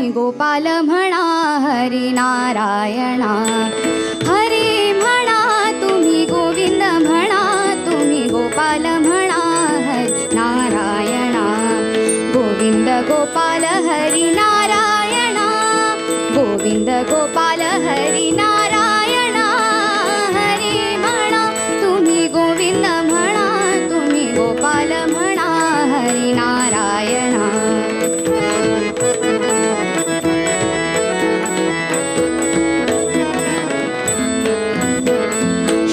तुम्ही गोपाल म्हणा हरी नारायणा. हरी म्हणा तुम्ही गोविंद म्हणा तुम्ही गोपाल म्हणा हरी नारायणा. गोविंद गोपाल हरी नारायणा. गोविंद गोपाल हरी नारायणा. हरी म्हणा तुम्ही गोविंद म्हणा तुम्ही गोपाल म्हणा हरी नारायणा.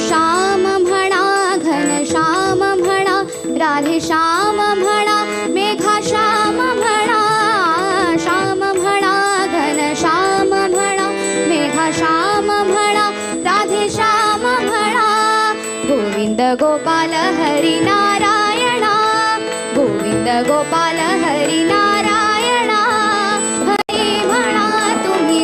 श्याम म्हणा घनश्याम म्हणा राधे श्याम म्हणा मेघा श्याम म्हणा. श्याम म्हणा घनश्याम म्हणा मेघा श्याम म्हणा राधे श्याम म्हणा. गोविंद गोपाल हरी नारायणा. गोविंद गोपाल हरी नारायणा. हरी म्हणा तुम्ही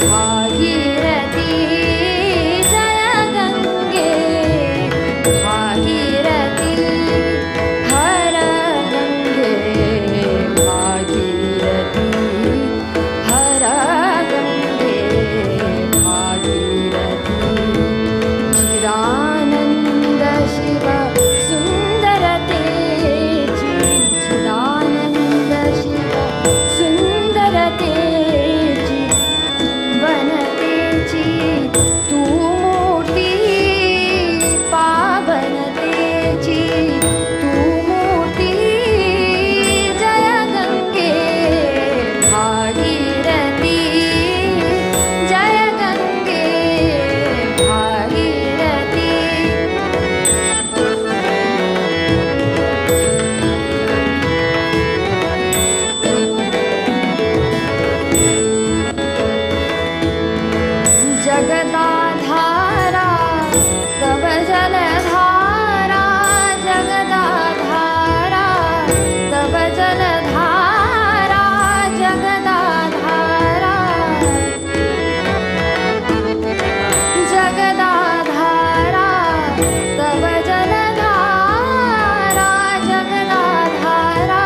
भागीरथी जय गंगे भागीरथी हर गंगे भागीरथी हर गंगे भागीरथी चिदानंद शिव सुंदर तेजी चिदानंद शिव सुंदर तेजी बनतेची तू मूर्ती पावनतेची तू मूर्ती जय गंगे भागीरथी जय गंगे भागीरथी जगदाधारा तव जलधारा जगदाधारा तव जलधारा जगदाधारा जगदाधारा तव जलधारा जगदाधारा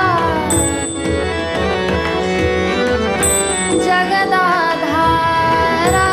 जगदाधारा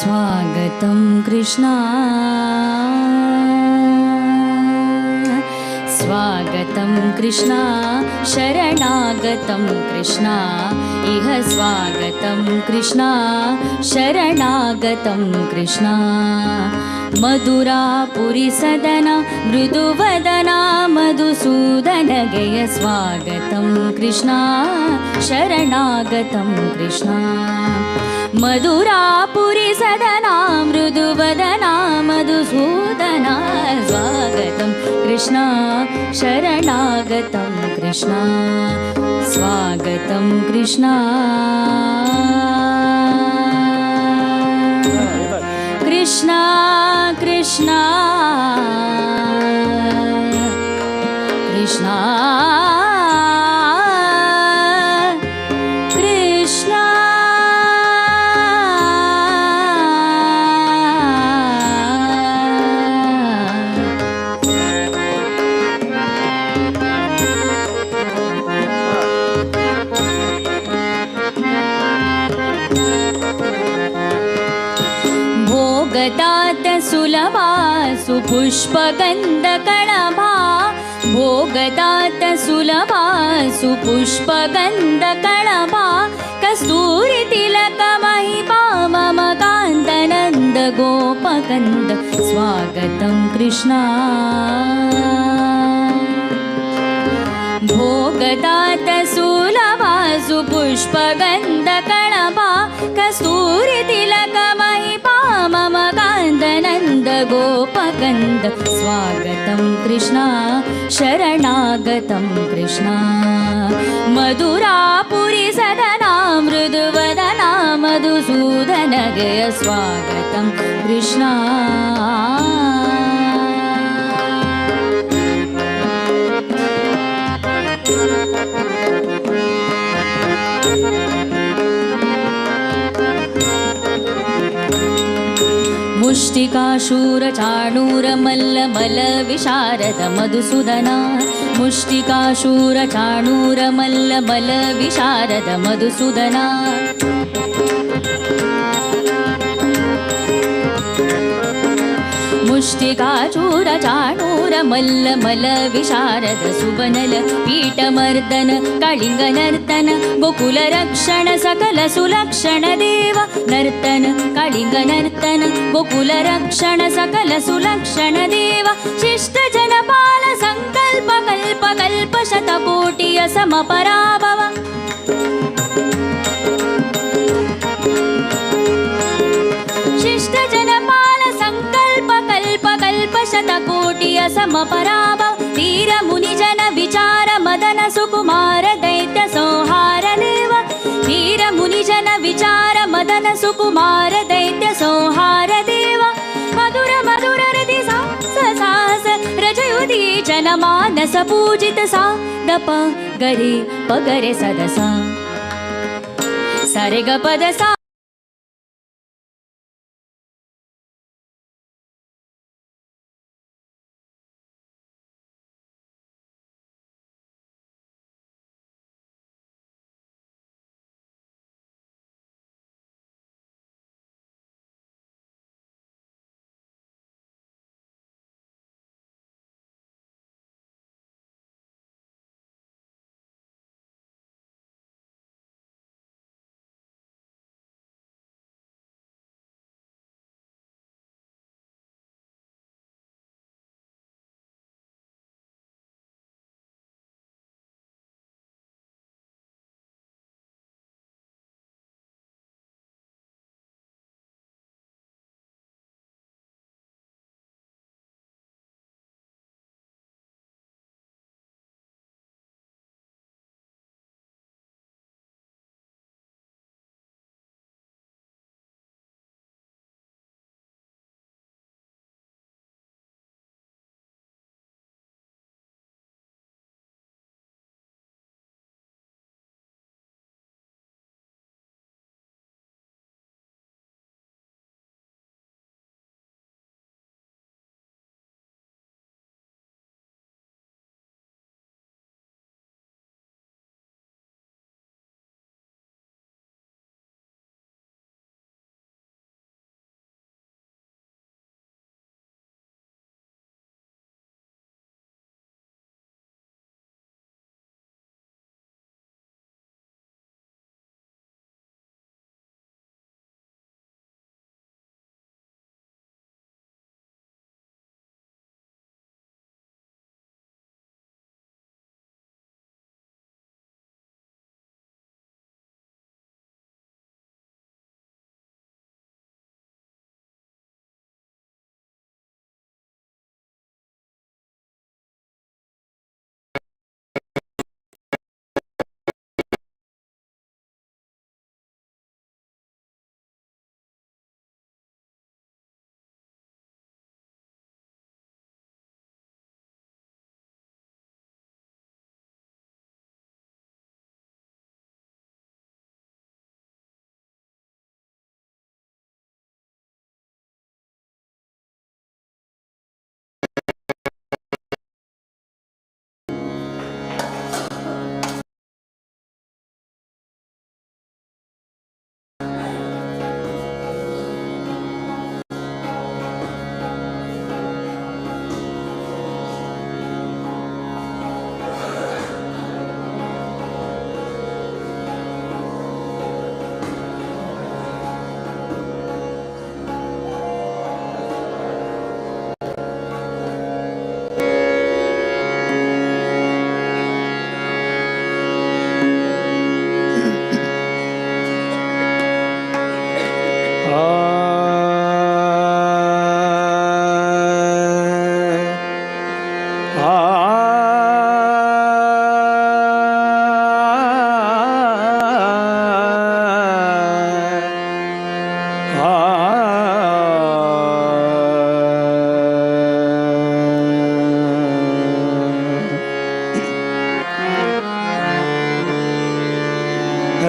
स्वागतं कृष्णा स्वागतं कृष्णा शरणागतं कृष्णा इह स्वागतं कृष्णा शरणागतं कृष्णा मधुरापुरी सदना मृदुवदना मधुसूदनगेय स्वागतं कृष्णा शरणागतं कृष्णा मधुरापुरी सदना मृदुवदना मधुसूदना स्वागतं कृष्णा शरणागतं कृष्णा स्वागतं कृष्णा कृष्णा कृष्णा कृष्णा कृष्णा भोगदात सुलभा सुपुष्पगन्धकणभा भोगदात सुलभा सुपुष्पगन्धकणभा कस्तूरितिलकमहिपा मम कान्तनन्द गोपकन्द स्वागतं कृष्णा भोगदात सुलभा सुपुष्पगन्धकणभा कस्तूरितिलकमहिपा मम कान्तनन्द गोपकन्द स्वागतं कृष्णा शरणागतं कृष्णा मधुरापुरी सदना मृदुवदना मधुसूदनगय स्वागतं कृष्णा मुष्टिकाशूरचाणूरमल्लमलविशारद मधुसूदना मुष्टिकाशूरचाणूरमल्लमलविशारद मधुसूदना मुष्टिकाचूरचाणूरमल्लमलविशारद सुवनल पीठमर्दन कलिङ्गनर्तन गोकुलरक्षण सकल सुलक्षण देव नर्तन कलिङ्गनर्तन गोकुलरक्षण सकल सुलक्षण देव शिष्टजनपाल सङ्कल्प कल्प कल्प शतकोटि असमपराभव शिष्टजनपाल सङ्कल्प कल्प कल्प शतकोटि असमपराभव वीर मुनिजन विचार मदन सुकुमार दैत्य संहार देव वीर मुनिजन विचार मदन सुकुमार दैत्य संहार देव मधुर मधुर रति सास रजयुति जनमानस पूजित सा दप गरे पगरे सदसा सरे ग पद सा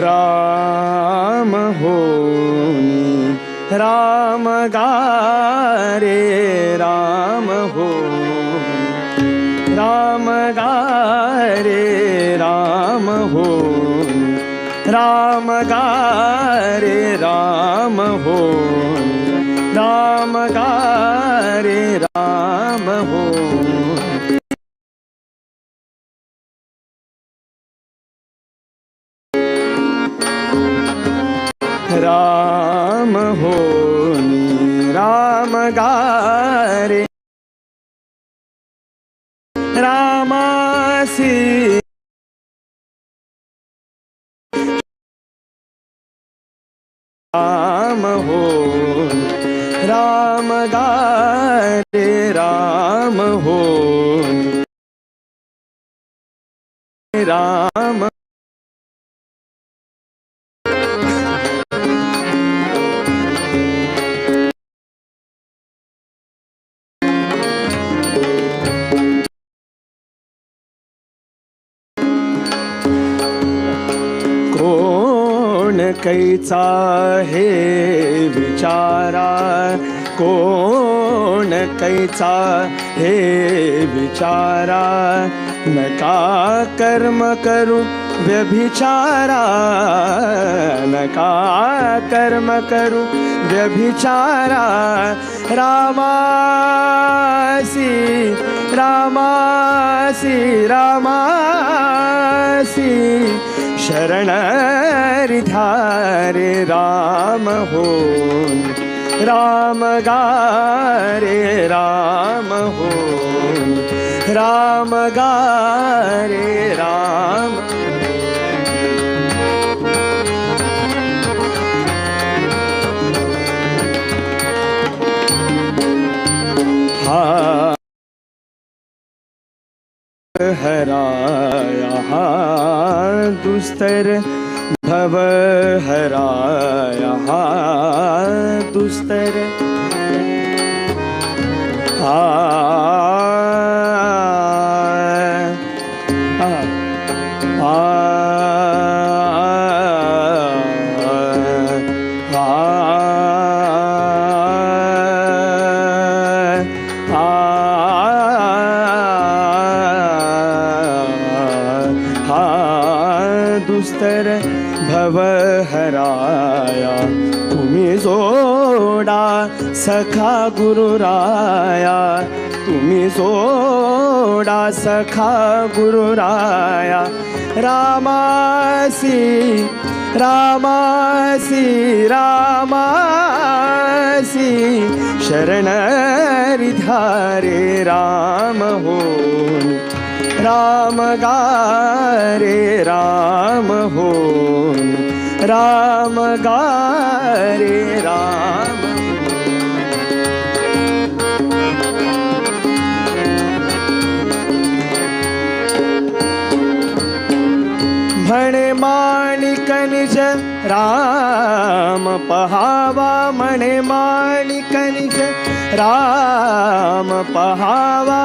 राम होनी राम गारे राम होनी राम गारे राम होनी राम गारे राम होनी राम गारे राम होनी राम होनी राम गारे रामासी राम होनी राम गारे राम होनी राम कोण कैचा हे विचारा कोण कैचा हे विचारा नका कर्म करू व्यभिचारा नका कर्म करू व्यभिचारा रामासी रामासी रामासी शरण धारे राम होनी राम गारे राम होनी राम गारे राम हराया दुस्तर भव हराया दुस्तर दुस्तर भव हराया तुम्ही जोडा सखा गुरुराया तुम्ही जोडा सखा गुरुराया रामासी रामासी रामासी शरण धारे राम होनी राम गारे राम होनी राम गारे राम म्हणे माणिक निज राम पहावा म्हणे माणिक निज राम पहावा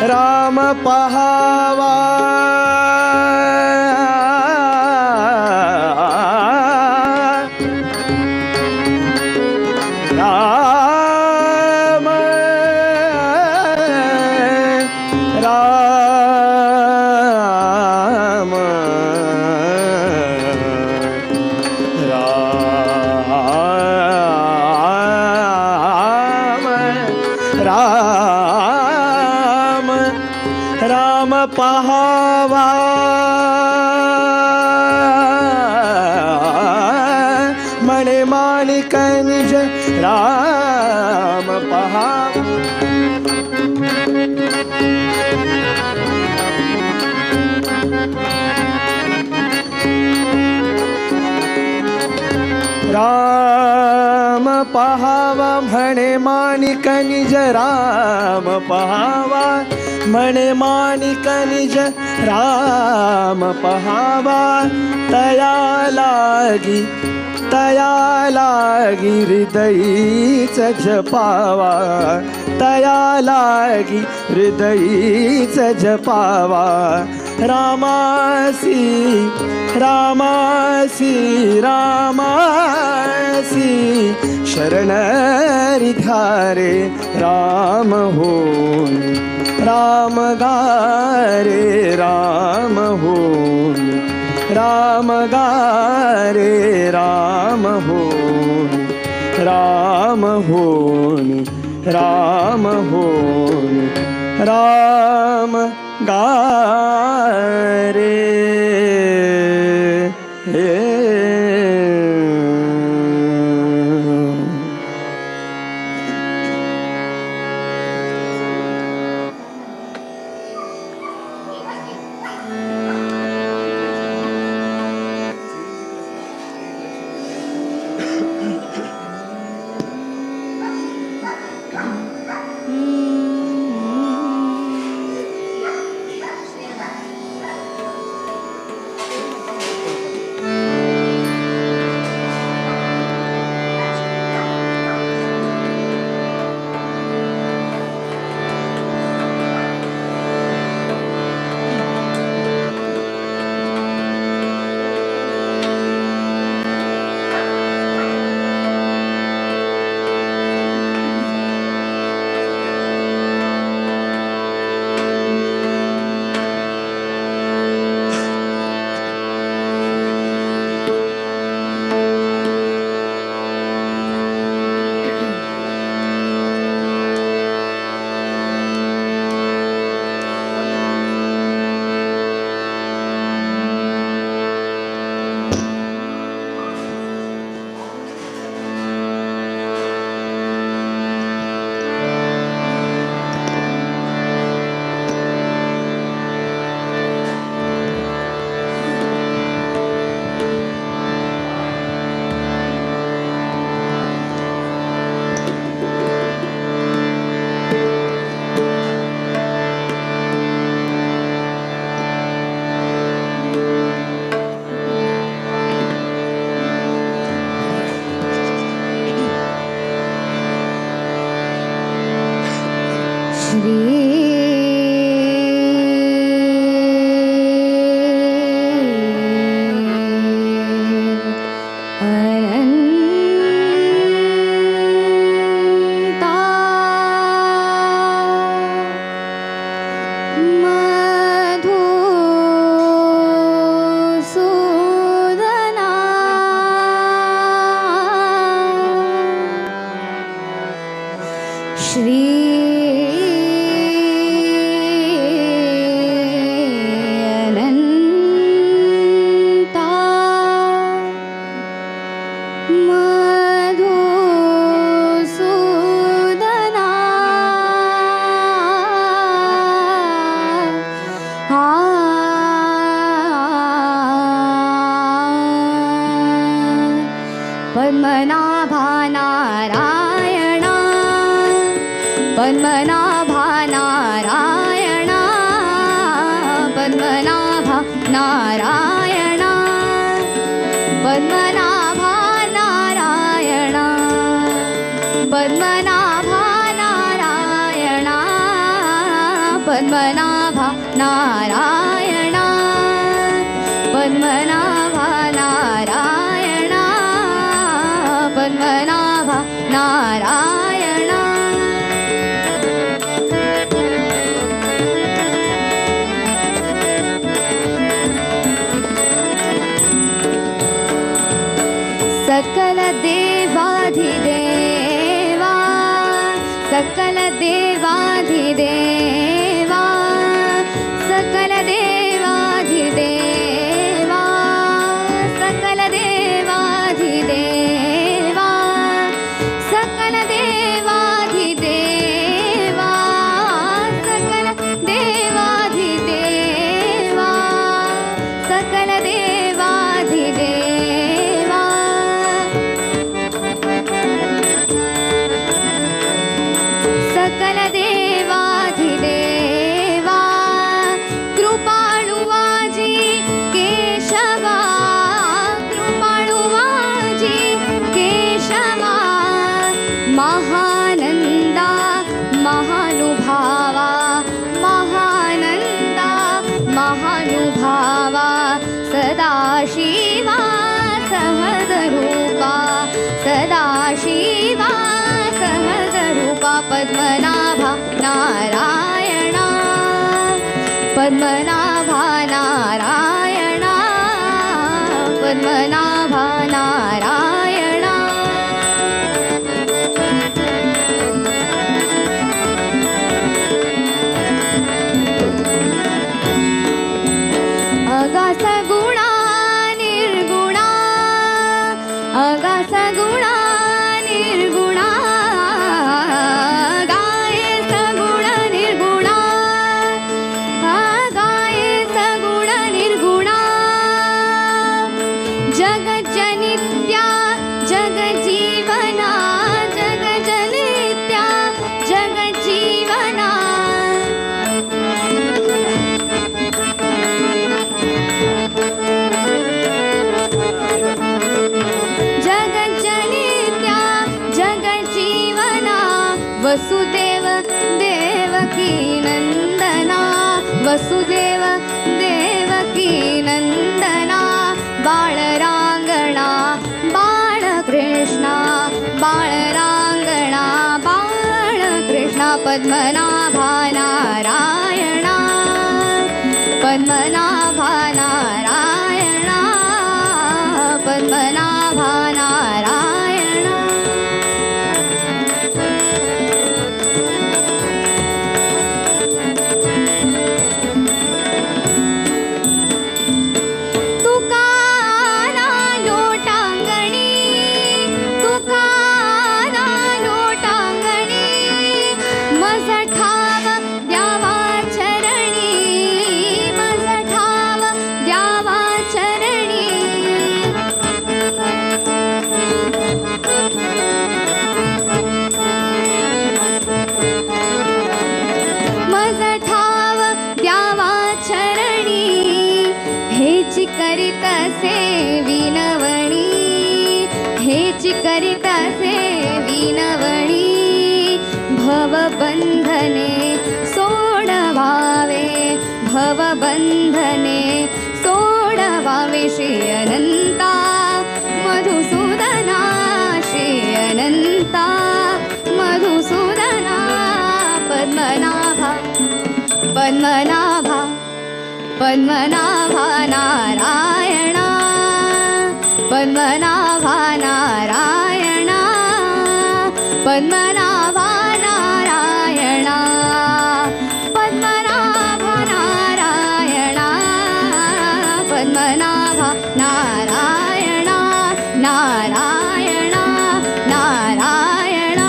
राम पहावा राम राम राम राम पहावा म्हणे माणिक निज राम पहावा राम पहावा म्हणे माणिक निज राम पहावा म्हणे माणिक निज राम पहावा तया लागी तया लागी हृदयीच जपावा, तया लागी हृदयीच जपावा. रामासी रामासी रामासी शरणरी धारे राम होऊन, राम गारे राम होऊन, राम गारे राम होऊन, राम होऊन, राम होऊन, राम गारे. पद्मनाभा नारायण, पद्मनाभा नारायण, पद्मनाभा नारायण, पद्मनाभा नारायण, पद्मनाभा नारायण, पद्मनाभा नारायण, पद्मनाभा नारायण, पद्मनाभा नारायण. सकल देवाधिदेवा, सकल देवाधिदेवा, सकल देवा सदाशिवा सहजरूपा सदाशिवा सहजरूपा पद्मनाभा नारायणा पद्मनाभा नारायणा पद्मनाभा नारायणा अगास गुणा निर्गुणा अगास गुणा निर्गुणा गाये सगुण निर्गुणा गाये सगुण निर्गुणा जगज्जनित्या जगजीवना जगजनित्या जगजीवना जगज्जनित्या जगजीवना वसुदेव देवकी नंदना वसुदेव देवकी नंदना बाळरांगणा बाळकृष्णा बाळरांगणा बाळकृष्णा पद्मनाभा नारायणा पद्मनाभा नारायणा पद्मनाभा नारायणा तुकाना लोटांगणी तुकाना लोटांगणी मज ठाव द्यावा चरणी मज ठाव द्यावा चरणी मज ठाव द्यावा चरणी हेची करीत असे विनवणी हेची करीत असे विनवणी भवबंधने सोडवावे भवबंधने सोडवावे श्री अनंता मधुसूदना श्री अनंता मधुसूदना पद्मनाभा पद्मनाभा पद्मनाभा नारायणा पद्मनाभा नारायणा पद्मनाभा नारायणा पद्मनाभा नारायणा पद्मनाभा नारायणा नारायणा नारायणा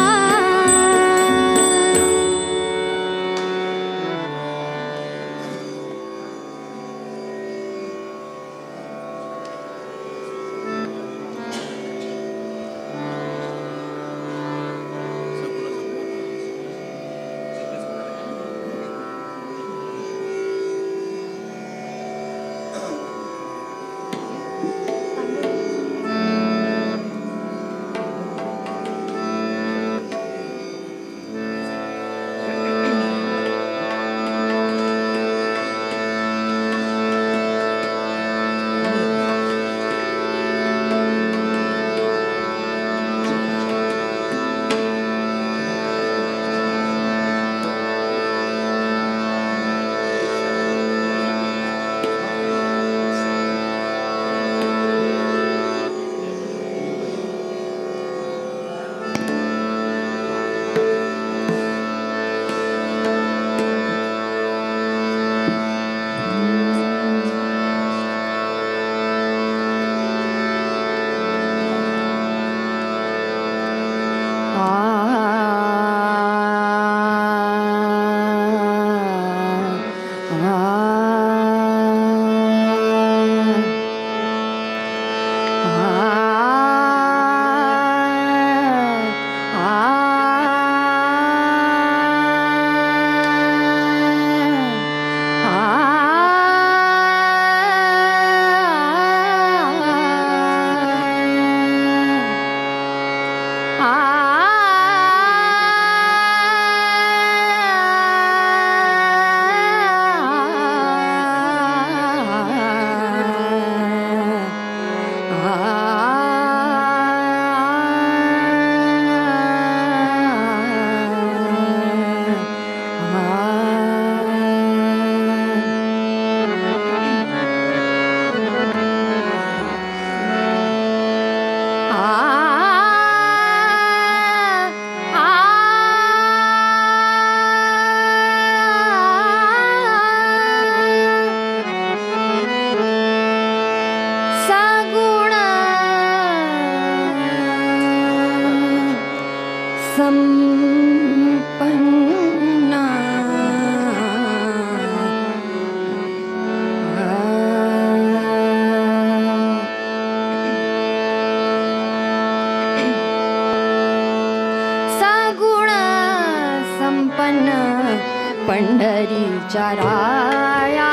पंढरीच्या राया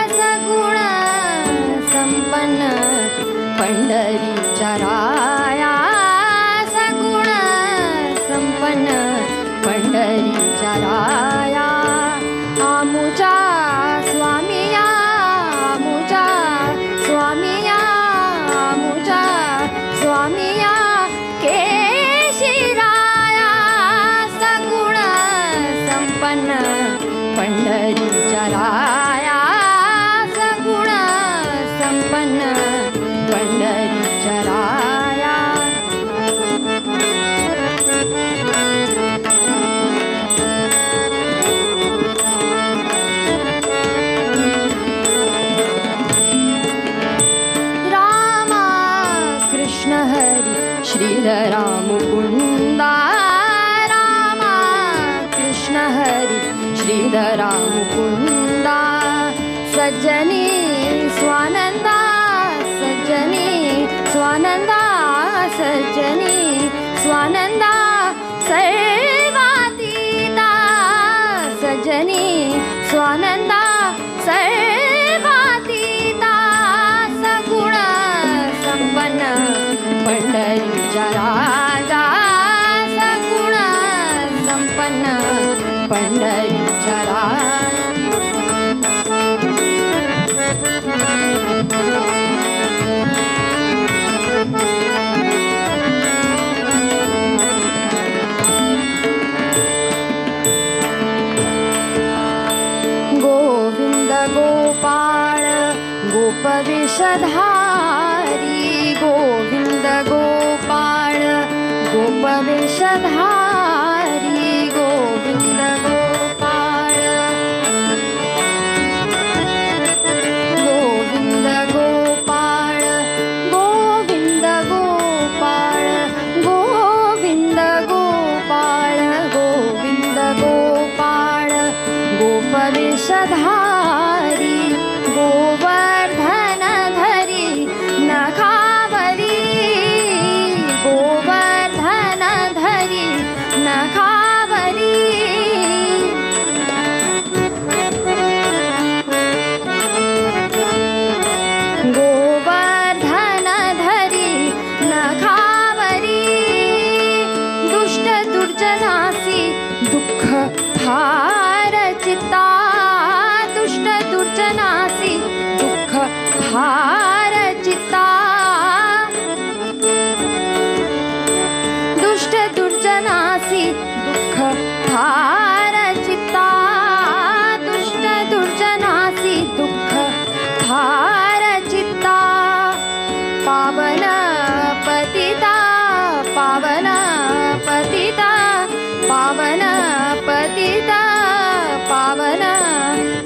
सगुण संपन्न पंढरीच्या राया सगुण संपन्न पंढरीच्या राया आमुच्या स्वामिया आमुच्या स्वामिया आमुच्या स्वामिया केशिराया सगुण संपन्न पंढरीच्या राया सगुण संपन्न पंढरीच्या राया रामा कृष्ण हरी श्रीधरा मुकुंदा रामा कृष्ण हरी श्रीधरा मुकुंदा सज्जनी स्वानंदा सज्जनी स्वानंदा सज्जनी स्वानंदा सर्वातीता सज्जनी स्वानंदा सर्वातीता सगुण संपन्न पंढरीच्या राजा सगुण संपन्न पंढरीच्या राजा गोविंद गोपाळ गोपवेशधारी गोविंद गोपाळ गोपवेशधारी गोविंद गोपाळ गोविंद गोपाळ गोविंद गोपाळ गोविंद गोपाळ गोविंद गोपाळ गोपवेशधारी गोवर्धन धरी नखावरी गोवर्धन धरी नखावरी गोवर्धन धरी नखावरी दुष्ट दुर्जनासी दुःख भार चित्ता दुष्ट दुर्जनासी दुःख भार चित्ता दुष्ट दुर्जनासी दुःख भार चित्ता दुष्ट दुर्जनासी दुःख भार चित्ता पावन पतिता पावन पतिता पावन पतिता पावन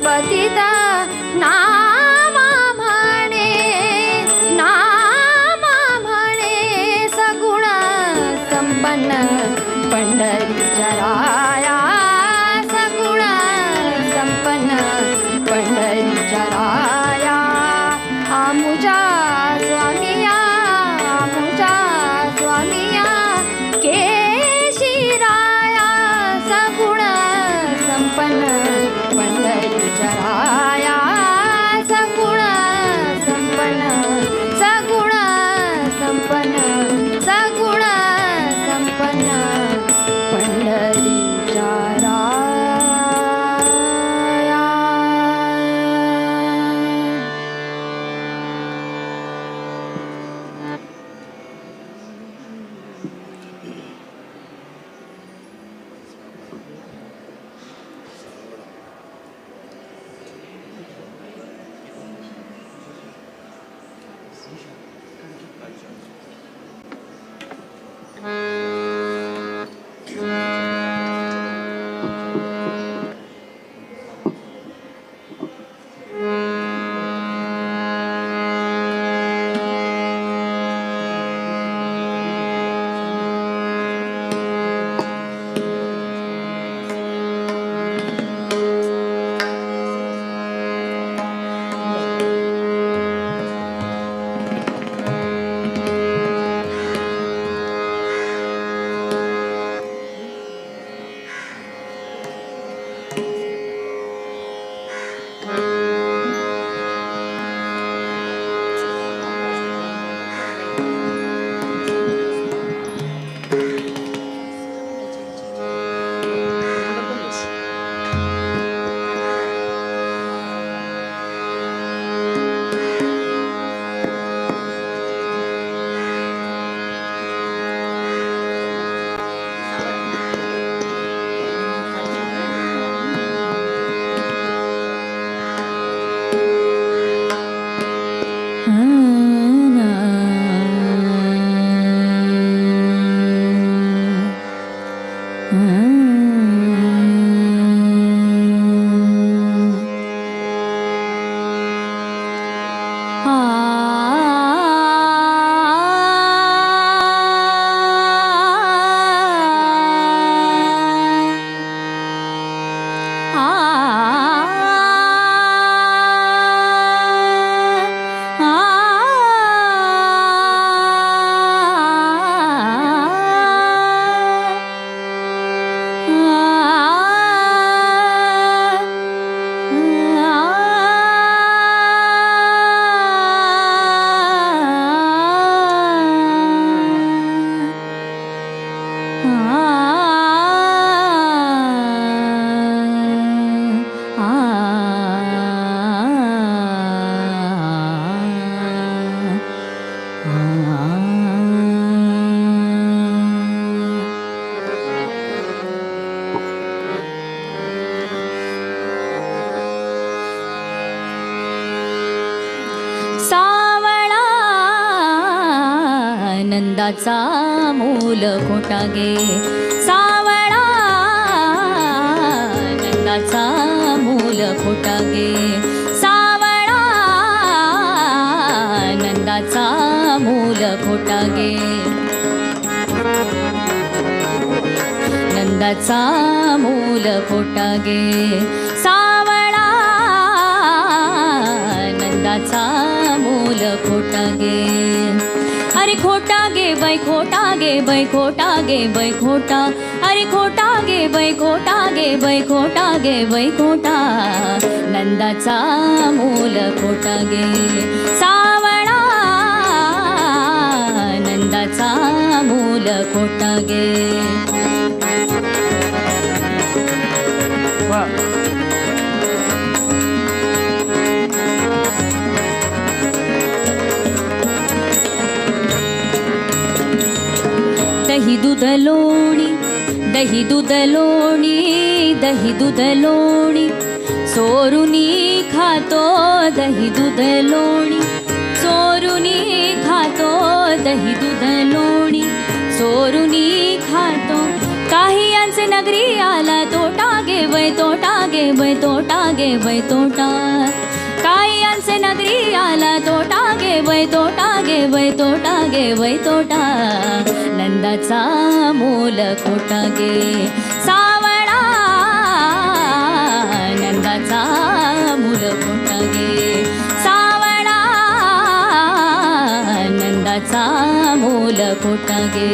पतिता नामा म्हणे सगुण संपन्न पंढरीच्या राया सगुण संपन्न पंढरीच्या राया आमुच्या स्वामिया आमुच्या स्वामिया केशिराया सगुण संपन्न पंढरीच्या राया सगुण संपन्न सगुण संपन्न सगुण संपन्न पंढरीच्या राया सावळा नंदाचा मूल खोटा गे, सावळा नंदाचा मूल खोटा गे, सावळा नंदाचा मूल खोटा गे, नंदाचा मूल खोटा गे, सावळा नंदाचा मूल खोटा गे. अरे खोटा गे बाई खोटा गे बाई खोटा गे बाई खोटा, अरे खोटा गे बाई खोटा गे बाई खोटा गे बाई खोटा, नंदाचा मूल खोटा गे, सावळा नंदाचा मूल खोटा गे. दही दूध लोणी, दही दूध लोणी, दही दूध लोणी, चोरुनी खातो दही दूध लोणी, चोरुनी खातो दही दूध लोणी, चोरुनी खातो. काही यांचे नगरी आला तोटा गे बाई तोटा गे बाई तोटा गे बाई तोटा, काही यांचे नगरी आला तोटा गे बाई तोटा गे बाई तोटा गे बाई तोटा, नंदाचा मूल खोटा गे, सावळा नंदाचा मूल खोटा गे, सावळा नंदाचा मूल खोटा गे.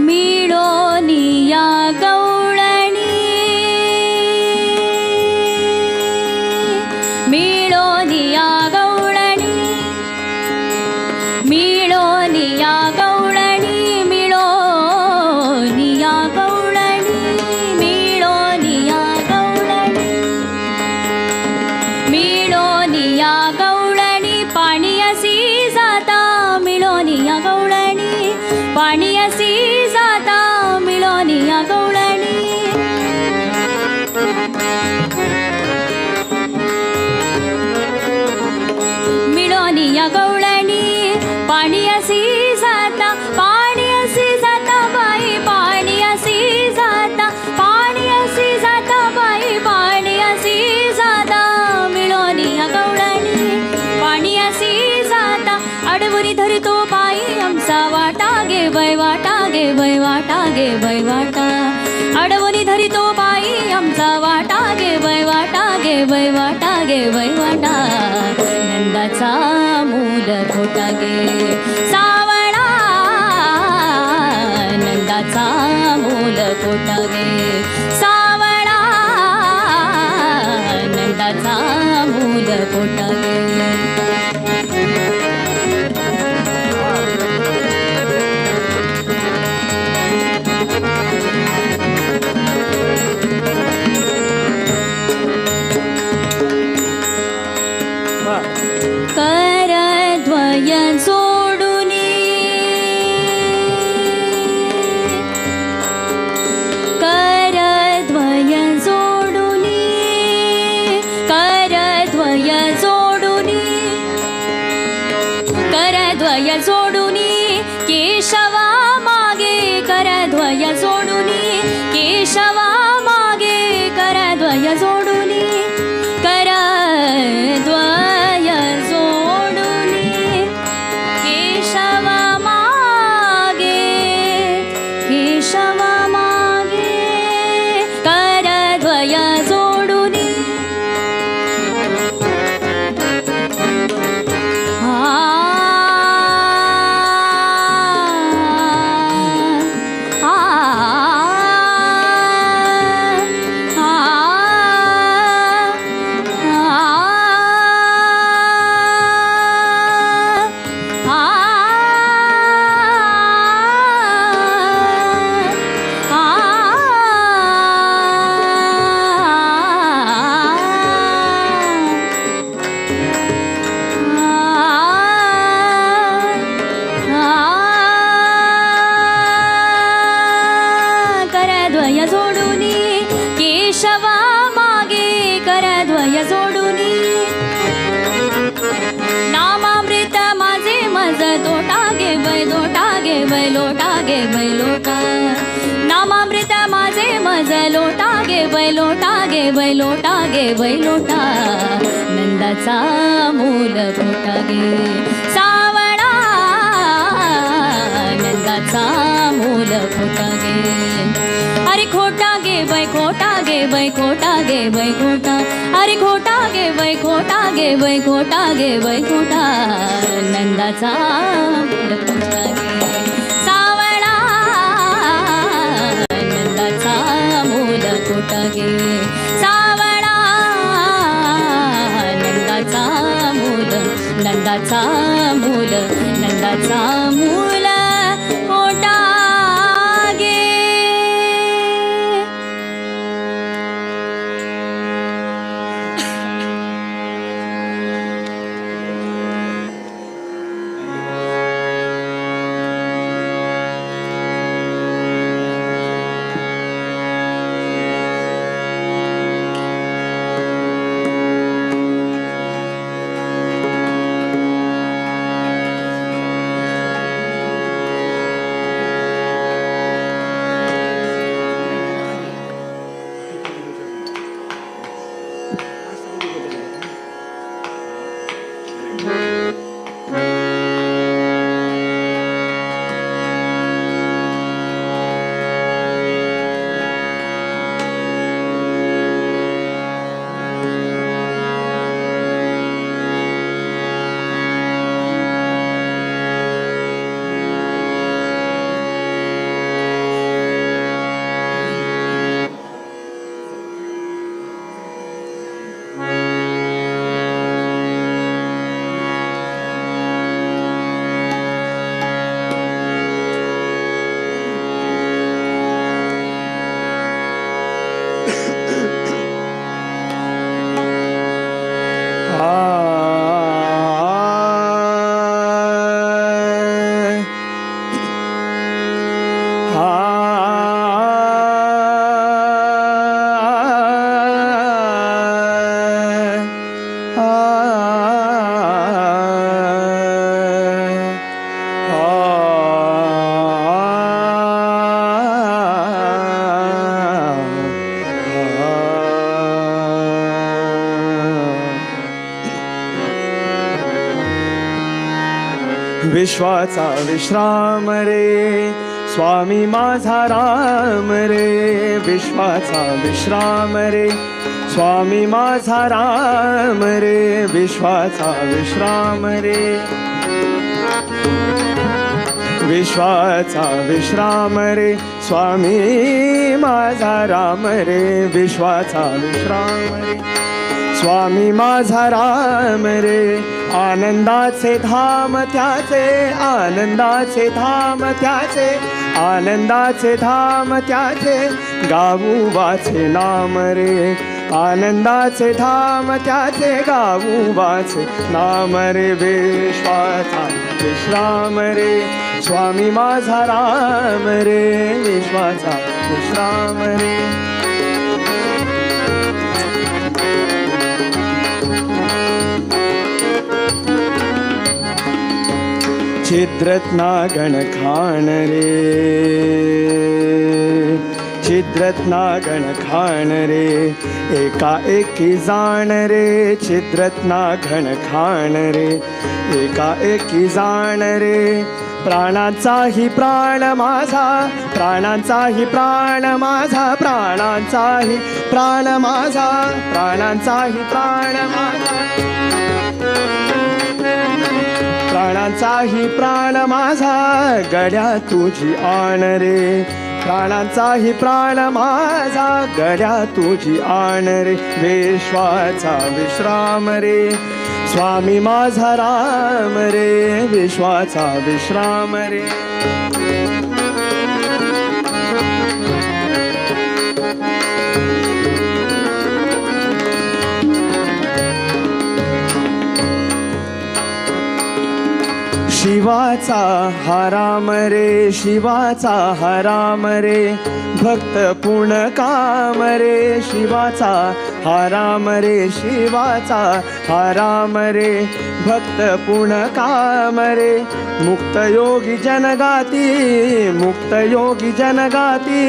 मिळोनिया गवळणी, मिळोनिया गवळणी, मिळोनिया गवळणी, मिळोनिया गवळणी, मिळोनिया गवळणी, मिळोनिया गवळणी, पाणी असी जाता मिळोनिया गवळणी, पाणी असी जाता मिळोनिया गवळणी, मिळोनिया गवळणी, पाणी असी जाता, पाणी असी जाता बाई, पाणी असी जाता, पाणी असी जाता बाई, पाणी असी जाता मिळोनिया गवळणी, पाणी असी जाता. अडवणी धरतो बाई आमचा वाटा गे बाई वाटा गे बाई वाटा गे बाई वाटा, अडवणी धरतो बाई आमचा वाटा गे बाई वाटा गे बाई वाटा गे बाई वाटा, नंदाचा मूल खोटा गे, सावळा नंदाचा मूल खोटा गे, सावळा नंदाचा मूल खोटा गे. करद्वय जोडुनी, करद्वय जोडुनी, करद्वय जोडुनी, करद्वय जोडुनी, केशवा मागे करद्वय जोडुनी, केशव मागे करद्वय जोडुनी नामामृत माझे मज तोटा गे वै लोटा गे वै लोटा गे वै लोटा नामामृत माझे मज लोटा गे वै लोटा गे वै लोटा गे वै लोटा नंदाचा मूल खोटा गे सावळा नंदाचा मूल खोटा गे अरे खोटा गे वै खोटा गे वै खोटा गे वै खोटा अरे खोटा गे वै खोटा गे वै खोटा गे वै खोटा नंदाचा मूल खोटा गे सावळा नंदाचा मूल खोटा गे सावळा नंदाचा मूल नंदाचा मूल नंदाचा मूल खोटा गे विश्वाचा विश्राम रे स्वामी माझा राम रे विश्वाचा विश्राम रे स्वामी माझा राम रे विश्वाचा विश्राम रे विश्वाचा विश्राम रे स्वामी माझा राम रे विश्वाचा विश्राम रे स्वामी माझा राम रे आनंदाचे धाम त्याचे आनंदाचे धाम त्याचे आनंदाचे धाम त्याचे गाऊ वाचे नाम रे आनंदाचे धाम त्याचे गाऊ वाचे नाम रे विश्वाचा विश्राम रे स्वामी माझा राम रे विश्वाचा विश्राम रे छिद्रत्ना गणखान रे छिद्रत्ना गणखान रे एका एकी जाण रे छिद्रत्ना गणखान रे एका एकी जाण रे प्राणांचाही प्राण माझा प्राणांचाही प्राण माझा प्राणांचाही प्राण माझा प्राणांचाही प्राण माझा प्राणांचाही प्राण माझा गड्या तुझी आण रे प्राणांचाही प्राण माझा गड्या तुझी आण रे विश्वाचा विश्राम रे स्वामी माझा राम रे विश्वाचा विश्राम रे शिव शिवाचा हा राम रे, शिवाचा हा राम रे, भक्त पूर्ण काम रे, शिवाचा हा राम रे, शिवाचा हा राम रे, भक्त पूर्ण काम रे, मुक्त योगी जनगाती, मुक्त योगी जनगाती,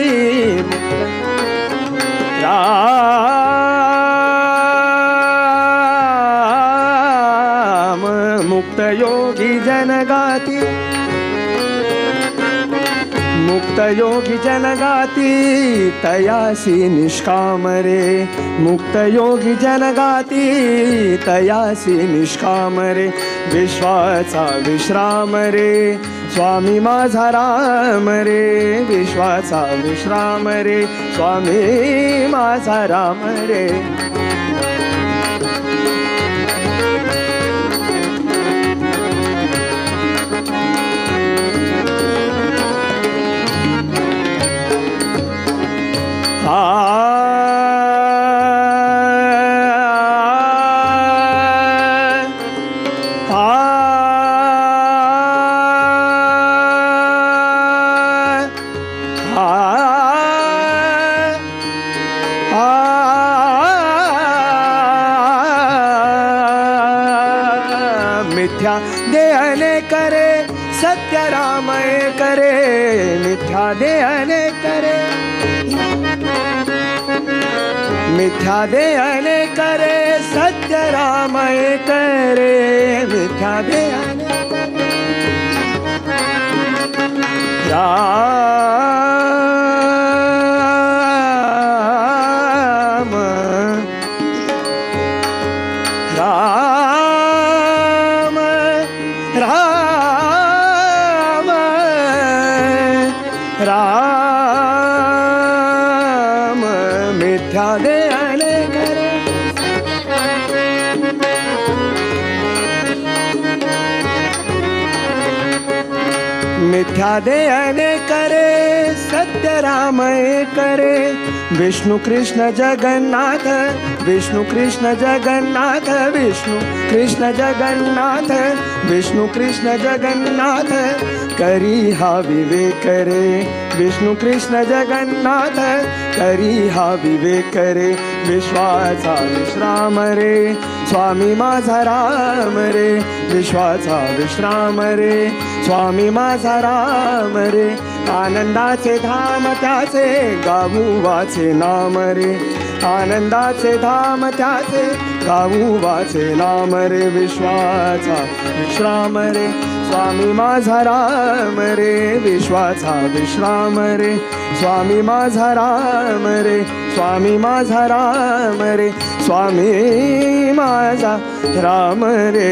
राम मुक्त योगी जनगाती, मुक्त योगी जनगाती, तयासी निष्काम रे, मुक्त योगी जनगाती, तयासी निष्काम रे, विश्वाचा विश्राम रे, स्वामी माझा राम रे, विश्वाचा विश्राम रे, स्वामी माझा राम रे. मिथ्या देहने करे सत्य राम करे, मिथ्या देहने करे, मिथ्या देहने करे सत्य राम करे, मिथ्या देहने राम राम राम राम मिथ्या देहने करे, मिथ्या देहने करे सत्य राम करे, विष्णु कृष्ण जगन्नाथ, विष्णु कृष्ण जगन्नाथ, विष्णु कृष्ण जगन्नाथ, विष्णु कृष्ण जगन्नाथ, करी हा विवेक रे, विष्णु कृष्ण जगन्नाथ, करी हा विवेक रे, विश्वाचा विश्राम रे, स्वामी माझा राम रे, विश्वाचा विश्राम रे, स्वामी माझा राम रे, आनंदाचे धाम त्याचे गाऊ वाचे नाम रे, आनंदाचे धाम त्याचे गाऊ वाचे नाम रे, विश्वाचा विश्राम रे, स्वामी माझा राम रे, विश्वाचा विश्राम रे, स्वामी माझा राम रे, स्वामी माझा राम रे, स्वामी माझा राम रे.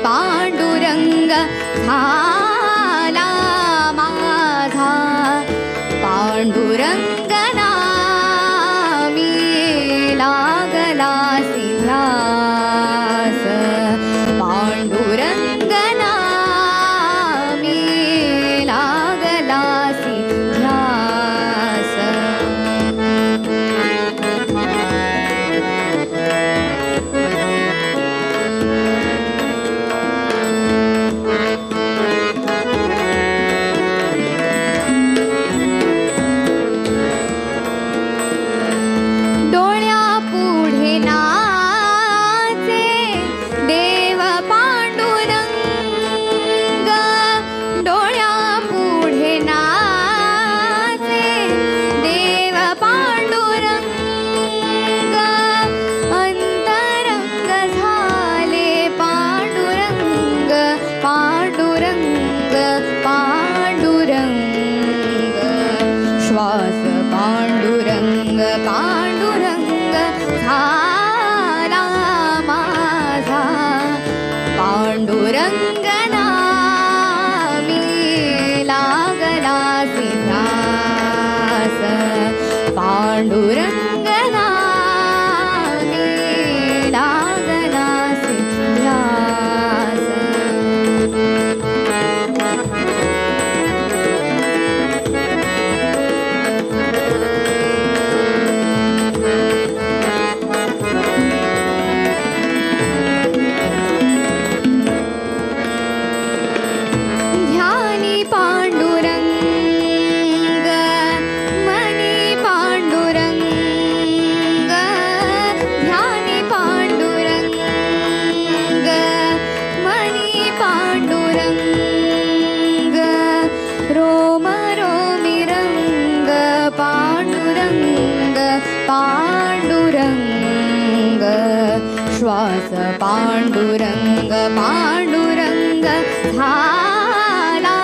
पांडुरंग झाला माझा, ध्यास पांडुरंग नामी लागलासी ध्यास डोळ्या पुढे नाचे देव पांडुरंग डोळ्या पुढे नाचे देव पांडुरंग अंतरंग झाले पांडुरंग पांडुरंग पांडुरंग श्वास पांडुरंग पांडुरंग झाला माझा पांडुरंग नामी लागलासी ध्यास पांडुरंग नामी लागलासी ध्यास ध्यानी पांडुरंग मनी पांडुरंग ध्यानी पांडुरंग मनी पांडुरंग रोम रोमी रंग पांडुरंग पांडुरंग श्वास पांडुरंग पांडुरंग झाला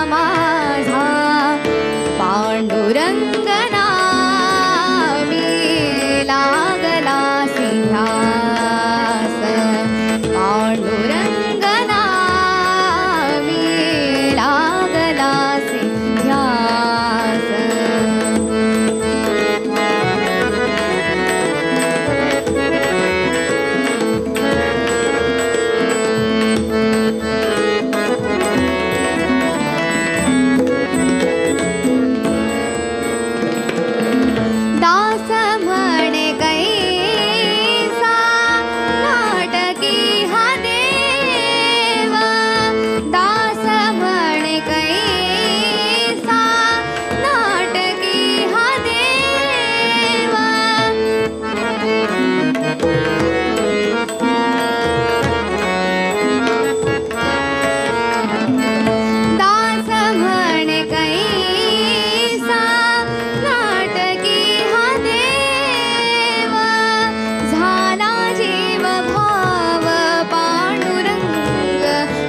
माझा पांडुरंग नामी लागलासी ध्यास पांडुरंग नामी लागलासी ध्यास दास म्हणे कैसा नाटकी हा देव दास म्हणे कैसा नाटकी हा देव दास म्हणे कैसा नाटकी हा देव झाला जीव भाव पांडुरंग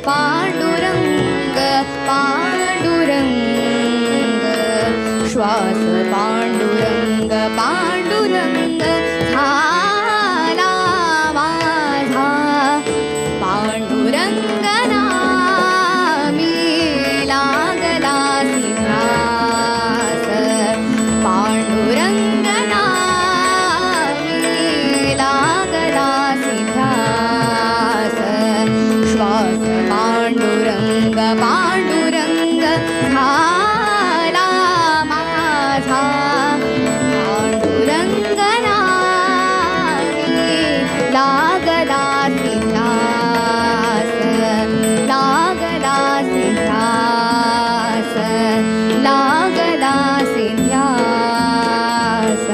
पांडुरंग पांडुरंग श्वास पांडुरंग पांडुरंग झाला माझा पांडुरंग नामी लागलासी ध्यास पांडुरंग नामी लागलासी ध्यास श्वास पांडुरंग पांडुरंग झाला माझा पांडुरंग नामी लागलासी ध्यास लागलासी ध्यास लागलासी ध्यास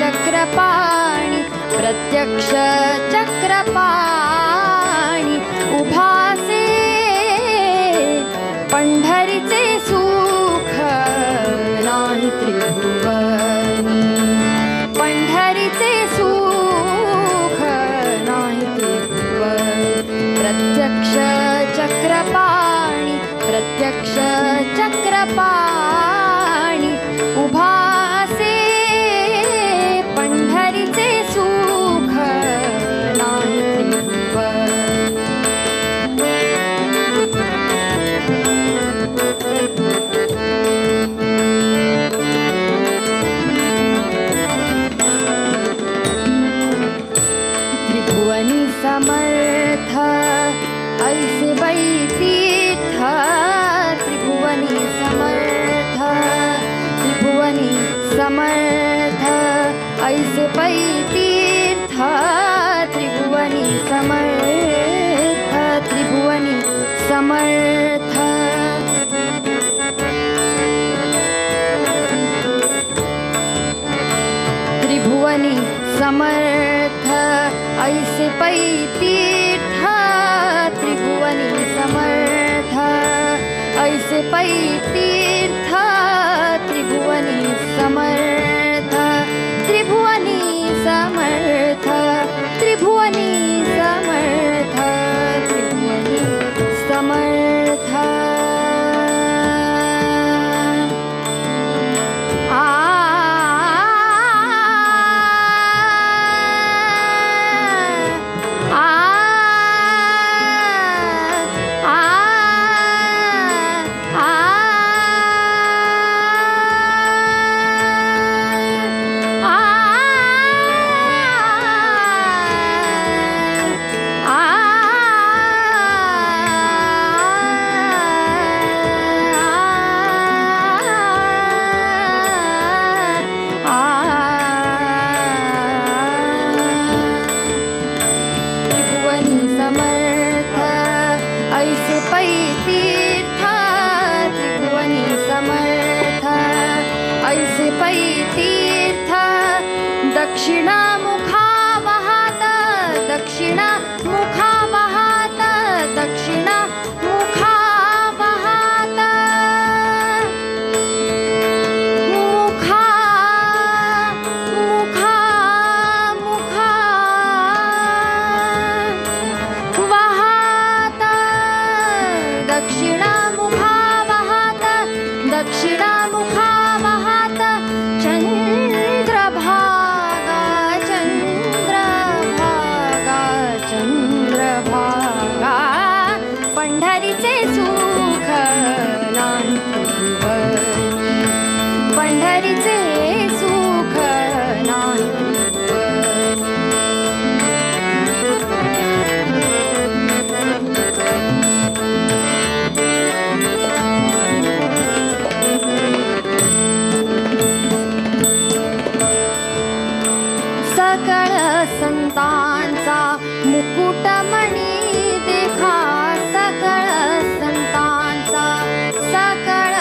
चक्रपाणी प्रत्यक्ष चक्रपाणी उभासे पंढरीचे सुख नाही त्रिभुवनी पंढरीचे सुख नाही त्रिभुवनी प्रत्यक्ष चक्रपाणी प्रत्यक्ष चक्रपाणी उभासे पंढरीचे सुख नाही त्रिभुवनी समर्थ ऐसे बैतीर्थ त्रिभुवनी समर्थ त्रिभुवनी समर्थ ऐसे पैतीर्थ त्रिभुवनी समर्थ त्रिभुवनी समर्थ त्रिभुवनी समर्थ ऐसे पैतीर्थ त्रिभुवनी समर्थ ऐसे पैतीर्थ त्रिभुवनी समर्थ त्रिभुवनी समर्थ त्रिभुवनी समर्थ त्रिभुवनी समर्थ ऐसे पैतीर्थ त्रिभुवनी समर्थ ऐसे पैतीर्थ दक्षिणा मुखा वहात दक्षिणा मुखा वहात दक्षिणा मुखा वहात मुखा मुखा मुखा दक्षिणा मुखा वहात दक्षिणा मुखा वहात चंद्रभागा चंद्रभागा चंद्रभागा पंढरीचे सुख नाही त्रिभुवनी पंढरीचे सुख नाही सकळ संतांचा मुकुटमणी देखा सकळ संतांचा सकळ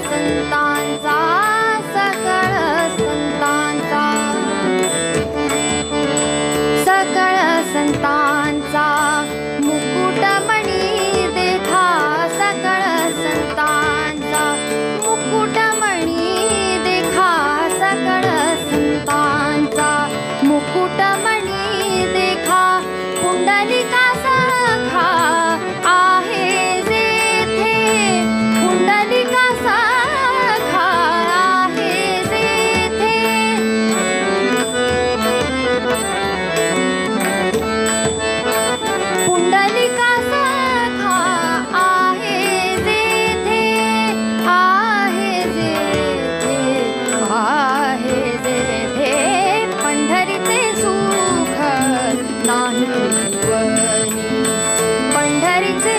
संतांचा सकळ संतांचा सकळ संतांचा मुकुटमणी देखा सकळ संतांचा मुकुटमणी देखा सकळ संतांचा मुकुटमणी देखा पुंडलिका सखा आहे जेथे पुंडलिका सखा आहे जेथे पुंडलिका सखा आहे जेथे आहे जेथे आहे जेथे पंढरीचे सुख नाही त्रिभुवनी पंढरीचे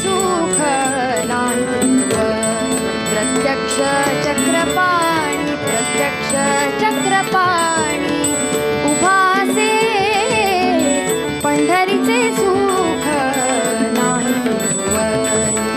सुख नाही त्रिभुवनी प्रत्यक्ष चक्रपाणी प्रत्यक्ष चक्रपाणी उभासे पंढरीचे सुख नाही त्रिभुवनी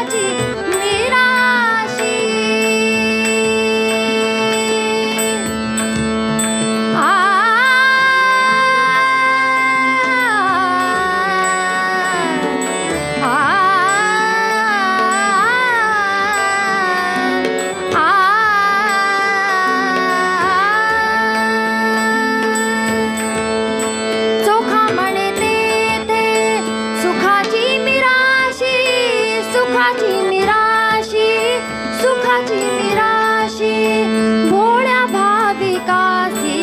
सुखाची निराशी चोखा म्हणे तेथे सुखाची मिराशी सुखाची मिराशी सुखाची मिराशी भोळ्या भाविकासी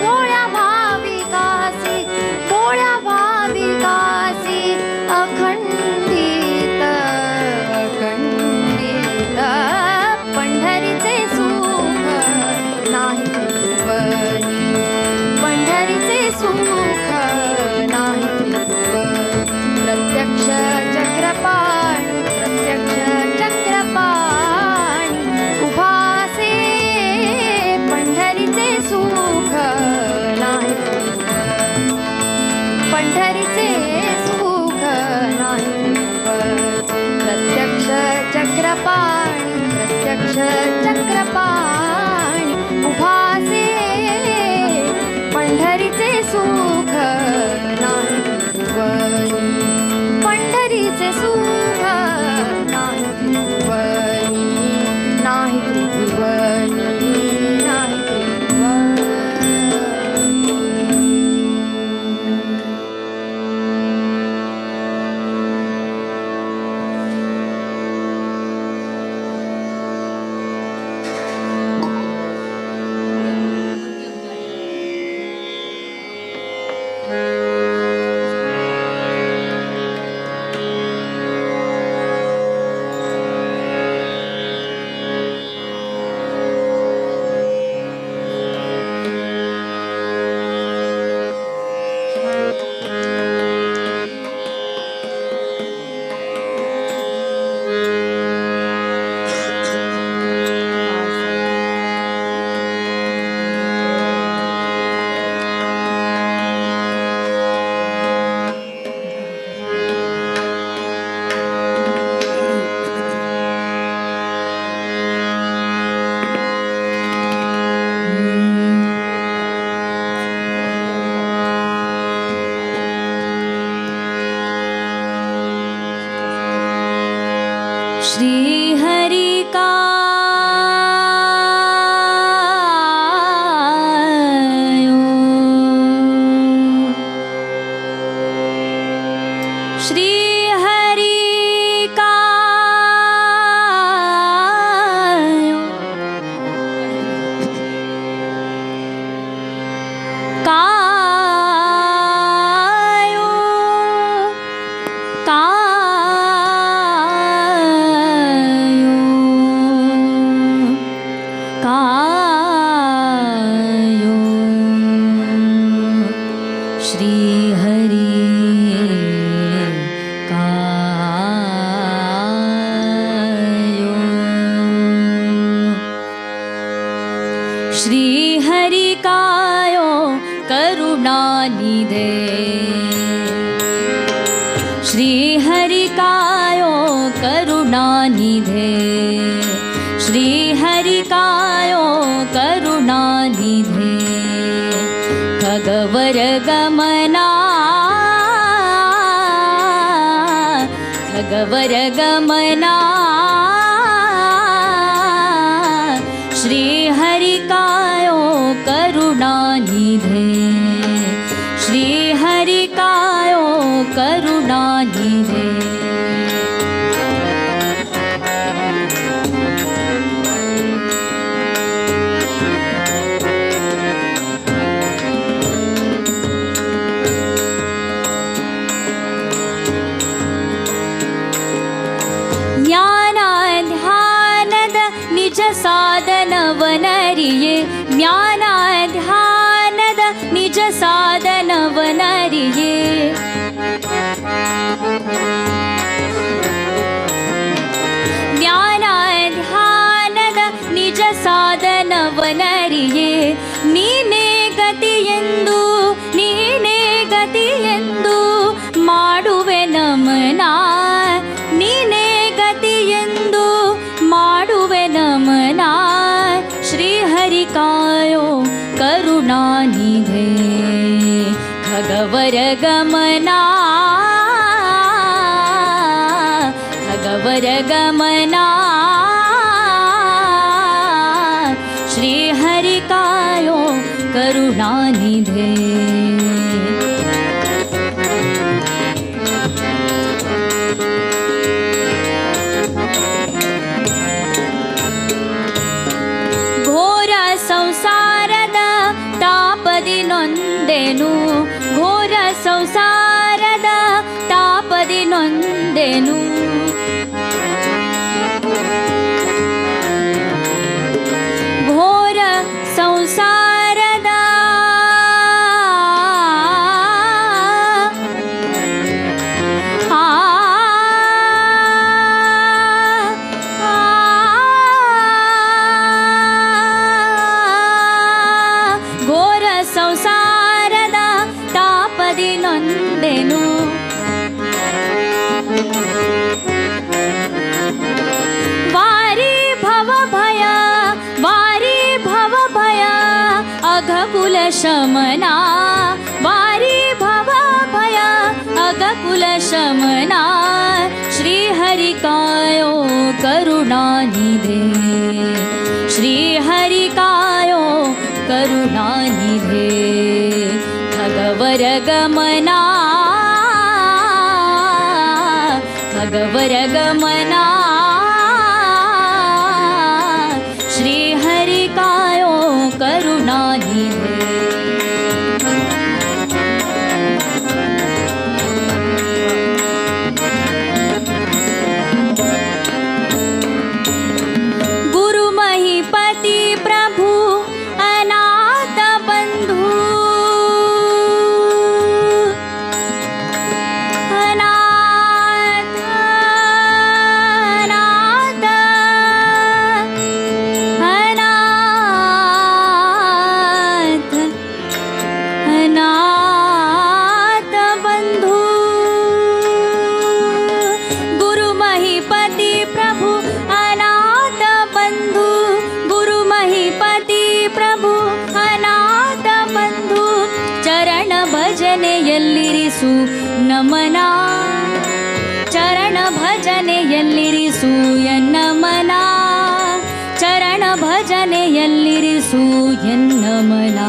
भोळ्या भाविकासी भोळ्या भाविकासी अखंडित अखंडित पंढरीचे सुख नाही त्रिभुवनी पंढरीचे सुख नाही त्रिभुवनी प्रत्यक्ष चक्रपाणी प्रत्यक्ष चक्रपाणी उभासे पंढरीचे सुख नाही त्रिभुवनी पंढरीचे सुख नाही त्रिभुवनी प्रत्यक्ष चक्रपाणी प्रत्यक्ष चक्रपाणी उभासे पंढरीचे सुख नाही त्रिभुवनी पंढरीचे सुख नाही त्रिभुवनी नाही त्रिभुवनी नाही त्रिभुवनी श्री हरि का श्री हरि का श्री हरि श्री हरि कायो करुणानिधे श्री हरि कायो करुणानिधे श्री हरि कायो करुणानिधे खगवर गमना खगवर गमना श्री हरि कायो करुणानिधे श्री हरि कायो करुणानिधे साधनवनरिये ज्ञानाध्यानद निज साधनवनरिये ज्ञानाध्यानद निज साधनवनरिये नीने गतियೆಂದು ನೀನೇ ಗತಿಯೆಂದು ಮಾಡುವೆ ನಮನ ನೀನೇ ಗತಿಯೆಂದು खगवर गमना श्री हरि कायो करुणानिधे घोर संसाರದ ತಾಪದಿ ನೊಂದೆನು ಘೋರ ಸಂಸಾರದ ತಾಪದಿ ನೊಂದೆನು ಘೋರ ಸಂಸಾರದ ಘೋರ ಸಂಸಾರದ ತಾಪದಿ ನೊಂದೆನು ವಾರಿ ಭವ ಭಯ ವಾರಿ ಭವ ಭಯ ಅಘಕುಲ ಶಮನ ವಾರಿ ಭವ ಭಯ ಅಘಕುಲ ಶಮನ ಶ್ರೀ ಹರಿ ಕಾಯೋ ಕರುಣಾನಿಧೆ ಶ್ರೀ ಹರಿ ಕಾಯೋ ಕರುಣಾನಿಧೆ ಖಗವರ ಗಮನ ಖಗವರ ಗಮನ श्री हरि कायो करुणानिधे गुरु महीपति प्रभु अनाथ बंधु अनाथ अनाथ बंधु गुरु महीपति प्रभु अनाथ बंधु गुरु महीपति प्रभु अनाथ बंधु चरण भजನೆಯಲ್ಲಿರಿಸು ನಮನ ಚರಣ ಭಜನೆಯಲ್ಲಿರಿಸು ಎನ್ನ ಮನ ಚರಣ ಭಜನೆಯಲ್ಲಿರಿಸು ಎನ್ನ ಮನ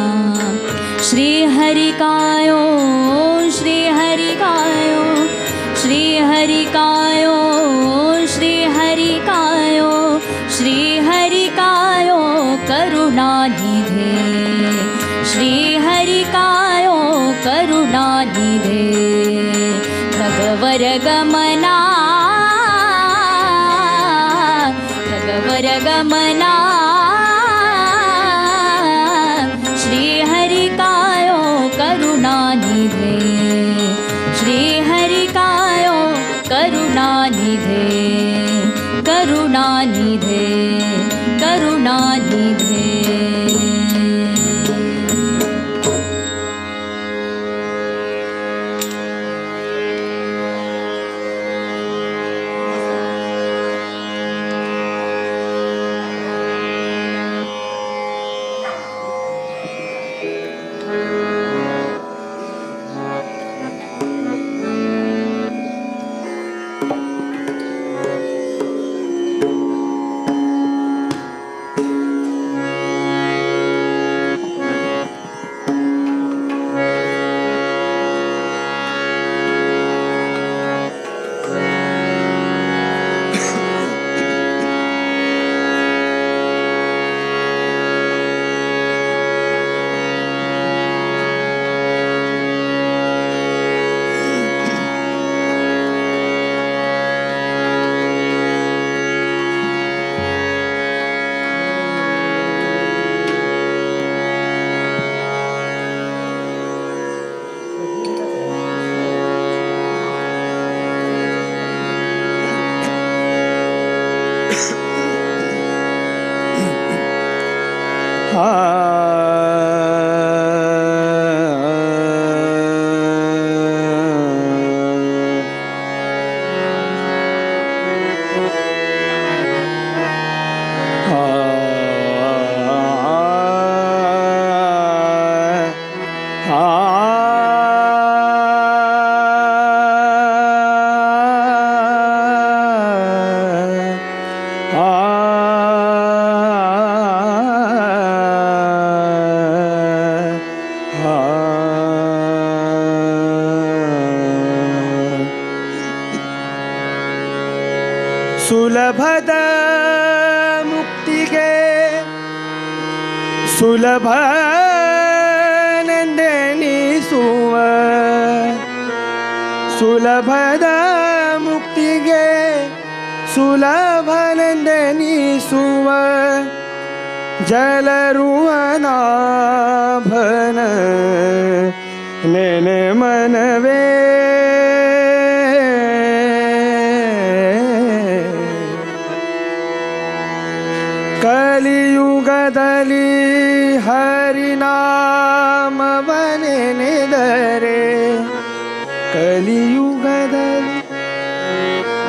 श्री हरि कायो श्री हरि कायो श्री हरि कायो श्री हरि कायो श्री हरि कायो करुणानिधे श्री हरि कायो करुणानिधे खगवर गमना खगवर गमना श्री हरि कायो करुणानिधे श्री हरि कायो करुणानिधे करुणानिधे करुणानिधे ಸುಲಭದ ಮುಕ್ತಿಗೆ ಸುಲಭನೆಂದೆನಿಸುವ ಸುಲಭದ ಮುಕ್ತಿಗೆ ಸುಲಭನೆಂದೆನಿಸುವ ಜಲರುವನಾಭನ ನೆನೆ ಮನವೇ ಕಲಿಯುಗದಲ್ಲಿ ಹರಿನಾಮವನೆನೆದರೆ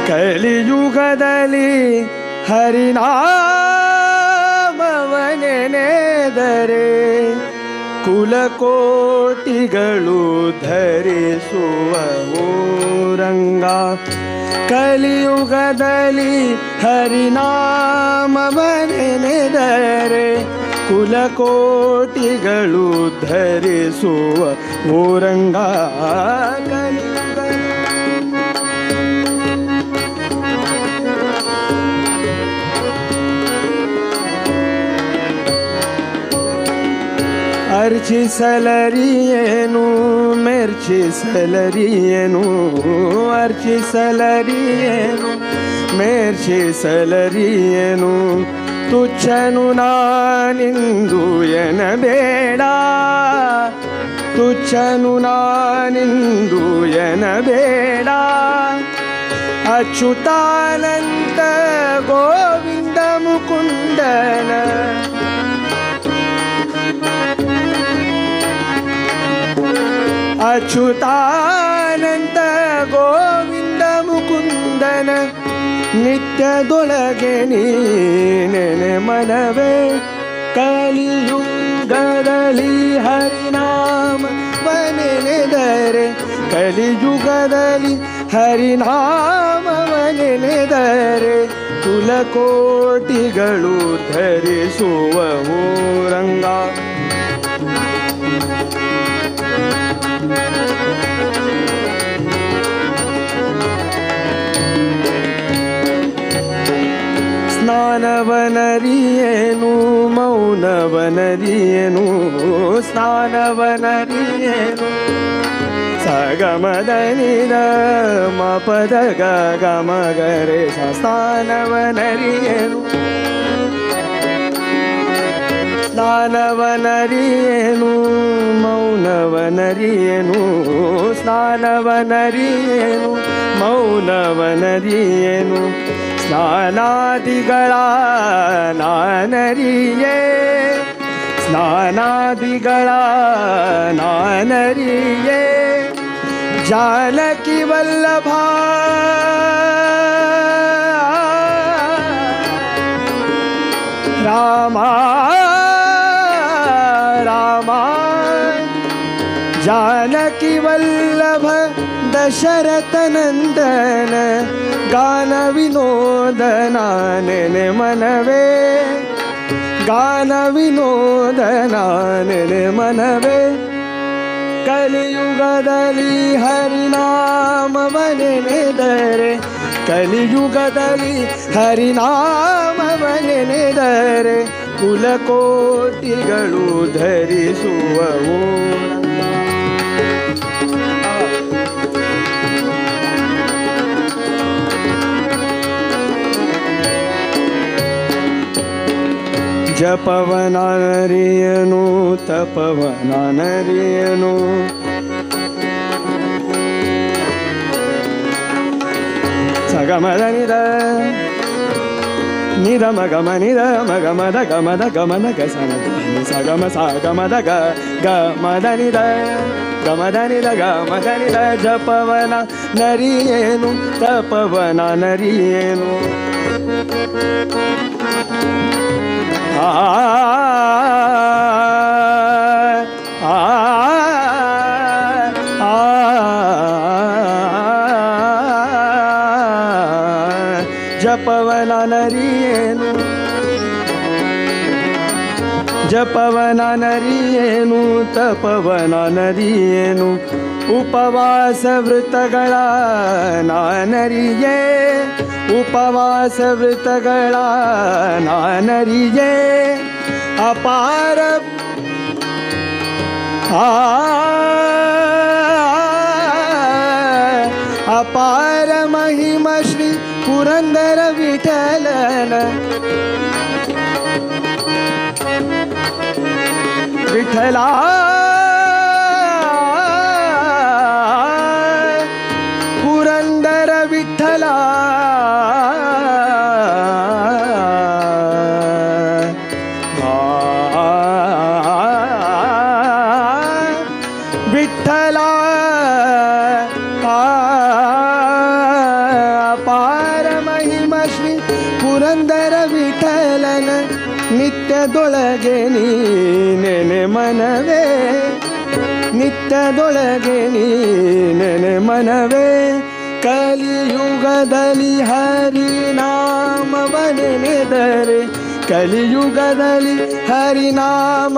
ಕಲಿಯುಗದಲ್ಲಿ ಹರಿನಾಮವನೆನೆದರೆ ಕುಲಕೋಟಿಗಳು ಧರಿಸುವ ರಂಗ ಕಲಿಯುಗದಲ್ಲಿ ಹರಿನಾಮವನೆನೆದರೆ ಕುಲಕೋಟಿಗಳು ಧರಿಸುವ ರಂಗ ಅರ್ಚಿಸಲರಿಯೇನು ಮೆರ್ಚಿಸಲರಿಯೇನು ಅರ್ಚಿಸಲರಿಯೇನು ಮೆರ್ಚಿಸಲರಿಯೇನು ತುಚ್ಛನು ನಾನಿಂದು ಎನಬೇಡ ತುಚ್ಛನು ನಾನಿಂದು ಎನಬೇಡ ಅಚ್ಯುತಾನಂತ ಗೋವಿಂದ ಮುಕುಂದನ ಅಚ್ಯುತಾನಂತ ಗೋವಿಂದ ಮುಕುಂದನ ನಿತ್ಯದೊಳಗೆ ನೀನೆನೆ ಮನವೇ ಕಲಿಯುಗದಲ್ಲಿ ಹರಿನಾಮವನೆನೆದರೆ ಕಲಿಯುಗದಲ್ಲಿ ಹರಿನಾಮವನೆನೆದರೆ ಕುಲಕೋಟಿಗಳು ಧರಿಸುವ ರಂಗ ಸ್ನಾನವನರಿಯೇನು ಮೌನವನರಿಯೇನು ಸ್ನಾನವನರಿಯೇನು ಸಗಮದನಿದ ಮಪದ ಗಮಗರೆ ಸ್ನಾನವನರಿಯೇನು ಸ್ನಾನವನರಿಯೇನು ಮೌನವನರಿಯೇನು ಸ್ನಾನವನರಿಯೇನು ಮೌನವನರಿಯೇನು ಸ್ನಾನಾದಿಗಳ ನಾನರಿಯೇ ಸ್ನಾನಾದಿಗಳ ನಾನರಿಯೇ ಜಾನಕಿ ವಲ್ಲಭ ರಾಮ ರಾಮ ಜಾನಕಿ ವಲ್ಲಭ ದಶರಥನಂದನ ಗಾನ ವಿನೋದನ ನೆನೆ ಮನವೇ ಗಾನ ವಿನೋದನ ನೆನೆ ಮನವೇ ಕಲಿಯುಗದಲ್ಲಿ ಹರಿನಾಮವನೆನೆದರೆ ಕಲಿಯುಗದಲ್ಲಿ ಹರಿನಾಮವನೆನೆದರೆ ಕುಲಕೋಟಿಗಳು ಧರಿಸುವ ಜಪವನರಿಯನು ತಪವನರಿಯನು ಸಗಮದ ನಿದ ಮಗಮ ನಿದ ಮಗಮದ ಗಮದ ಗಮದ ಗಸನ ಸಗಮ ಸಗಮದ ಗಮದ ನಿದ ಜಪವನ ನರಿಯೇನು ತಪವನ ನರಿಯೇನು ಜಪವನ ನರಿಯೇನು ಜಪವನ ನರಿಯೇನು ತಪವನ ನರಿಯೇನು ಉಪವಾಸ ವೃತ್ತಗಳ ನಾನರಿಯೇ ಉಪವಾಸ ವ್ರತಗಳ ನಾನರಿಯೇ ಅಪಾರ ಅಪಾರ ಮಹಿಮ ಶ್ರೀ ಪುರಂದರ ವಿಠಲನ ವಿಠಲ ಪುರಂದರ ವಿಠಲ ವಿಠಲ ಅಪಾರ ಮಹಿಮ ಶ್ರೀ ಪುರಂದರ ವಿಠಲನ ನಿತ್ಯದೊಳಗೆ ನೀನೆನೆ ಮನವೇ ನಿತ್ಯದೊಳಗೆ ನೀನೆನೆ ಮನವೇ ಕಲಿಯುಗದಲ್ಲಿ ಹರಿನಾಮವನೆನೆದರೆ ಕಲಿಯುಗದಲ್ಲಿ ಹರಿನಾಮವನೆನೆದರೆ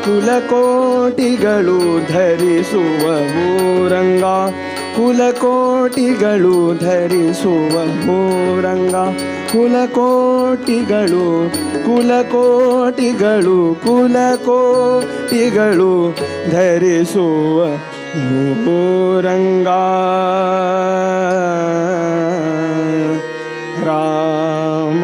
ಕುಲಕೋಟಿಗಳು ಧರಿಸುವ ಮೂರಂಗ ಕುಲಕೋಟಿಗಳು ಧರಿಸುವ ಮೂರಂಗ ಕುಲಕೋಟಿಗಳು ಕುಲಕೋಟಿಗಳು ಕುಲಕೋಟಿಗಳು ಧರಿಸುವ ಮೂರಂಗ ರಾಮ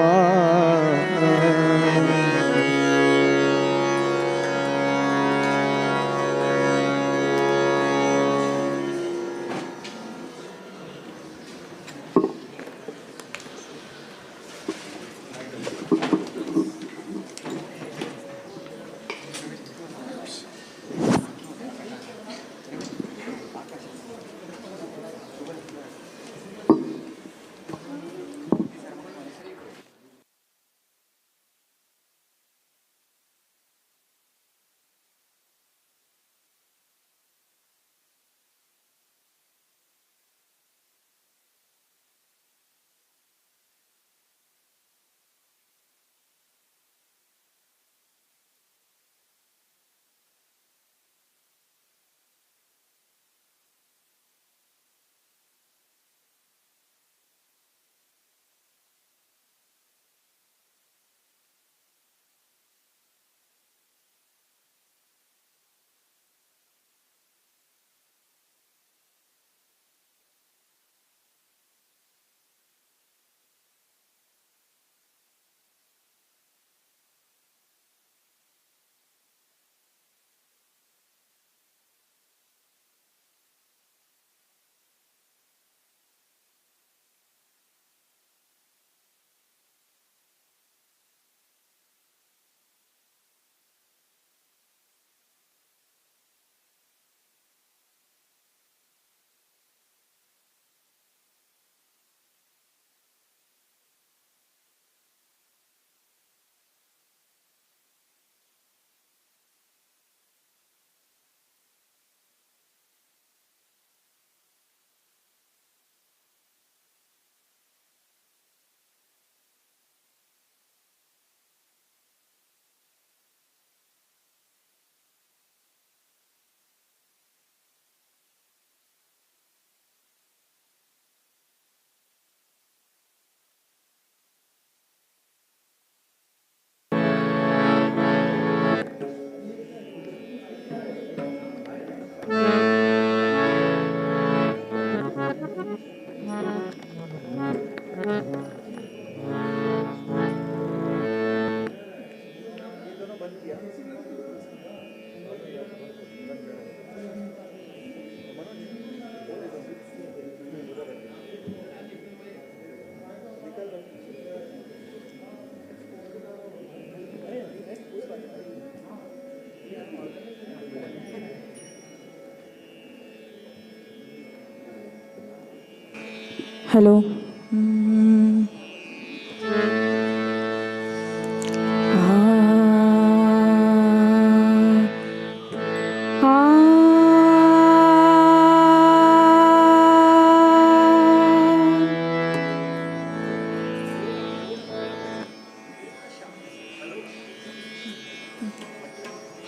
हेलो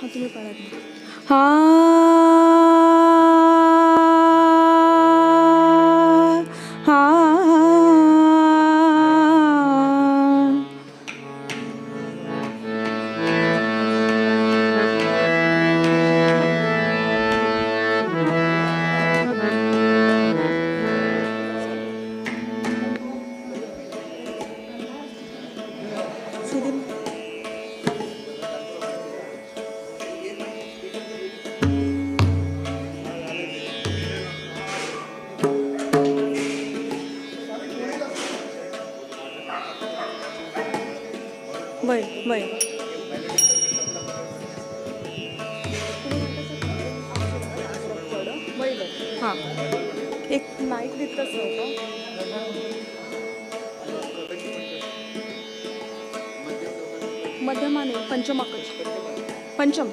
तुम्ही पळत वय वय हां एक माईक देतच मध्यमाने पंचमाकच पंचम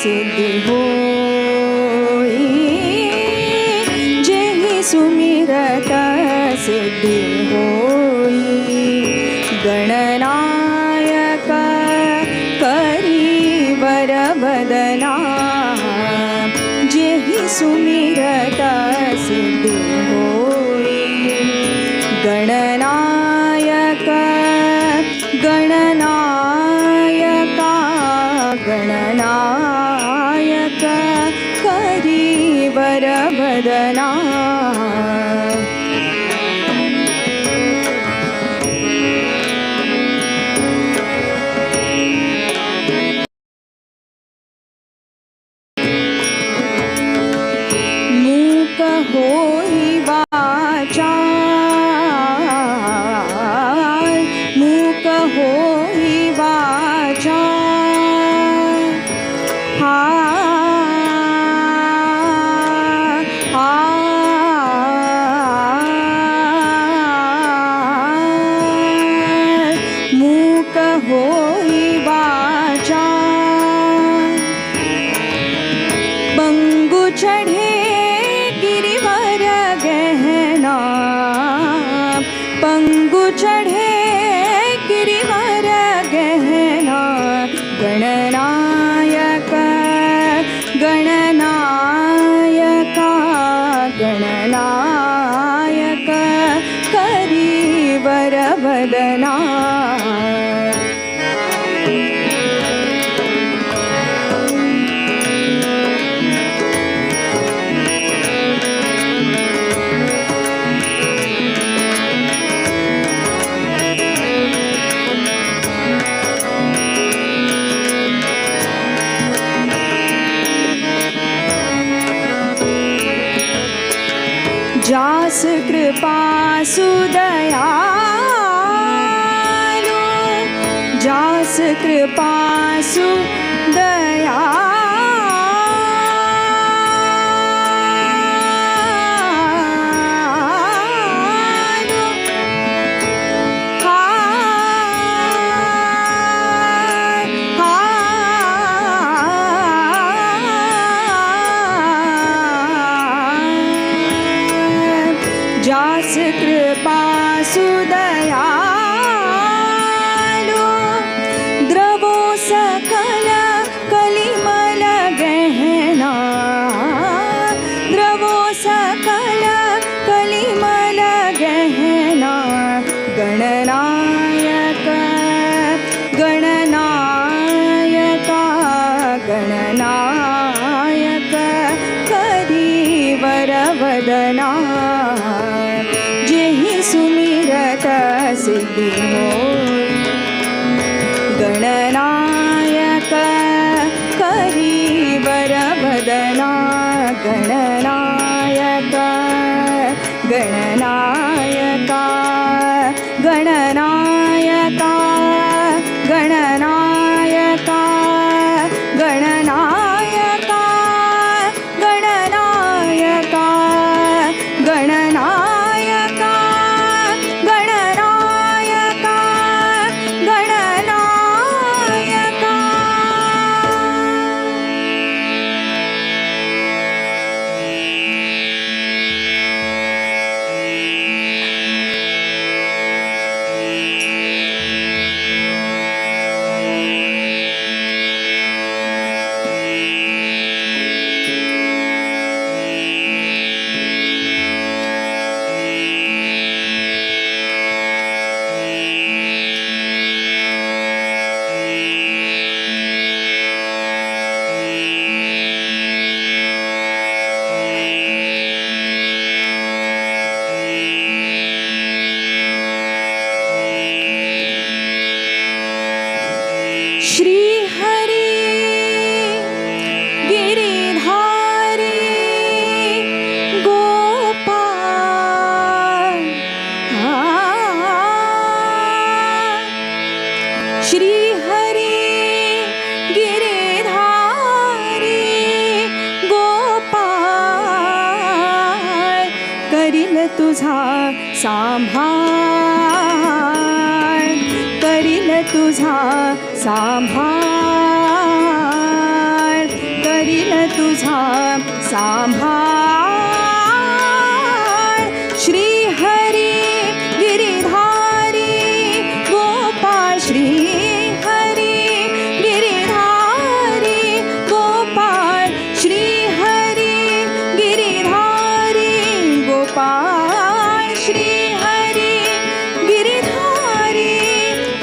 सिद्धि होई, जेहि सुमिरत सिद्धि होई। गणनायक करी वर बदना, जेहि सुमिरत सिद्धि होई। गणनायक गणनायका गणनायक करी वर बदना। गणनायक गणनायका गणनायक करीवर वदना जास कृपा सुदयालु जास कृपा सुदयालु जास कृपा सुदयालु द्रवो सकल कलिमल गहना द्रवो सकल कलिमल गहना गणनायक गणनायका गणनायक करीवर वदना सुमिरत सिद्धि होय गणनायक करीवर वदना गणनायक गणनायका गणनायका गणनायका गणनायका गणनायका गणनायका श्री हरि गिरिधारी गोपाल श्री हरि गिरिधारी गोपाल करील तुझा सांभाळ करील तुझा सांभाळ करील तुझा सांभाळ श्री हरी गिरिधारी गोपाळ श्री हरी गिरिधारी गोपाळ श्री हरी गिरिधारी गोपाळ श्री हरी गिरिधारी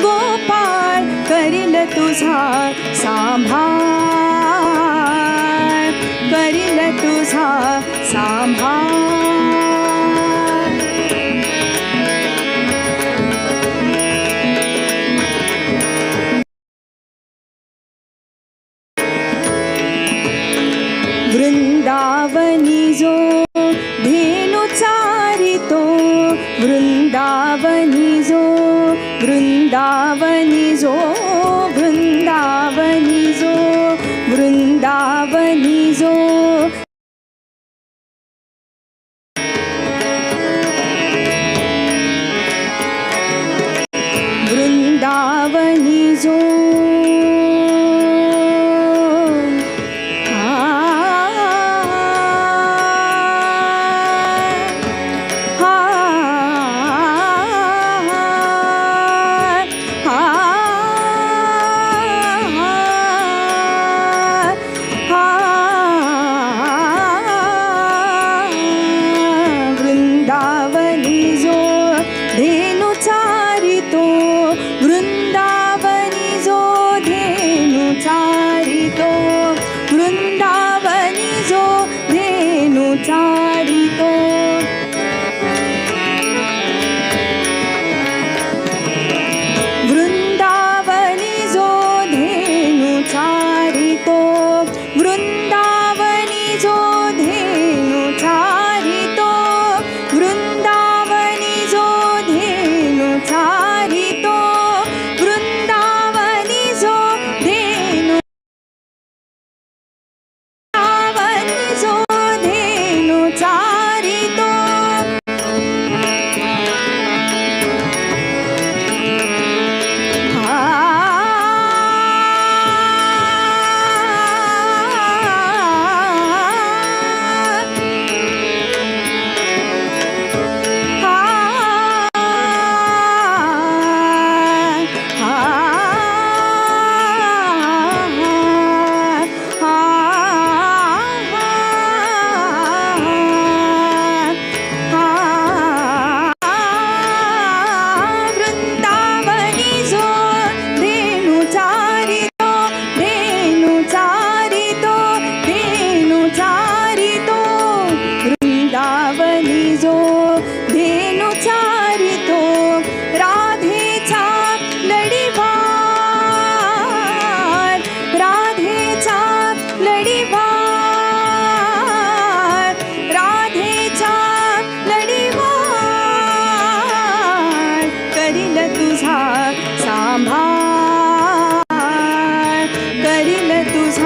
गोपाळ करील तुझा सांभाळ करील तुझा सांभाळ वृंदावनी जो धेनु चारितो वृंदावनी जो वृंदावनी जो वृंदावनी जो वृंदावनी जो वृंदावनी जो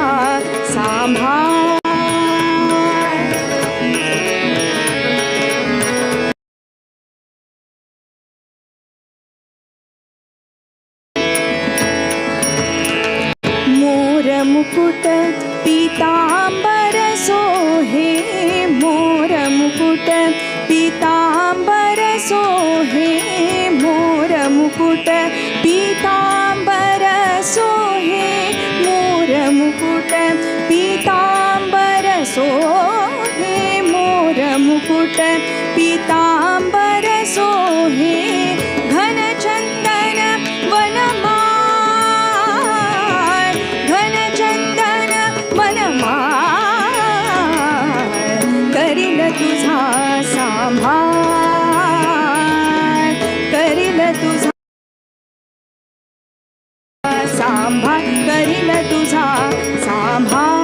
तुझा सांभाळ. मोर मुकुट पीतांबर सोहे, मोर मुकुट पीतांबर सोहे, मोर मुकुट पीतांबर सोहे, मोर मुकुट पीतांबर सोहे, मोर मुकुट पीतांबर सोहे. घनचंदन वनमाळ, घनचंदन वनमाळ, करील तुझा सांभाळ, करील तुझा सांभाळ, करील तुझा सांभाळ.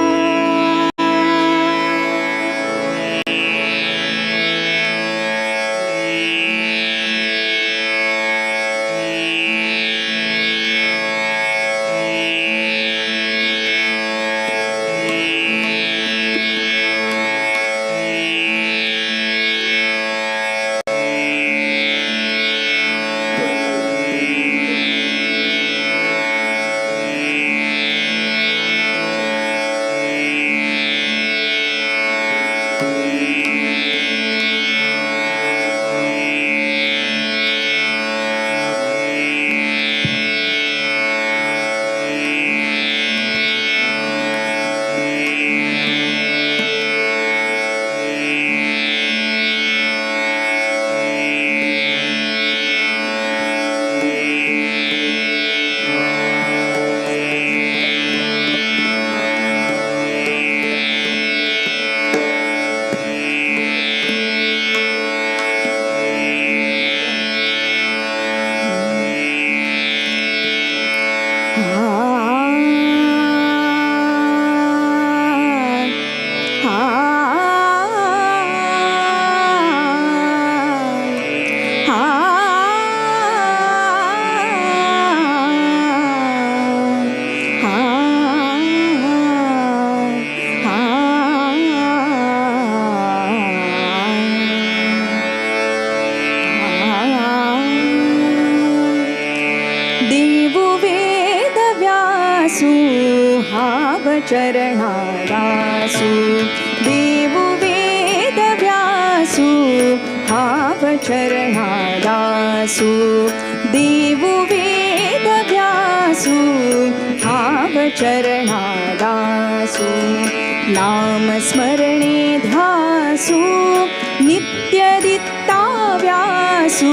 चरणादासु देवु वेद व्यासु हाव चरणादासु देवु वेद व्यासु हाव चरणादासु नाम स्मरणे ध्यासु नित्यदित्ता व्यासु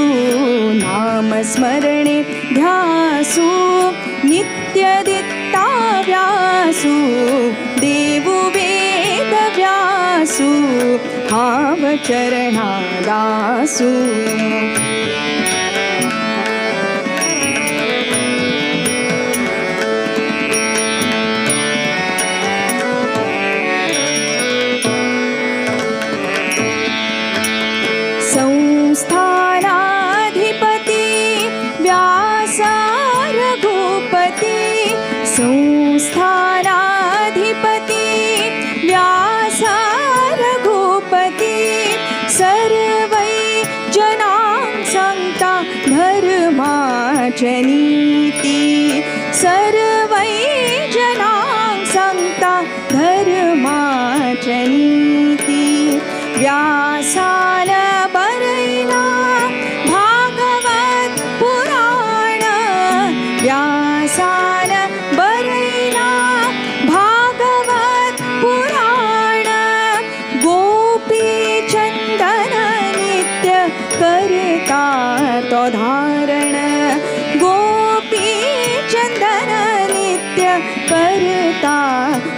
नाम स्मरणे ध्यासु नित्यदित्ता व्यासु देवु वेद व्यासु हाव चरणादासु संस्थानाधिपति व्यास रघुपति संस्थानाधिपति व्यास रघुपति सर्वै जनां संता धर्माची नीति सर्वै जनां संता धर्माची नीति व्यासाल बरैला भागवत पुराण व्यासाल बरैला भागवत पुराण गोपी चंदन नित्य करता तो धारण गोपी चंदन नित्य करता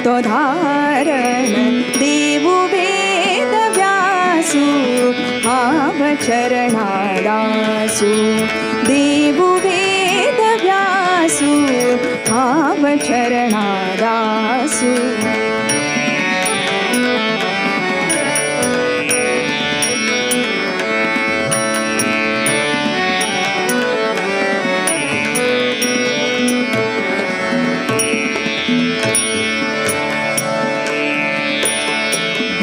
तो धारण देवु वेद व्यासु हाव चरणादासु देवु वेद व्यासु हाव चरणादासु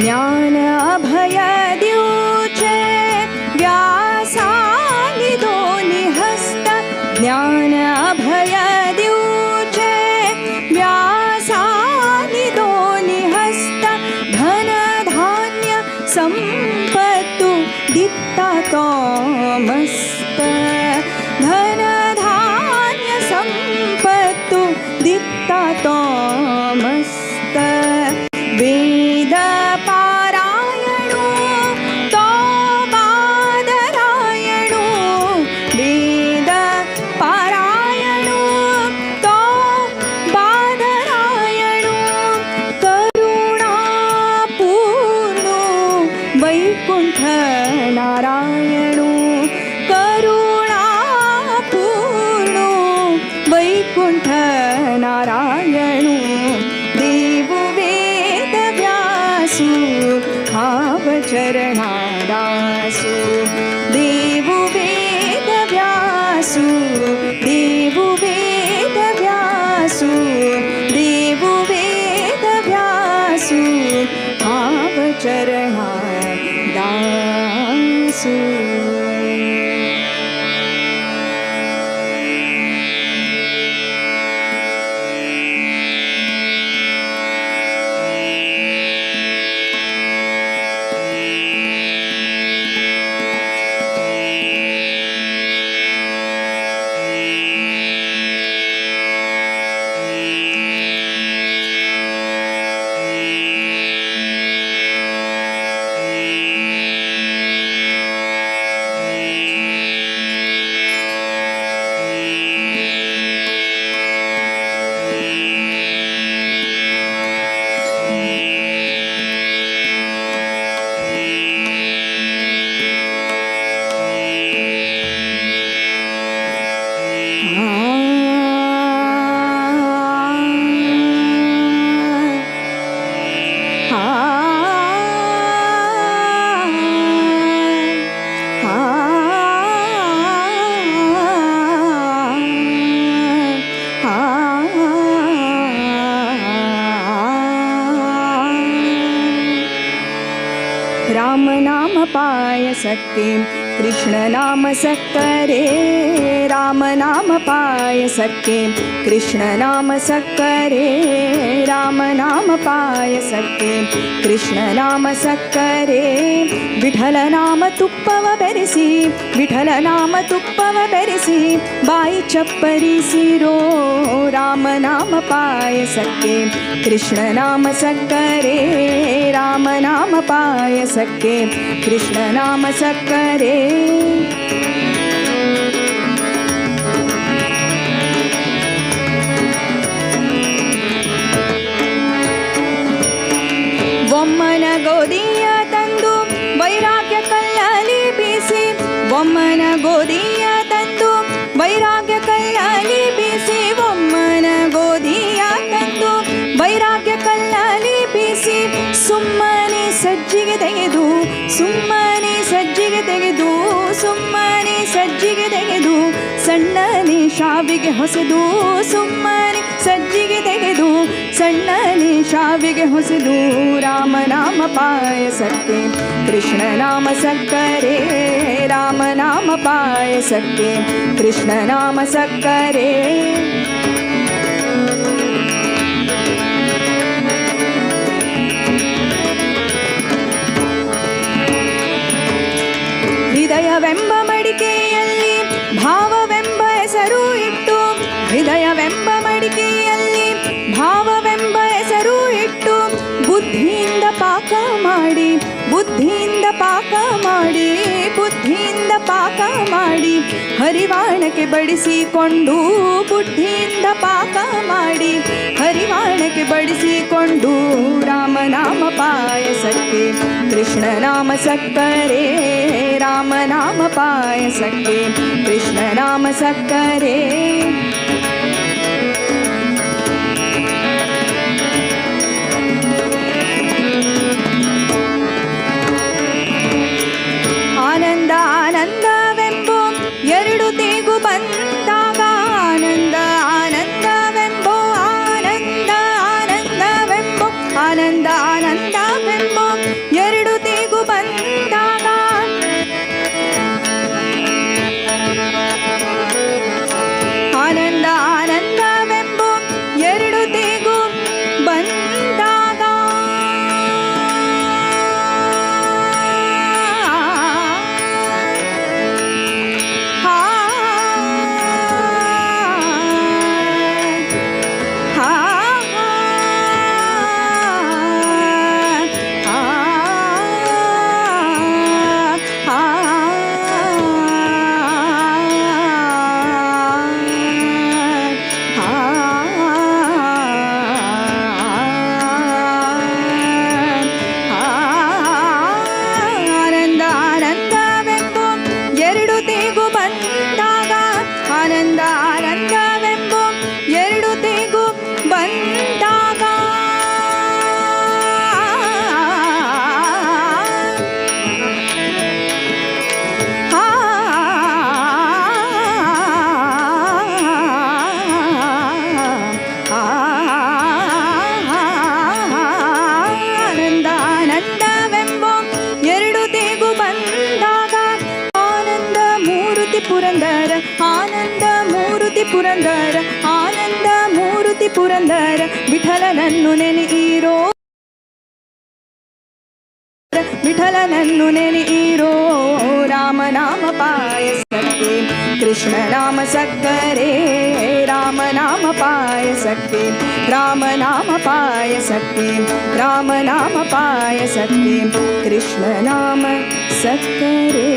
ज्ञान अभय द्यूचे व्यासानि दोन्ही हस्त ज्ञान अभय द्यूचे व्यासानि दोन्ही हस्त धन धान्य संपत्तु दित्ता तो मस्त धन धान्य संपत्तु दित्ता तो मस्त वेद पारायणो तो बादरायणो वेद पारायणो तो बादरायणो करुणापूर्णो वैकुंठ नारायणो करुणापूर्णो वैकुंठ नारायणो देवो वेदव्यासु भावचरणादासु देवो वेदव्यासु देवो वेदव्यासु देवो वेदव्यासु भावचरणादासु राम नाम पाय सक्के कृष्ण नाम सक्करे राम नाम पाय सक्के कृष्ण नाम सक्करे राम नाम पाय सक्के कृष्ण नाम सक्करे विठल नाम तुप्पव बेರೆಸಿ विठल नाम तुप्पव बेರೆಸಿ बाई चप्परिसिरो राम नाम पाय सक्के कृष्ण नाम सक्करे राम नाम पाय सक्के कृष्ण नाम सक्करे ಒಮ್ಮನ ಗೋದಿಯ ತಂದು ವೈರಾಗ್ಯ ಕಲ್ಲಲಿ ಬೀಸಿ ಒಮ್ಮನ ಗೋದಿಯ ತಂದು ವೈರಾಗ್ಯ ಕಲ್ಲಲಿ ಬೀಸಿ ಒಮ್ಮನ ಗೋದಿಯ ತಂದು ವೈರಾಗ್ಯ ಕಲ್ಲಲಿ ಬೀಸಿ ಸುಮ್ಮನೆ ಸಜ್ಜಿಗೆ ತೆಗೆದು ಸುಮ್ಮನೆ ಸಜ್ಜಿಗೆ ತೆಗೆದು ಸುಮ್ಮನೆ ಸಜ್ಜಿಗೆ ತೆಗೆದು ಸಣ್ಣನೆ ಶಾವಿಗೆ ಹೊಸೆದು ಸುಮ್ಮನೆ ಸಜ್ಜಿಗೆ ತೆಗೆದು ಸಣ್ಣನೆ ಶಾವಿಗೆ ಹೊಸೆದು ರಾಮ ನಾಮ ಪಾಯಸಕ್ಕೆ ಕೃಷ್ಣ ನಾಮ ಸಕ್ಕರೆ ರಾಮ ನಾಮ ಪಾಯಸಕ್ಕೆ ಕೃಷ್ಣ ನಾಮ ಸಕ್ಕರೆ ಹೃದಯವೆಂಬ ಮಡಿಕೆಯಲ್ಲಿ ಭಾವವೆಂಬ ಹೆಸರು ಇಟ್ಟು ಹೃದಯವೆಂಬ ಮಡಿಕೆಯಲ್ಲಿ ಭಾವವೆಂಬ ಹೆಸರು ಇಟ್ಟು ಬುದ್ಧಿಯಿಂದ ಪಾಕ ಮಾಡಿ ಬುದ್ಧಿಯಿಂದ ಪಾಕ ಮಾಡಿ ಬುದ್ಧಿಯಿಂದ ಪಾಕ ಮಾಡಿ ಹರಿವಾಣಕ್ಕೆ ಬಡಿಸಿಕೊಂಡು ಬುದ್ಧಿಯಿಂದ ಪಾಕ ಮಾಡಿ ಹರಿವಾಣಕ್ಕೆ ಬಡಿಸಿಕೊಂಡು ರಾಮನಾಮ ಪಾಯಸಕ್ಕೆ ಕೃಷ್ಣ ನಾಮ ಸಕ್ಕರೆ ರಾಮನಾಮ ಪಾಯಸಕ್ಕೆ ಕೃಷ್ಣ ನಾಮ ಸಕ್ಕರೆ ಆನಂದ ಆನಂದವೆಂಬೋ ಎರಡು ತೇಗು ಬಂದಾಗ ಆನಂದ ಆನಂದವೆಂಬೋ ಆನಂದ ಆನಂದವೆಂಬೋ ಆನಂದ ಆನಂದವೆಂಬೋ ಪುರಂದರ ಆನಂದ ಮೂರುತಿ ಪುರಂದರ ವಿಠಲನನ್ನು ನೆನೆಯಿರೋ ವಿಠಲನನ್ನು ನೆನೆಯಿರೋ ರಾಮನಾಮ ಪಾಯಸಕ್ಕೆ ಕೃಷ್ಣನಾಮ ಸಕ್ಕರೆ ರಾಮನಾಮ ಪಾಯಸಕ್ಕೆ ರಾಮನಾಮ ಪಾಯಸಕ್ಕೆ ರಾಮನಾಮ ಪಾಯಸಕ್ಕೆ ಕೃಷ್ಣನಾಮ ಸಕ್ಕರೆ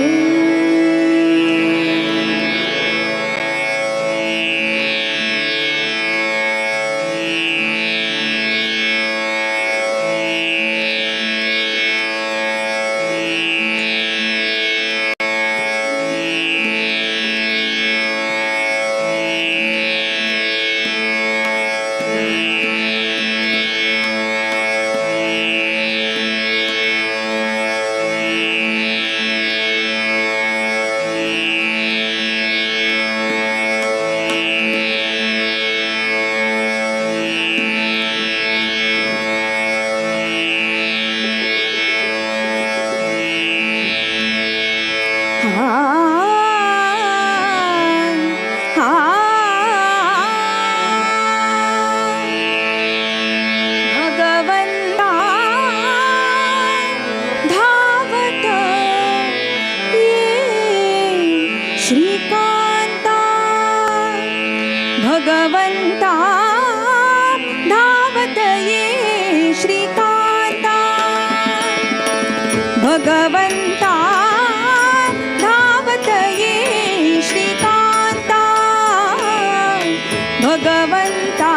भगवंता धावत ये श्रीकांता भगवंता धावत ये श्रीकांता भगवंता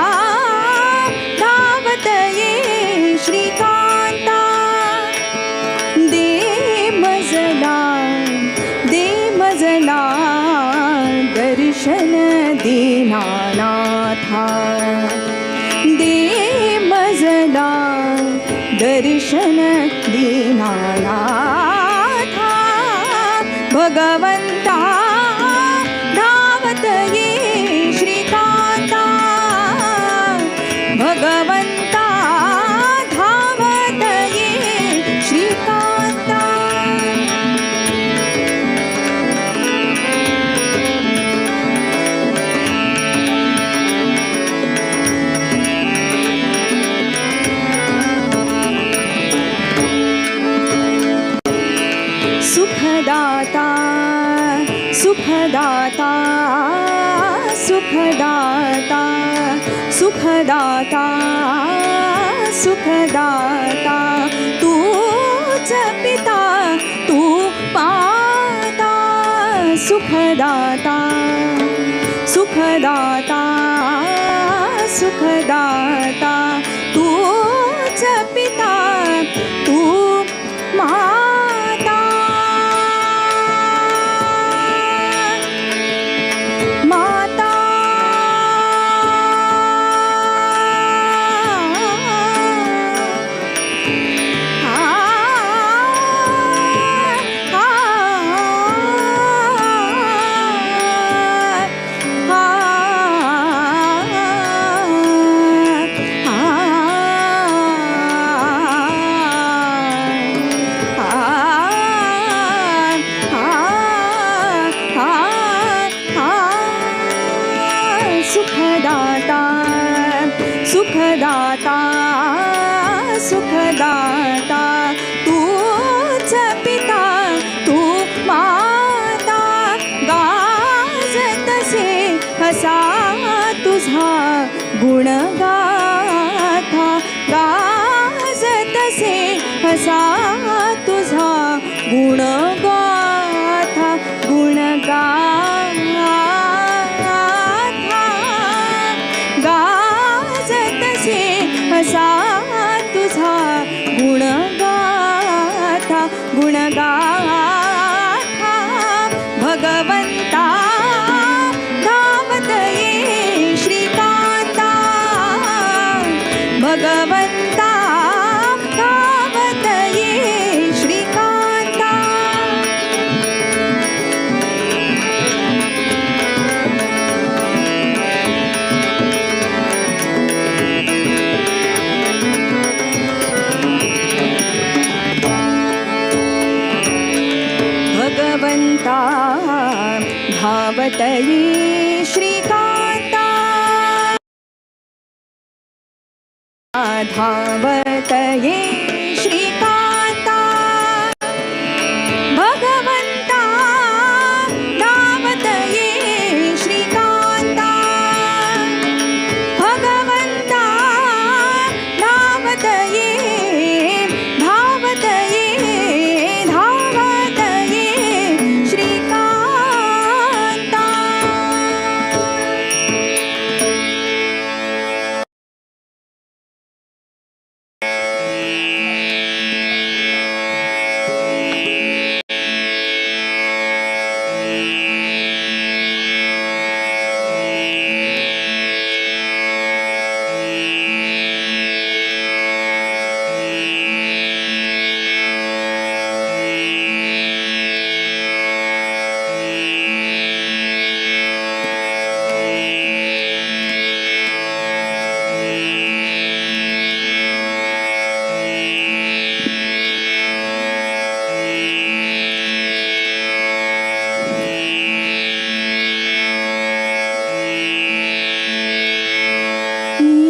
धावत ये श्रीकांता दे मजला दर्शन दीनानाथा दे मजला दर्शन दीनानाथा भगवंता धावत ये श्रीकांता भगवंता धावत ये श्रीकांता सुखदाता सुखदाता सुखदाता सुखदाता सुखदाता तूच पिता तू माता सुखदाता सुखदाता सुखदाता तूच पिता तू माता माता सुखदाता सुखदाता सुखदाता तूच पिता तू माता गाजत से हसा तुझा गुणगाथा गाजत से हसा तुझा गुणगाथा गुणगाथा गाजत से हसा तुझा गुणगाथा गुणगाथा भगवंता धावत ये श्रीकांता भगवंता धावत ये श्रीकांता भगवंता धावत ये श्रीकांता धावत ये श्रीकांता भगवंता धावत ये श्रीकांता भगवंता धावत ये धावत ये धावत ये श्रीकांता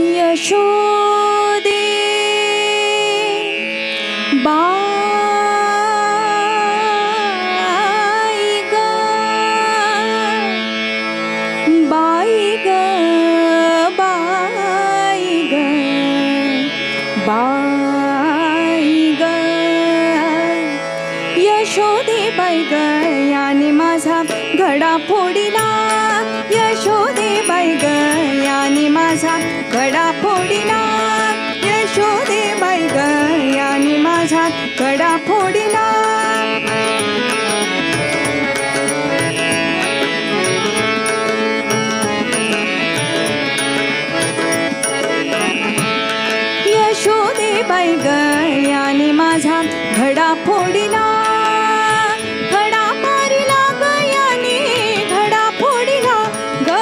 यशोदे बाई ग यशोदे बाई ग याने माझा घडा फोडिला यशोदे बाई ग याने माझा घडा फोडिला यशोदे बाई ग याने माझा घडा फोडिला यशोदे बाई ग याने माझा घडा फोडिला घडा मारिला ग याने घडा फोडिला ग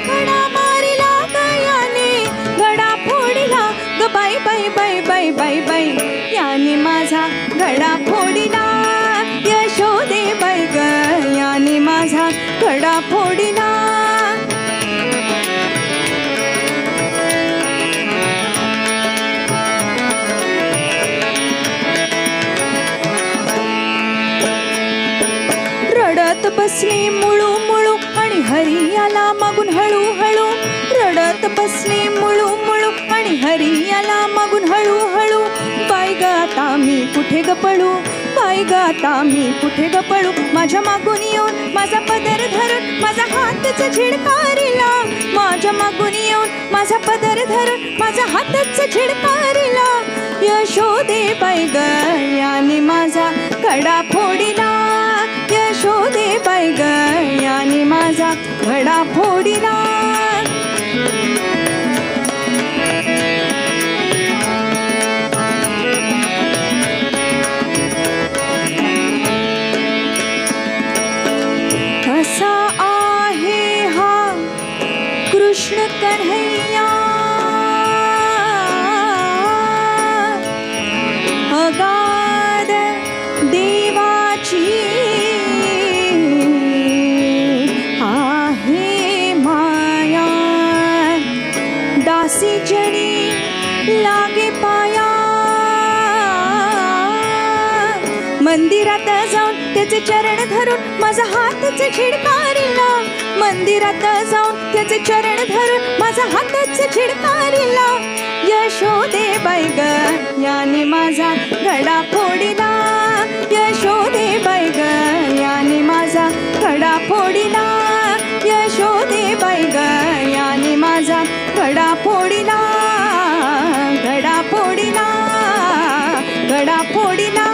घडा मारिला ग याने घडा फोडिला ग by by by by by by याने माझा घडा फोडिला यशोदे बाई ग याने माझा घडा फोडिला रडत बसली मुळू मुळू आणि हरी आला मागून हळू हळू रडत बसली मुळू मुळू आणि हरी आला मागून हळू हळू बाई ग आता मी कुठे ग पळू बाई ग आता मी कुठे ग पळू माझ्या मागून येऊन माझा पदर धरून माझा हातच झिडकारिला माझ्या मागून येऊन माझा पदर धरून माझा हातच झिडकारिला यशोदे बाई ग याने माझा घडा फोडिला यशोदे बाई ग याने माझा घडा फोडिला कसा आहे हा कृष्ण कन्हैया अगाध देवाची आहे माया दासी जणी लागे पाया मंदिरात जाऊन त्याचे चरण धरून माझा हातच झिडकारिला मंदिरात जाऊन त्याचे चरण धरून माझा हातच झिडकारिला यशोदे बाई ग याने माझा घडा फोडिला यशोदे बाई ग याने माझा घडा फोडिला यशोदे बाई ग याने माझा घडा फोडिला घडा फोडिला घडा फोडिला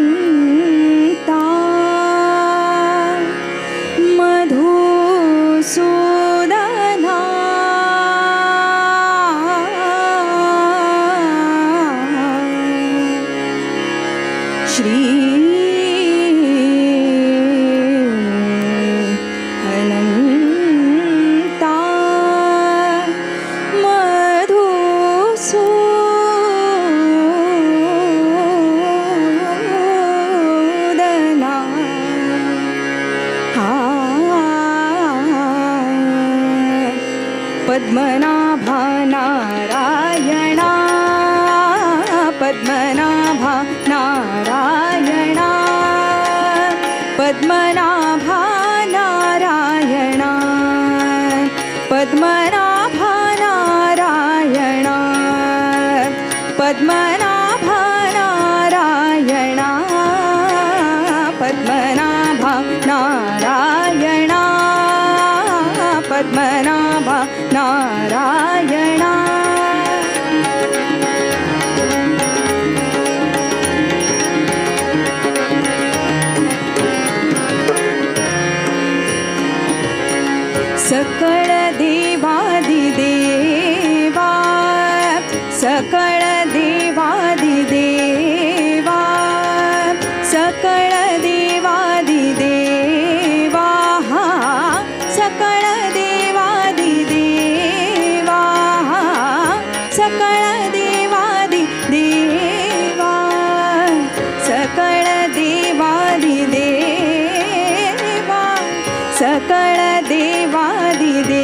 हनुमंता मधुसूदना श्री अनंता मधुसूदना पद्मनाभा नारायणा पद्मनाभा नारायणा पद्मनाभा नारायणा पद्मनाभा नारायणा पद्मनाभा नारायणा पद्मनाभा नारायणा पद्मनाभा नारायणा सकळ देवादिदेवा सकळ देवादिदेवा सकळ देवादिदेवा सकळ देवादिदेवा सकळ देवादिदेवा सकळ देवादिदेवा सकळ देवादिदेवा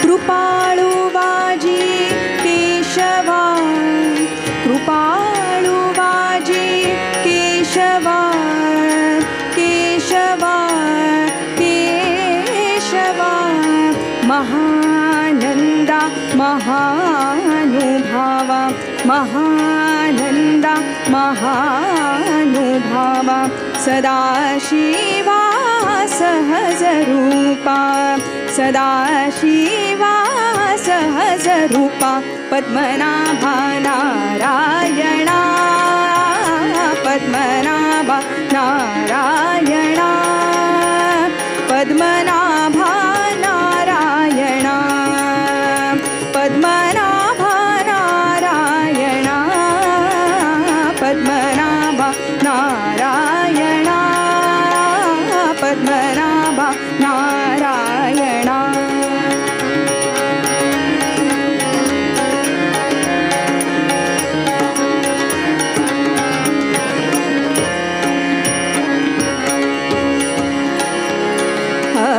कृपाळू बाजी केशवा कृपाळू बाजी केशवा केशवा केशवा महानंदा महानुभावा महानंदा महानुभावा सदाशिवा सहजरूपा सदाशिवा सहजरूपा पद्मनाभा नारायणा पद्मनाभा नारायणा पद्मनाभा नारायणा पद्मनाभा नारायणा पद्मनाभा नारायणा पद्मनाभा नारायणा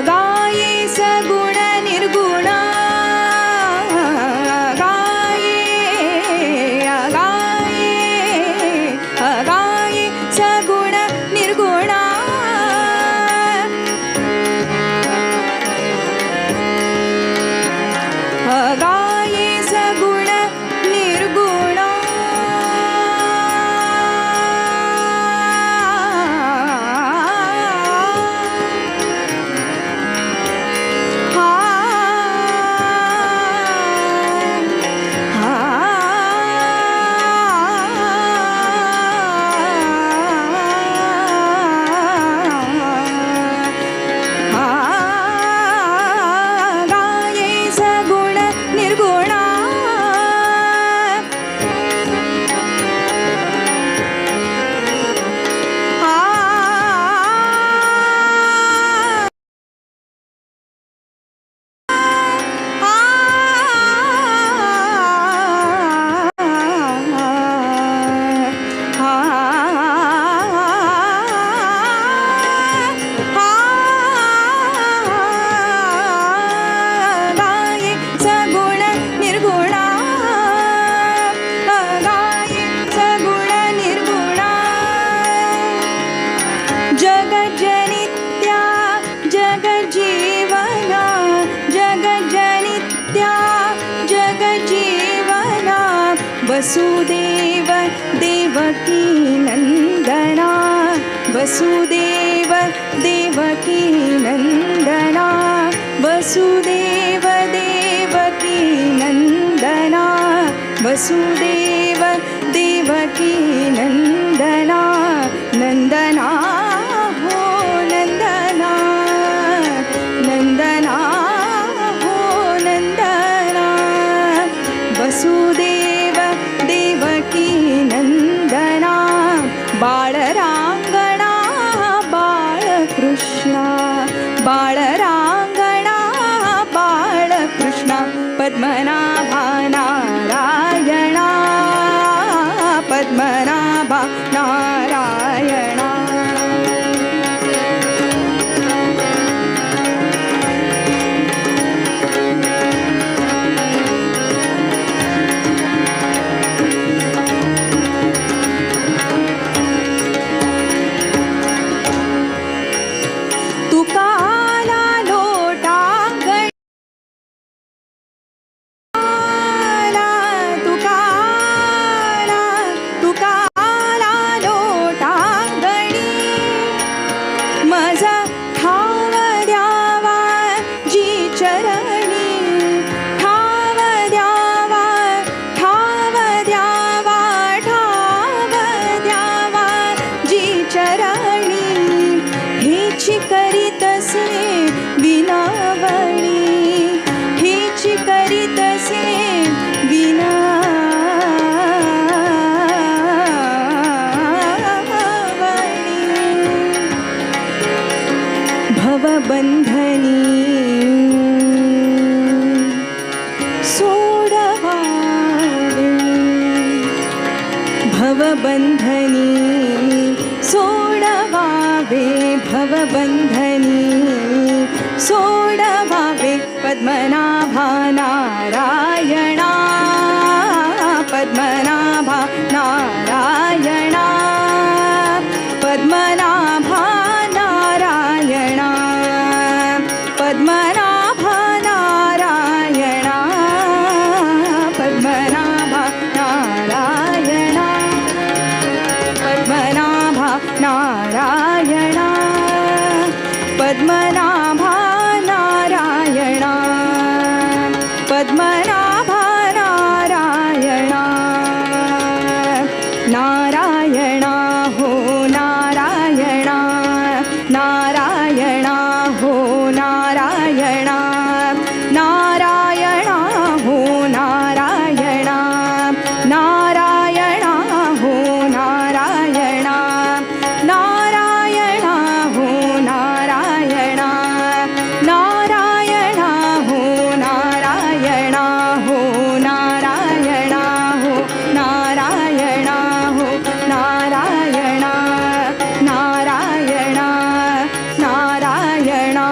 गाये सगुण निर्गुण गाये सगुण निर्गुण गाये सगुण निर्गुण गाये सगुण निर्गुण गाये सगुण निर्गुण गाये सगुण निर्गुण जगज्जनित्या जगज्जीवना जगज्जनित्या जगज्जीवना वसुदेव देवकी नंदना वसुदेव देवकी नंदना वसुदेव वसुदेव देवकी नंदना नंदना हो नंदना नंदना हो नंदना वसुदेव देवकी नंदना बाळरांगणा बाळकृष्णा बाळरांगणा बाळकृष्णा पद्मनाभा नारायणा पद्मनाभा नारायणा तुकाला लोटांगण तुकाला लोटांगणी माझा ठाव द्यावा जी चरणी ठाव द्यावा ठाव द्यावा ठाव द्यावा जी चरणी हेची करीतसे विनावणी हेची करीतसे विनावणी भवबंधनी सोडवावे भवबंधनी सोडवावे भवबंधनी सोडवावे पद्मनाभा नारायणा पद्मनाभा नारायणा पद्मनाभा नारायणा पद्मनाभा नारायणा पद्मनाभा नारायणा पद्मनाभा नारायणा पद्मनाभा नारायणा पद्मनाभा नारायणा नारायणा हो नारायणा नारायणा हो नारायणा नारायणा हो नारायणा नारायणा हो नारायणा नारायणा हो नारायणा नारायणा हो नारायणा हो नारायणा हो नारायणा हो नारायणा नारायणा नारायणा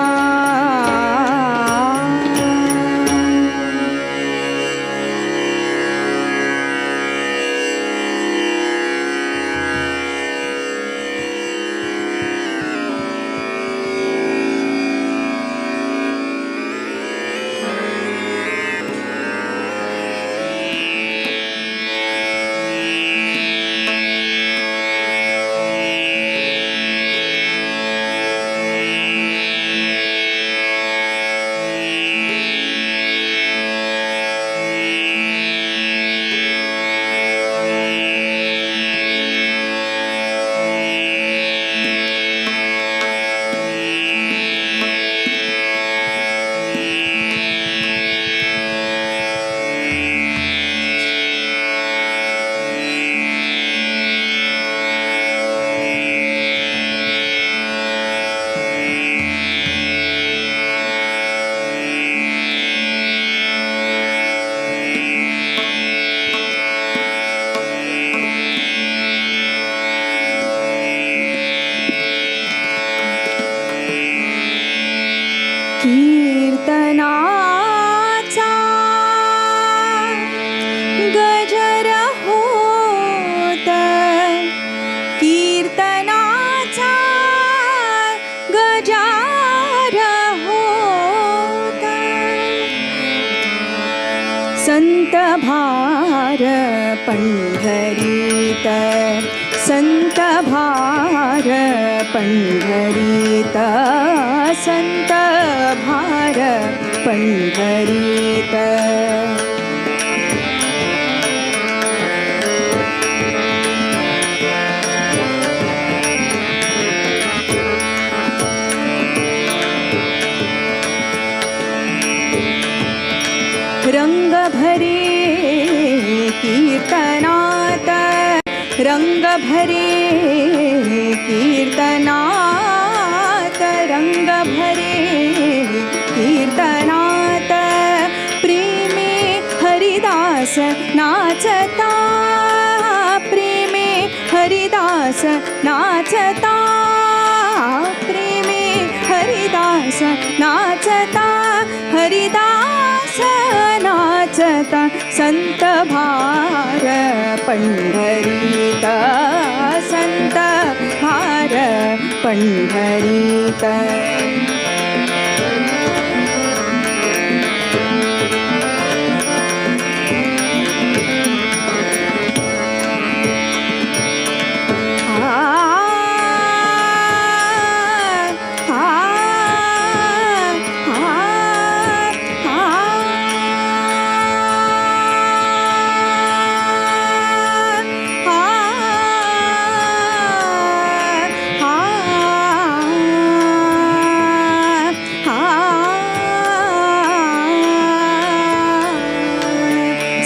कीर्तनाचा गजर होत कीर्तनाचा गजर होत संत भार पंढरीत संत भार पंढरीत संत भार पंढरीत भरे कीर्तनात रंग भरे कीर्तनात प्रेमे हरिदास नाचता प्रेमे हरिदास नाचता प्रेमे हरिदास नाचता हरिदास नाचता संत भार पंढरीत संत भार पंढरीत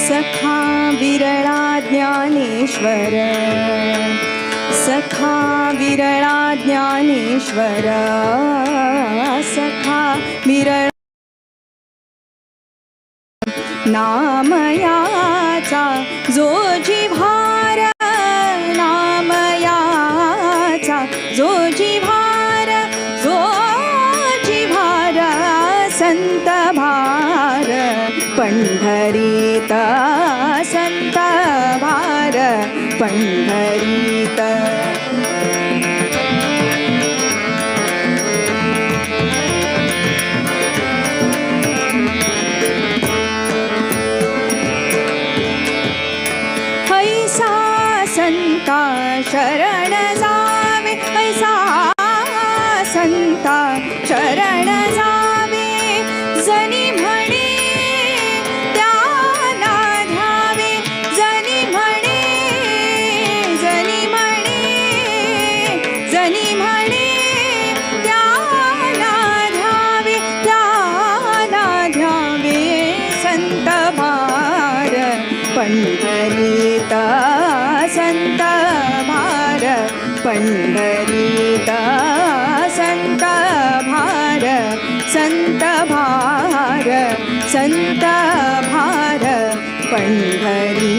सखा विरळा ज्ञानेश्वर सखा विरळा ज्ञानेश्वर सखा विरळा नामयाचा जो जिव्हार नामयाचा जो जिव्हार संत भार पंढरीत संत भार पंढरीत ऐसा संता शरण जावे ऐसा संता शरण जावे जनी म्हणे त्याला ध्यावे जनी म्हणे त्याला ध्यावे संत भार पंढरीत संत भार पंढरीत संत भार संत भार संत भार पंढरीत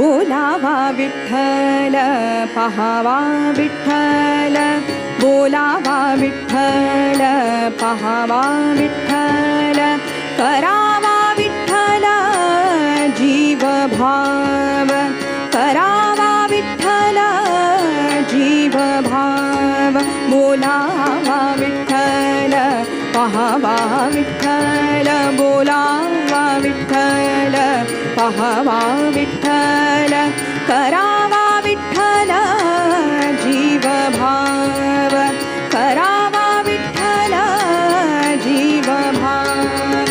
बोलावा विठ्ठल पहावा विठ्ठल बोलावा विठ्ठल पहावा विठ्ठल करावा विठ्ठल जीव भाव करावा विठ्ठल जीव भाव बोलावा विठ्ठल पहावा विठ्ठल बोलावा विठ्ठल पहावा विठ्ठल करावा विठ्ठल जीव भाव करावा विठ्ठल जीव भाव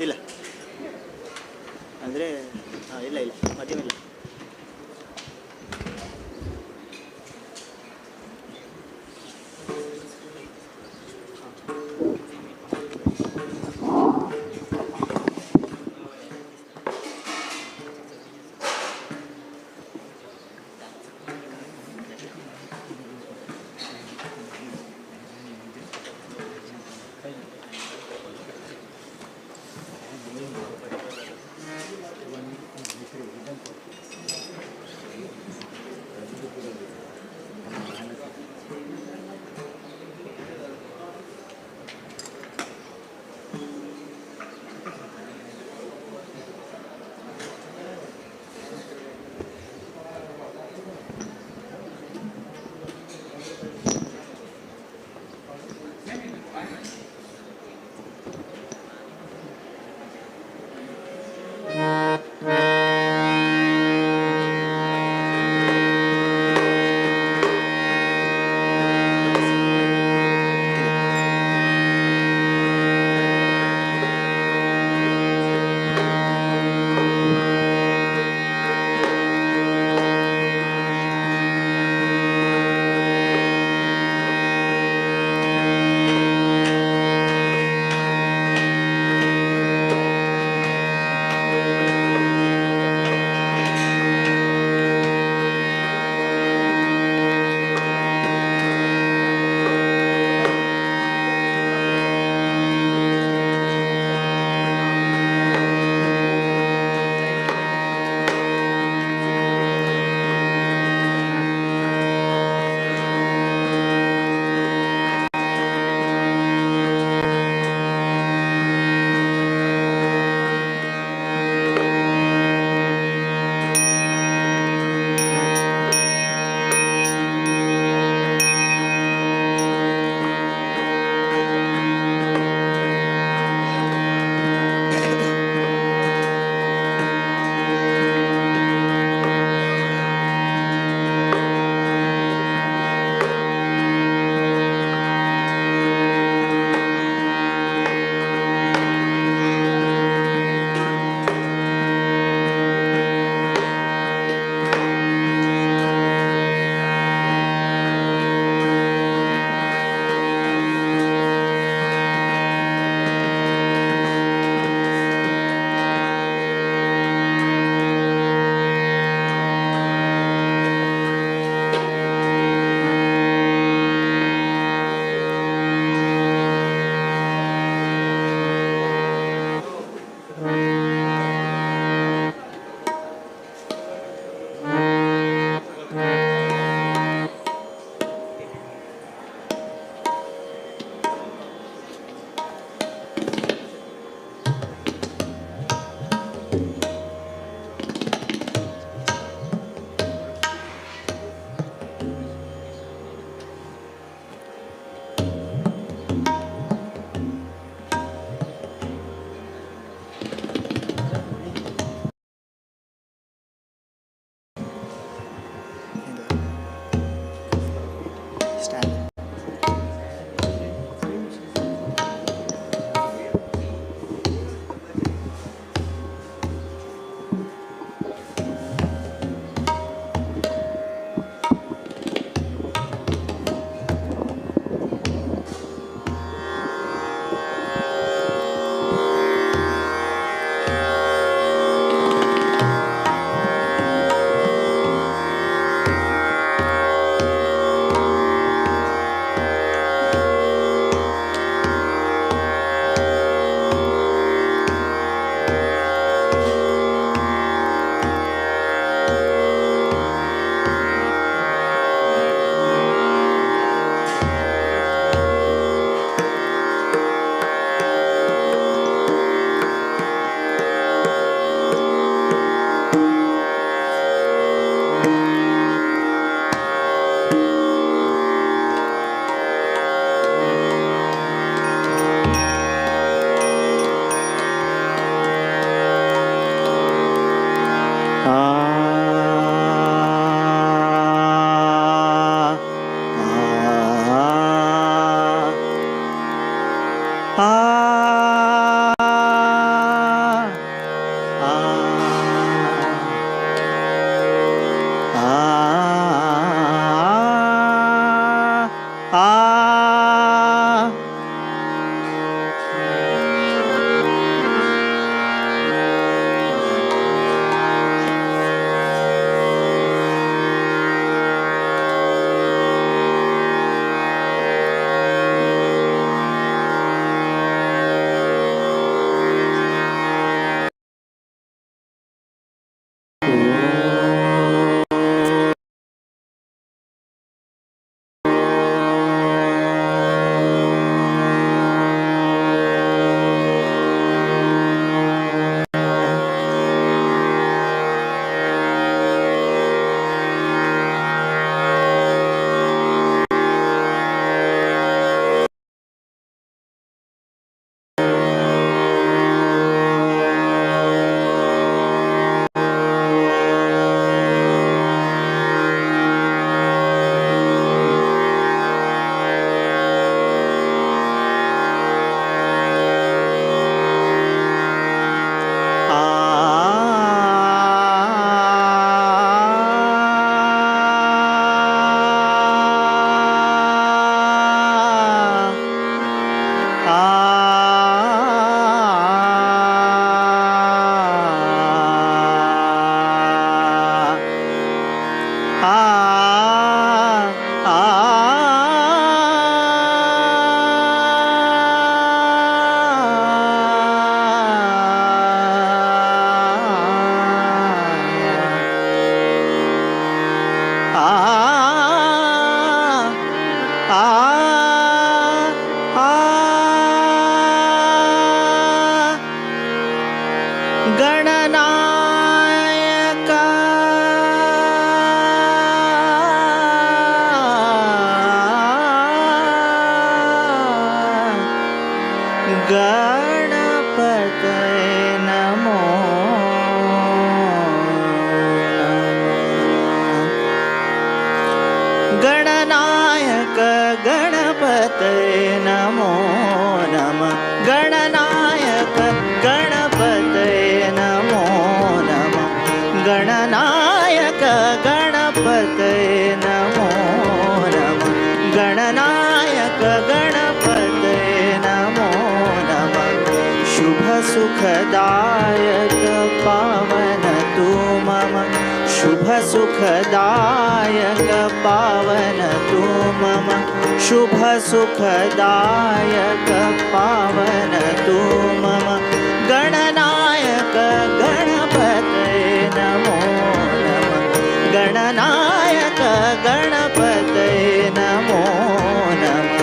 ಇಲ್ಲ ಅಂದರೆ ಇಲ್ಲ ಇಲ್ಲ ಮಧ್ಯಮ ಇಲ್ಲ. गणनायक गणपतये नमो नमः। गणनायक गणपतये नमो नमः। गणनायक गणपतये नमो नमः। गणनायक गणपतये नमो नमः। गणनायक गणपतये नमो नमः। शुभ सुखदायक पावन तू मम। शुभ सुखदायक पावन तू मम। शुभ सुखदायक पावन तू मम। गणनायक गणपतये नमो नमः। गणनायक गणपतये नमो नमः।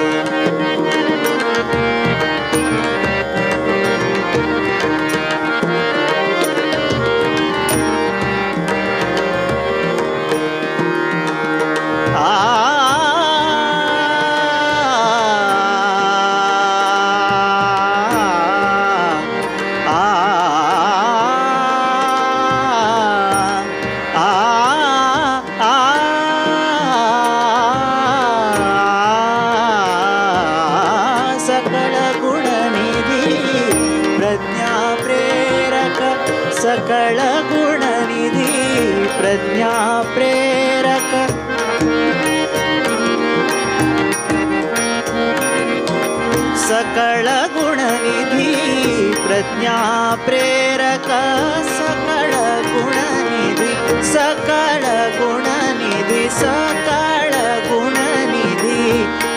सकल गुणनिधि प्रज्ञा प्रेरक। सकल गुणनिधि प्रज्ञा प्रेरक। सकल गुणनिधि प्रज्ञा प्रेरक। सकल गुणनिधि सकल गुणनिधि सकल गुणनिधि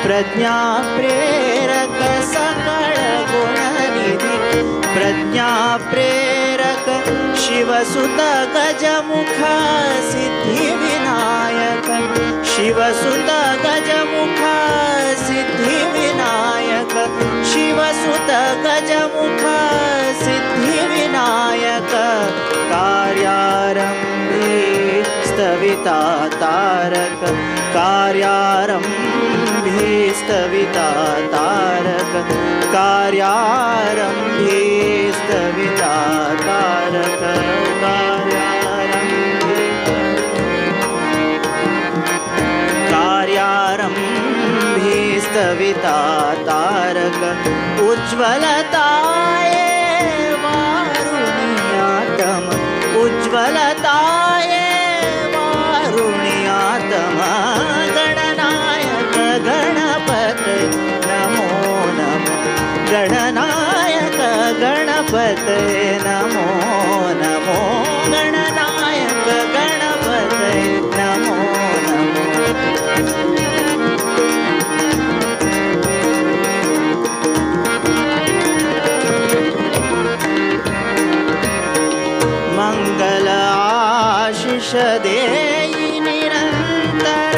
प्रज्ञा प्रेरक। सकल गुणनिधि प्रज्ञा प्रेरक। शिवसुत गजमुख सिद्धि विनायक। शिवसुत गजमुख सिद्धि विनायक। शिवसुत गजमुख सिद्धि विनायक। कार्यारम्भे स्तविता तारक। कार्यारम्भे स्तविता तारक। कार्यारम्भे स्तविता तारक। कार्यारम्भे स्तविता तारक। उज्ज्वलताये वारुण्यातम। उज्ज्वलताये वारुण्यातम। गणनायक गणपतये नमो नमः। गणनायक गणपतये नमो नमो। गणनायक गणपतये नमो नमो। मंगल आशीष देई निरंतर।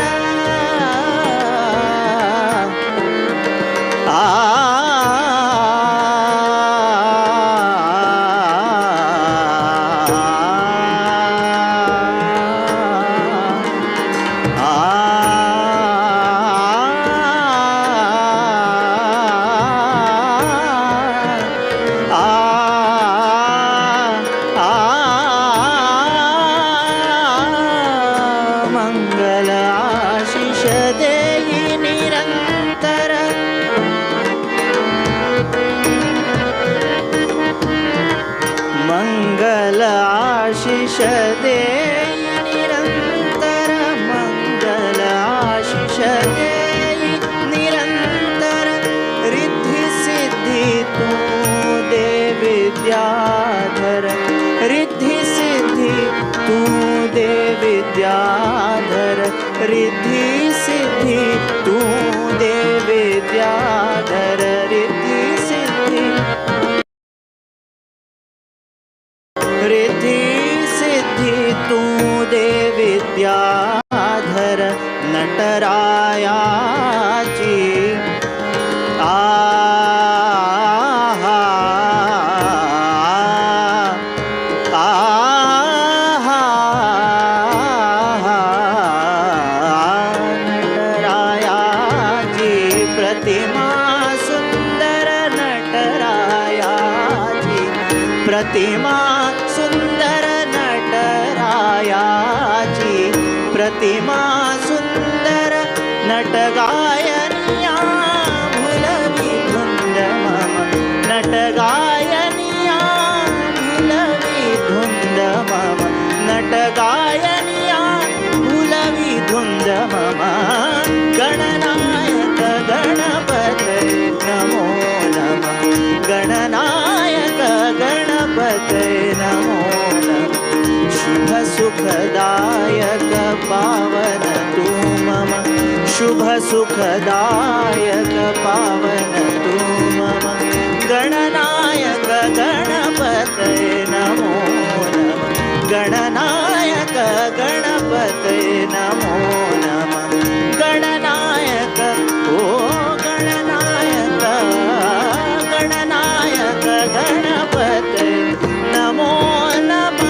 मंगल आशीष देहि निरंतर। मंगल आशीष देहि निरंतर। मंगल आशीष देहि निरंतर। रिद्धि सिद्धि प्रतिमा सुंदर नटरायाची प्रतिमा सुंदर नटगायनिया भुलवी धुंद मम नटगायनिया भुलवी धुंद मम नटगायनिया भुलवी धुंद मम गणनायक गणपते नमो नमः गणनायक गणपते नमो नमः शुभ सुखदायक पावन तू मम शुभ सुखदायक पावन तू मम गणनायक गणपते नमो नमः गणनायक गणपते नमो नमः गणनायक ओ गणनायक गणनायक गणपते नमो नमः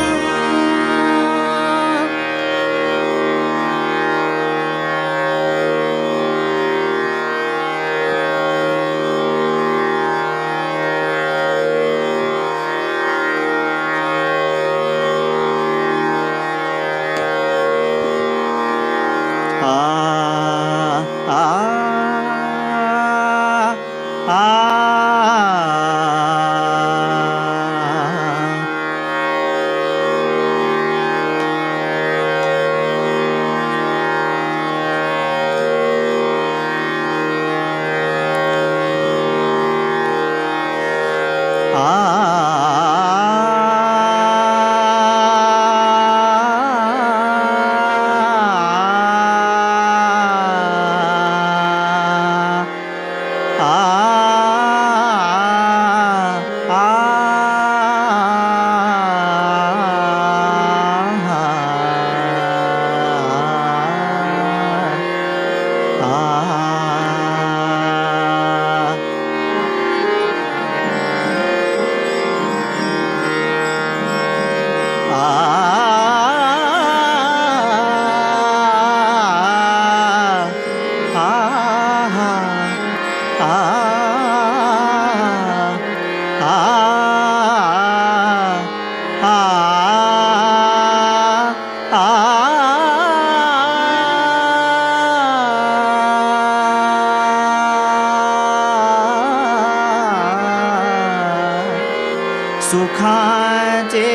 सुखाचे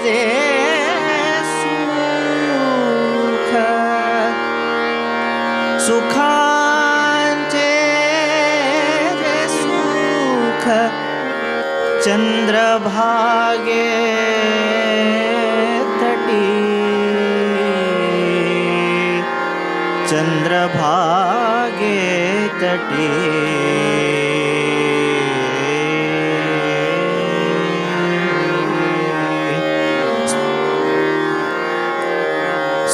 जे सुख सुखाचे जे सुख चंद्रभागे तटी चंद्रभागे तटी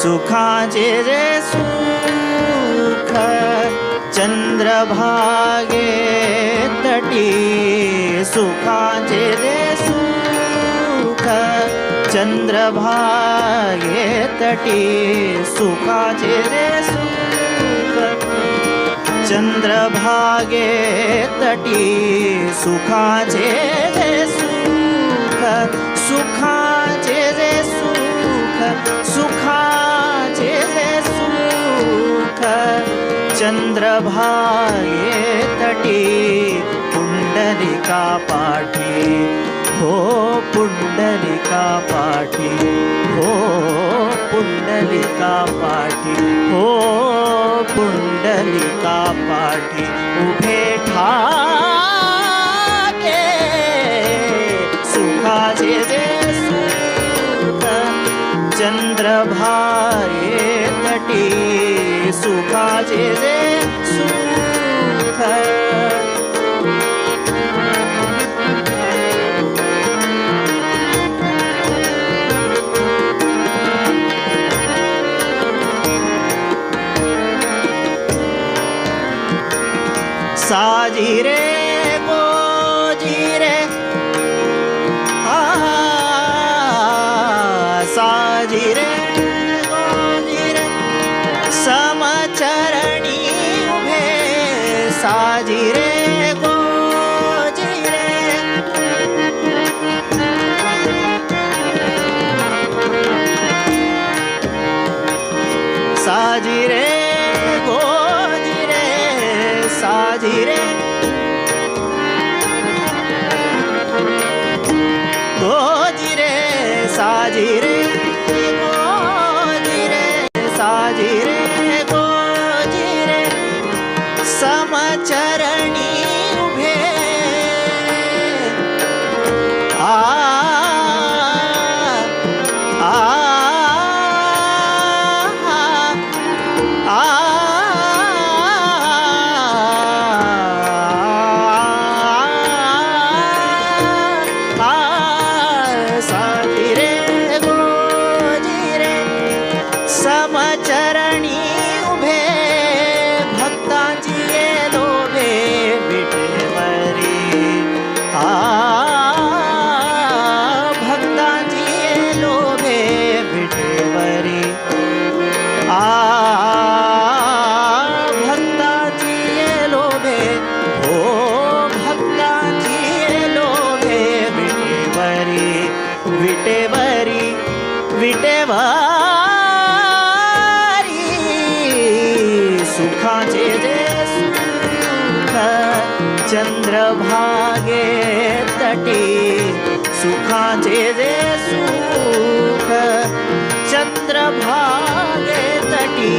सुखाचे जे सुख चंद्रभागे तटी सुखाचे जे सुख चंद्रभागे तटी सुखाचे जे सुख चंद्रभागे तटी सुखाचे जे सुख सुखाचे जे सुख सुखाचे जे सुख चंद्रभागे तटी पुंडलिका पाठी हो पुंडलिका पाठी हो पुंडलिका पाठी हो पुंडलिका पाठी उभे ठाके सुखाचे जे सुख चंद्रभागे तटी सुखाचे जे सुख साजी रे साजी रे गोजी रे साजी रे गोजी रे समचरणी उभे आ आ आ साजी रे गोजी रे समचरणी उभे भक्तांची ये लोभे विठेवरी आ भक्तांची ये लोभे विठेवरी आ भक्तांची ये लोभे हो भक्तांची ये लोभे विठेवरी विटेवरी विटेवारी सुखाचे जे सुख चंद्रभागे तटी सुखाचे जे सुख चंद्रभागे तटी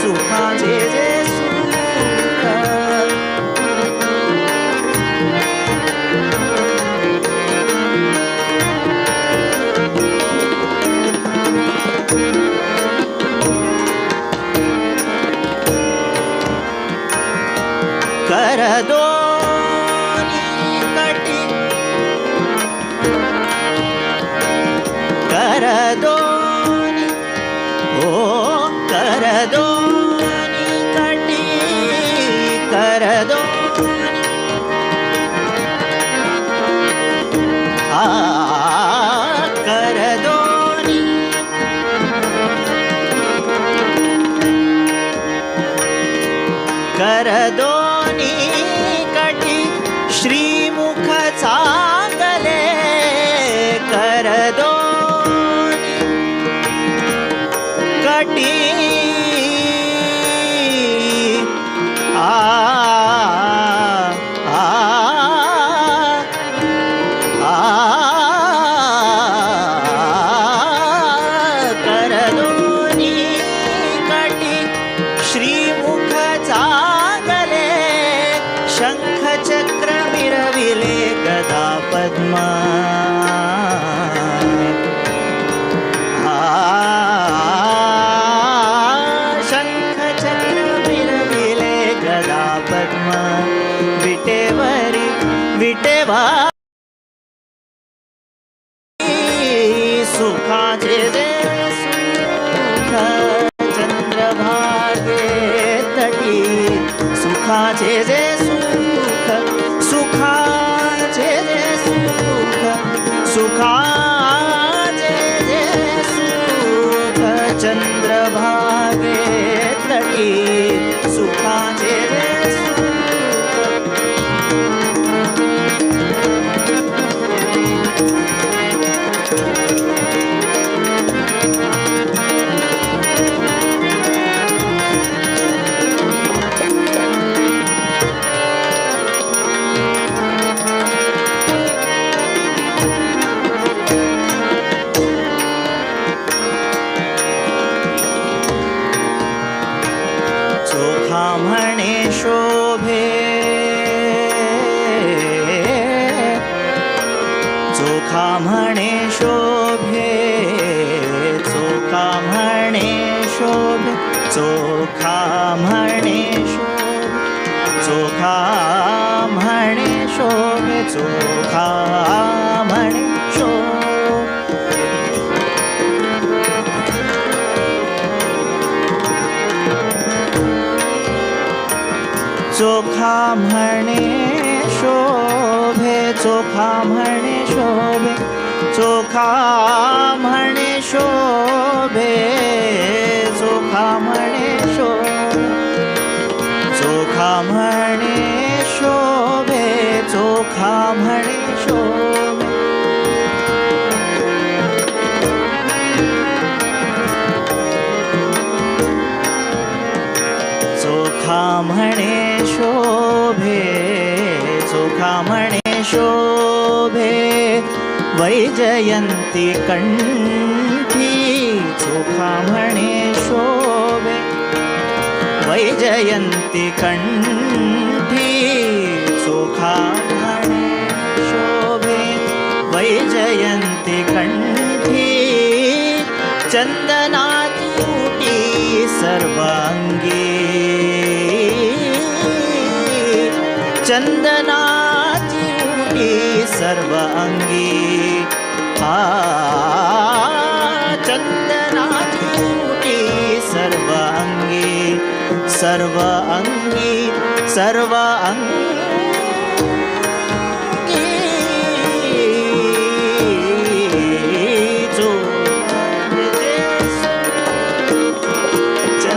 सुखाचे जे सुख कर दोनी कटी कर दोनी ओ कर दोनी कटी कर दोनी आ कर दोनी कर दोनी कटी श्रीमुख चांगले कर दोनी कटी आ आ आ कर दोनी कटी श्रीमुख चांगले शंख चक्र मिरविले गदा पद्मा शंख चक्र मिरविले गदा पद्मा विटेवरी विटेवारी सुखाचे जे सुख चंद्रभागे तटी सुखाचे जे सुख सुखाचे जे सुख सुखाचे जे सुख चंद्रभागे तटी सुखाचे जे सुख चोखा म्हणे शोभे चोखा म्हणे शोभे चोखा म्हणे शोभे चोखा म्हणे शोभे चोखा म्हणे शोभे चोखा म्हणे शोभे चोखा म्हणे शोभे चोखा म्हणे शोभे चोखा म्हणे शोभे चोखा म्हणे शोभे चोखा म्हणे शोभे चोखा म्हणे शोभे चोखा म्हणे शोभे चोखा म्हणे शोभे वैजयंती कंठी चोखा म्हणे शोभे वैजयंती कंठी चोखा म्हणे शोभे वैजयंती कंठी चंदनाची उटी सर्वांगी चंदनाची उटी सर्वांगी चंदनाची उटी सर्वांगी सर्वांगी सर्वांगी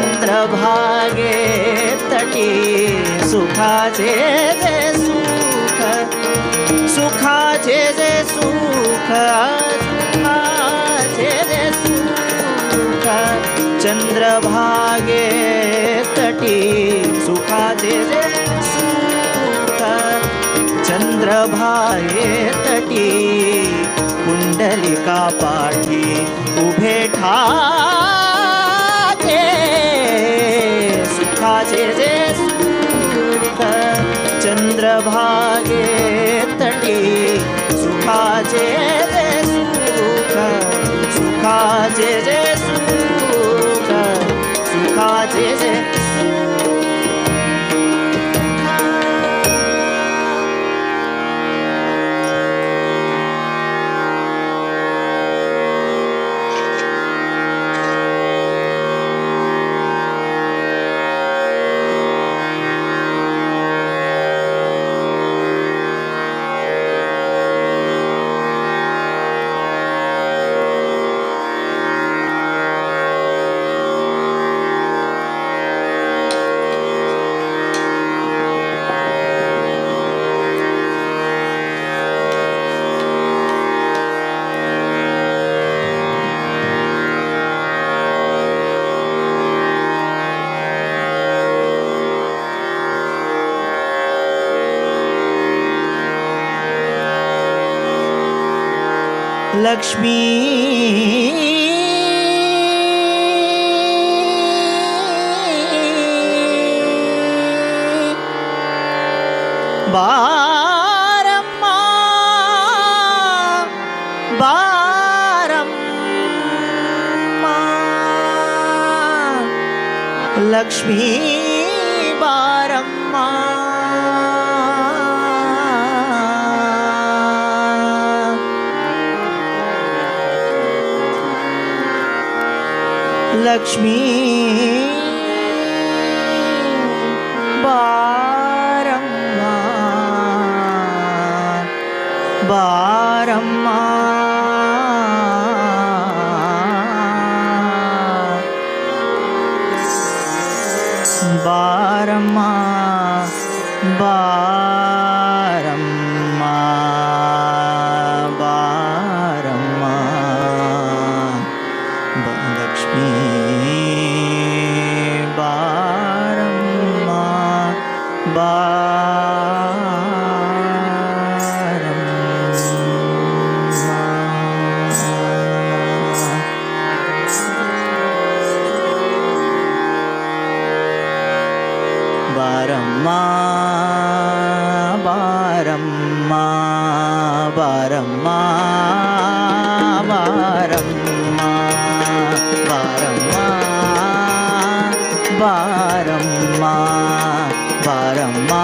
चंद्रभागे तटी सुखाचे जे सुख सुखाचे जे सुख सुखाचे जे सुख चंद्रभागे तटी सुखाचे जे सुख चंद्रभागे तटी कुंडलिका पाठी उभे ठाके सुखाचे जे सुख चंद्रभागे तटी सुखाचे जे सुख सुखाचे जे सुख सुखाचे जे लक्ष्मी बारम्मा बारम्मा लक्ष्मी बारम्मा लक्ष्मी बारम्मा बारम्मा बारम्मा बारम्मा बारम्मा लक्ष्मी बारम्मा बारम्मा बारम्मा बारम्मा बारम्मा बारम्मा बारम्मा बारम्मा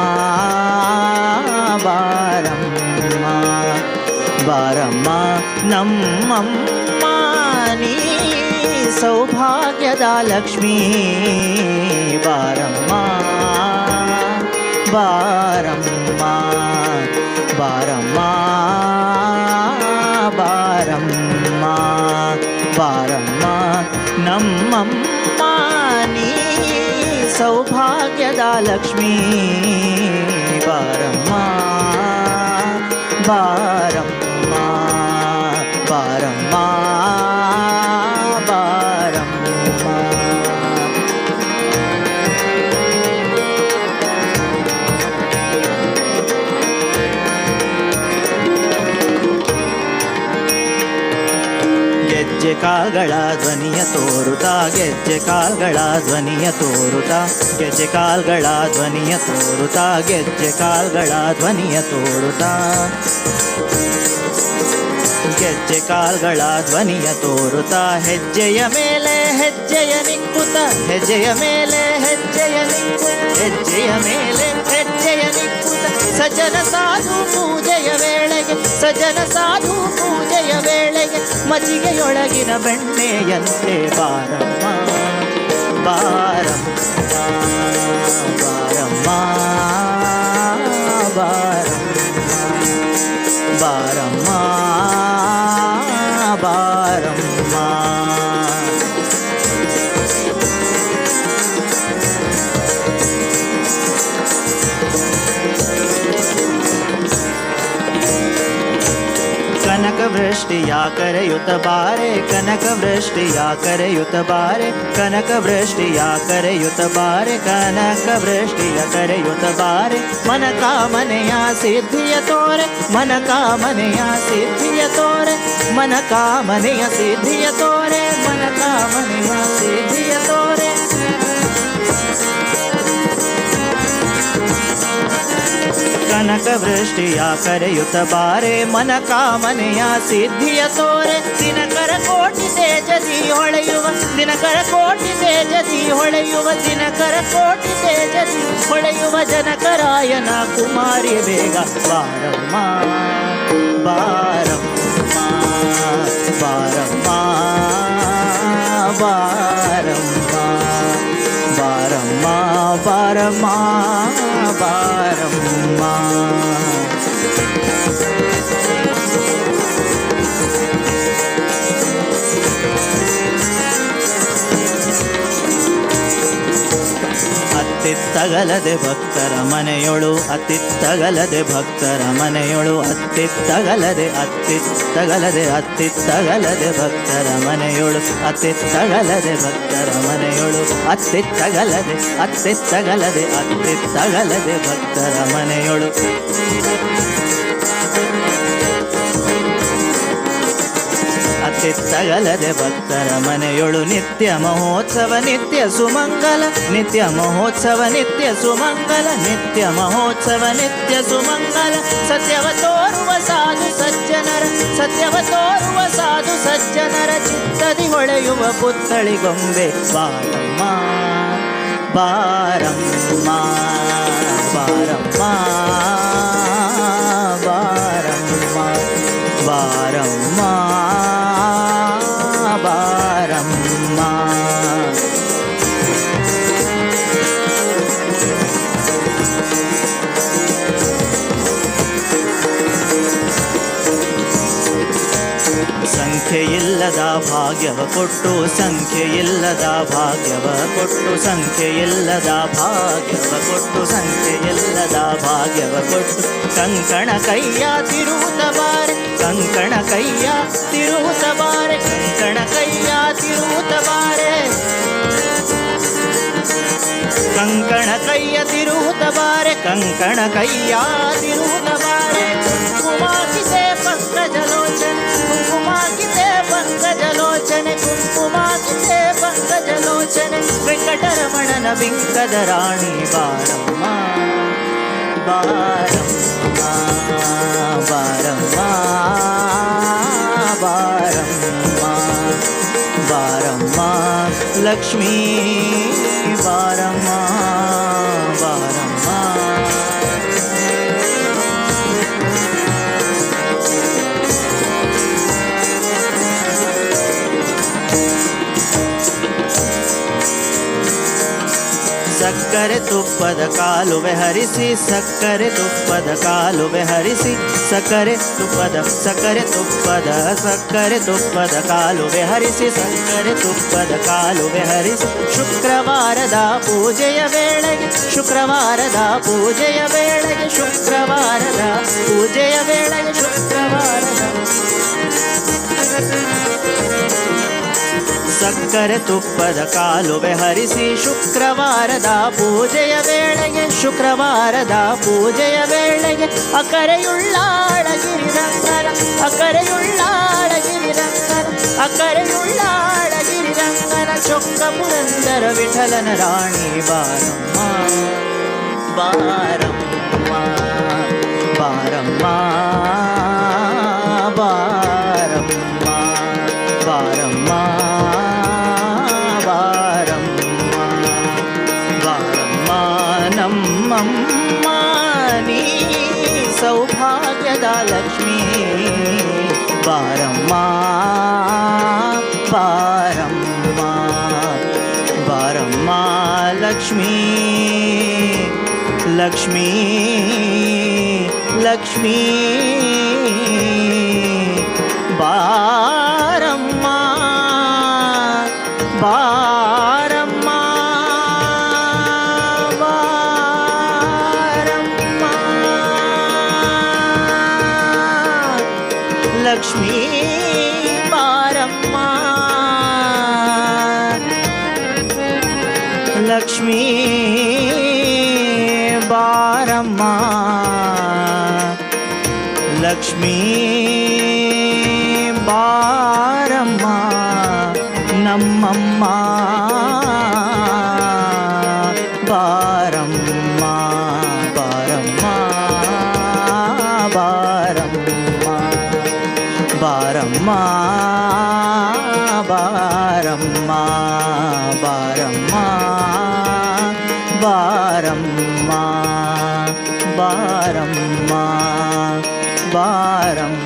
बारम्मा बारम्मा नಮ್ಮಮ್ಮ ನೀ ಸೌಭಾಗ್ಯದ ಲಕ್ಷ್ಮೀ ಬಾರಮ್ಮ ಬಾರಮ್ಮ ಬಾರಮ್ಮ ಬಾರಮ್ಮ ಬಾರಮ್ಮ ನಮ್ಮಮ್ಮ ನೀ ಸೌಭಾಗ್ಯದ ಲಕ್ಷ್ಮೀ ಬಾರಮ್ಮ ಬಾರಮ್ಮ ಬಾರಮ್ಮ ಬಾರಮ್ಮ ಕಾಲ್ಗಳ ಧ್ವನಿಯ ತೋರುತ್ತಾ ಗೆಜ್ಜೆ ಕಾಲ್ಗಳ ಧ್ವನಿಯ ತೋರುತ್ತಾ ಗೆಜ್ಜೆ ಕಾಲ್ಗಳ ಧ್ವನಿಯ ತೋರುತ್ತಾ ಗೆಜ್ಜೆ ಕಾಲ್ಗಳ ಧ್ವನಿಯ ತೋರುತ್ತಾ ಗೆಜ್ಜೆ ಕಾಲ್ಗಳ ಧ್ವನಿಯ ತೋರುತ್ತಾ ಹೆಜ್ಜೆಯ ಮೇಲೆ ಹೆಜ್ಜೆಯ ನಿಕ್ಕುತ್ತ ಹೆಜ್ಜೆಯ ಮೇಲೆ ಹೆಜ್ಜೆಯ ನಿಕ್ಕುತ್ತ ಹೆಜ್ಜೆಯ ಮೇಲೆ ಹೆಜ್ಜೆಯ ನಿಕ್ಕುತ್ತ ಸಜ್ಜನ ಸಾಧು ಪೂಜೆಯ ವೇಳೆಗೆ ಸಜ್ಜನ ಸಾಧು ಪೂಜೆಯ ವೇಳೆಗೆ ಮಜ್ಜಿಗೆಯೊಳಗಿನ ಬೆಣ್ಣೆಯಂತೆ ಬಾರಮ್ಮ ಬಾರಮ್ಮ ಬಾರಮ್ಮ ಬಾರಮ್ಮ ಬಾರಮ್ಮ ಕನಕ ವೃಷ್ಟಿಯ ಕರೆಯುತ್ತ ಬಾರೆ ಕನಕ ವೃಷ್ಟಿಯ ಕರೆಯುತ್ತ ಬಾರೆ ಕನಕ ವೃಷ್ಟಿಯ ಕರೆಯುತ್ತ ಬಾರೆ ಕನಕ ವೃಷ್ಟಿಯ ಕರೆಯುತ್ತ ಬಾರೆ ಮನ ಕಾಮನೆಯ ಸಿದ್ಧಿಯ ತೋರೆ ಮನ ಕಾಮನೆಯ ಸಿದ್ಧಿಯ ತೋರೆ ಮನ ಕಾಮನೆಯ ಸಿದ್ಧಿಯ ತೋರೆ ಮನ ಕಾಮನೆಯ ಸಿದ್ಧಿಯ ತೋರೆ ಕನಕ ವೃಷ್ಟಿಯ ಕರೆಯುತ್ತ ಬಾರೆ ಮನ ಕಾಮನೆಯ ಸಿದ್ಧಿಯ ತೋರೆ ದಿನಕರ ಕೋಟಿ ತೇಜದಿ ಹೊಳೆಯುವ ದಿನಕರ ಕೋಟಿ ತೇಜದಿ ಹೊಳೆಯುವ ದಿನಕರ ಕೋಟಿ ತೇಜದಿ ಹೊಳೆಯುವ ಜನಕರಾಯನ ಕುಮಾರಿ ಬೇಗ ಬಾರಮ್ಮ ಬಾರಮ್ಮ ಬಾರಮ್ಮ ಬಾರಮ್ಮ ಬಾರಮ್ಮ ಬಾರಮ್ಮ ಬಾರಮ್ಮ ಅತ್ತಿತ್ತಗಲದೆ ಭಕ್ತರ ಮನೆಯೊಳು ಅತ್ತಿತ್ತಗಲದೆ ಭಕ್ತರ ಮನೆಯೊಳು ಅತ್ತಿತ್ತಗಲದೆ ಅತ್ತಿತ್ತಗಲದೆ ಅತ್ತಿತ್ತಗಲದೆ ಭಕ್ತರ ಮನೆಯೊಳು ಅತ್ತಿತ್ತಗಲದೆ ಭಕ್ತರ ಮನೆಯೊಳು ಅತ್ತಿತ್ತಗಲದೆ ಅತ್ತಿತ್ತಗಲದೆ ಅತ್ತಿತ್ತಗಲದೆ ಭಕ್ತರ ಮನೆಯೊಳು ಅತ್ತಿತ್ತಗಲದೆ ಭಕ್ತರ ಮನೆಯೊಳು ನಿತ್ಯ ಮಹೋತ್ಸವ ನಿತ್ಯ ಸುಮಂಗಲ ನಿತ್ಯ ಮಹೋತ್ಸವ ನಿತ್ಯ ಸುಮಂಗಲ ನಿತ್ಯ ಮಹೋತ್ಸವ ನಿತ್ಯ ಸುಮಂಗಲ ಸತ್ಯವ ತೋರುವ ಸಾಧು ಸಜ್ಜನರ ಸತ್ಯವ ತೋರುವ ಸಾಧು ಸಜ್ಜನರ ಚಿತ್ತದಿ ಹೊಳೆಯುವ ಪುತ್ಥಳಿಗೊಂಬೆ ಬಾರಮ್ಮ ಬಾರಮ್ಮ ಬಾರಮ್ಮ ಬಾರಮ್ಮ ಬಾರಮ್ಮ ಬಾರಮ್ಮ ಸಂಖ್ಯೆಯಿಲ್ಲದ ಭಾಗ್ಯವ ಕೊಟ್ಟು ಸಂಖ್ಯೆಯಿಲ್ಲದ ಭಾಗ್ಯವ ಕೊಟ್ಟು ಸಂಖ್ಯೆಯಿಲ್ಲದ ಭಾಗ್ಯವ ಕೊಟ್ಟು ಸಂಖ್ಯೆಯಿಲ್ಲದ ಭಾಗ್ಯವ ಕೊಟ್ಟು ಕಂಕಣ ಕೈಯ ತಿರುವುತ ಬಾರೆ ಕಂಕಣ ಕೈಯ ತಿರುವುತ ಬಾರೆ ಕಂಕಣ ಕೈಯ ತಿರುವುತ ಬಾರೆ ಕಂಕಣ ಕೈಯ ತಿರುವುತ ಬಾರೆ ಕಂಕಣ ಕೈಯ ತಿರುವುತ ಬಾರೆ ಕುಂಕುಮಾಕಿದೆ ಪಂಕಜಲೋಚನೆ ಕುಂಕುಮಾಕಿದೆ ಪಂಕಜಲೋಚನೆ ಕುಂಕುಮಾಕಿದೆ ಪಂಕಜಲೋಚನೆ ವೆಂಕಟರಮಣನ ಬಿಂಕದ ರಾಣಿ ಬಾರಮ್ಮ ಬಾರಮ್ಮ ಬಾರಮ್ಮ ಬಾರಮ್ಮ ಬಾರಮ್ಮ ಲಕ್ಷ್ಮೀ ಬಾರಮ್ಮ ಬಾರಮ್ಮ ಸಕ್ಕರೆ ತುಪ್ಪದ ಕಾಲುವೆ ಹರಿಸಿ ಸಕ್ಕರೆ ತುಪ್ಪದ ಕಾಲುವೆ ಹರಿಸಿ ಸಕ್ಕರೆ ತುಪ್ಪದ ಕಾಲುವೆ ಹರಿಸಿ ಸಕ್ಕರೆ ತುಪ್ಪದ ಕಾಲುವೆ ಹರಿಸಿ ಶುಕ್ರವಾರದ ಪೂಜೆಯ ವೇಳೆಗೆ ಶುಕ್ರವಾರದ ಪೂಜೆಯ ವೇಳೆಗೆ ಶುಕ್ರವಾರದ ಪೂಜೆಯ ವೇಳೆಗೆ ಶುಕ್ರವಾರದ ಸಕ್ಕರೆ ತುಪ್ಪದ ಕಾಲುವೆ ಹರಿಸಿ ಶುಕ್ರವಾರದ ಪೂಜೆಯ ವೇಳೆಗೆ ಶುಕ್ರವಾರದ ಪೂಜೆಯ ವೇಳೆಗೆ ಅಕರೆಯುಳ್ಳಾಳಗಿರಿರಂಗರ ಅಕರೆಯುಳ್ಳಾಳಗಿರಿರಂಗರ ಅಕರೆಯುಳ್ಳಾಳ ಗಿರಿರಂಗನ ಚೊಕ್ಕ ಪುರಂದರ ವಿಠಲನ ರಾಣಿ ಬಾರಮ್ಮ ಬಾರಮ್ಮ ಬಾರಮ್ಮ ಬಾರಮ್ಮ ಬಾರಮ್ಮ ಬಾರಮ್ಮ ಬಾರಮ್ಮ ನಮ್ಮಮ್ಮ ನೀ ಸೌಭಾಗ್ಯದ ಲಕ್ಷ್ಮೀ ಬಾರಮ್ಮ ಬಾರಮ್ಮ ಬಾರಮ್ಮ ಲಕ್ಷ್ಮೀ ಲಕ್ಷ್ಮೀ ಲಕ್ಷ್ಮೀ ಬಾರಮ್ಮ ಬಾರಮ್ಮ ಬಾರಮ್ಮ ಲಕ್ಷ್ಮೀ ಬಾರಮ್ಮ ಲಕ್ಷ್ಮೀ ಬಾರಮ್ಮ ಲಕ್ಷ್ಮೀ ಬಾರಮ್ಮ ನಮ್ಮಮ್ಮ ಬಾರಮ್ಮ ಬಾರಮ್ಮ ಬಾರಮ್ಮ ಬಾರಮ್ಮ ಬಾರಮ್ಮ ಬಾರಮ್ಮ ಬಾರಮ್ಮ ಬಾರಮ್ಮ ಬಾರಮ್ಮ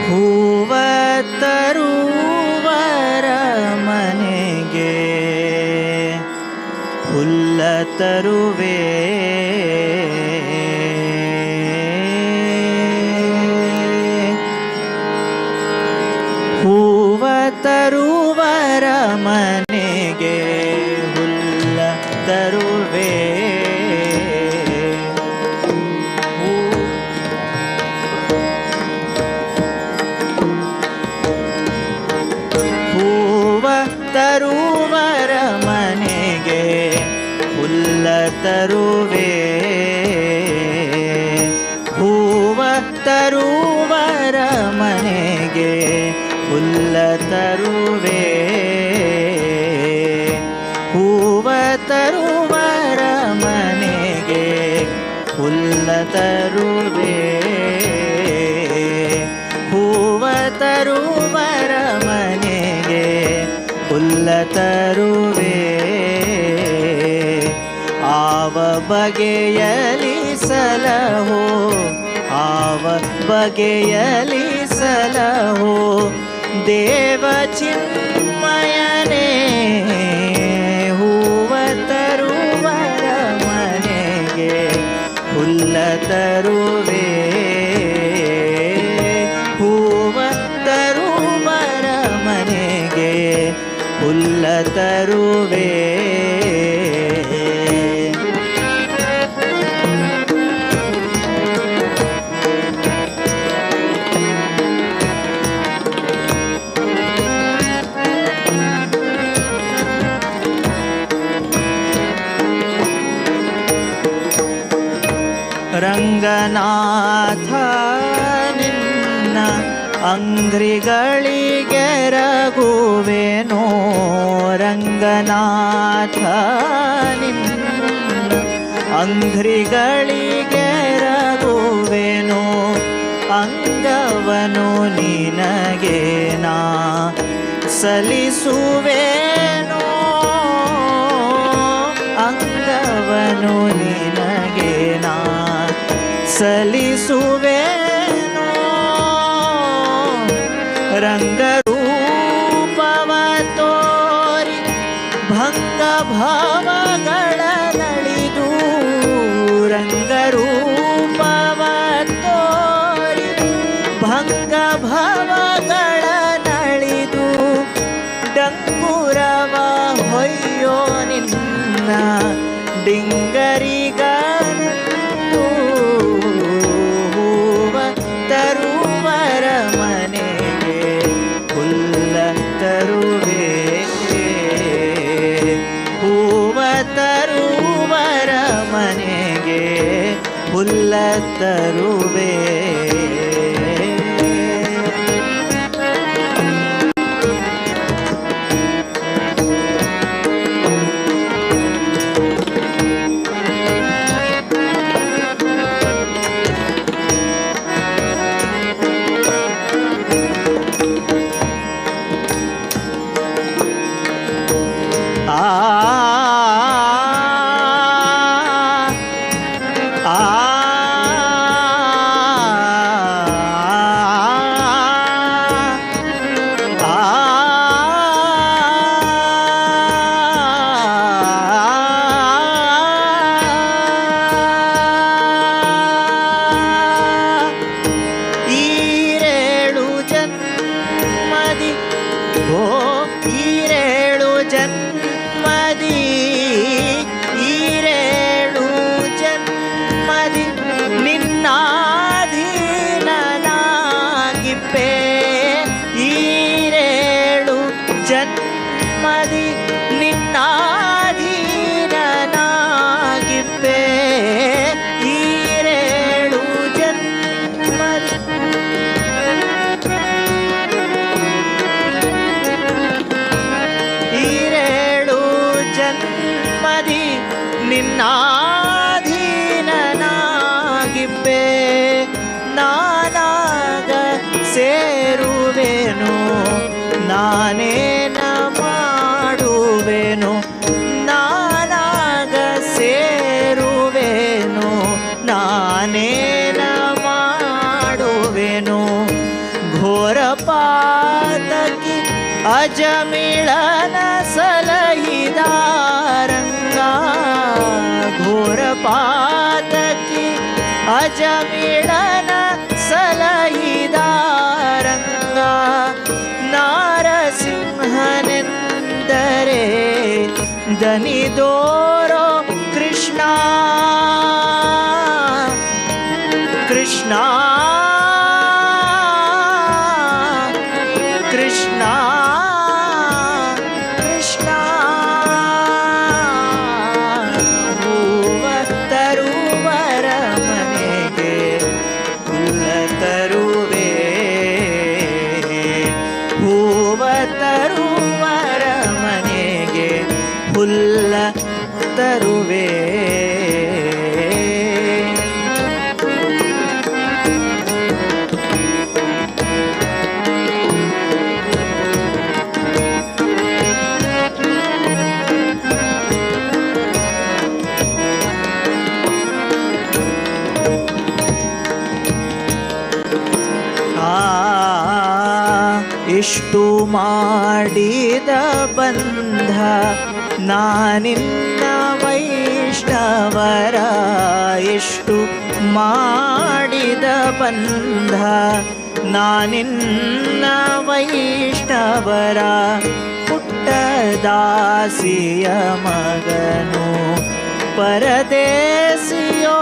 ಹೂವ ತರುವರ ಮನೆಗೆ ಹುಲ್ಲ ತರುವೆ ಹೂವ ತರುವರ ಮನೆಗೆ ಹುಲ್ಲ ತರುವೆ ಹೂವ ತರುವರ ಮನೆಗೆ ಹುಲ್ಲ ತರುವೆ ಹೂವ ತರುವರ ಮನೆಗೆ ಹುಲ್ಲ ತರುವೆ ಹೂವ ತರುವರ ಮನೆಗೆ ಹುಲ್ಲ ತರುವೆ ಹೂವ ತರುವರ ಮನೆಗೆ ಹುಲ್ಲ ತರುವೆ ಆವ ಬಗೆಯಲಿ ಸಲಹೋ ಆವ ಬಗೆಯಲಿ ಸಲಹೋ ದೇವ ಚಿನ್ಮಯನೇ ಹೂವ ತರುವರ ಮನೆಗೆ ತರುವೆ ರಂಗನಾಥ ನಿನ್ನ ಅಂಗ್ರಿಗಳಿಗೆ ರಘುವೆನೋ ರಂಗನಾಥ ನಿನ್ನ ಅಂಗ್ರಿಗಳಿಗೆ ರಘುವೆನೋ ಅಂಗವನು ನಿನಗೆ ನಾ ಸಲ್ಲಿಸುವೆನೋ ಅಂಗವನು ನಿನಗೆ ನಾ ಸಲ್ಲಿಸುವೆನೋ ರಂಗರೂಪವ ತೋರಿ ಭಂಗ ಭಾವಗಳ ನಳಿದು ರಂಗರೂಪವ ತೋರಿ ಭಂಗ ಭಾವಗಳ ನಳಿದು ಡಂಗುರವ ಹೊಯ್ಯೋ ನಿನ್ನ ಡಿಂಗರಿಗನಂದು ಹೂವ ತರುವರ ಮನೆಗೆ ಹುಲ್ಲ ತರುವೆ ಹೂವ ತರುವರ ಮನೆಗೆ ಹುಲ್ಲ ತರುವೆ ಈರೇಳು ಜನ್ಮದಿ ಓ ಈರೇಳು ಜನ್ಮದಿ ಈರೇಳು ಜನ್ಮದಿ ನಿನ್ನಾಧೀನನಾಗಿಪ್ಪೆ ಈರೇಳು ಜನ್ಮದಿ ನಿನ್ನಾಧೀನನಾಗಿಪ್ಪೆ ಈರೇಳು ಜನ್ಮದಿ ಈರೇಳು ಜನ್ಮದಿ ನಿನ್ನಾಧೀನನಾಗಿಪ್ಪೆ ನಾನಾಗ ಸೇರುವೆನು ನಾನೇನ ಮಾಡುವೆನು ನಾನಾಗ ಸೇರುವೆನು ನಾನೇನ ಮಾಡುವೆನು ಘೋರ ಪಾತಕಿ ಅಜಮಿಳನ ಸಲಹಿದಾರಂಗ ಘೋರ ಪಾತಕಿ ಅಜಮಿಳನ ಸಲಹಿದಾರಂಗ ನಾರಸಿಂಹನೆಂದರೆ ದನಿದೋರೋ ಕೃಷ್ಣ ಕೃಷ್ಣ ಕೃಷ್ಣ ಕೃಷ್ಣ ಹೂವ ತರುವರ ಮನೆಗೆ ಹುಲ್ಲ ತರುವೆ ಹೂವ ತರುವರ ಮನೆಗೆ ಹುಲ್ಲ ತರುವೆ ಇಷ್ಟು ಮಾಡಿದ ಬಂಧ ನಾನಿನ್ನ ವೈಷ್ಣವರ ಎಷ್ಟು ಮಾಡಿದ ಬಂಧ ನಾನಿನ್ನ ವೈಷ್ಣವರ ಪುಟ್ಟ ಪುಟ್ಟದಾಸಿಯ ಮಗನು ಪರದೇಸಿಯೋ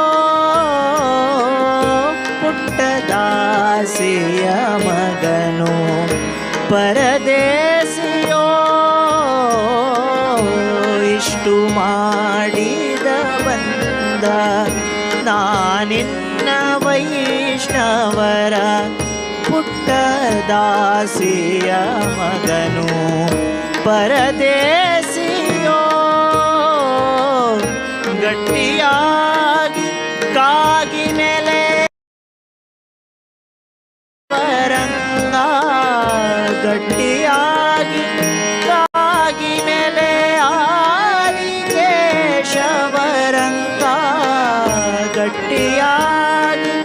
ಪುಟ್ಟದಾಸಿಯ ಮಗನು ಪರದೇಸಿಯೋ ಇಷ್ಟು ಮಾಡಿದ ಬಂದ ನಾನಿನ್ನ ವೈಷ್ಣವರ ಪುಟ್ಟದಾಸಿಯ ಮಗನು ಪರದೇಸಿಯೋ ಗಟ್ಟಿಯಾಗಿ ಕಾಗಿ ನೆಲೆ ವರಂಗ ಗಟ್ಟಿಯಾಗಿ ಕಾಗಿ ನೆಲೆ ಆದಿ ಕೇಶವರಂಗ ಗಟ್ಟಿಯಾಗಿ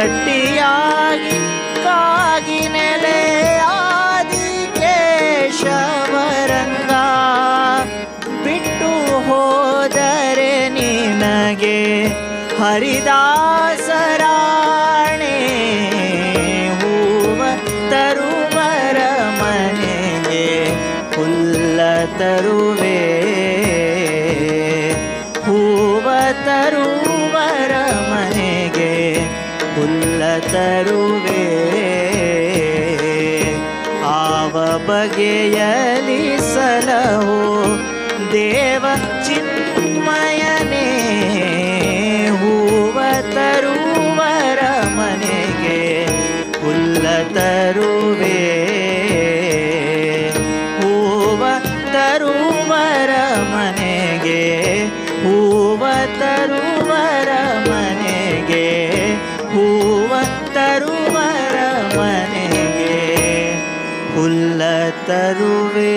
ಗಟ್ಟಿಯಾಗಿ ಕಾಗಿ ನೆಲೆ ಆದಿ ಕೇಶವರಂಗ ಬಿಟ್ಟು ಹೋದರೆ ನಿನಗೆ ಹರಿದಾಸರಾಣೆ ಹೂವ ತರುವರ ಮನೆಗೆ ಹುಲ್ಲ ತರುವೆ ಹೂವ ತರುವರ ಮನೆಗೆ ಹುಲ್ಲ ತರುವೆ ಆವ ಬಗೆಯಲಿ ಸಲಹೋ ದೇವ ಚಿನ್ಮಯನೇ ಹೂವ ತರುವರ ಮನೆಗೆ ಹುಲ್ಲ ತರುವೆ ಹೂವ ತರುವರ ಮನೆಗೆ ಹೂವ ತರುವರ ಮನೆಗೆ ಹೂವ ತರುವರ ಮನೆಗೆ ಹುಲ್ಲ ತರುವೆ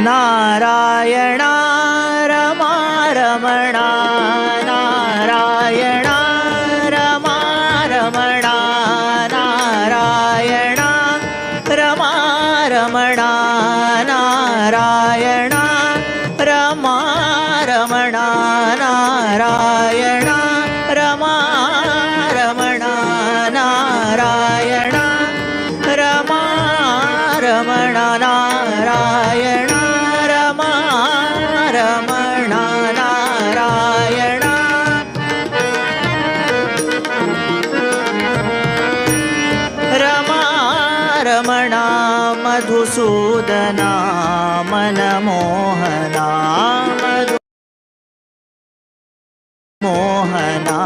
ನಾರಾಯಣ ರಮಾ ರಮಣ ನಾರಾಯಣ ರಮಾ ರಮಣ ನಾರಾಯಣ ರಮಾ ರಮಣ ನಾರಾಯಣ ರಮಾ ರಮಣ ನಾರಾಯಣ ರಮಾ ರಮಣ ನಾರಾಯಣ ರಮಾ ರಮಣ ನಾರಾಯಣ ರಮಾ ರಮಣ ನಾರಾಯಣ ರಮಾ ರಮಣ ಮಧುಸೂದನ ಮನಮೋಹನ मनमोहना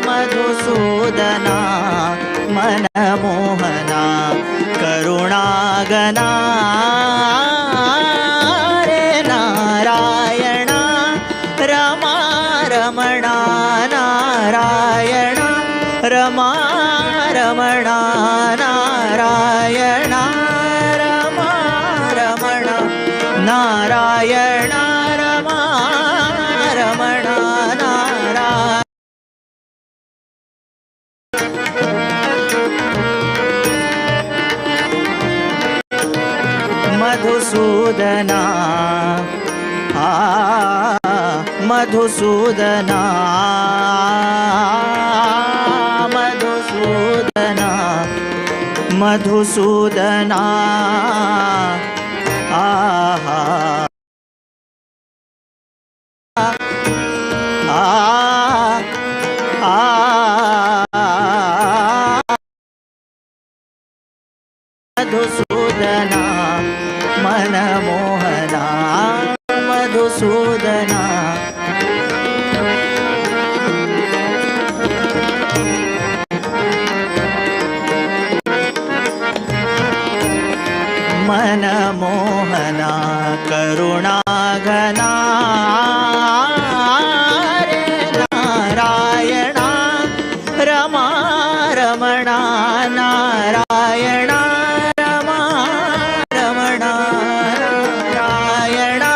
मधुसूदना मनमोहना करुणागना रे नारायण रमा रमणा नारायण रमा रमणा नारायण रमा रमण नारायण रमा रमण नारायण मधुसूदना मधुसूदना मधुसूदना मधुसूदना आहा मधुसूदना मनमोहना मधुसूदना मनमोहना करुणाघना रे नारायणा रमा रमणा नारायणा रमा रमणा नारायणा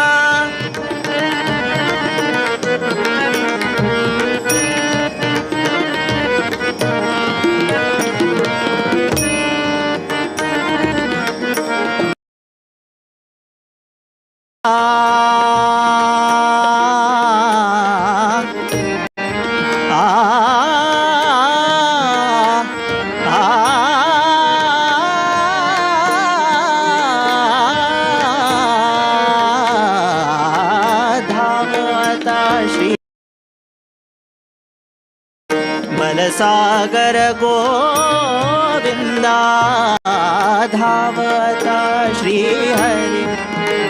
धावता श्री बलसागर गोविंदा धावता श्री हरि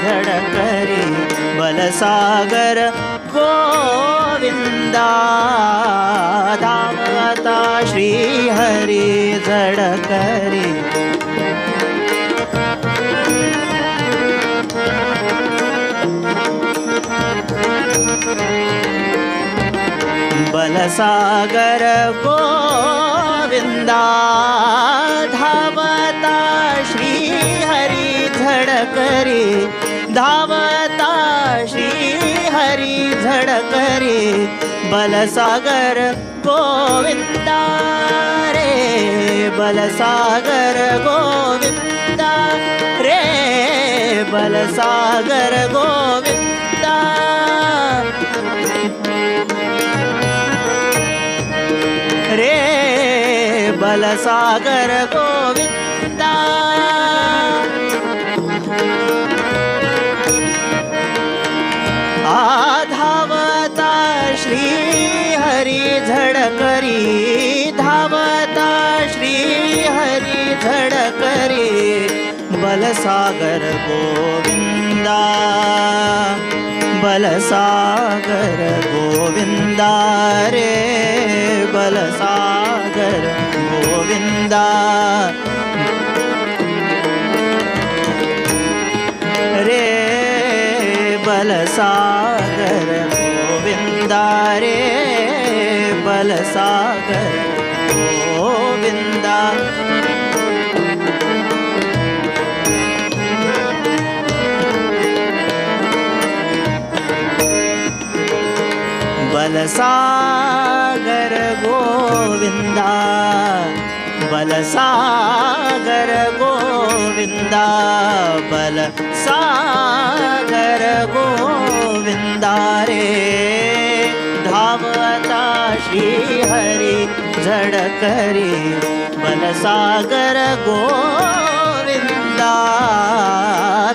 धडकरी बलसागर गोविंदा धावता श्री हरि धडकरी बलसागर गोविंदा धावता श्री हरि धडकरी धावता श्री हरि धडकरी बलसागर गोविंदा रे बलसागर गोविंदा रे बलसागर गोविंदा रे बलसागर गोविंदा धावता श्री हरि झडकरी धावता श्री हरि झडकरी बलसागर गोविंदा बलसागर गोविंदा रे बलसागर गोविंदा रे बलसागर गोविंदा रे बलसागर गोविंदा बलसागर गोविंदा बलसागर गोविंदा बलसागर गोविंदा रे धावता श्री हरि झडकरी बलसागर गोविंदा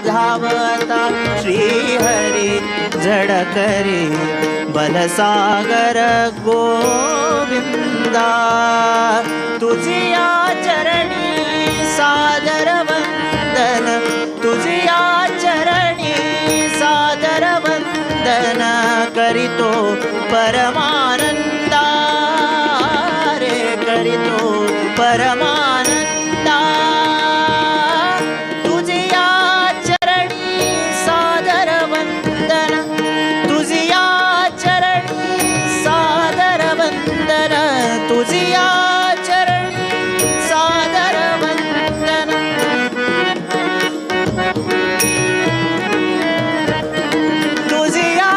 धावता श्री हरि झडकरी बलसागर गोविंदा तुझिया चरणी सादर वंदन तुझिया चरणी सादर वंदन करितो परमानंद परमानंदा तुझिया चरणी सादर वंदन तुझिया चरणी सादर वंदन तुझिया चरणी सादर वंदन तुझिया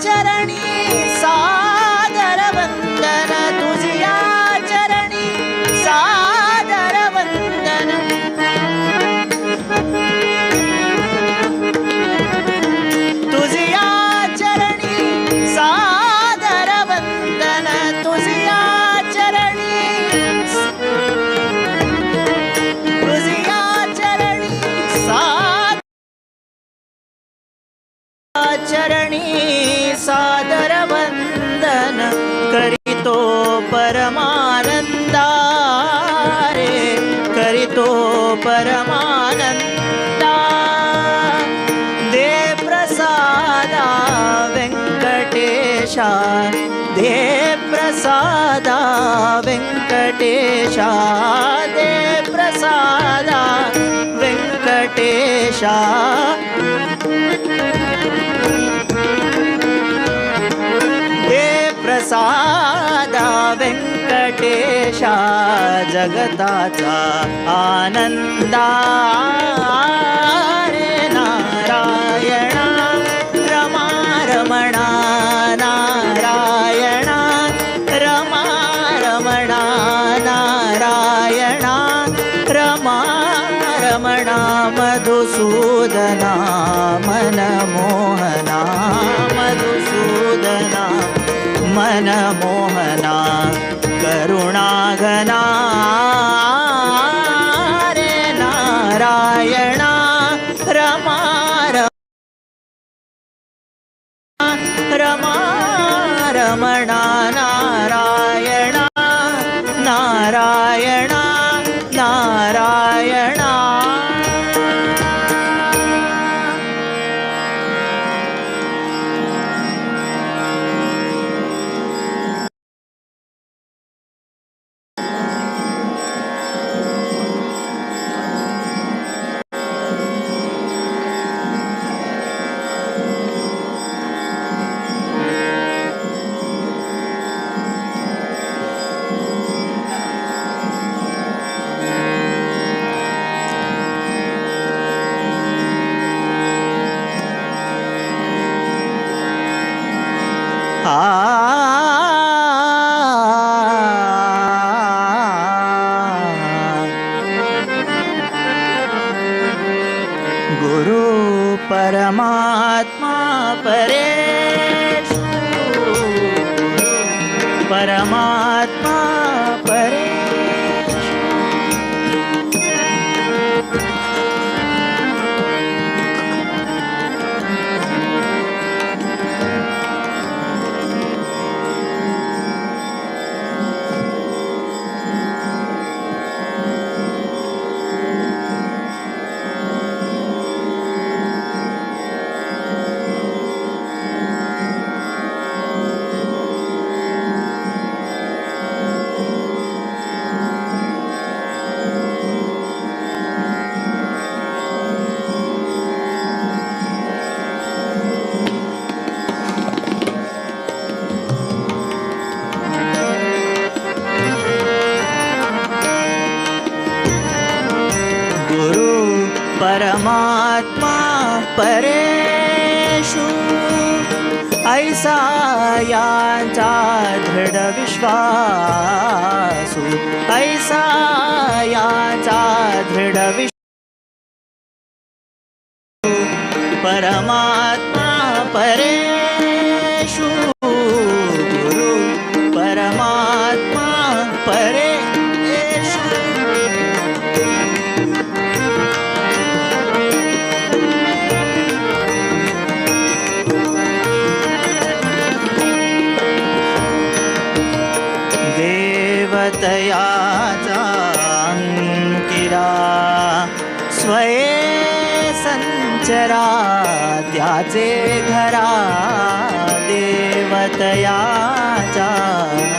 चरणी सादर वंदन तुझिया चरणी सादर वंदन तुझिया चरणी सादर वंदन तुझिया चरणी तुझिया चरणी चरणी सादर वंदन करितो परमानंदा रे करितो परमानंदा दे प्रसादा व्यंकटेशा दे प्रसादा व्यंकटेशा दे प्रसादा व्यंकटेशा प्रसादा व्यंकटेशा जगताचा आनंदा रे नारायणा रमा रमणा नारायणा रमा रमणा नारायणा रमा रमणा मधुसूदना मनमोहना मधुसूदना मनमोहना करुणाघना रे नारायणा रमा रमा रमणा नारायणा नारायणा नारायणा गुरु परमात्मा परेश परमात्मा परेश परमात्मा परेषु ऐसा यांचा दृढ विश्वासु ऐसा यांचा दृढ विश्वासु परमात्मा परेषु गुरु परमात्मा परेषु देवतयाचा अंकिरा स्वये संचरा त्याचे घरा देवतयाचा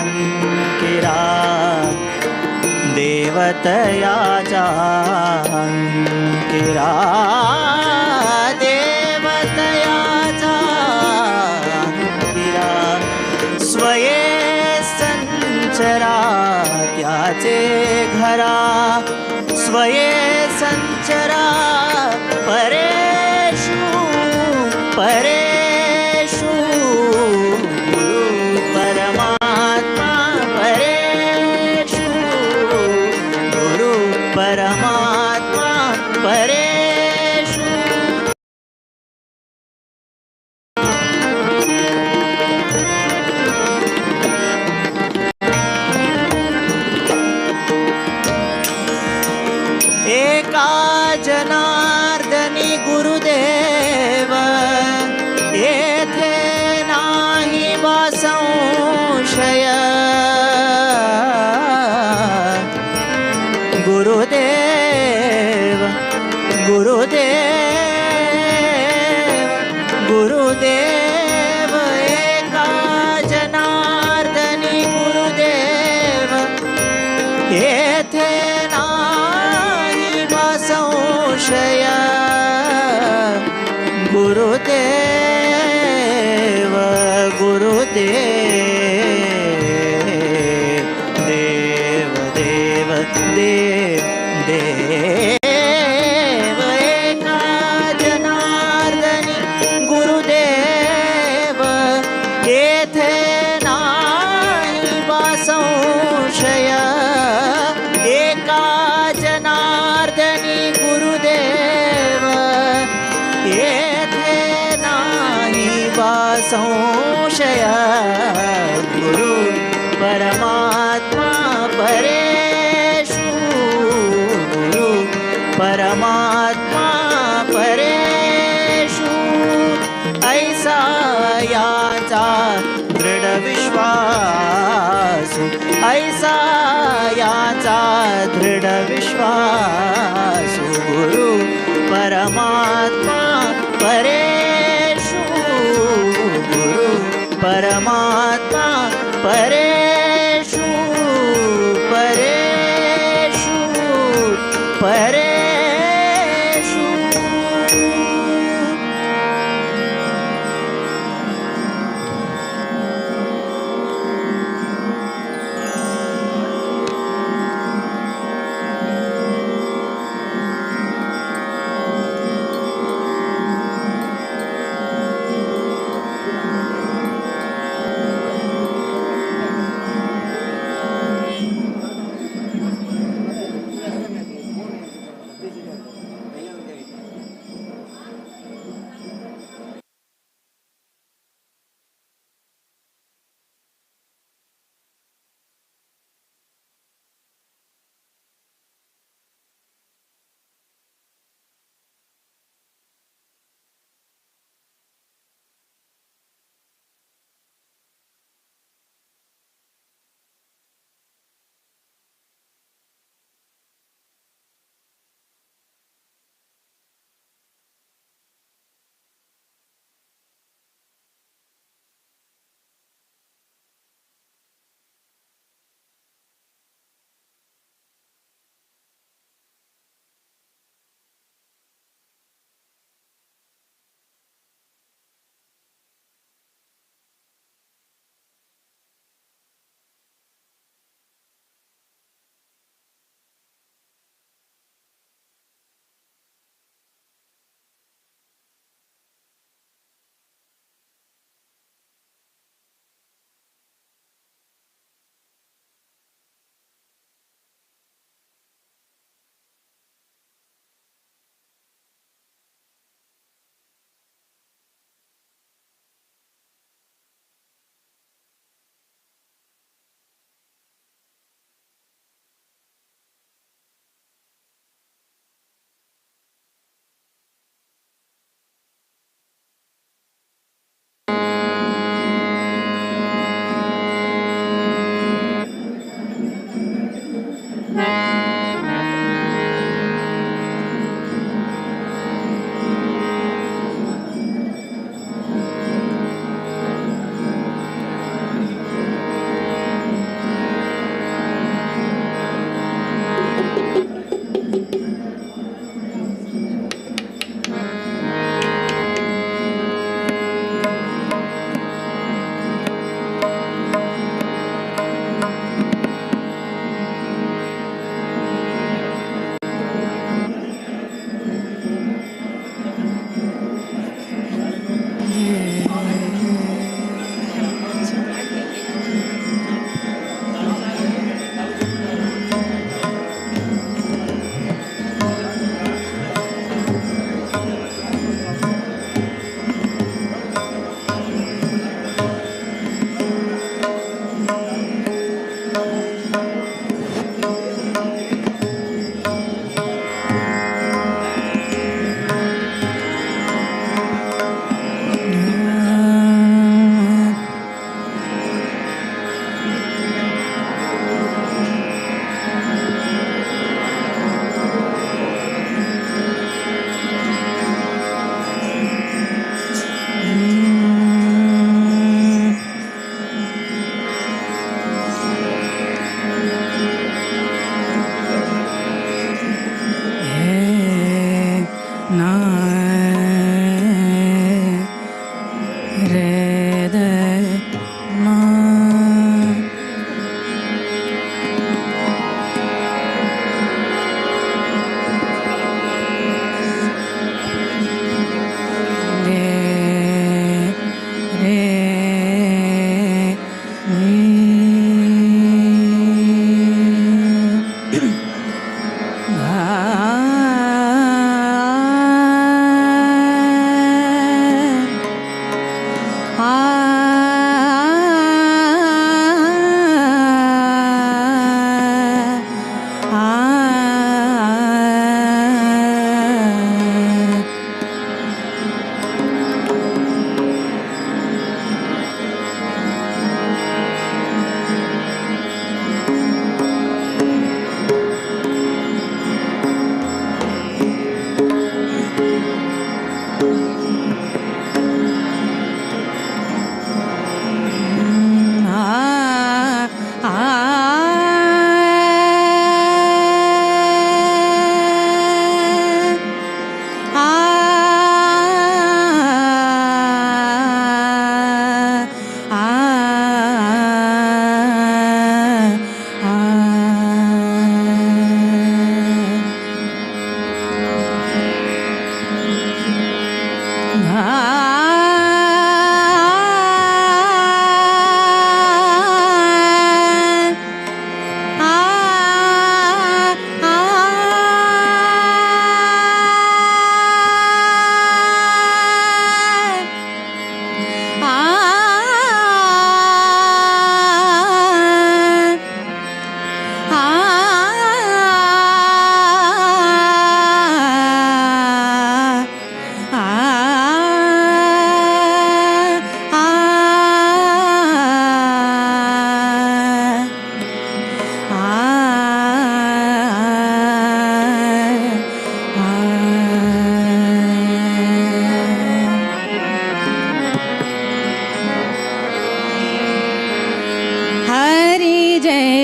अंकिरा देव देवतयाचा अंकिरा देवतयाचा अंकिरा स्वये संचरा त्याचे घरा स्वये संचरा परेषु परेषु गुरु परमात्मा परेषु गुरु परमात्मा परेषु एका जनार्दनी गुरुदेव येथे नाही बा संशय गुरुदेव गुरुदेव गुरुदेव एका जनार्दनी गुरुदेव येथे नाही बा संशय गुरुदेव गुरुदेव देव देव देव देव एका जनार्दनी गुरुदेव येथे नाही बा संशय एका जनार्दनी गुरुदेव येथे नाही बा संशय गुरु परमात्मा परेषु गुरु परमात्मा परेषु ऐसा याचा दृढ विश्वास ऐसा याचा दृढ विश्वास गुरु परमात्मा परेषु गुरु परमात्मा परेषु परेषु परेषु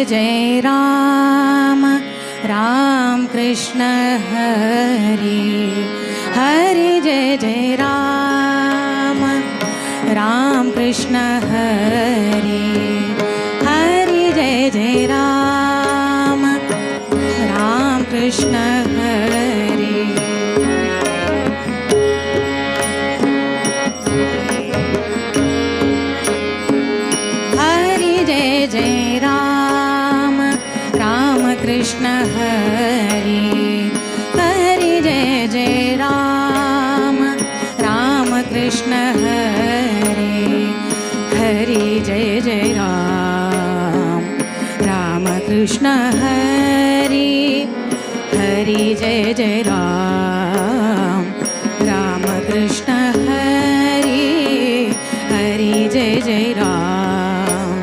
जय राम राम कृष्ण हरि हरि जय जय राम राम कृष्ण हरि हरि जय जय राम राम कृष्ण हरि हरि जय जय राम राम कृष्ण हरि हरि जय जय राम राम कृष्ण हरि हरि जय जय राम राम कृष्ण हरि हरि जय जय राम राम कृष्ण हरि हरि जय जय राम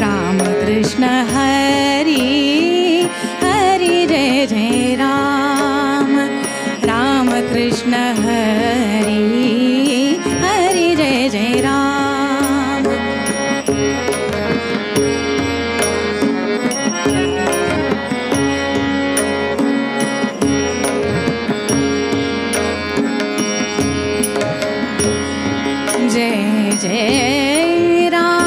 राम कृष्ण हरि हरि जय जय राम राम कृष्ण हरि हरि जय जय राम जय जय राम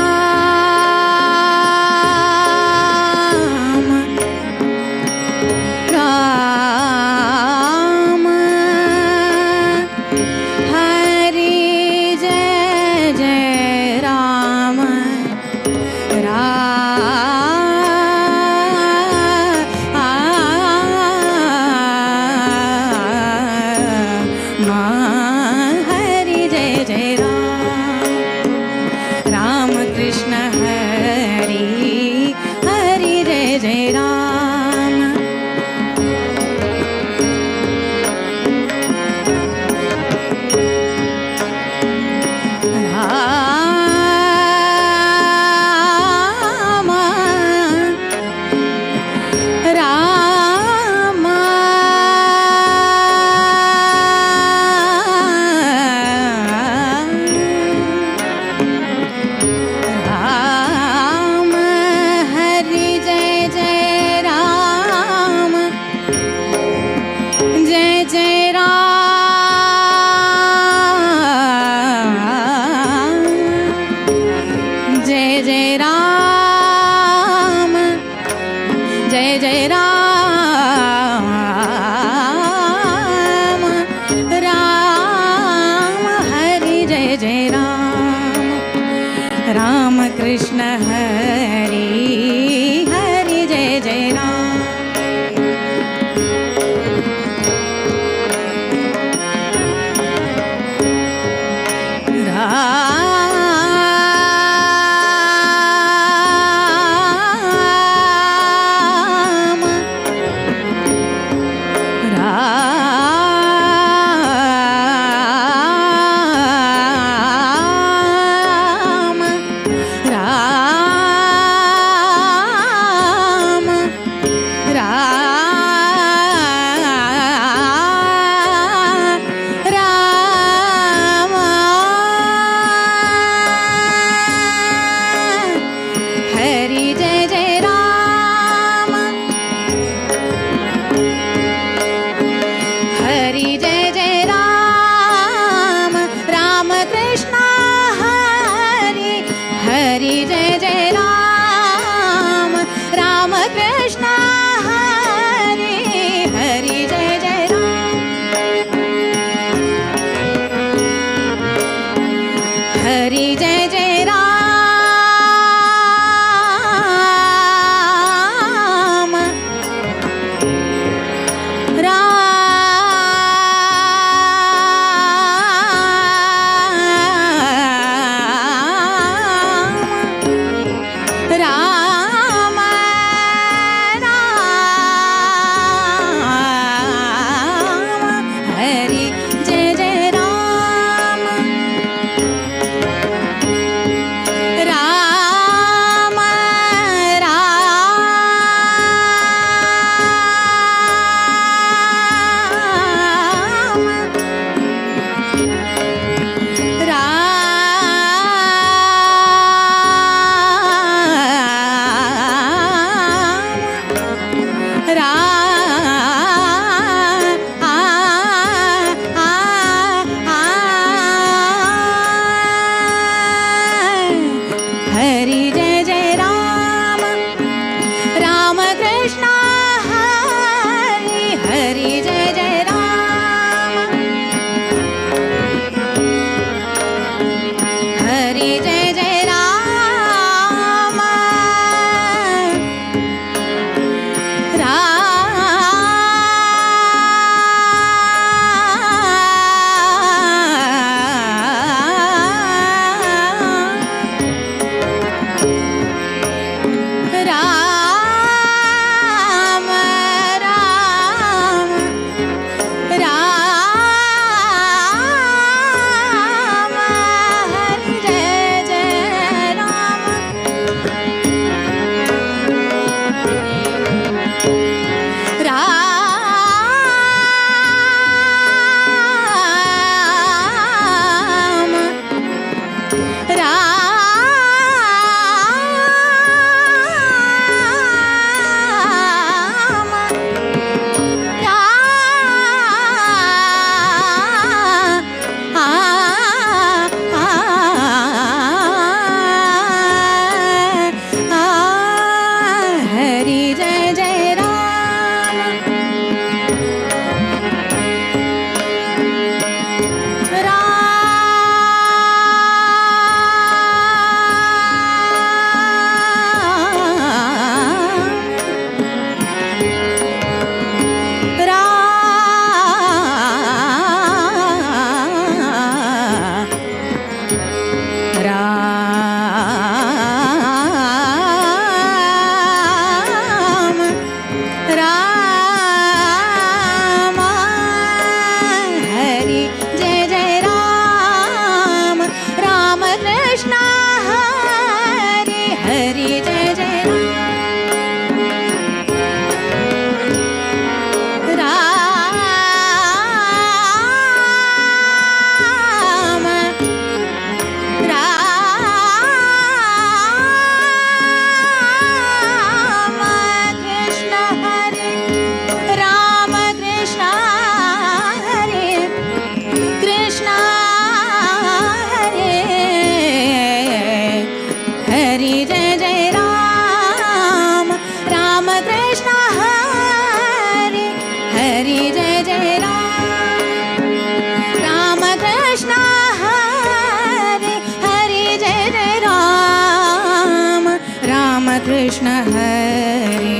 हरे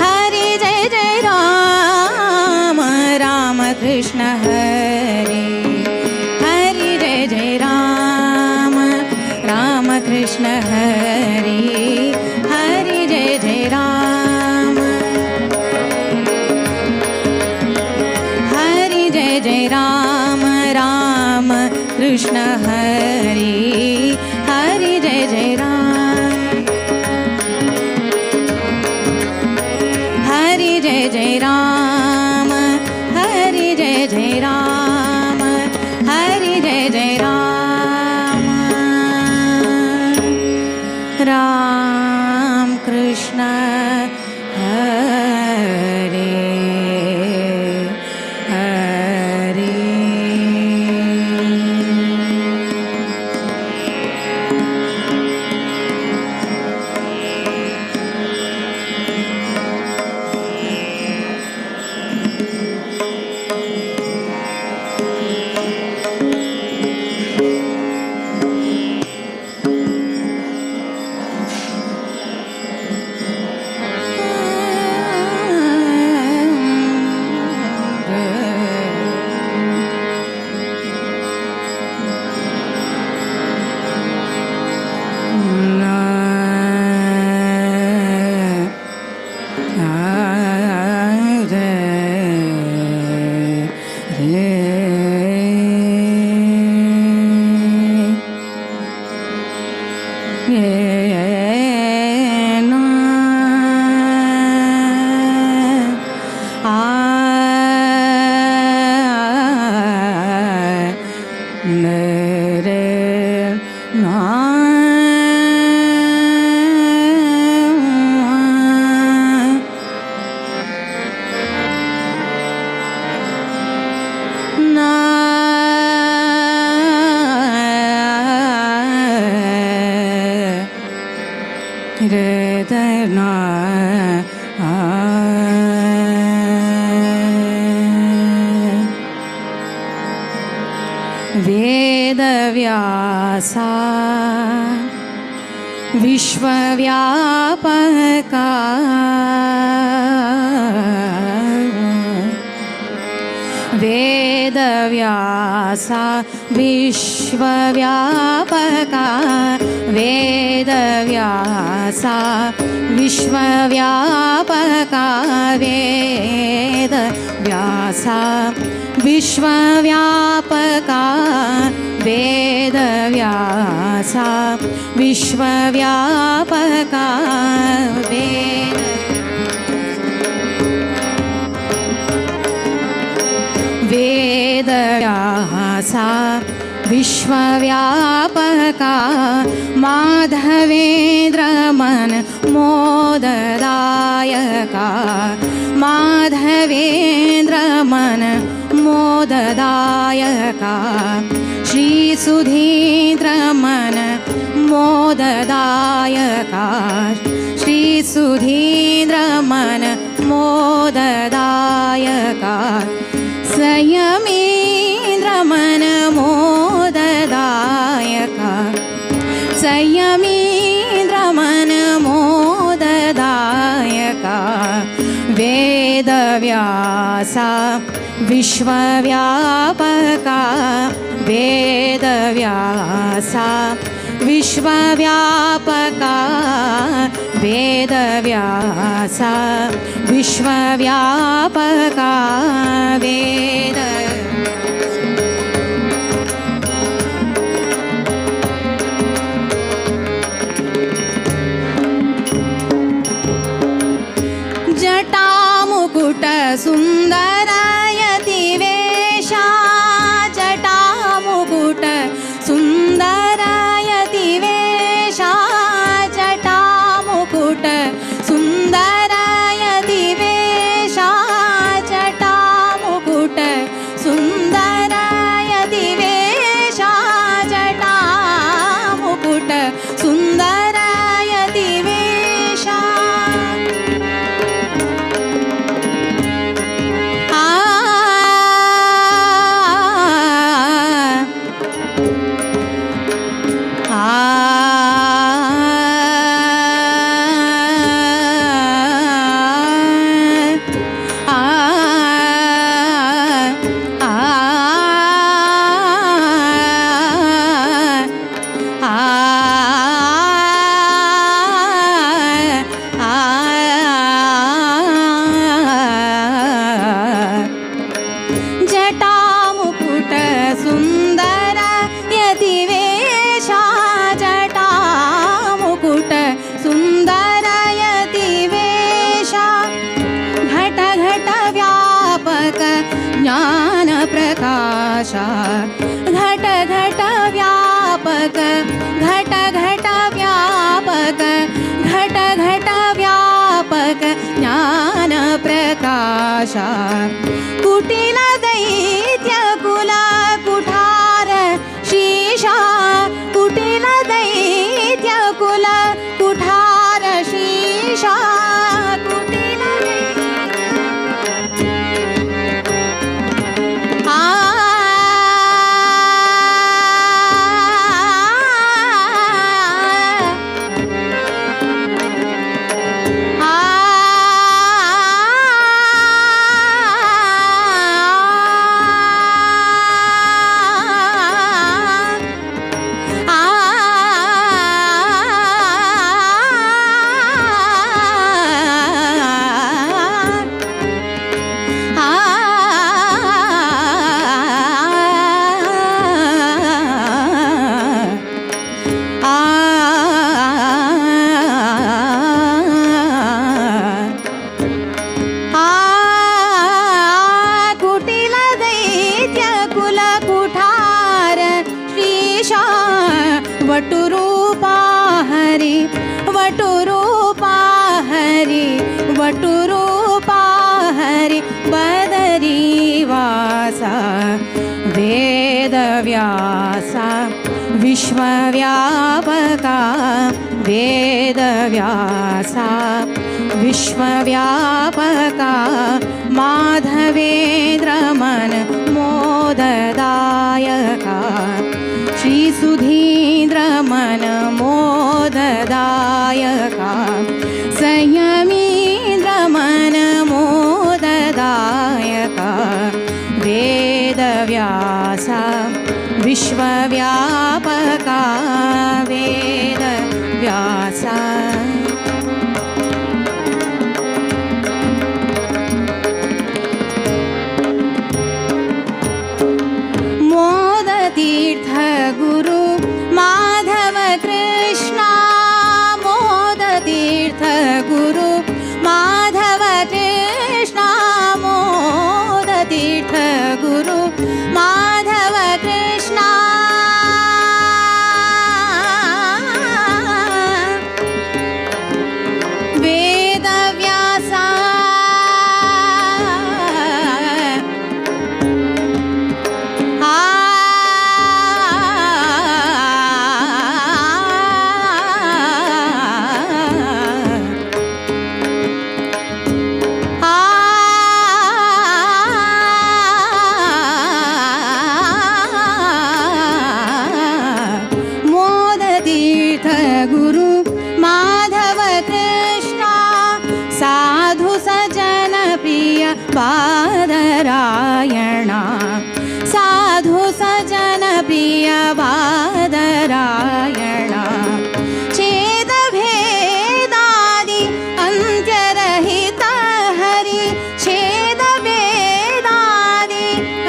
हरे जय जय राम राम कृष्ण हरे हरे जय जय राम राम कृष्ण हरे हरे जय जय राम हरे जय जय राम राम कृष्ण हरे हरे जय जय राम हरे जय जय राम हरे जय जय राम हरे जय जय राम राम कृष्ण हरे हरे वेदव्यासा विश्वव्यापका वेदव्यासा विश्वव्यापका वेदव्यासा विश्वव्यापका वेदव्यासा विश्वव्यापका वेदव्यासा विश्वव्यापका वेदव्यासा विश्वव्यापका माधवेन्द्रमन मोददायका माधवेन्द्रमन मोददायका श्रीसुधीन्द्रमन मोददायका श्रीसुधीन्द्रमन मोददायका संयमीन्द्रमन मोददायका संयमीन्द्रमन मोददायका वेदव्यासा विश्वव्यापका वेदव्यासा विश्वव्यापका वेदव्यासा विश्वव्यापका वेद जटामुकुट सुन्दरयति वेशा जटामुकुट सुन्दरयति वेशा जटामुकुट सुन्दरयति वेशा जटामुकुट सुन्दरयति वेशा जटामुकुट सुन्दरयति वेशा प्रकाशा घट घट व्यापक घट घट व्यापक घट घट व्यापक ज्ञान प्रकाशा कुटिल दैत्य कुल कुठार शीशा कुटिल दैत्य कुल कुठार शीशा कुटिल वटुरूपा हरि वटुरूपा हरि वटुरूपा हरि बदरीवासा वेदव्यासा विश्वव्यापका वेदव्यासा विश्वव्यापका माधवेन्द्रमन मोददायका श्रीसुधीन्द्रमन मोददायका संयमीन्द्रमन मोददायका वेदव्यासा विश्वव्यापका वेदव्यासा तीर्थ गुरु माधव कृष्णा मोद तीर्थ गुरु माधव कृष्णा मोद तीर्थ गुरु माधव कृष्णा वेदव्यासा गुरु माधव कृष्णा साधु सजन प्रिय बादरायणा साधु सजन प्रिय बादरायणा छेद भेदादि अंत्यरहित हरि छेद भेदादि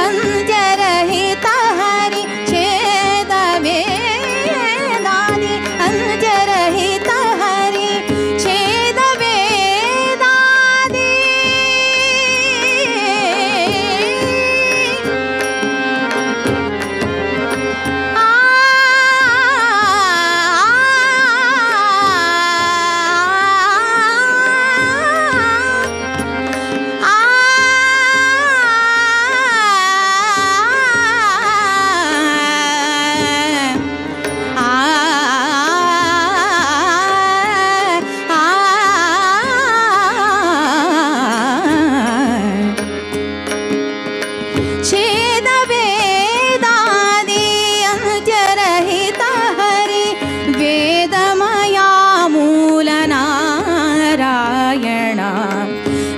अंत्यरहित हरि छेद भेदादि अंत्यरहित हरि छेद वेदादि छेद वेदादि अंत्यरहित हरि वेदमया मूल नारायण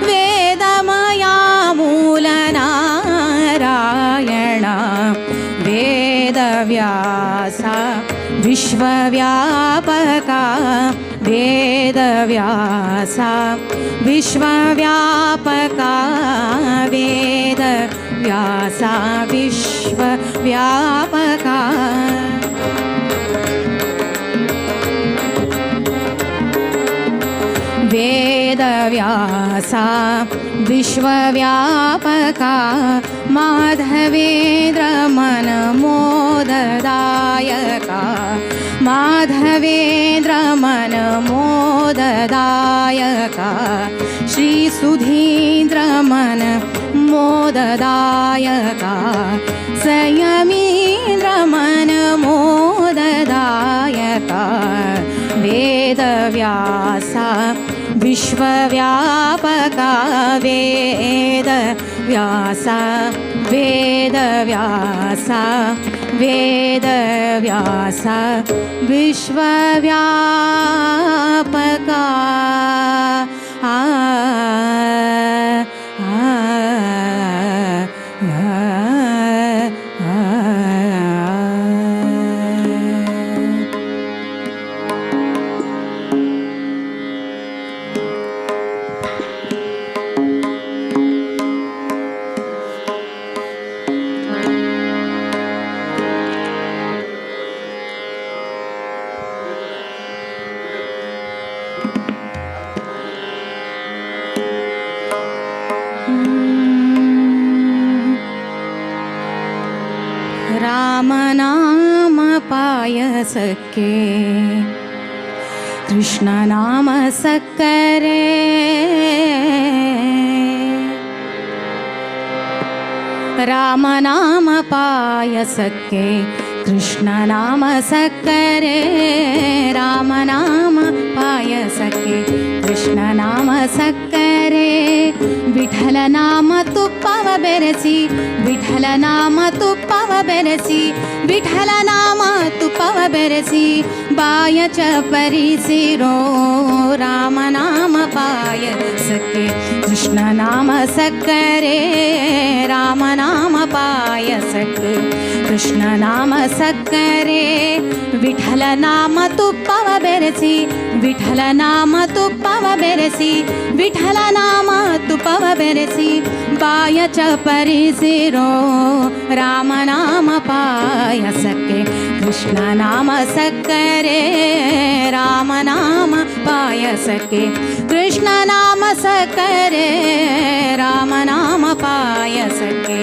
वेदमया मूल नारायण वेदव्यासा विश्वव्यापका वेदव्यासा विश्वव्यापका वेदव्यासा विश्वव्यापका वेदव्यासा विश्वव्यापका माधवेन्द्र मनमोददायका माधवेन्द्र मनमोददायका श्रीसुधीन्द्र मनमोददायका संयमीन्द्र मनमोददायका वेदव्यासा विश्वव्यापका वेदव्यासा वेदव्यासा वेदव्यासा विश्वव्यापका रामनाम पायसके कृष्णनाम सक्करे रामनाम पायसके कृष्णनाम सक्करे रामनाम पायसके कृष्णनाಮ ಸಕ್ಕರೆ ವಿಠಲ ನಾಮ ತುಪ್ಪವ ಬೆರೆಸಿ ವಿಠಲ ನಾಮ ತುಪ್ಪವ ಬೆರೆಸಿ ವಿಠಲ ನಾಮ ತುಪ್ಪವ ಬೆರೆಸಿ ಬಾಯ ಚಪರಿಸಿರೋ ರಾಮನಾಮ ಪಾಯಸಕ್ಕೆ ಕೃಷ್ಣ ನಾಮ ಸಕ್ಕರೆ ರಾಮನಾಮ ಪಾಯಸಕ್ಕೆ ಕೃಷ್ಣ ನಾಮ ಸಕ್ಕರೆ ವಿಠಲ ನಾಮ ತುಪ್ಪವ ಬೆರೆಸಿ ವಿಠಲ ನಾಮ ತುಪ್ಪವ ಬೆರೆಸಿ ವಿಠಲ ನಾಮ ತುಪ್ಪವ ಬೆರೆಸಿ ಬಾಯ ಚಪರಿಸಿರೋ ರಾಮನಾಮ ಪಾಯಸಕ್ಕೆ ಕೃಷ್ಣ ನಾಮ ಸಕ್ಕರೆ ರಾಮನಾಮ ಪಾಯಸಕ್ಕೆ ಕೃಷ್ಣ ನಾಮ ಸಕ್ಕರೆ ರಾಮನಾಮ ಪಾಯಸಕ್ಕೆ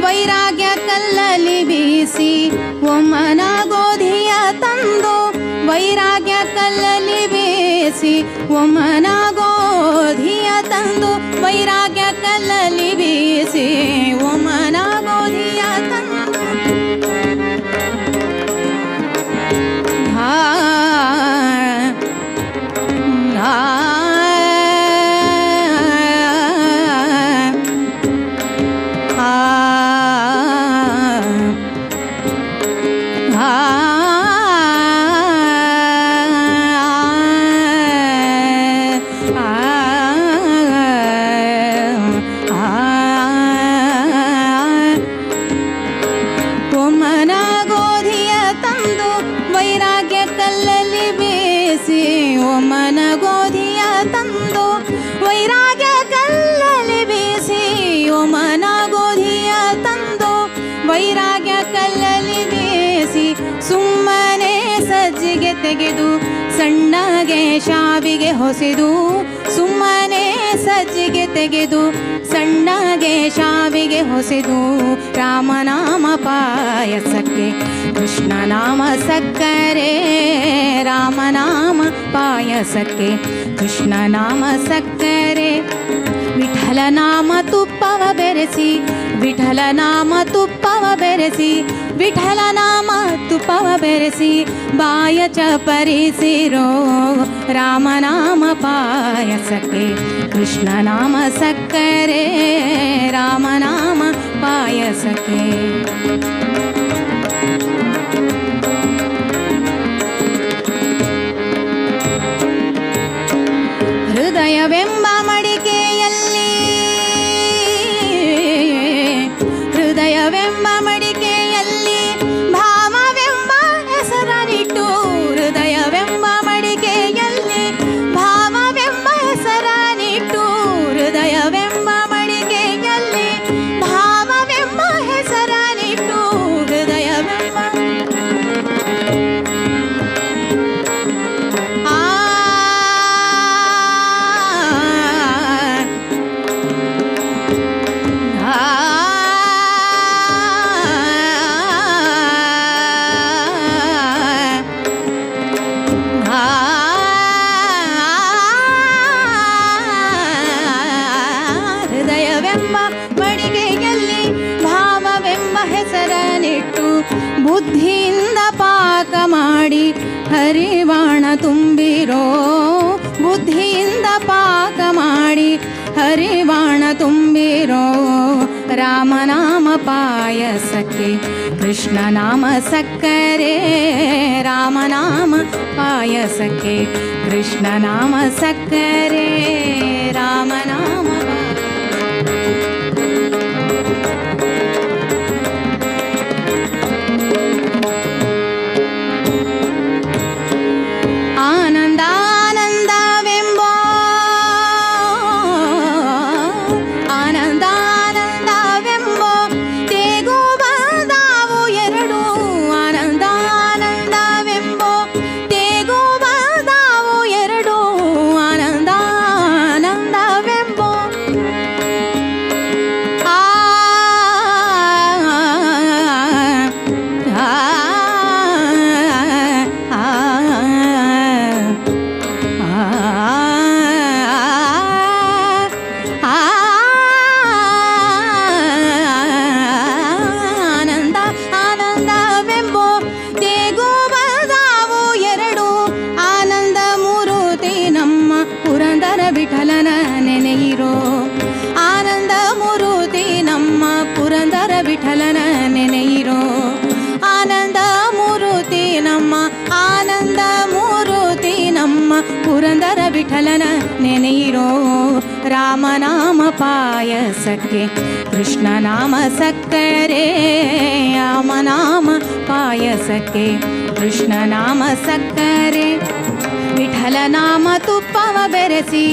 ವೈರಾಗ್ಯ ಕಲ್ಲಲ್ಲಿ ಬೀಸಿ ಒಮ್ಮನ ಗೋಧಿಯ ತಂದು ವೈರಾಗ್ಯ ಕಲ್ಲಲ್ಲಿ ಬೀಸಿ ಒಮ್ಮನ ಗೋಧಿಯ ತಂದು ವೈರಾಗ್ಯ ಕಲ್ಲಲ್ಲಿ ಬೀಸಿ ಒಮ್ಮನ ಗೋಧಿಯ ತಂದು ವೈರಾಗ್ಯ ಕಲ್ಲಲ್ಲಿ ಬೇಸಿ ಸುಮ್ಮನೆ ಸಜ್ಜಿಗೆ ತೆಗೆದು ಸಣ್ಣಗೆ ಶಾವಿಗೆ ಹೊಸೆದು ಸುಮ್ಮನೆ ಸಜ್ಜಿಗೆ ತೆಗೆದು ಸಣ್ಣಗೆ ಶಾವಿಗೆ ಹೊಸೆದು ರಾಮನಾಮ ಪಾಯಸಕ್ಕೆ ಕೃಷ್ಣ ನಾಮ ಸಕ್ಕರೆ ರಾಮನಾಮ ಪಾಯಸಕ್ಕೆ ಕೃಷ್ಣ ನಾಮ ಸಕ್ಕರೆ ವಿಠಲ ನಾಮ ತುಪ್ಪವ ಬೆರೆಸಿ ವಿಠಲ ನಾಮ ತುಪ್ಪವ ಬೆರೆಸಿ ವಿಠಲ ನಾಮ ತುಪ್ಪವ ಬೆರೆಸಿ ಬಾಯ ಚಪರಿಸಿರೋ ರಾಮನಾಮ ಪಾಯಸಕ್ಕೆ ಕೃಷ್ಣ ನಾಮ ಸಕ್ಕರೆ ರಾಮನಾಮ ಪಾಯಸಕ್ಕೆ ಹೃದಯವೆಂಬ ಮಡಿಕೆಯಲ್ಲಿ ಹೃದಯವೆಂಬ ಮಡಿಕೆಯಲ್ಲಿ ಭಾವವೆಂಬ ಹೆಸರನಿಟ್ಟು ಹೃದಯವೆಂಬ ಮಡಿಕೆಯಲ್ಲಿ ಭಾವವೆಂಬ ಹೆಸರನಿಟ್ಟು ಹೃದಯವೆಂಬ ಮಡಿಕೆಯಲ್ಲಿ ಭಾವವೆಂಬ ಹೆಸರನಿಟ್ಟು ಹರಿವಾಣ ತುಂಬಿರೋ ಬುದ್ಧಿಯಿಂದ ಪಾಕ ಮಾಡಿ ಹರಿವಾಣ ತುಂಬಿರೋ ರಾಮನಾಮ ಪಾಯಸಕ್ಕೆ ಕೃಷ್ಣನಾಮ ಸಕ್ಕರೆ ರಾಮನಾಮ ಪಾಯಸಕ್ಕೆ ಕೃಷ್ಣನಾಮ ಸಕ್ಕರೆ ರಾಮನಾಮ ಆನಂದಾನಂದವೆಂಬ ಆನಂದಾನಂದವೆಂಬ ತೇಗು ಬಂದಾವು ಎರಡು ಆನಂದಾನಂದವೆಂಬ ತೇಗು ಬಂದಾವು ಎರಡು ಆನಂದಾನಂದವೆಂಬ ಆ ಆನಂದ ಆನಂದವೆಂಬೋ ತೇಗು ಬದಾವು ಎರಡು ಆನಂದ ಮೂರುತಿ ನಮ್ಮ ಪುರಂದರ ವಿಠಲನ ನೆನೆಯಿರೋ ಆನಂದ ಮೂರುತಿ ನಮ್ಮ ಪುರಂದರ ವಿಠಲನ ನೆನೆಯಿರೋ ಆನಂದ ಮೂರುತಿ ನಮ್ಮ ಆನಂದ ಮೂರುತಿ ನಮ್ಮ ಪುರಂದರ ವಿಠಲನ ನೆನೆಯಿರೋ ರಾಮನಾಮ ಪಾಯಸಕ್ಕೆ ಕೃಷ್ಣನಾಮ ಸಕ್ಕರೆ ರಾಮನಾಮ ಪಾಯಸಕ್ಕೆ ಕೃಷ್ಣನಾಮ ಸಕ್ಕರೆ ವಿಠಲನಾಮ ತುಪ್ಪವ ಬೆರೆಸಿ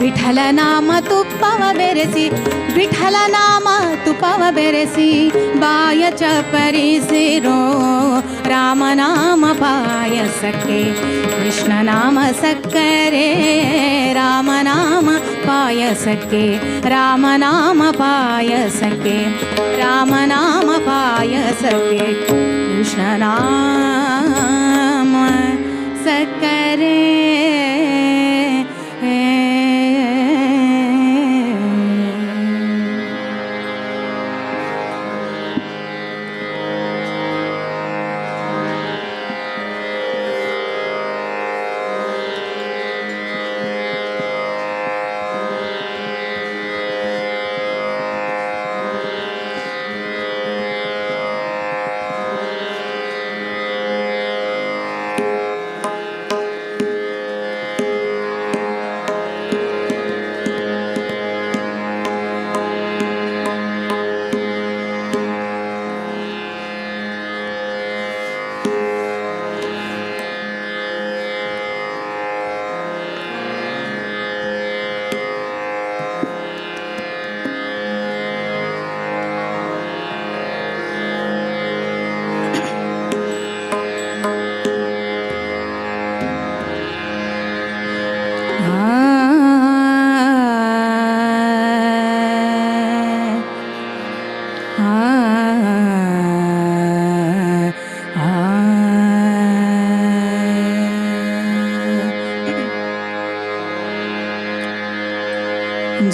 ವಿಠಲನಾಮ ತುಪ್ಪವ ಬೆರೆಸಿ ವಿಠಲನಾಮ ತುಪ್ಪವ ಬೆರೆಸಿ ಬಾಯ ಚಪರಿಸಿರೋ ರಾಮನಾಮ ಪಾಯಸಕ್ಕೆ ಕೃಷ್ಣನಾಮ ಸಕ್ಕರೆ ರಾಮನಾಮ ಪಾಯಸಕ್ಕೆ ರಾಮನಾಮ ಪಾಯಸಕ್ಕೆ ರಾಮನಾಮ ಪಾಯಸಕ್ಕೆ ಕೃಷ್ಣನಾಮ ಸಕ್ಕರೆ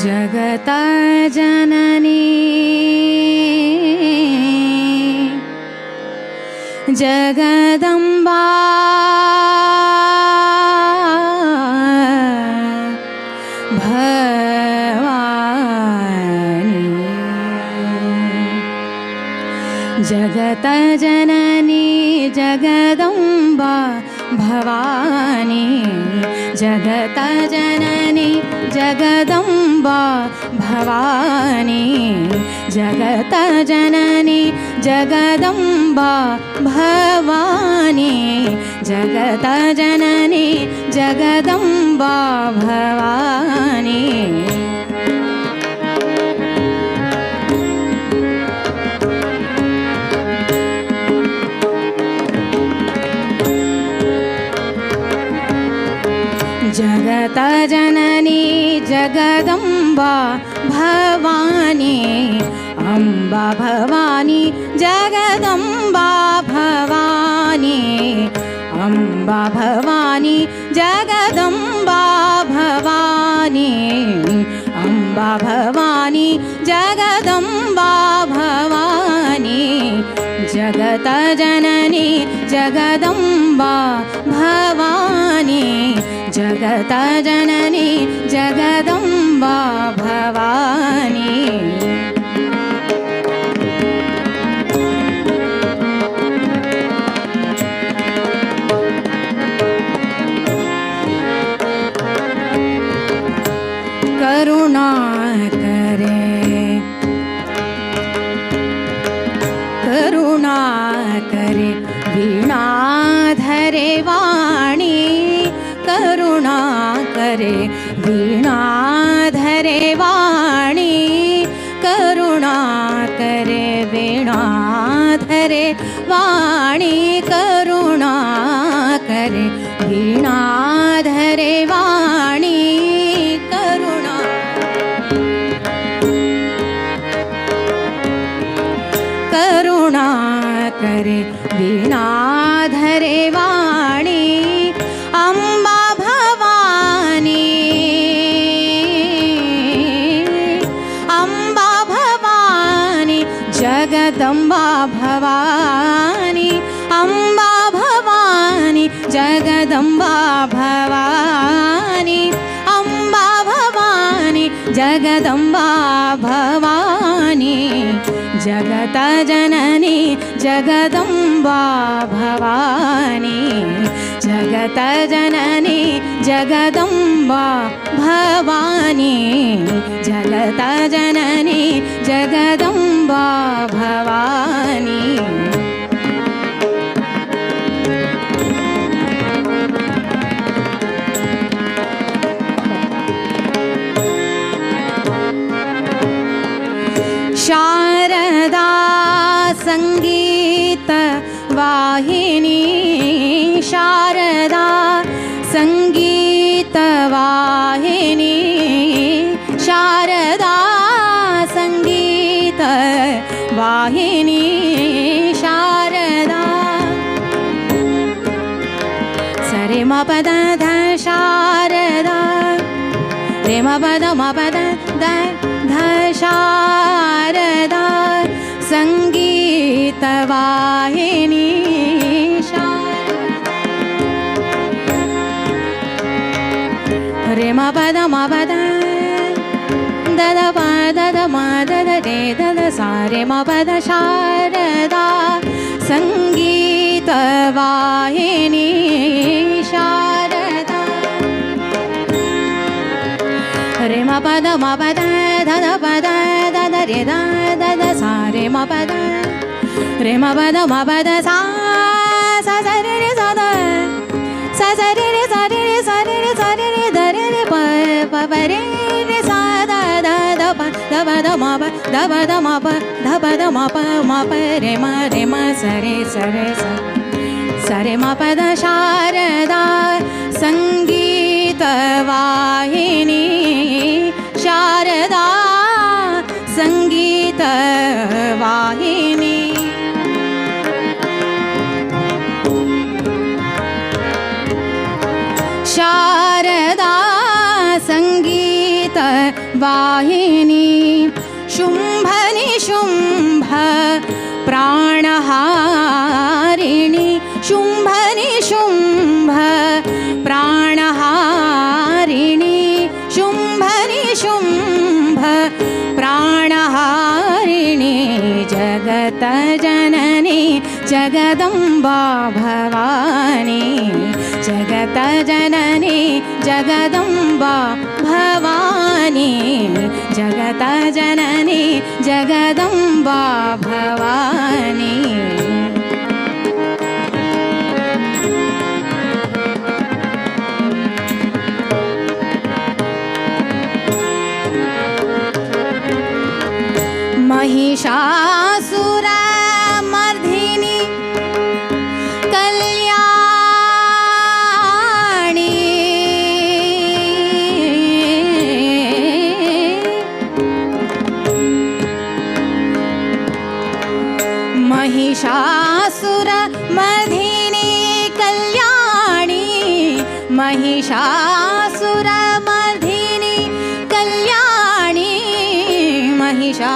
जगता जननी जगदम्बा भवानी जगत जननी जगदम्बा भवानी जगत जननी जगदम्बा भवानी जगत जननी जगदम्बा भवानी जगत जननी जगदम्बा भवानी जगत जननी जगदम्बा भवानी अम्बा भवानी जगदम्बा भवानी अम्बा भवानी जगदम्बा भवानी अम्बा भवानी जगदम्बा भवानी जगत जननी जगदम्बा भवानी जगतजननी जगदम्बा भवानी करुणा करे करुणा करे वीणाधरे वाणी करुणा करे वीणाधरे वाणी करुणा करे वीणाधरे वाणी करुणा करे वीणाधरे वाणी करुणा करुणा करे वीणाधरे वाणी अम्बा भवानी अम्बा भवानी जगदम्बा भवानी अम्बा भवानी जगदम्बा भवानी अम्बा भवानी जगदम्बा भवानी जगतजननी जगदम्बा भवानी जगतजननी जगदम्बा भवानी जगतजननी जगदम्बा भवानी शारदा संगीत वाहिनी शारदा संगीत वाहिनी शारदा संगीत वाहिनी शारदा सरे म पद ध शारदा रे म पद ध ध शारदा संगीत वाहिनी रे म पद द द प द द म द द रे द द सा रे म पद शारदा संगीत वाहिनी शारदा रे म पद ध द प द द द रे द द द सा रे म पद रे म पद सा सा सा रे रे सा द सा सा रे रे सा रे रे सा रे रे सा रे रे द रे रे प प प रे रे सा द द द प द प द म प द प द म प ध प द म प रे म स रे स रे म पद शारदा संगीत वाहिनी शारदा संगीत वाहिनी शारदा संगीत वाहिनी शुंभ निशुंभ प्राणहारिणी शुंभ निशुंभ प्राणहारिणी शुंभ निशुंभ प्राणहारिणी जगतजननी जगदम्बा भवानी जगतजननी जगदम्बा भवानी जगतजननी जगदम्बा भवानी महिषासुरमर्दिनी कल्याणी महिषासुरमर्दिनी कल्याणी महिषासुरमर्दिनी कल्याणी महिषासुरमर्दिनी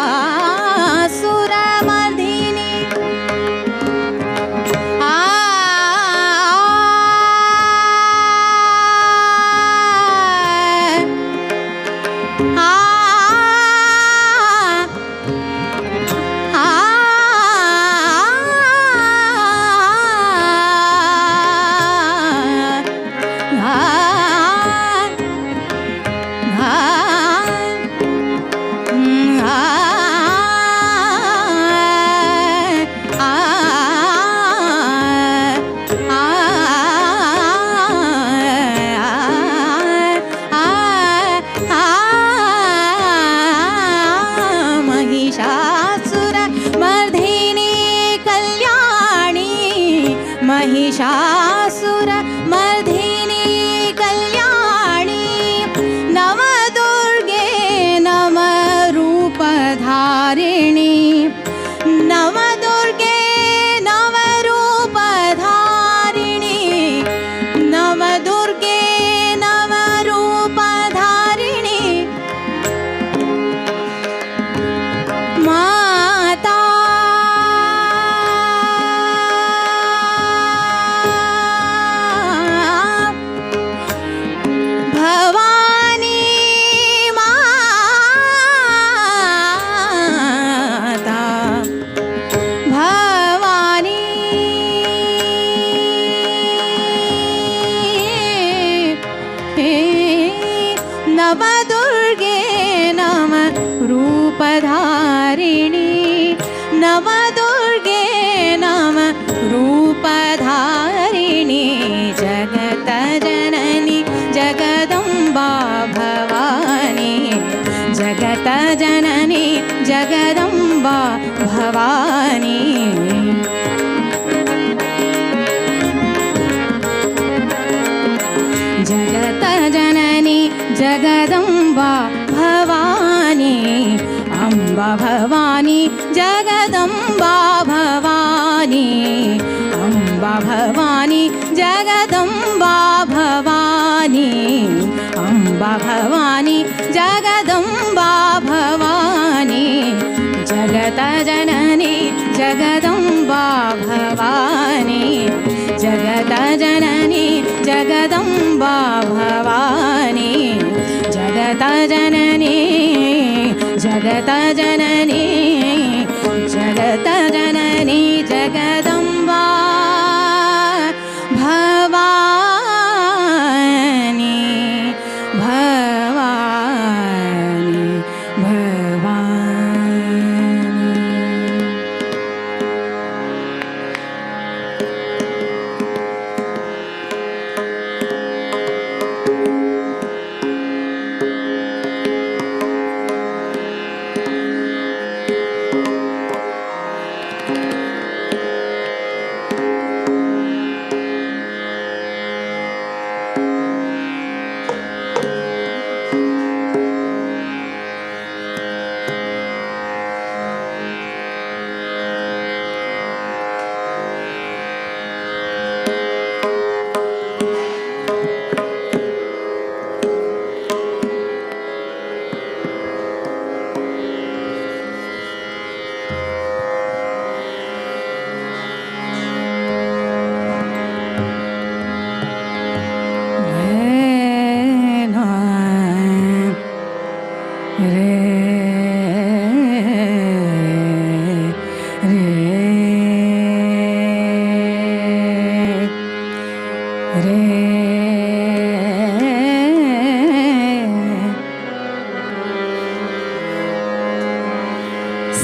महिषासुर मर्दिनी कल्याणी नवदुर्गे नवरूपधारिणी नवदुर्गे नवरूपधारिणी नवदुर्गे नवरूपधारिणी माता भवानी माता भवानी नवदुर्गे नवरूपधारिणी नवदुर्गे नवरूपधारिणी जगतजननी जगदम्बा भवानी जगतजननी जगदम्बा भवानी जगतजननी जगदम्बा भवानी अम्बा भवानी जगदम्बा भवानी अम्बा भवानी जगदम्बा भवानी अम्बा भवानी जगदम्बा भवानी जगतजननी जगदम्बा भवानी जगतजननी जगदम्बा भवानी जगतजननी जगतजननी जगतजननी जगदम्बा भवानी भवानी भवानी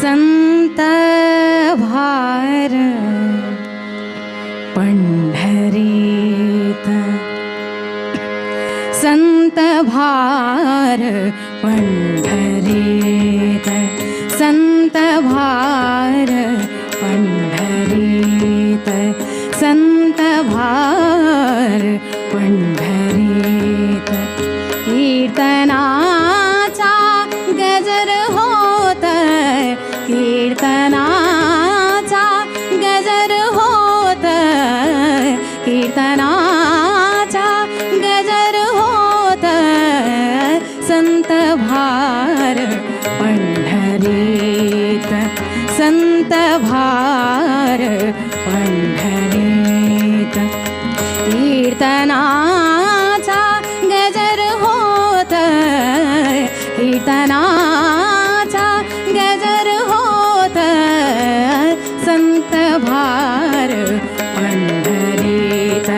संत भार पंढरीत संत भार पंढरीत संत भार पंढरीत संत भार पंढरीत कीर्तनाचा गजर होत कीर्तनाचा गजर होत कीर्तनाचा गजर होत संत भार पंढरीत संत भार पंढरीत कीर्तनाचा गजर होत कीर्तनाचा गजर होत संत भार पंढरीत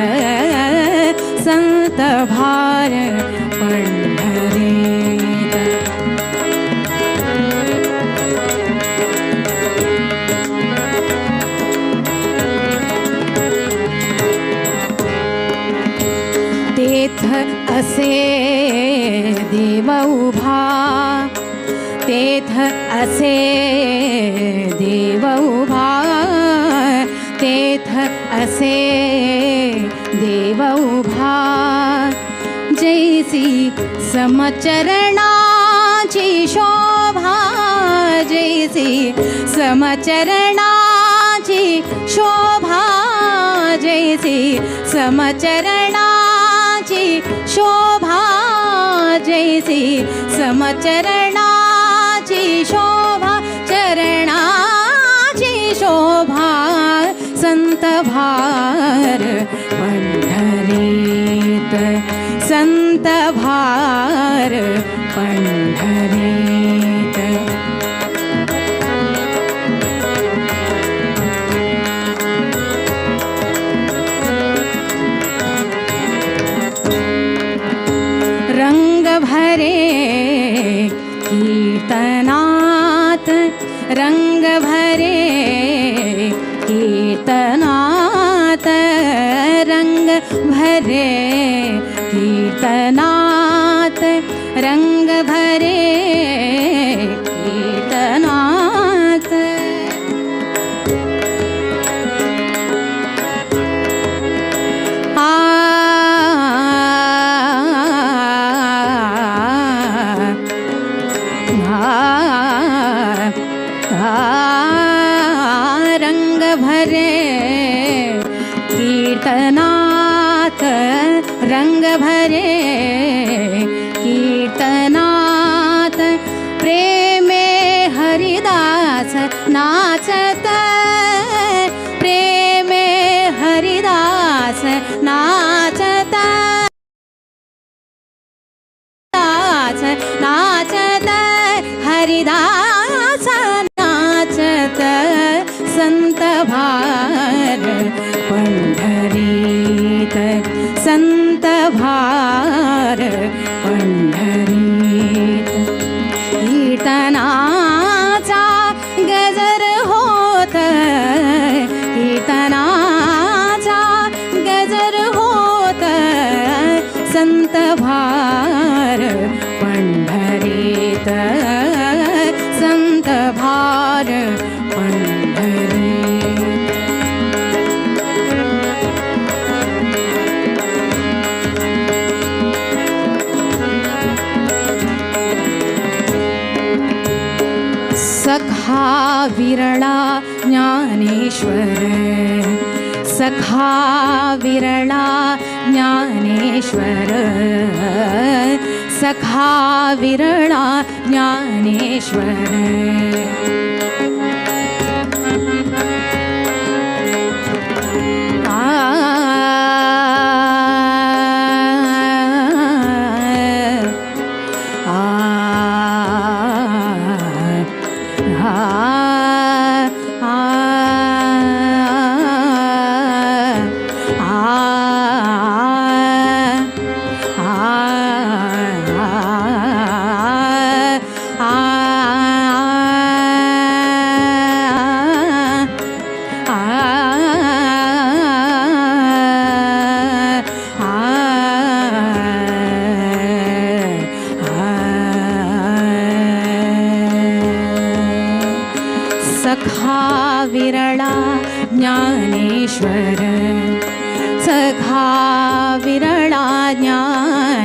संत भार पंढरीत तेथ असे देव उभा तेथ असे देव उभा तेथ असे जैसी समचरणाची शोभा जैसी समचरणाची शोभा जैसी समचरणाची शोभा जैसी समचरणाची शोभा चरणाची शोभा संत भार पंढरीत संत भार पंढरीत रंग भरे कीर्तनात रंग भरे कीर्तनात रंग भरे कीर्तनात रंग भरे कीर्तनात रंग भरे कीर्तनात रंग भरे कीर्तनात प्रेमे हरिदास नाचत प्रेमे हरिदास नाचत नाचत हरिदास नाचत संत भार पंढरीत संत भार पंढरीत कीर्तनाचा गजर होत कीर्तनाचा गजर होत संत भार पंढरीत संत भार पंढरीत सखा विरळा ज्ञानेश्वर सखा विरळा ज्ञानेश्वर सखा विरळा ज्ञानेश्वर सखा विरळा ज्ञानेश्वर सखा विरळा ज्ञानेश्वर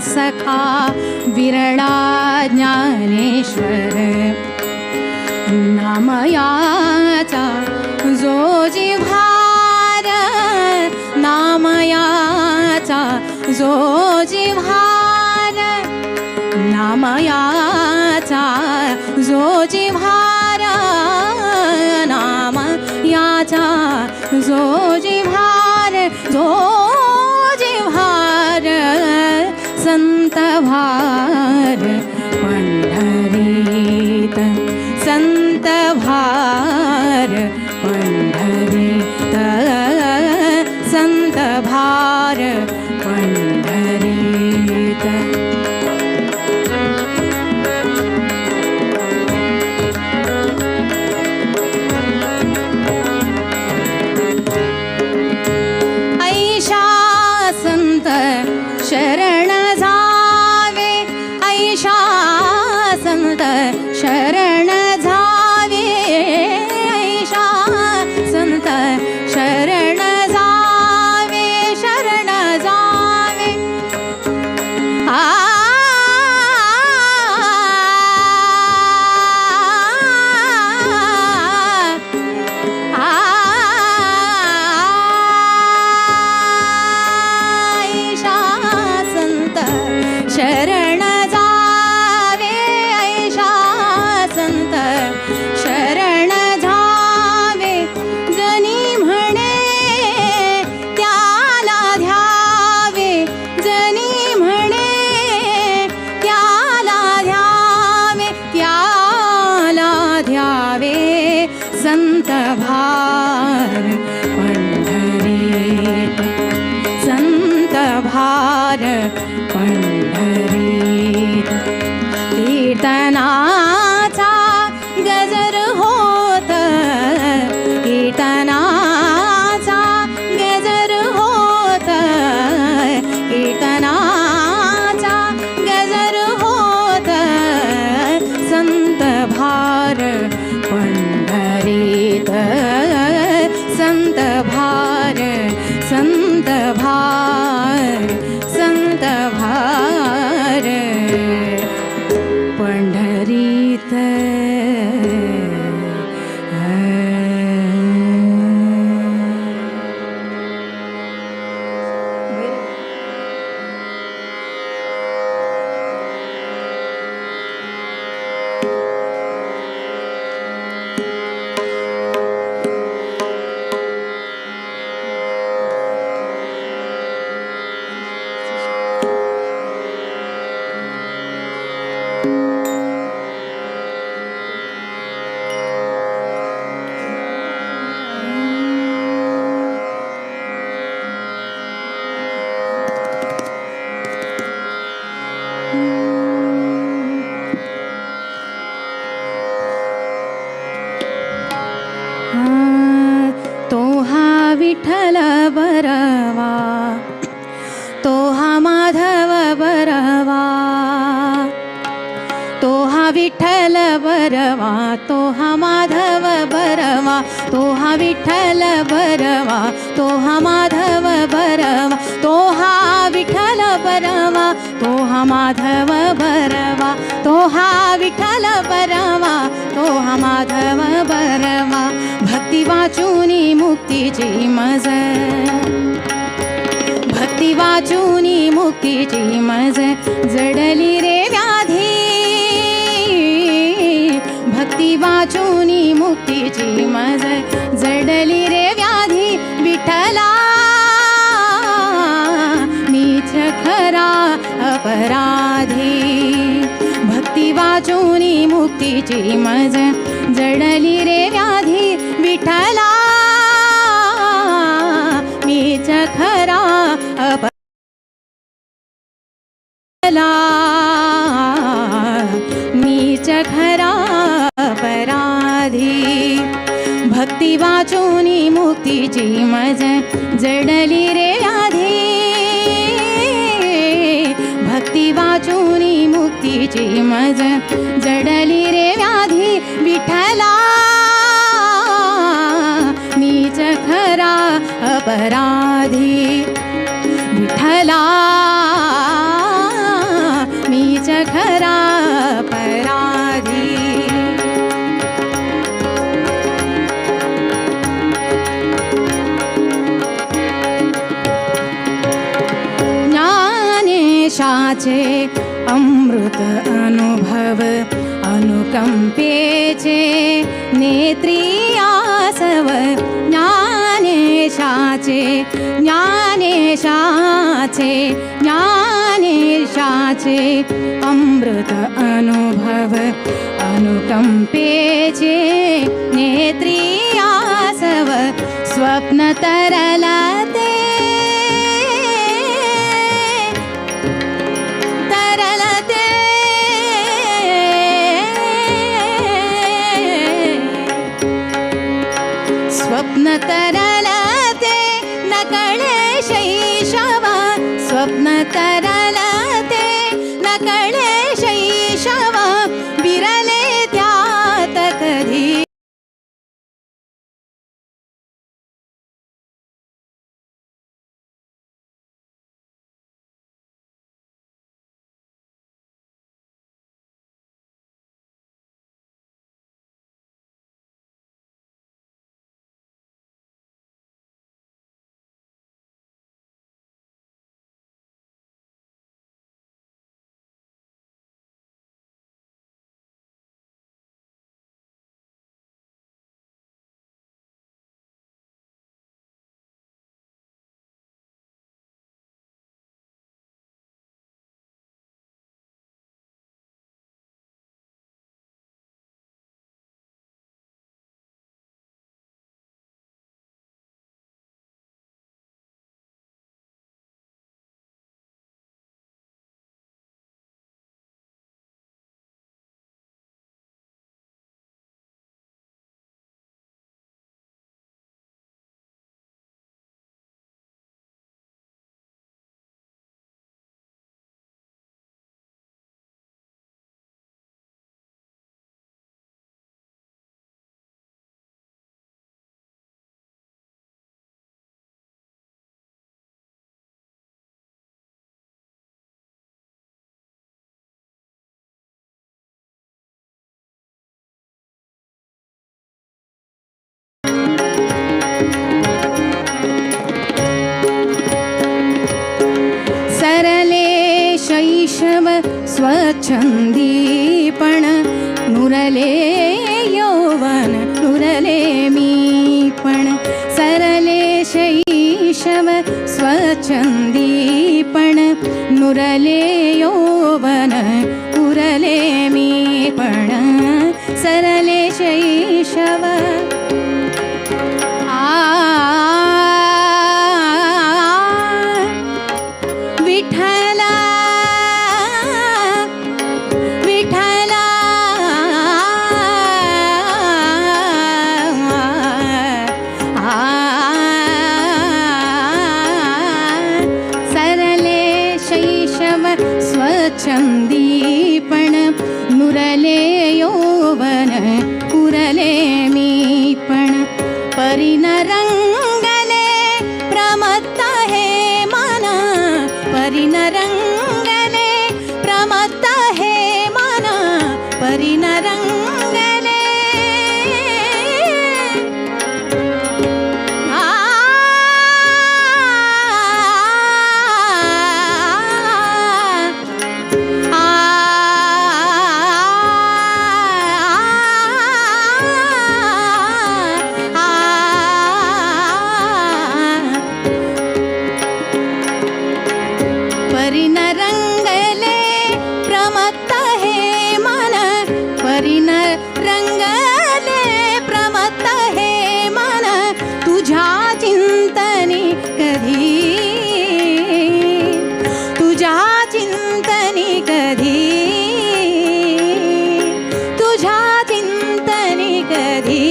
सखा विरळा ज्ञानेश्वर नामयाचा जो जिव्हार नामयाचा जो जिव्हार नामयाचा जो जिव्हार नामयाचा जो जिव्हार जो जिव्हार संत भार पंढरीत संत भार पंढरीत संत भार पंढरीत भार पंढरीत कीर्तनाचा गजर होत कीर्तनाचा गजर होत कीर्तनाचा गजर होत संत भार पंढरीत संत भार संत भार संत भार पंढरीत तो हा विठ्ठल बरवा तो हा माधव बरवा तो हा विठ्ठल बरवा तो हा माधव बरवा तो हा विठ्ठल बरवा तो हा माधव बरवा तो हा विठ्ठल बरवा तो हा माधव बरवा तो हा विठ्ठल बरवा तो हा माधव बरवा भक्ती वाचूनी मुक्तीची मज भक्ती वाचूनी मुक्तीची मज जडली रे व्याधी भक्ती वाचूनी मुक्तीची मज जडली रे व्याधी विठ्ठला मीच खरा अपराधी भक्ती वाचूनी मुक्तीची मज जडली रे व्याधी विठ्ठला मीच खरा अपराधी मीच खरा अपराधी भक्ती वाचूनी मुक्तीची मज जडली रे व्याधी भक्ती वाचूनी मुक्तीची मज जडली रे व्याधी विठ्ठला मीच खरा अपराधी विठ्ठला मीच खरा अपराधी ज्ञानेशाचे अमृत अनुभव अनुकंपेचे नेत्री आसव ज्ञानेशाचे ज्ञानेशाचे ज्ञानेशाचे अमृत अनुभव अनुकंपेचे नेत्री आसव स्वप्न तरलते तरलते स्वप्न तरलते नकळे शैशव स्वप्न तरलते नकळे शैशव बिरले त्यात कधी शैशव स्वच्छंदीपण नुरले यौवन नुरले मीपण सरले शैशव स्वच्छंदीपण नुरले यौवन उरले मीपण सरले शैशव विठ्ठला विठ्ठला सरले शैशव स्वच्छंदीपण नुरले यौवन उरले मीपण परिनरंगले प्रमत्त हे मन परिनरंगले प्रमत्त हे मन परिनरंगले परिनरंगले प्रमत्त हे मन परिनरंगले प्रमत्त हे मन तुझ्या चिंतनी कधी तुझ्या चिंतनी कधी तुझ्या चिंतनी कधी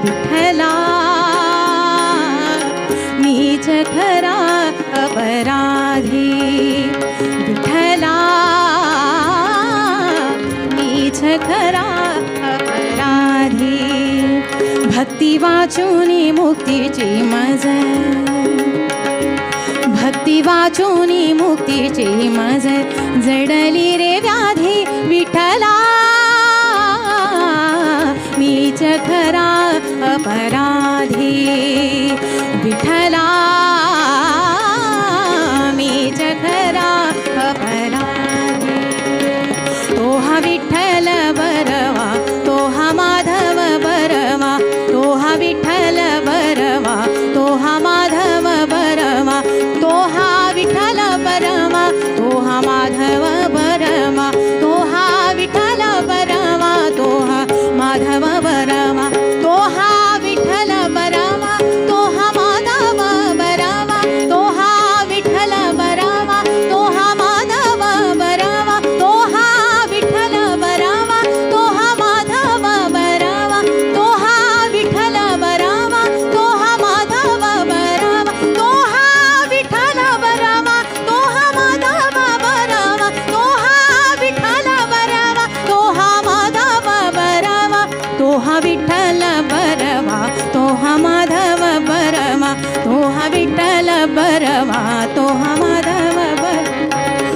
विठ्ठला मीच खरा अपराधी विठ्ठला मीच खरा अपराधी भक्ती वाचूनी मुक्तीची मज भक्ती वाचूनी मुक्तीची मज जडली रे व्याधी विठ्ठला मीच खरा अपराधी विठ्ठला मीच खरा अपराधी तो हा विठ्ठल बरवा तो हा माधव बरवा तो हा विठ्ठल बरवा तो हा माधव बरवा तो हा विठ्ठल बरवा तो हा माधव बरवा तो हा विठ्ठल बरवा तो हा माधव बरवा तो हा विठ्ठल बरवा तो हा माधव बरवा तो हा विठ्ठल बरवा तो हा माधव बरवा तो हा विठ्ठल बरवा तो हा माधव बरवा तो हा विठ्ठल बरवा तो हा माधव बरवा तो हा विठ्ठल बरवा तो हा माधव बरवा तो हा विठ्ठल बरवा तो हा माधव बरवा तो हा विठ्ठल बरवा तो हा माधव बरवा तो हा विठ्ठल बरवा तो हा माधव बरवा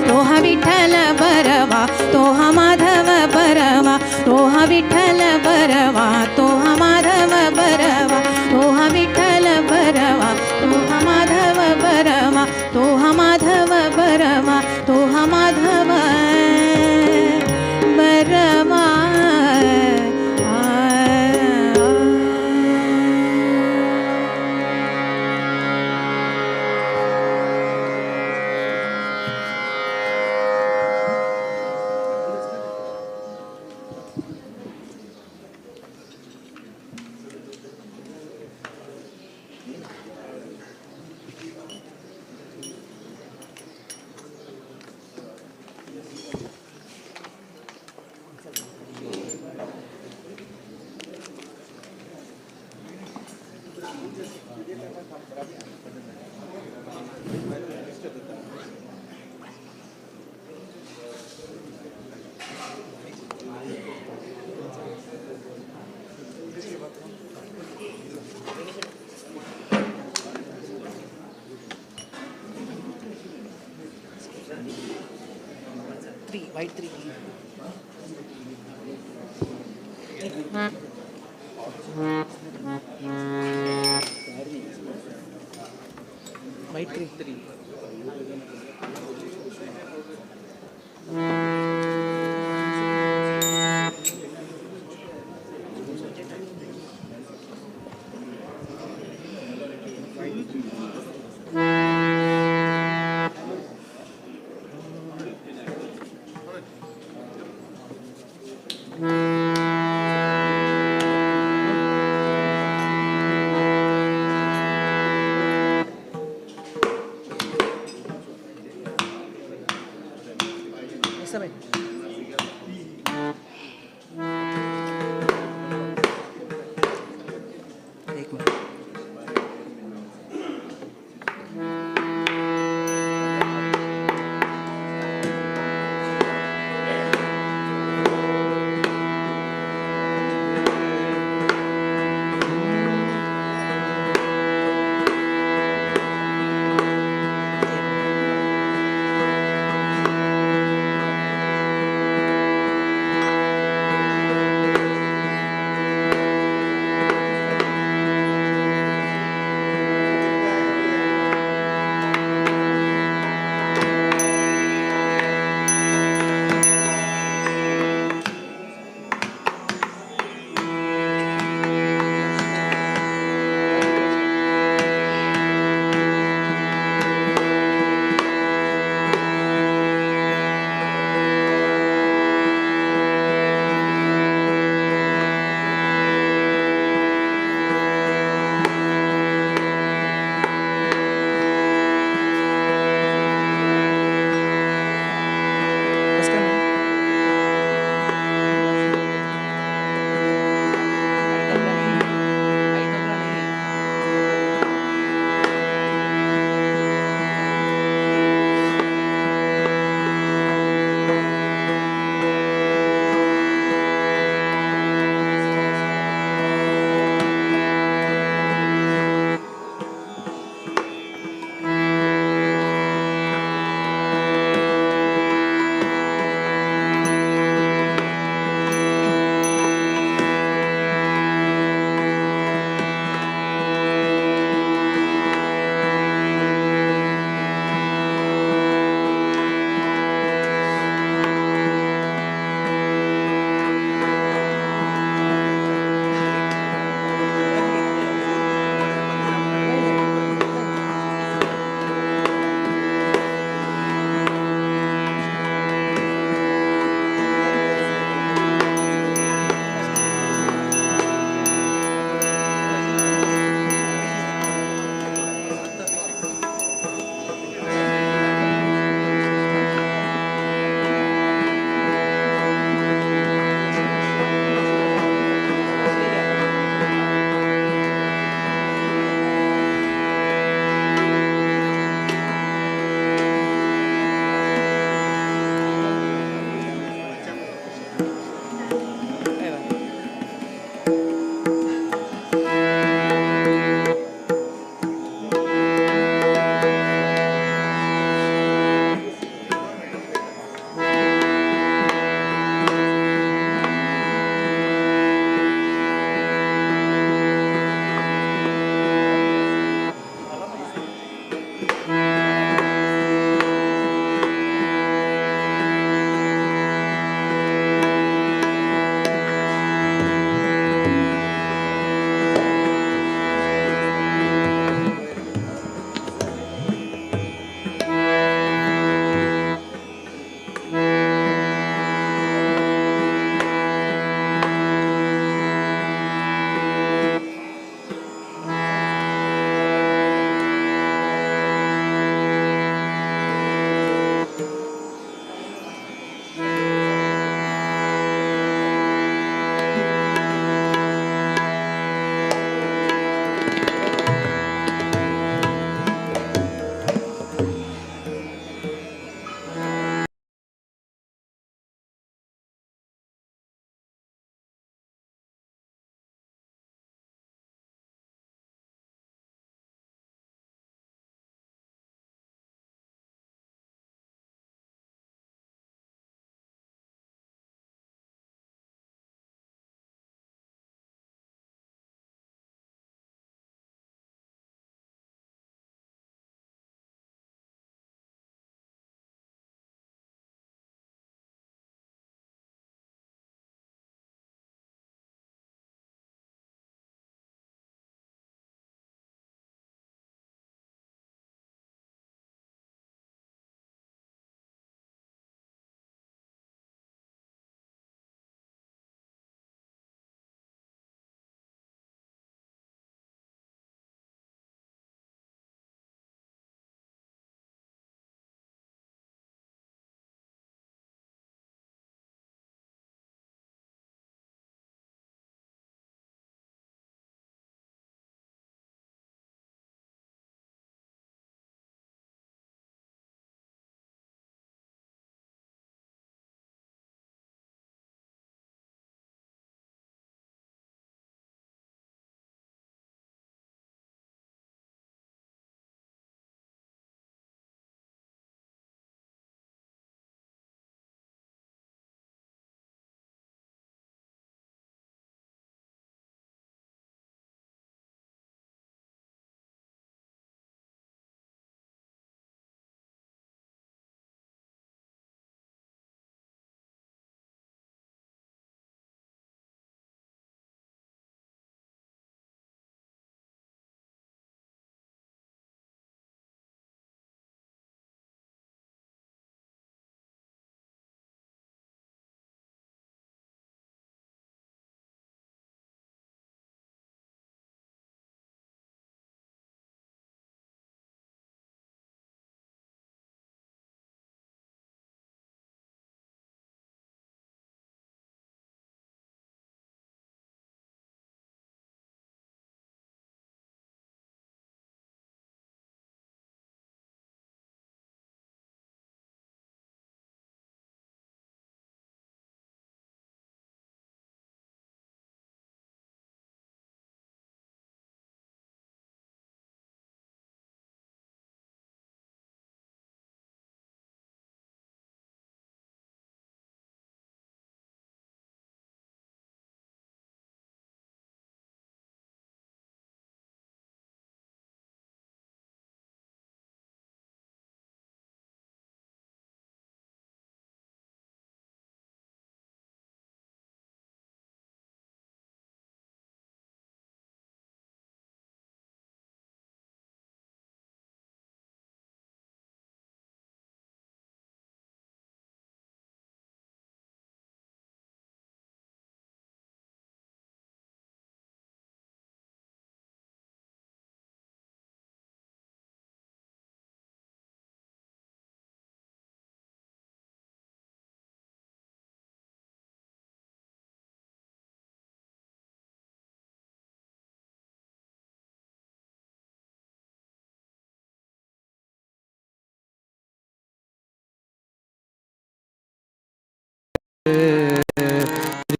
तो हा विठ्ठल बरवा तो हा माधव बरवा तो हा विठ्ठल बरवा तो हा माधव बरवा तो हा विठ्ठल बरवा तो हा माधव बरवा तो हा माधव बरवा तो हा माधव बरवा white 3. White 3. ऐसा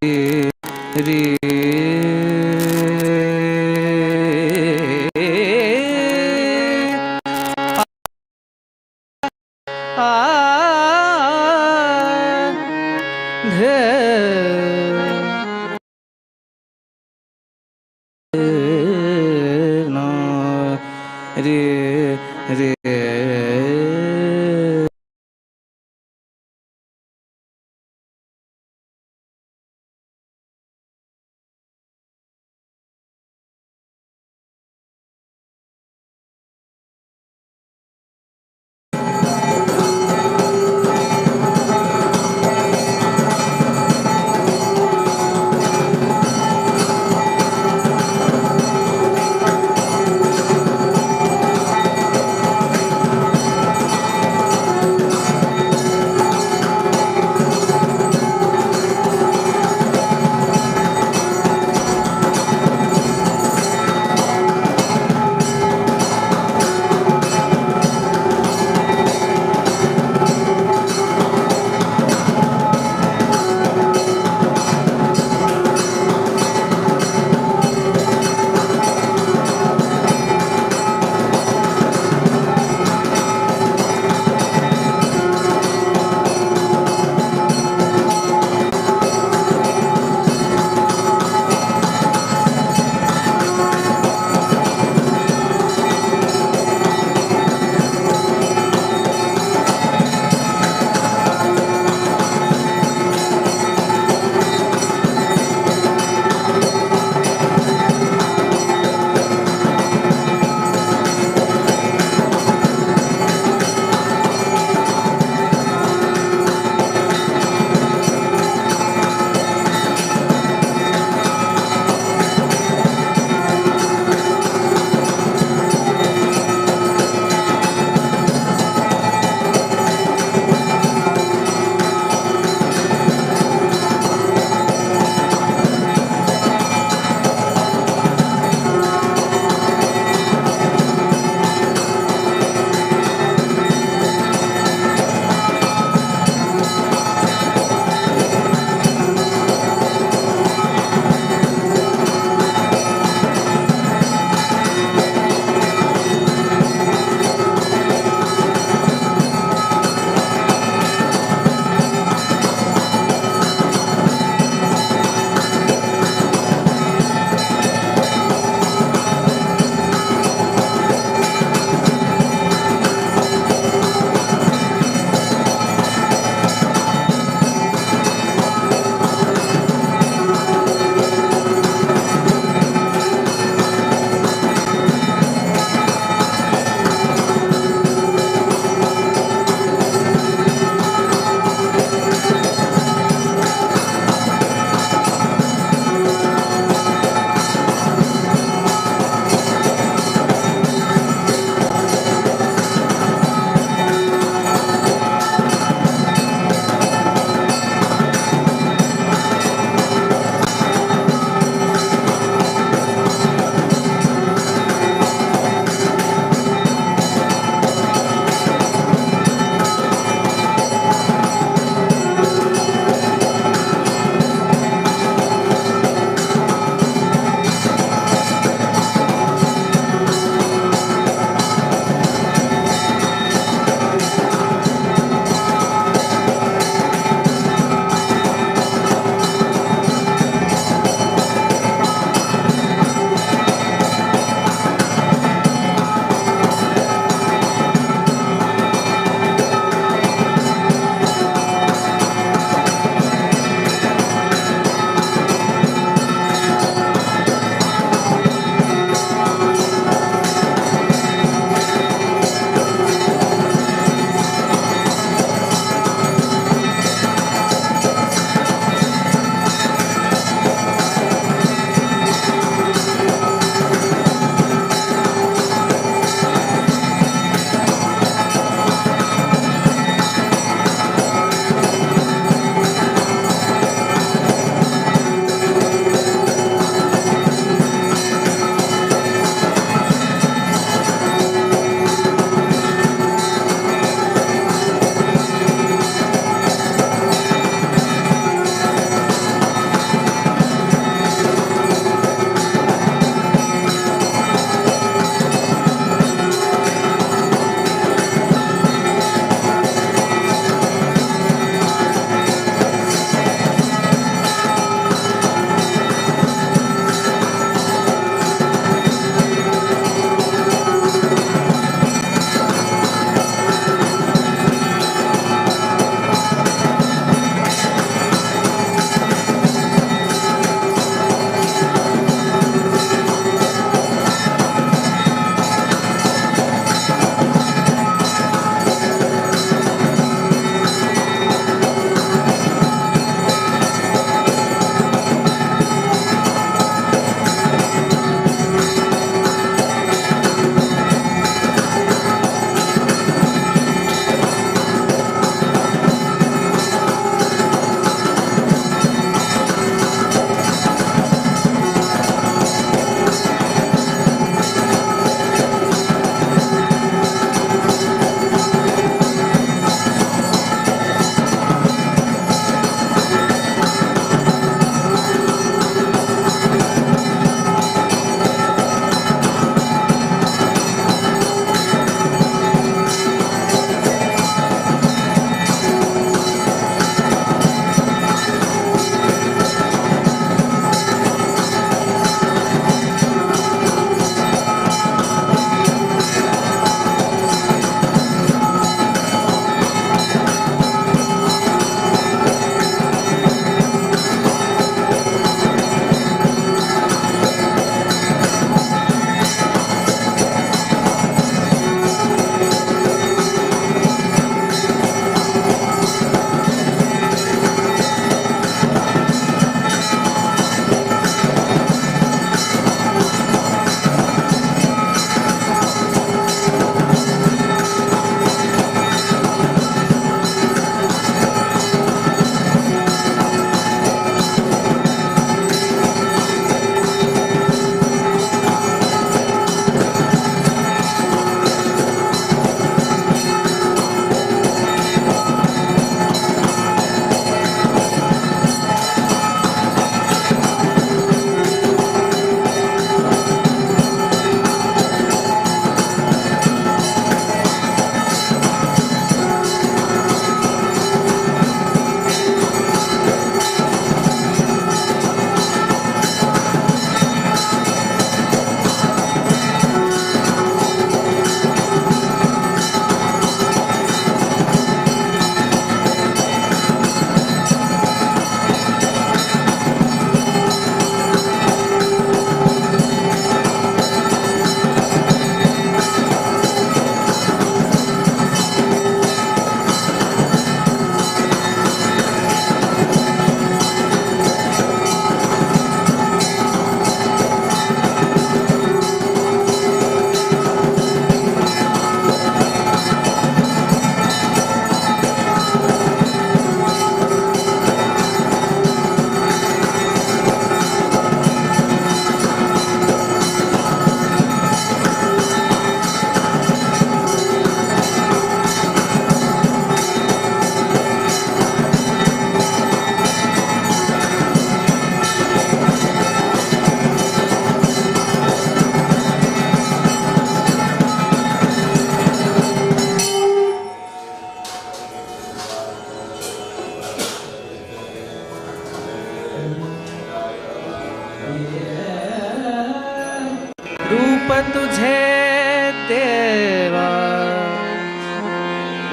रे आ ध ना रे रे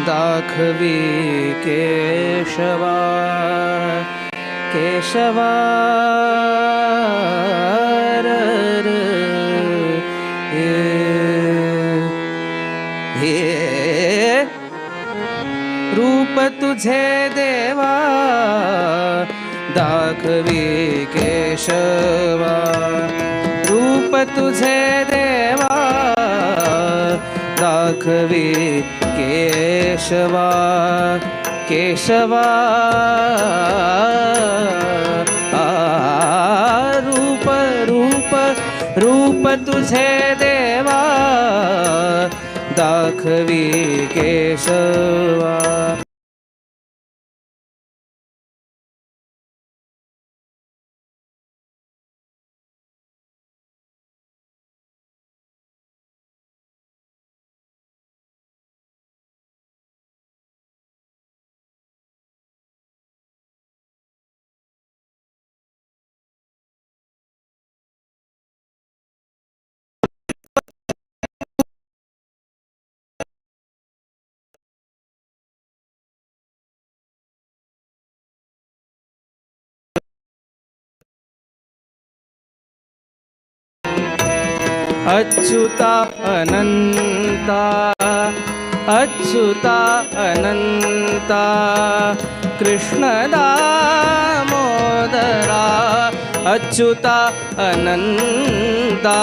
दाखवी केशवा केशवा र, र, हे रूप तुझे देवा दाखवी केशवा रूप तुझे देवा दाखवी केशवा केशवा रूप रूप रूप तुझे देवा दाखवी केशवा अच्युता अनंता अच्युता अनंता कृष्ण दामोदरा अच्युता अनंता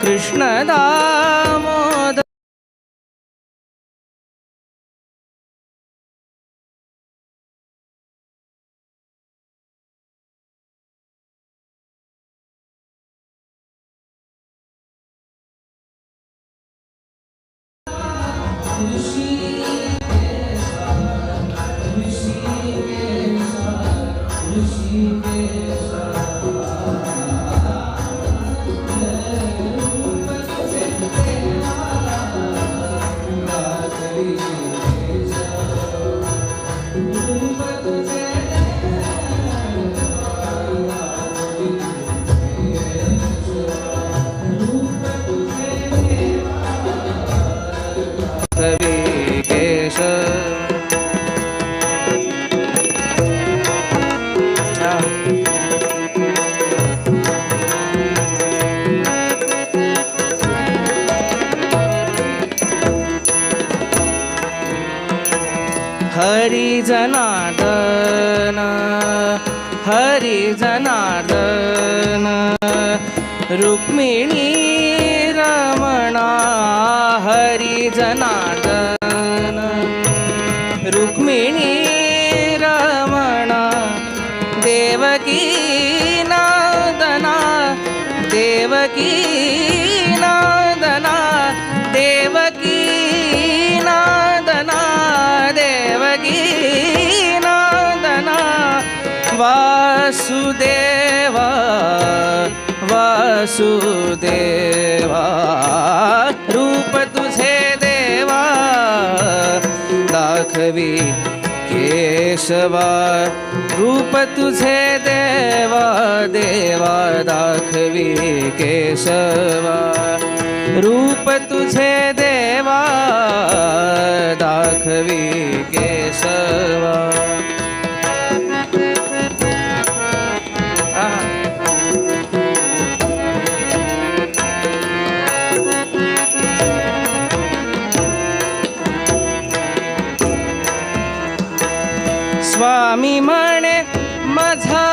कृष्ण दामोदरा हरि जनार्दन हरि जनार्दन रुक्मिणी रमणा हरि जनार्दन रुक्मिणी रमणा देवकी नंदना देवकी नंदना देवकी नंदना देवकी नंदना वासुदेवा वासुदेवा रूप तुझे देवा दाखवी केशवा रूप तुझे देवा देवा दाखवी केशवा रूप तुझे देवा दाखवी केशवा स्वामी म्हणे माझा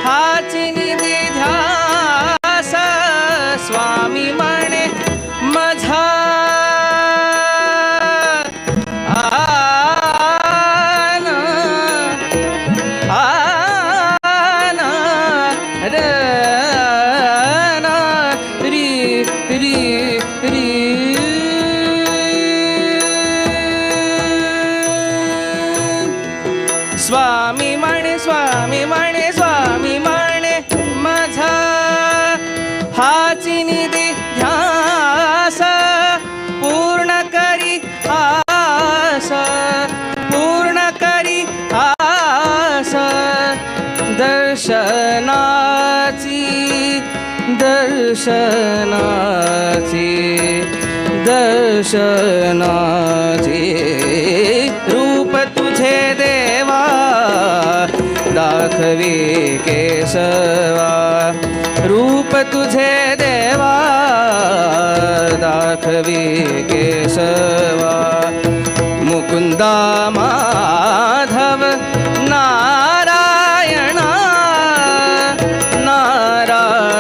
हाची निधी ध्यास स्वामी म्हणे माझा आन आन रन री री री स्वामी म्हणे स्वामी म्हणे स्वामी म्हणे माझा हाची निधी ध्यास पूर्ण करी आस पूर्ण करी आस दर्शनाची दर्शनाची दर्शनाची दाखवी केशवा रूप तुझे देवा दाखवी केशवा मुकुंदा माधव नारायणा नारायणा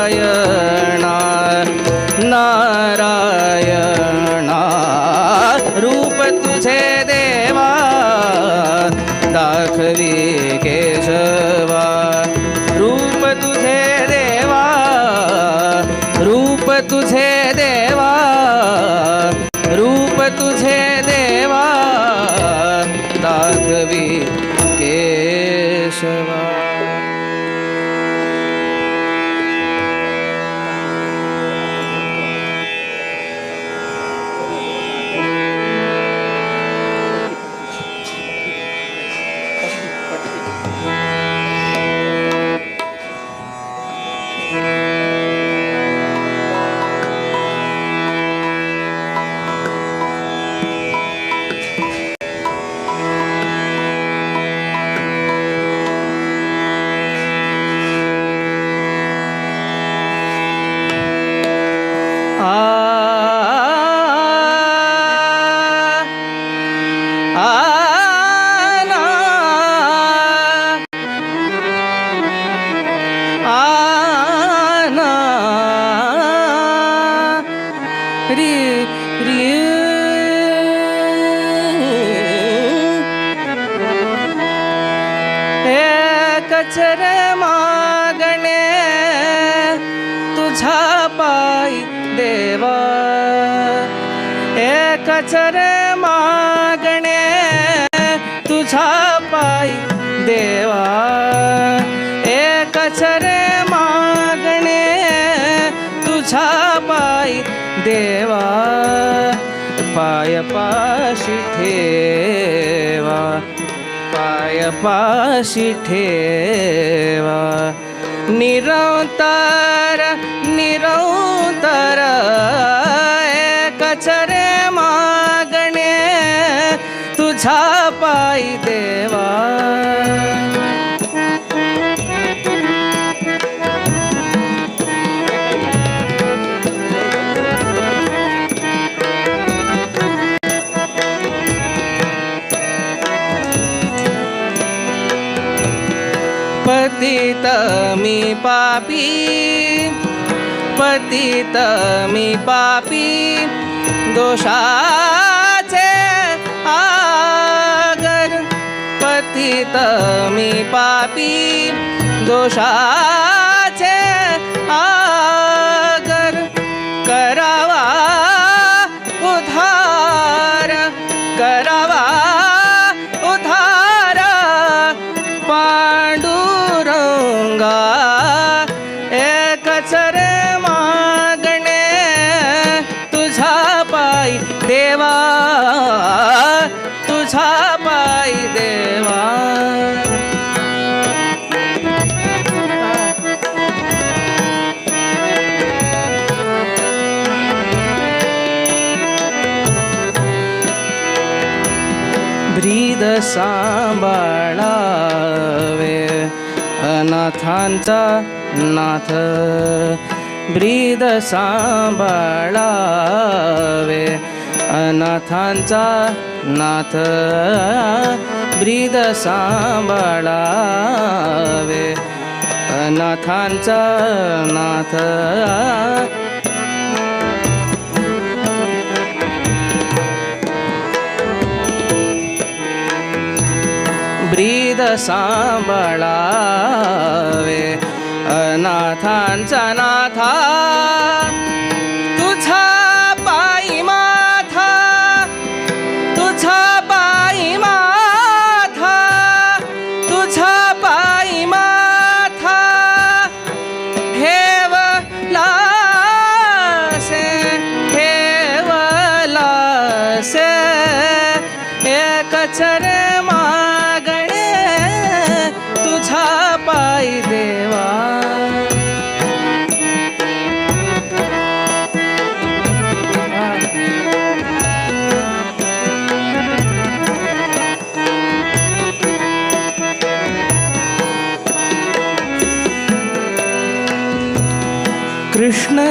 नारायणा रूप तुझे देवा दाखवी केशवा रूप तुझे देवा रूप तुझे देवा रूप तुझे देवा दाखवी केशवा कचर मागणे तुझा पायी देवा कचर मागणे तुझा पायी देवा कचर मागणे तुझा पायी देवा पाय पाशी ठेवा पाय पाशी ठेवा निरंतर निरंतर कचरे मागणे तुझा पायी देवा पतित मी पापी पतित मी पापी दोषाचे आगर पतित मी पापी दोषाचे आगर करावा उद्धार करावा उद्धार पांडुरंगा कचर मागणे तुझा पायी देवा तुझा पायी देवा ब्रीद सांभाळावे अनाथांचा नाथ ब्रीद सांभाळावे अनाथांचा नाथ ब्रीद सांभाळावे अनाथांचा नाथ ब्रीद सांभाळावे अनाथांचा नाथा तुझा पायी माथा तुझा पायी माथा तुझा पायी माथा ठेवलासे ठेवलासे कचर मागणे तुझा पायी देवा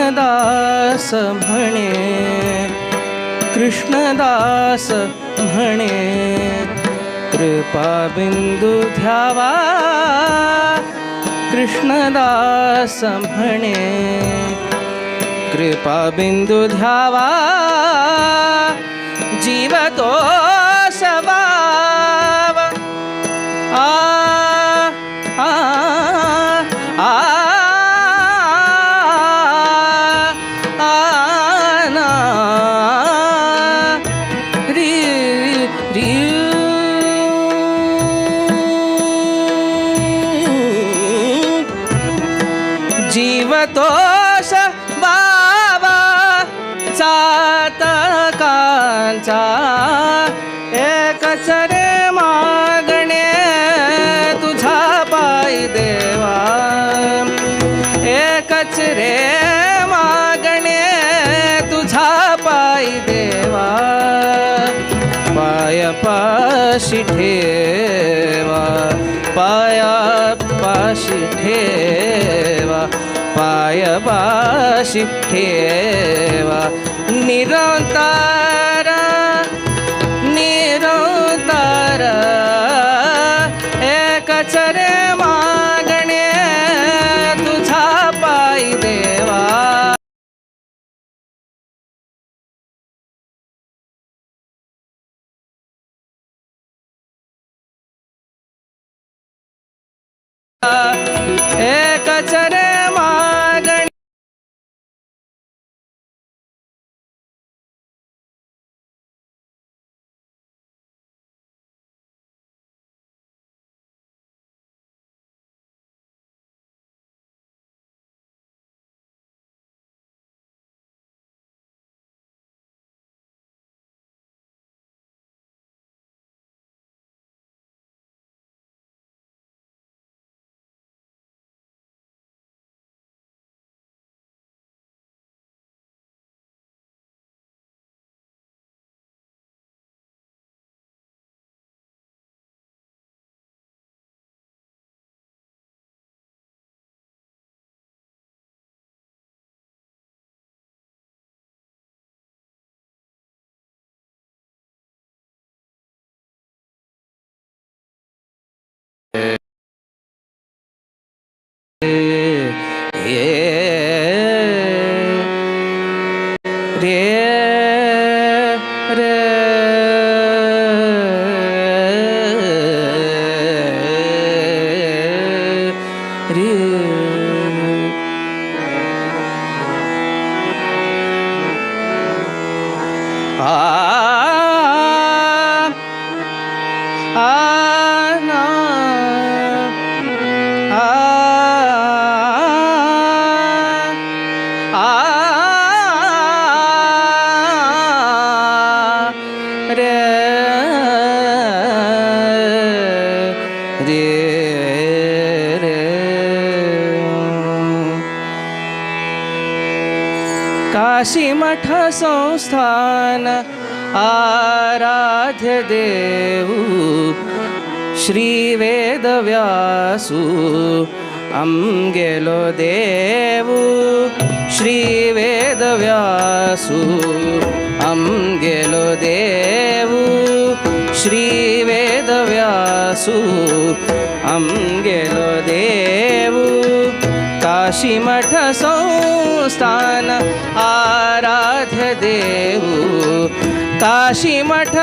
कृष्णदास म्हणे कृष्णदास म्हणे कृपा बिंदू ध्यावा कृष्णदास म्हणे कृपा बिंदू ध्यावा जीव तो सवाव आ आ आ ना री री जीव तो बाबा चातकांचा एकच रे मागणे तुझा पायी देवा एकच रे मागणे तुझा पायी देवा पाया पाशी ठेवा पाया पाशी ठेवा पाया पाशी ठेवा निरंतर निरंतर एकच रे मागणे तुझा पायी देवा एकच रे मागणे काशी मठ संस्थान आराध्य देऊ श्री वेदव्यासू गेलो देवू श्री वेदव्यासू गेलो देवू श्री वेदव्यासू गेलो देवू काशी मठ संस्थान आराध्य देऊ काशी मठ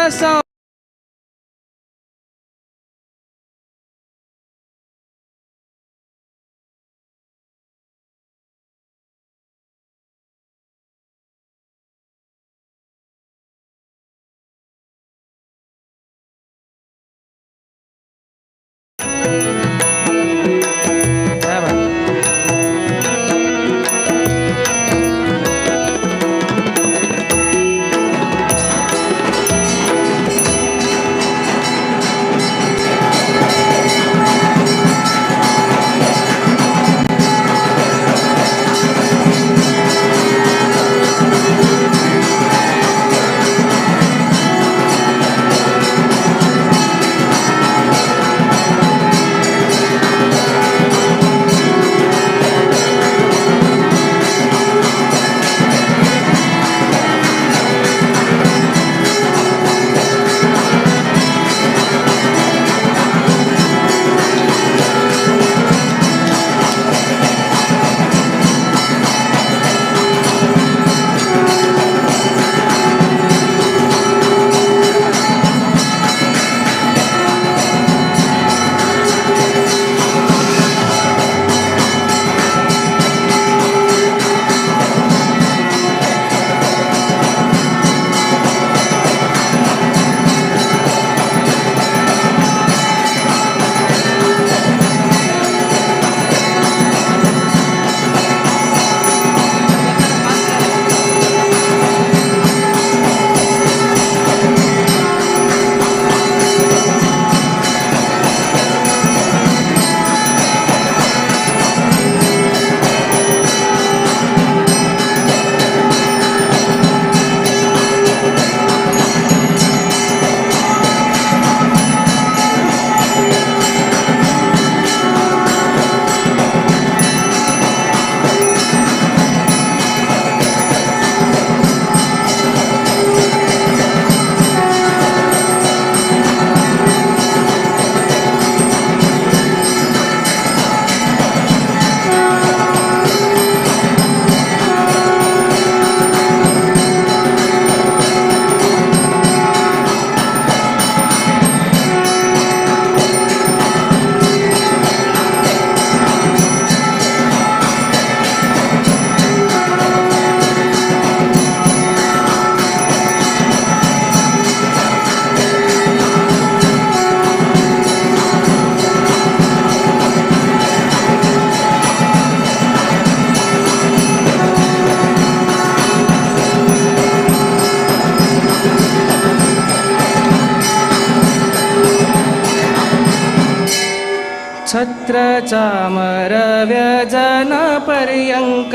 छत्र चामर व्यजन पर्यंक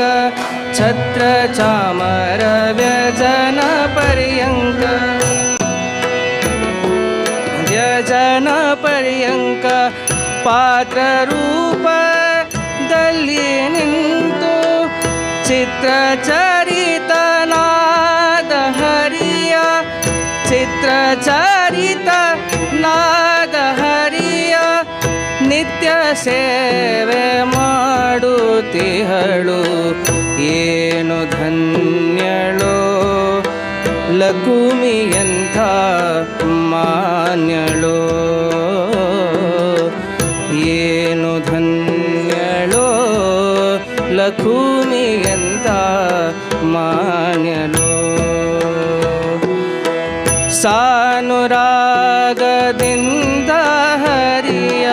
छत्र चामर व्यजन पर्यंक व्यजन पर्यंक पात्र रूपದಲ್ಲಿ ನಿಂತು ಚಿತ್ರಚರಿತ ನಾದ ಹರಿಯ ಚಿತ್ರಚರಿತ ನಾದ ಹರಿಯ ನಿತ್ಯ ಸೇವೆ ಮಾಡುತ್ತಿಹಳು ಏನು ಧನ್ಯಳೋ ಲಕುಮಿಯಂಥ ಮಾನ್ಯಳೋ ಏನು ಧನ್ಯಳೋ ಲಕುಮಿಯಂಥ ಮಾನ್ಯಳೋ ಸಾನುರಾಗದಿಂದ ಹರಿಯ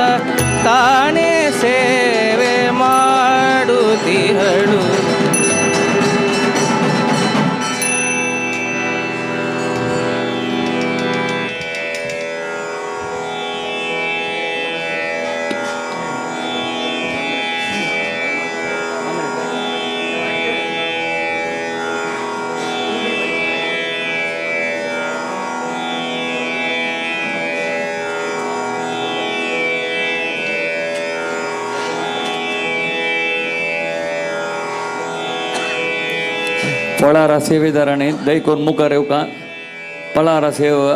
ತಾನೇ ಸೇವೆ ಮಾಡುತ್ತಿಹಳು पळारा सेवेदाराने दैकोर मुखार येऊ का पळारा सेवा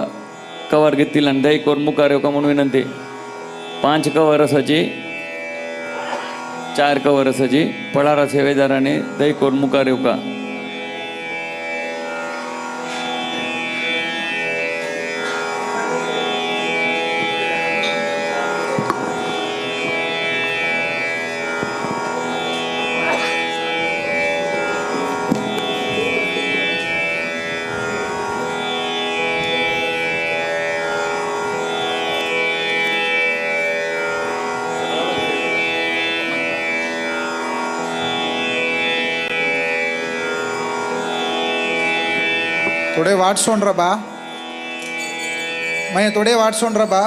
कवर घेतील आणि दैकोर मुखार येऊ का म्हणून विनंती 5 कवर असाची 4 कवर असाची पळारा सेवेदाराने दैकोर मुखार येऊ का थोडे वाटसोंड रा बा मैं थोडे वाटसोंड रा बा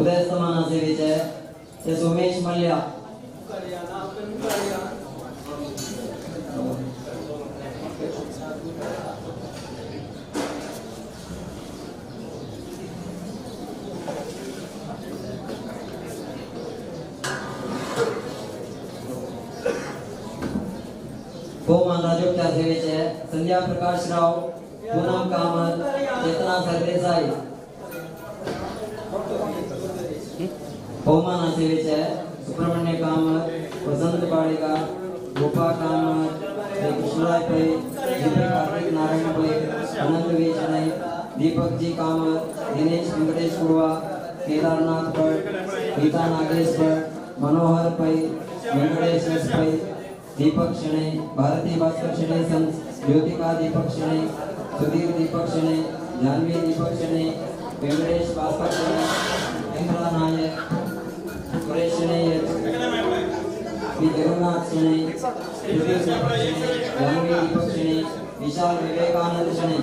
उदय समाना से विजय ते सोमेश मल्ल्या बहुमान राजोपचार से विजय संध्या प्रकाश राव पूनम कामत चेतना सरदेसाई बहुमान से विजय सुब्रमण्य कामत वसंत पाड़ेगा गोपा कामत कृष्णराय पै दीपक कार्तिक नारायण पै अनंत वेचनय दीपक जी कामत दिनेश वेंकटेश कुरवा केदारनाथ भट्ट गीता नागेश भट्ट मनोहर पै वेंकटेश एस पै दीपक शणे भारती भास्कर शणे संत ज्योतिका दीपक शणे सुधीर दीपक शणे जानवी दीपक शणे वेंकटेश भास्कर शणे इंद्रा नायक सुरेश शणे श्री जगन्नाथ शणे सुधीर दीपक शणे जानवी दीपक शणे विशाल विवेकानंद शणे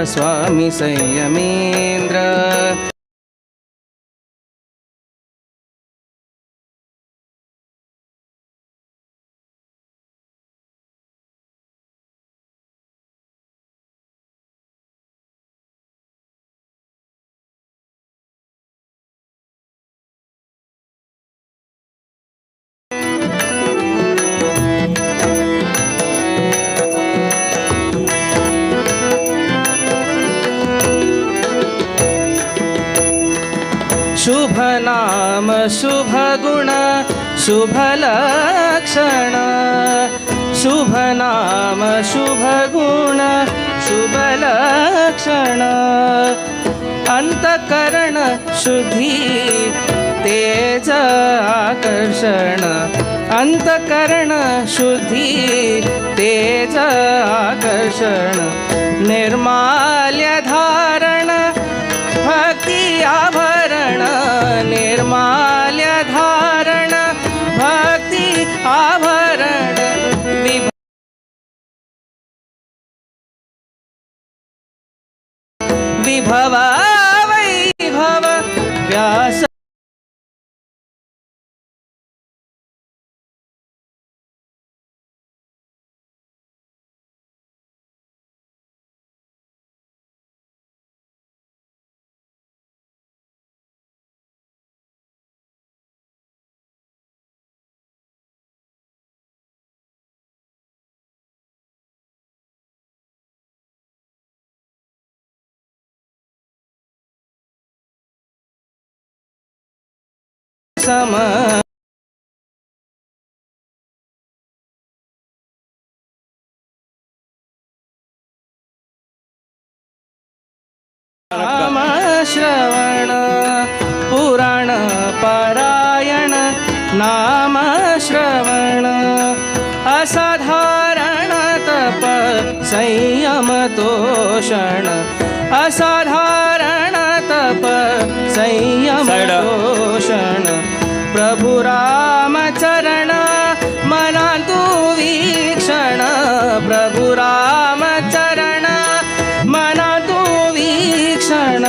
स्वामी संयमेंद्र शुभ नाम शुभ गुण शुभ लक्षण शुभ नाम शुभ गुण शुभ लक्षण अंतकरण शुद्धि तेज आकर्षण अंतकरण शुद्धि तेज आकर्षण निर्माल्य धारण भक्ति आभरण निर्माल्य धारण भक्ति आभरण विभव वैभव व्यास सम नाम श्रवण पुराण पारायण नाम श्रवण असाधारण तप संयम तोषण असाधारण तप संयम तोषण प्रभु राम चरण मना तू वीक्षण प्रभु राम चरण मना तू वीक्षण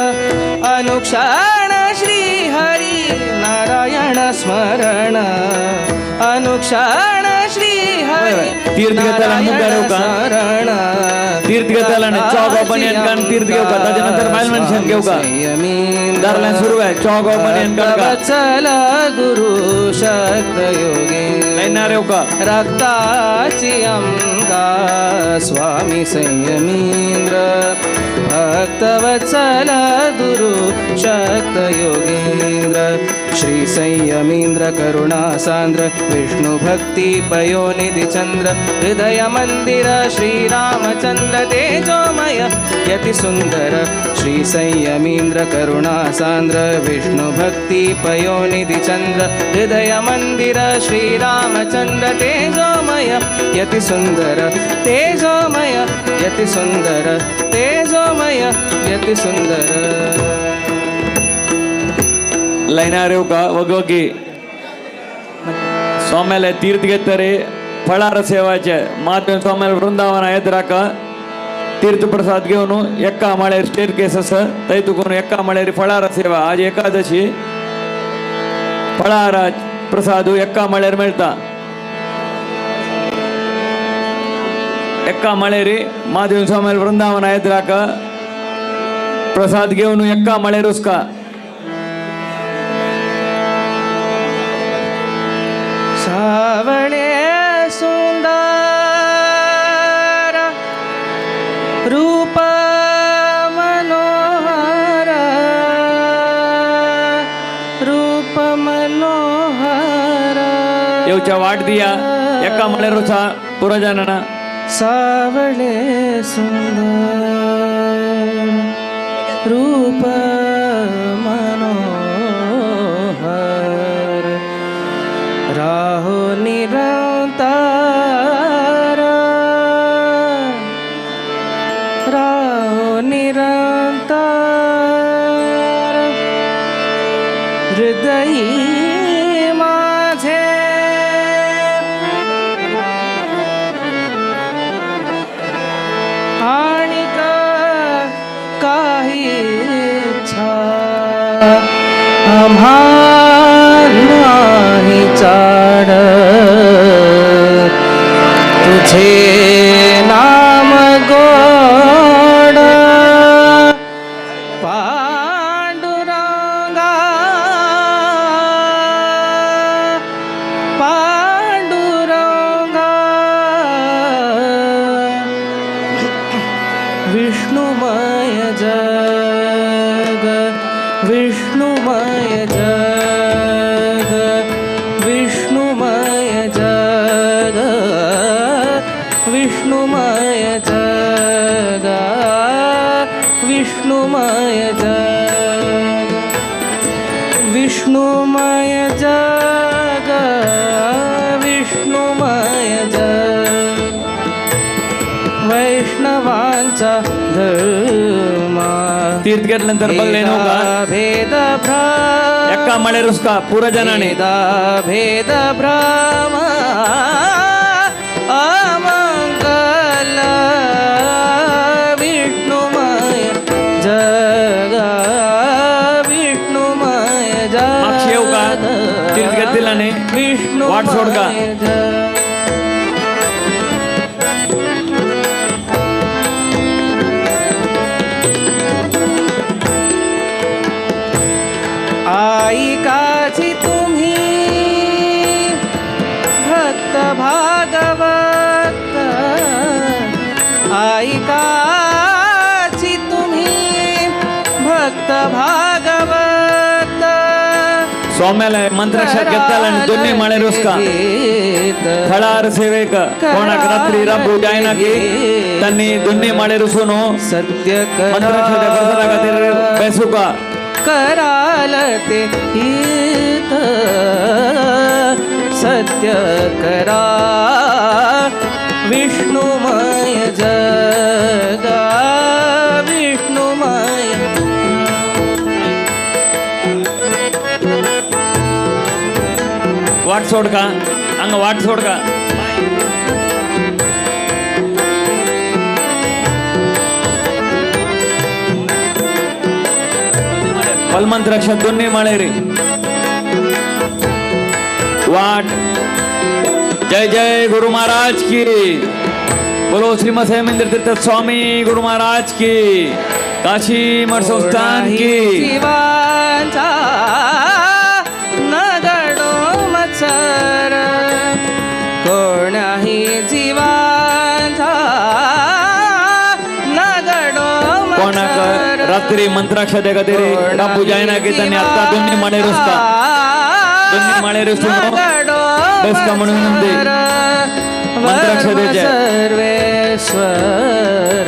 अनुक्षण श्री हरी नारायण स्मरण अनुक्षण श्री हरी नारायण स्मरण तीर्थ घेताला चौगाव बनियन तीर्थ घेऊ का त्याच्यानंतर बायल मेन्शन घेऊ का दारला सुरू आहे चौगाव बनियन का चल गुरु शक्त योगी लाईनार येऊ का रक्ताची अंगा स्वामी संयमींद्र भक्तवत्सल गुरु शक्त योगींद्र श्री संयमींद्र करुणा सांद्र विष्णु भक्ति पयोनिधि चंद्र हृदय मंदिर श्री रामचंद्र तेजोमय यति सुंदर श्री संयमींद्र करुणा सांद्र विष्णु भक्ति पयोनिधि चंद्र हृदय मंदिर श्री रामचंद्र तेजोमय यति सुंदर तेजोमय यति सुंदर तेजोमय यति सुंदर लाईनार येऊ का वगवगी स्वाम्याला तीर्थ घेतरे फळार सेवाचे मात्र स्वाम्याला वृंदावन येत राका तीर्थप्रसाद घेऊन एक्का माळ्यार स्टेर केस आसा थंय तुका एक्का माळ्यार फळार सेवा आज एकादशी फळार प्रसाद एक्का माळ्यार मेळटा एक्का माळेरी महादेव स्वामी वृंदावन येद्राक प्रसाद घेऊन एक्का माळेर उसका सावळे सुंदर रूप मनोहर रूप मनोहर येवच्या वाट दिया एक्का माळेर वचा पुराजानना सावळे सुंदर रूप मनोहर राहो निरंतर राहो निरंतर हृदयी माझे आणि काही इच्छा आम्हा नाही चाड तुझे नाम गोड पांडुरंगा पांडुरंगा विष्णुमय जग विष्णुमय जग विष्णुमय जग विष्णुमय जग विष्णुमय जग विष्णुमय जग विष्णुमय जग वैष्णवांचा धर्म तीर्थ घेतल्यानंतर बघले नव्हता भेद भ्रम एक्का माळेर उसका पुराजानाने भेद भ्रम अमंगल विष्णुमय जग विष्णुमय जग मागशी येऊ का तीर्थ घेतलेल्याने विष्णु वाट सोड का आई काची तुम्ही भक्त भागवत आई काची तुम्ही भक्त भागवत स्वाम्याला मंत्राक्षर घेतला दोन्ही माळेर उसका फळार सेवेक कोणाक रात्री राबू जायना की त्यांनी दोन्ही माळेर उसून सत्य मंत्राक्षर करता खातीर बेसुका कराल ते हित सत्य करा विष्णुमय जग विष्णुमय वाट सोड का अंग वाट सोड का फलमंत्राक्षर दोन्ही माळेरी वाट जय जय गुरु महाराज की बोलो श्रीमद हेमेंद्र तीर्थ स्वामी गुरु महाराज की काशी मठ संस्थान की जीवांचा नगडो मत्सर कोणाही जीवांचा नगडो कोणाक रात्री मंत्राक्षर देगा तेरे राबू जायना की त्यांनी आता दोन्ही माळे रुसता दोन्ही माळे रुसून बेस का म्हणून म्हणते मंत्राक्षर द्यायचे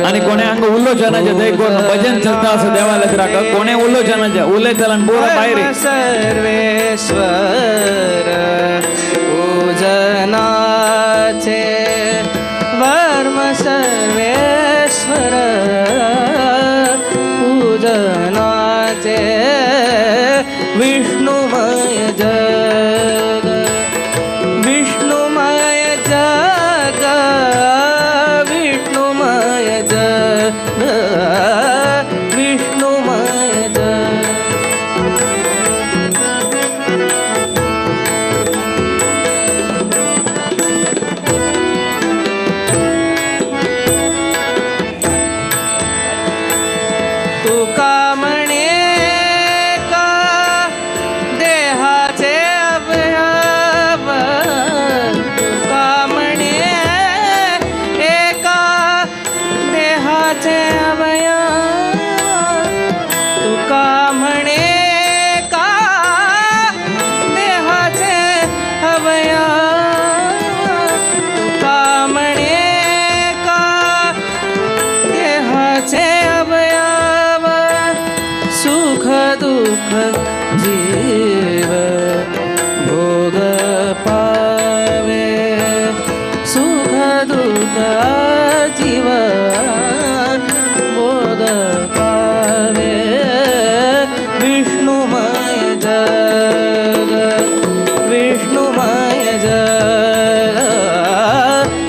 आणि कोणे अंग उल्लोचनाचे ते कोण भजन चलता असं देवाला राख कोणे उल्लोचनाचे उल्ले त्याला बोला बाहेर सर्वेश्वर पूजनाचे वर्म सर्वेश्वर पूजनाचे विष्णुमय जग विष्णुमय जग विष्णुमय जग जीव भोग पावे सुख दुःख जीव भोग पावे विष्णुमय जग विष्णुमय जग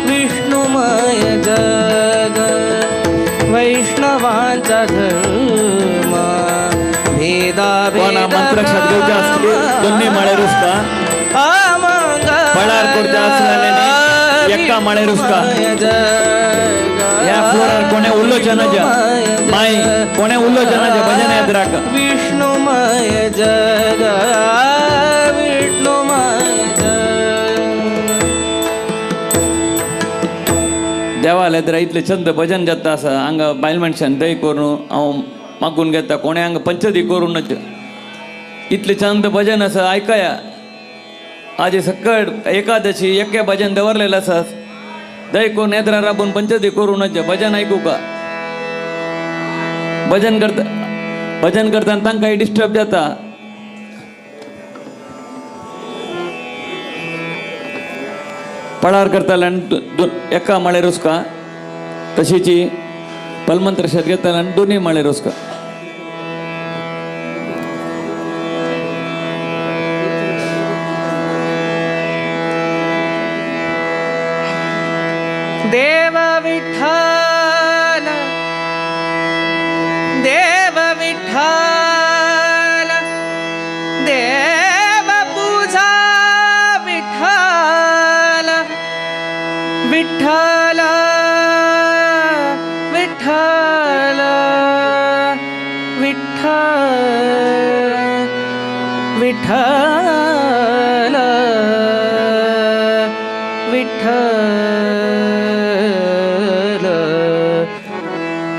विष्णुमय जग वैष्णवांचा धर्म भेदा कोणा मंत्र सद्गुरूच्या असले दोन्ही माळे रुसका पळार कोणत्या असल्याने एक्का माळे रुसका या फ्लोरार कोणे उल्लोचनाच्या माई कोणे उल्लोचनाच्या भजन याद राख विष्णुमय जग विष्णुमय जग देवालयात इतले चंद भजन जाता असा हांग बायल मनशान दय करून हांव मागून घेता कोणे हांगा पंचदी करूनच इतले चंद भजन आसा आयकया आज सकळ एकादशी एक्के भजन दवरलेलं आसा दय करून येद्रा राबून पंचदी करूनच भजन ऐकू का भजन करताना तांकां डिस्टर्ब जाता पळार करताले एका माळे रुसका तशीची पलमंत्र शेत घेताले आनी दोन्ही माळे रुसका देव विठ्ठल देव विठ्ठल देव पूजा विठ्ठल विठ्ठल विठ्ठल विठ्ठल विठ्ठल विठ्ठल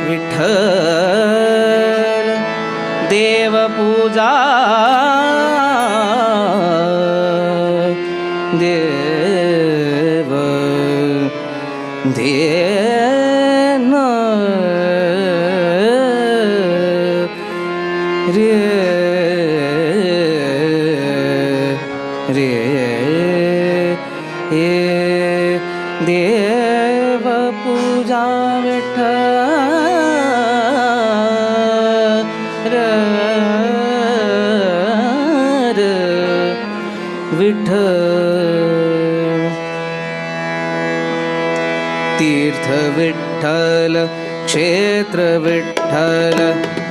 विठ्ठल देव पूजा देव देन रे रे हे देव पूजा विठ्ठल विठ्ठल तीर्थ विठ्ठल क्षेत्र विठ्ठल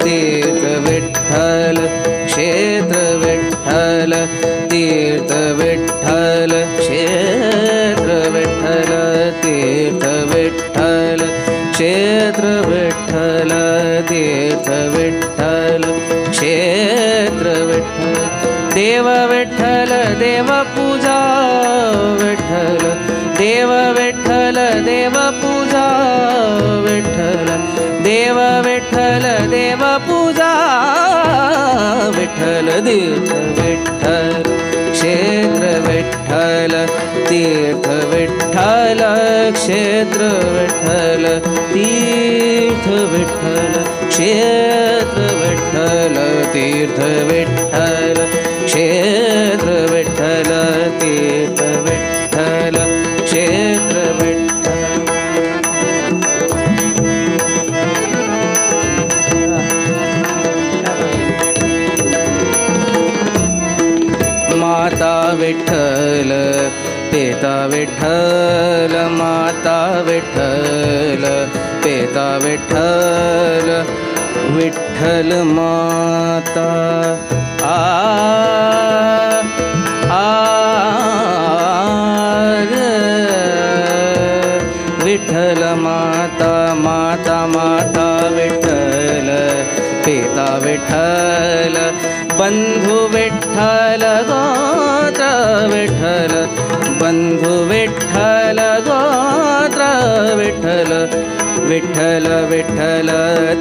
तीर्थ विठ्ठल क्षेत्र विठ्ठल तीर्थ विठ्ठल क्षेत्र विठ्ठल तीर्थ विठ्ठल क्षेत्र विठ्ठल तीर्थ विठ्ठल क्षेत्र विठ्ठल देव विठ्ठल देव पूजा विठ्ठल देव विठ्ठल देव पूजा विठ्ठल देव विठ्ठल देव पूजा विठ्ठल तीर्थ विठ्ठल क्षेत्र विठ्ठल तीर्थ विठ्ठल क्षेत्र विठ्ठल तीर्थ विठ्ठल क्षेत्र विठ्ठल तीर्थ विठ्ठल क्षेत्र विठ्ठल तीर्थ विठ्ठल क्षेत्र विठ्ठल माता विठ्ठल पिता विठ्ठल माता विठ्ठल पिता विठ्ठल विठ्ठल माता विठ्ठल माता माता माता विठ्ठल पिता विठ्ठल बंधु विठ्ठल गोत्र विठ्ठल बंधु विठ्ठल गोत्र विठ्ठल विठ्ठल विठ्ठल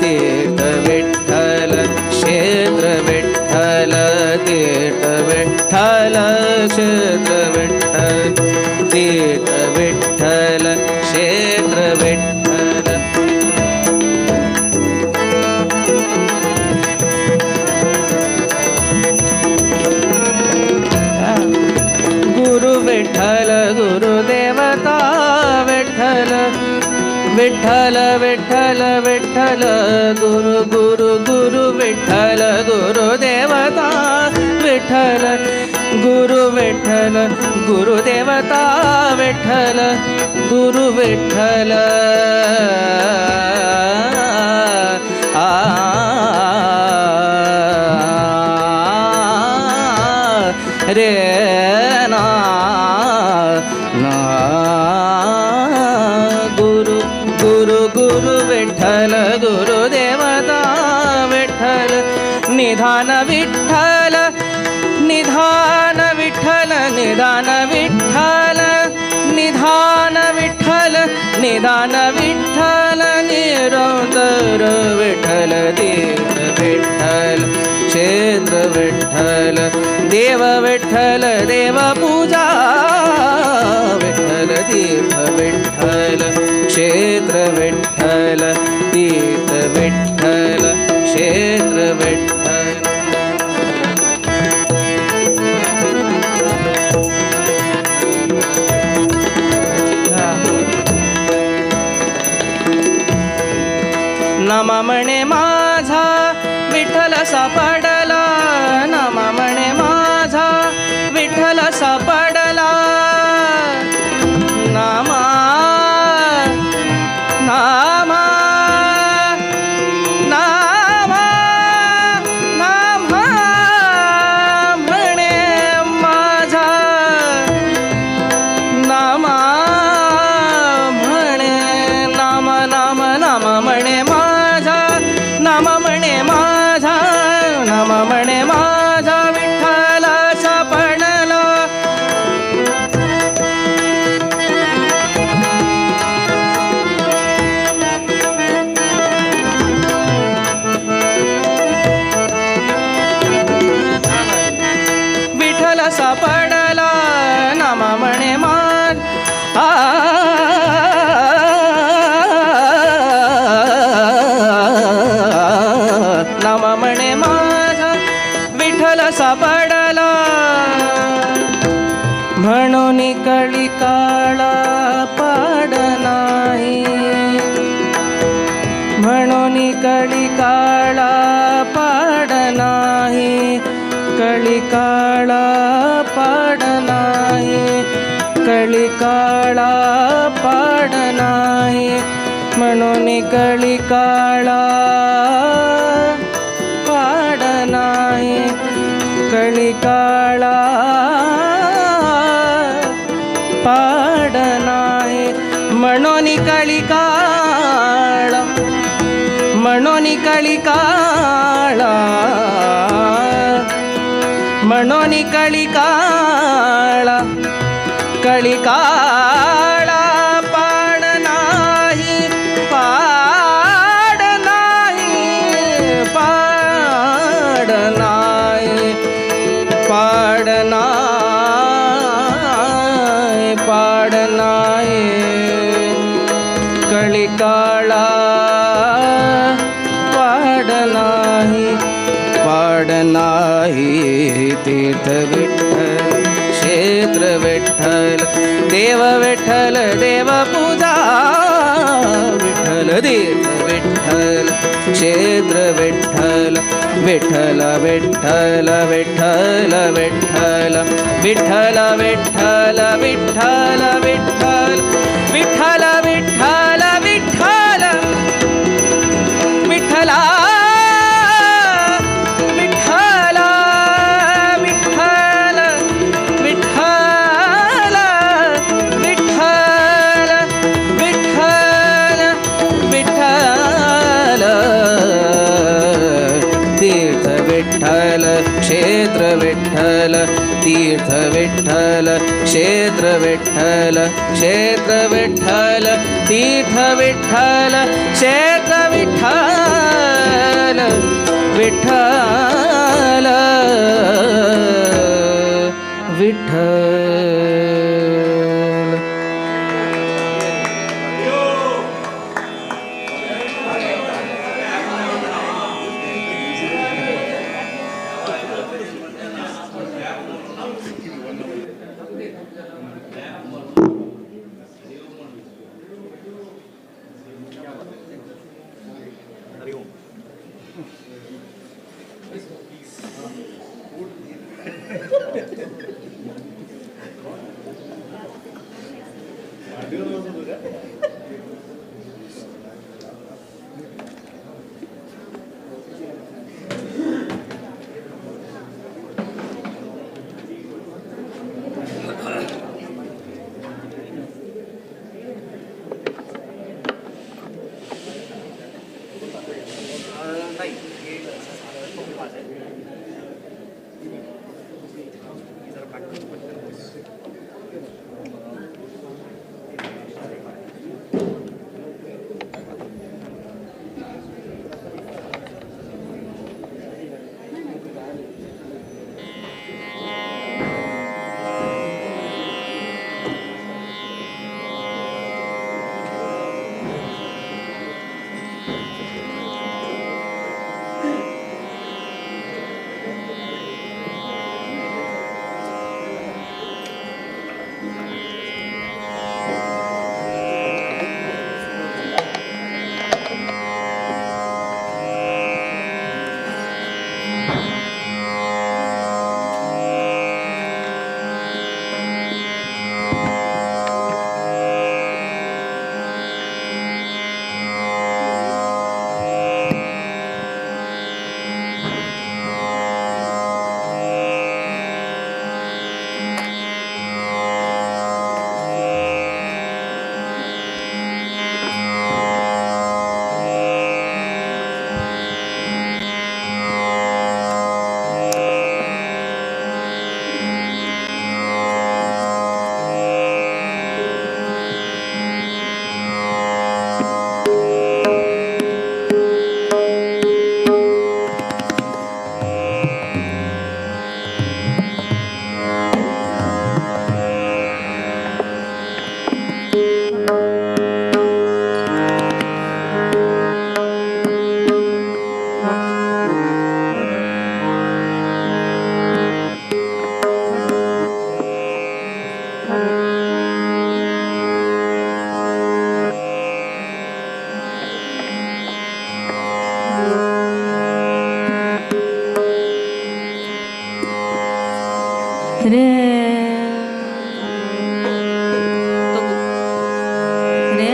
तीर्थ विठ्ठल क्षेत्र विठ्ठल तीर्थ विठ्ठल क्षेत्र विठ्ठल तीर्थ विठ्ठल क्षेत्र विठ्ठल विठ्ठल विठ्ठल विठ्ठल गुरु गुरु गुरु विठ्ठल गुरु देवता विठ्ठल गुरु विठ्ठल गुरु देवता विठ्ठल गुरु विठ्ठल रे ना ना गुरु गुरु गुरु विठ्ठल गुरु देवता विठ्ठल निधान विठ्ठल निधान विठ्ठल निधान विठ्ठल निधान विठ्ठल निधान विठ्ठल निरंतर विठ्ठल तीर्थ विठ्ठल क्षेत्र विठ्ठल देव विठ्ठल देव पूजा विठ्ठल तीर्थ विठ्ठल क्षेत्र विठ्ठल तीर्थ विठ्ठल क्षेत्र विठ्ठल नामा म्हणे माझा विठ्ठल सापडला नामा म्हणे माझा विठ्ठल सापडला नामा नामा नामा नामा म्हणे माझा नामा म्हणे नामा नाम नामा म्हणे नाम म्हणे माझा नाम म्हणे माझा विठ्ठल सापडला विठ्ठल सापडला नाम म्हणे माझा नाम म्हणे माझा विठ्ठल सापडला म्हणून कळी काळा पाड नाही म्हणून कळी काळा पाड नाही कळी काळा पाड नाही कळी काळा पाड नाही म्हणून कळी काळा पाड नाही कळी काळा पाड नाही म्हणून कळी काळा म्हणून कळी काळा म्हणून कळी काळा कळी काळा पाड नाही पाड नाही पाड नाही पाड नाही पाड नाही कळी काळा पाड नाही पाड नाही तीर्थ विठ्ठल क्षेत्र विठ्ठल देव विठ्ठल देव पूजा विठ्ठल तीर्थ विठ्ठल क्षेत्र विठ्ठल विठ्ठल विठ्ठल विठ्ठल विठ्ठल विठ्ठल विठ्ठल विठ्ठल विठ्ठल विठ्ठल विठ्ठल विठ्ठल विठ्ठला विठ्ठल क्षेत्र विठ्ठल तीर्थ विठ्ठल क्षेत्र विठ्ठल क्षेत्र विठ्ठल तीर्थ विठ्ठल क्षेत्र विठ्ठल विठ्ठल विठ्ठल रे रे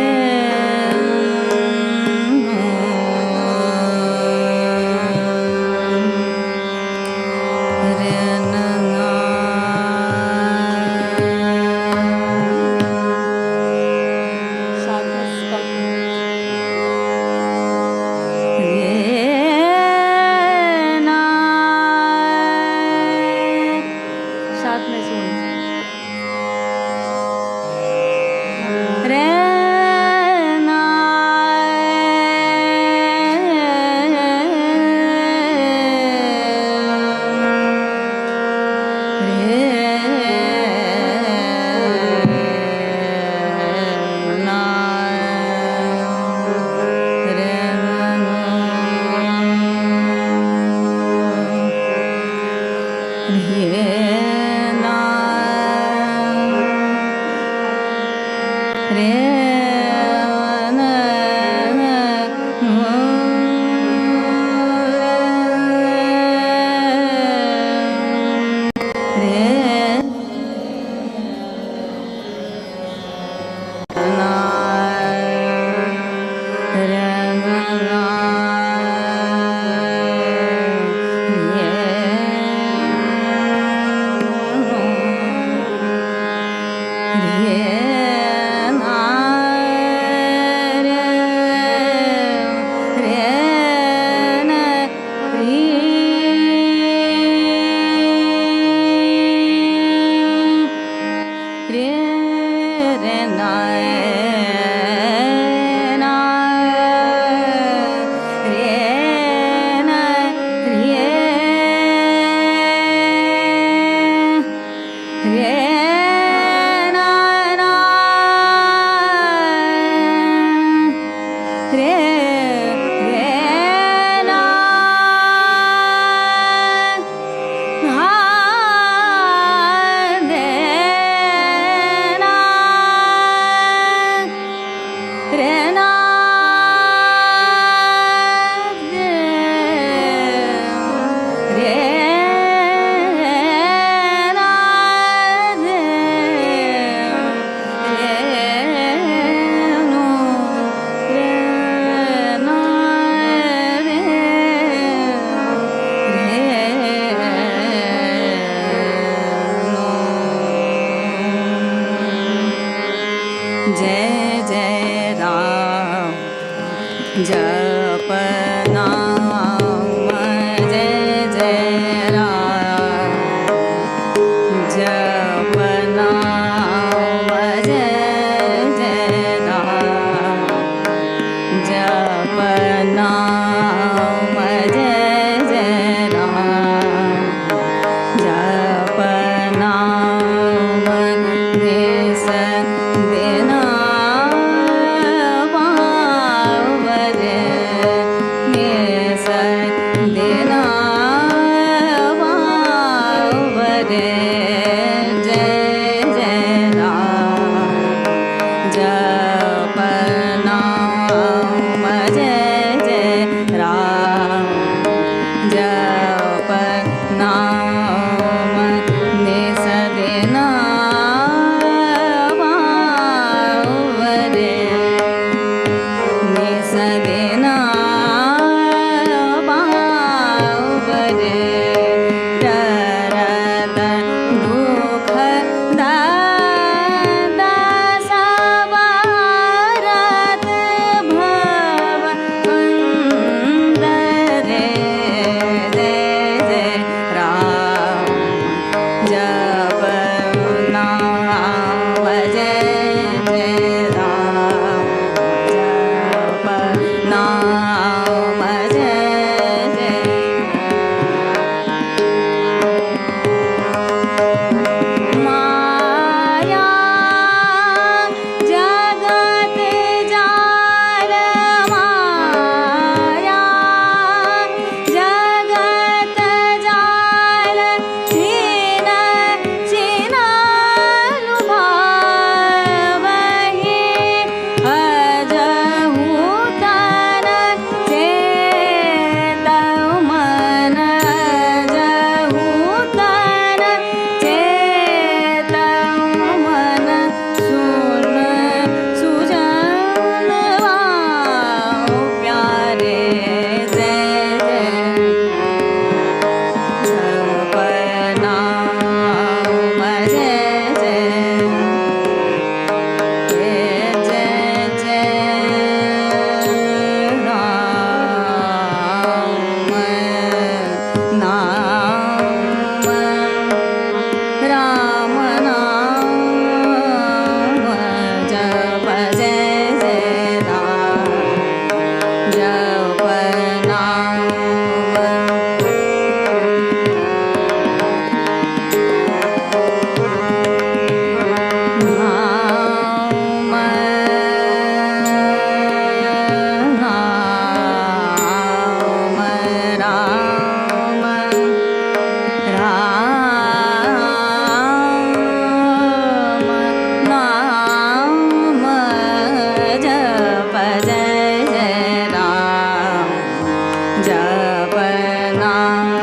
रे जय जय राम जप नाम जय जय राम जप नाम जय जय राम जप नाम जय जय राम जप नाम देश देना बावरे देश देना बावरे जय जय राम जप नाम जय जय जप नाम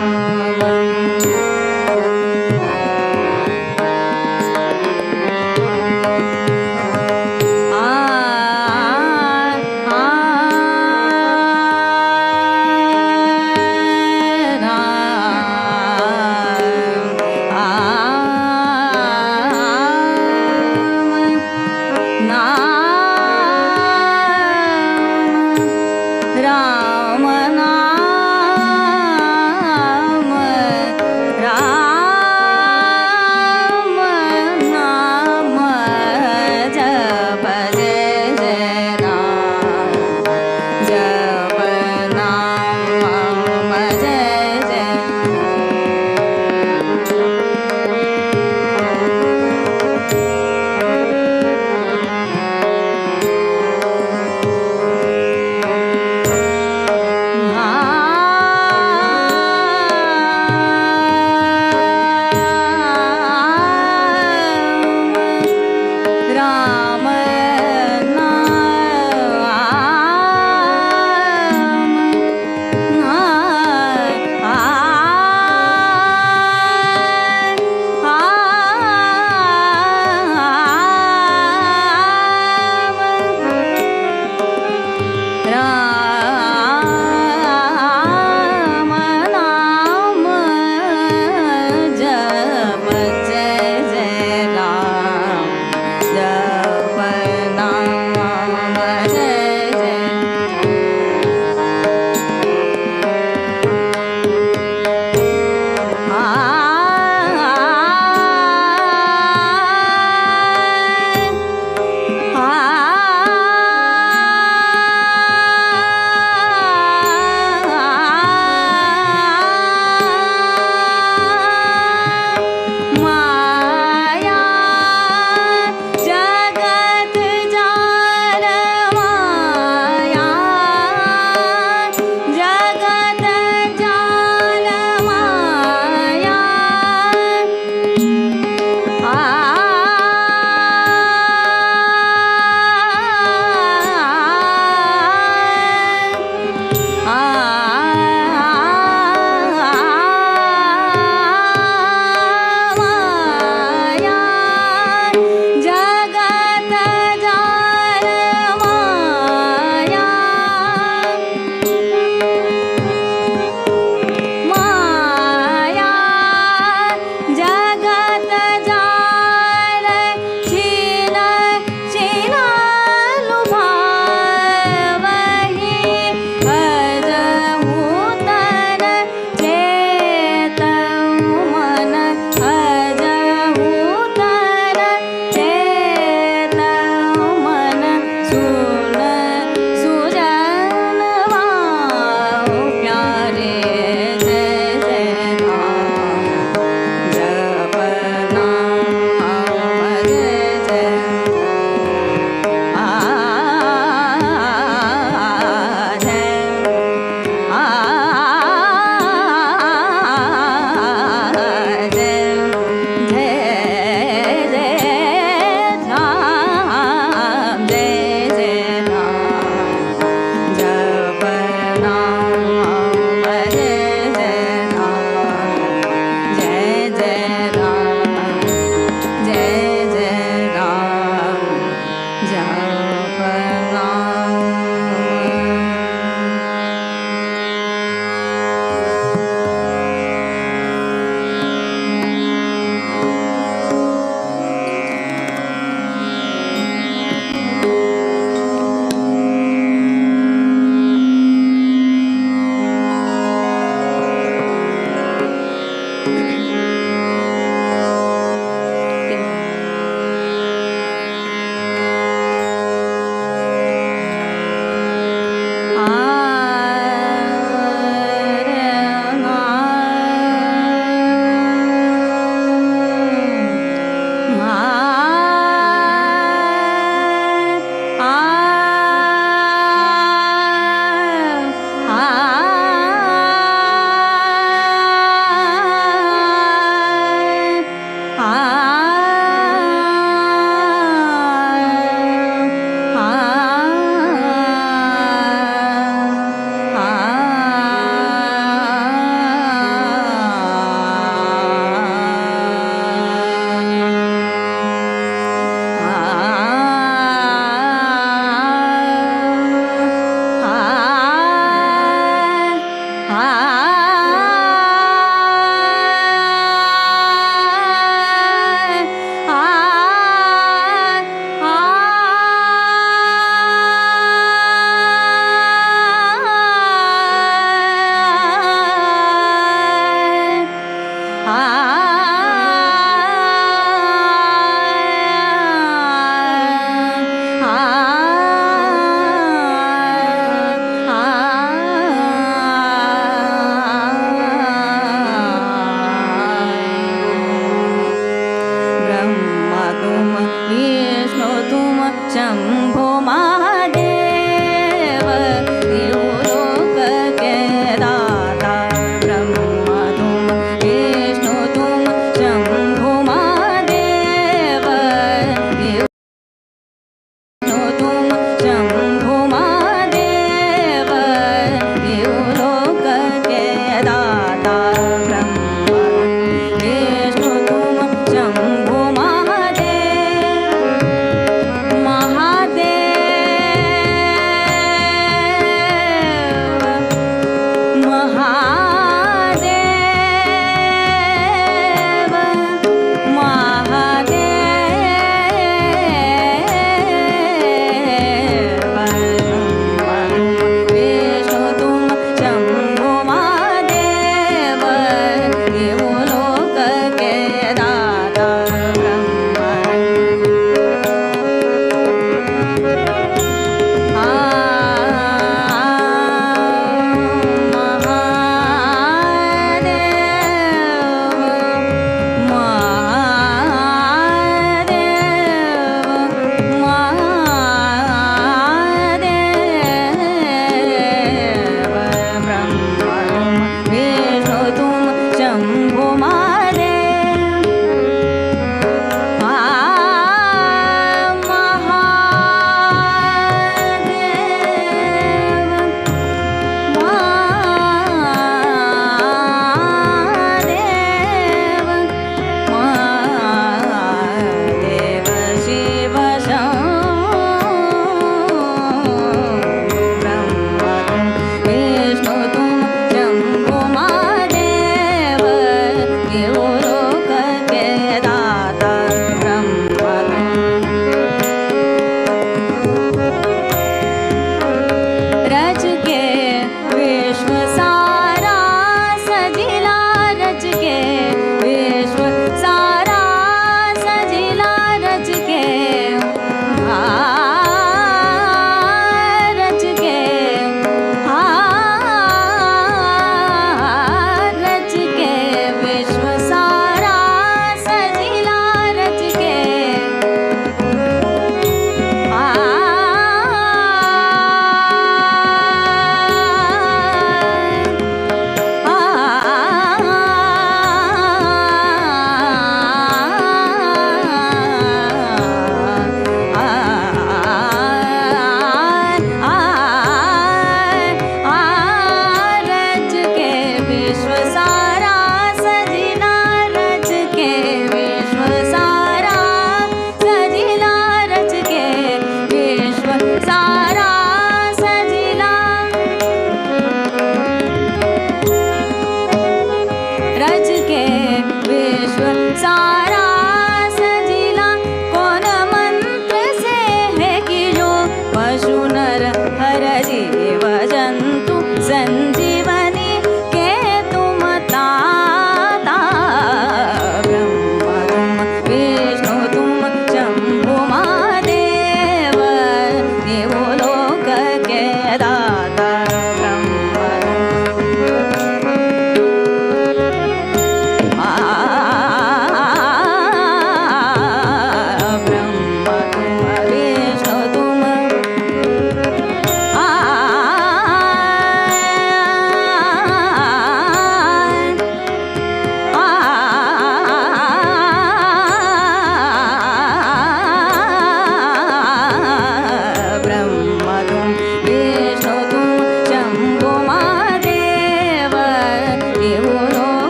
राम नाम राम नाम जप जय जय राम जप नाम जय जय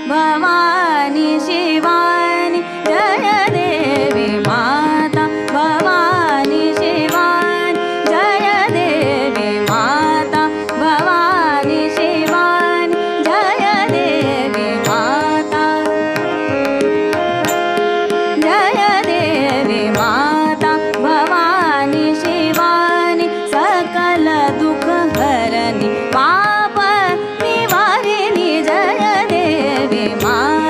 भवानी शिवानी जय देवी माता भवानी शिवानी जय देवी माता भवानी शिवानी जय देवी माता जय देवी माता भवानी शिवानी सकल दुख हरणी पाप निवारिणी जय देवी माता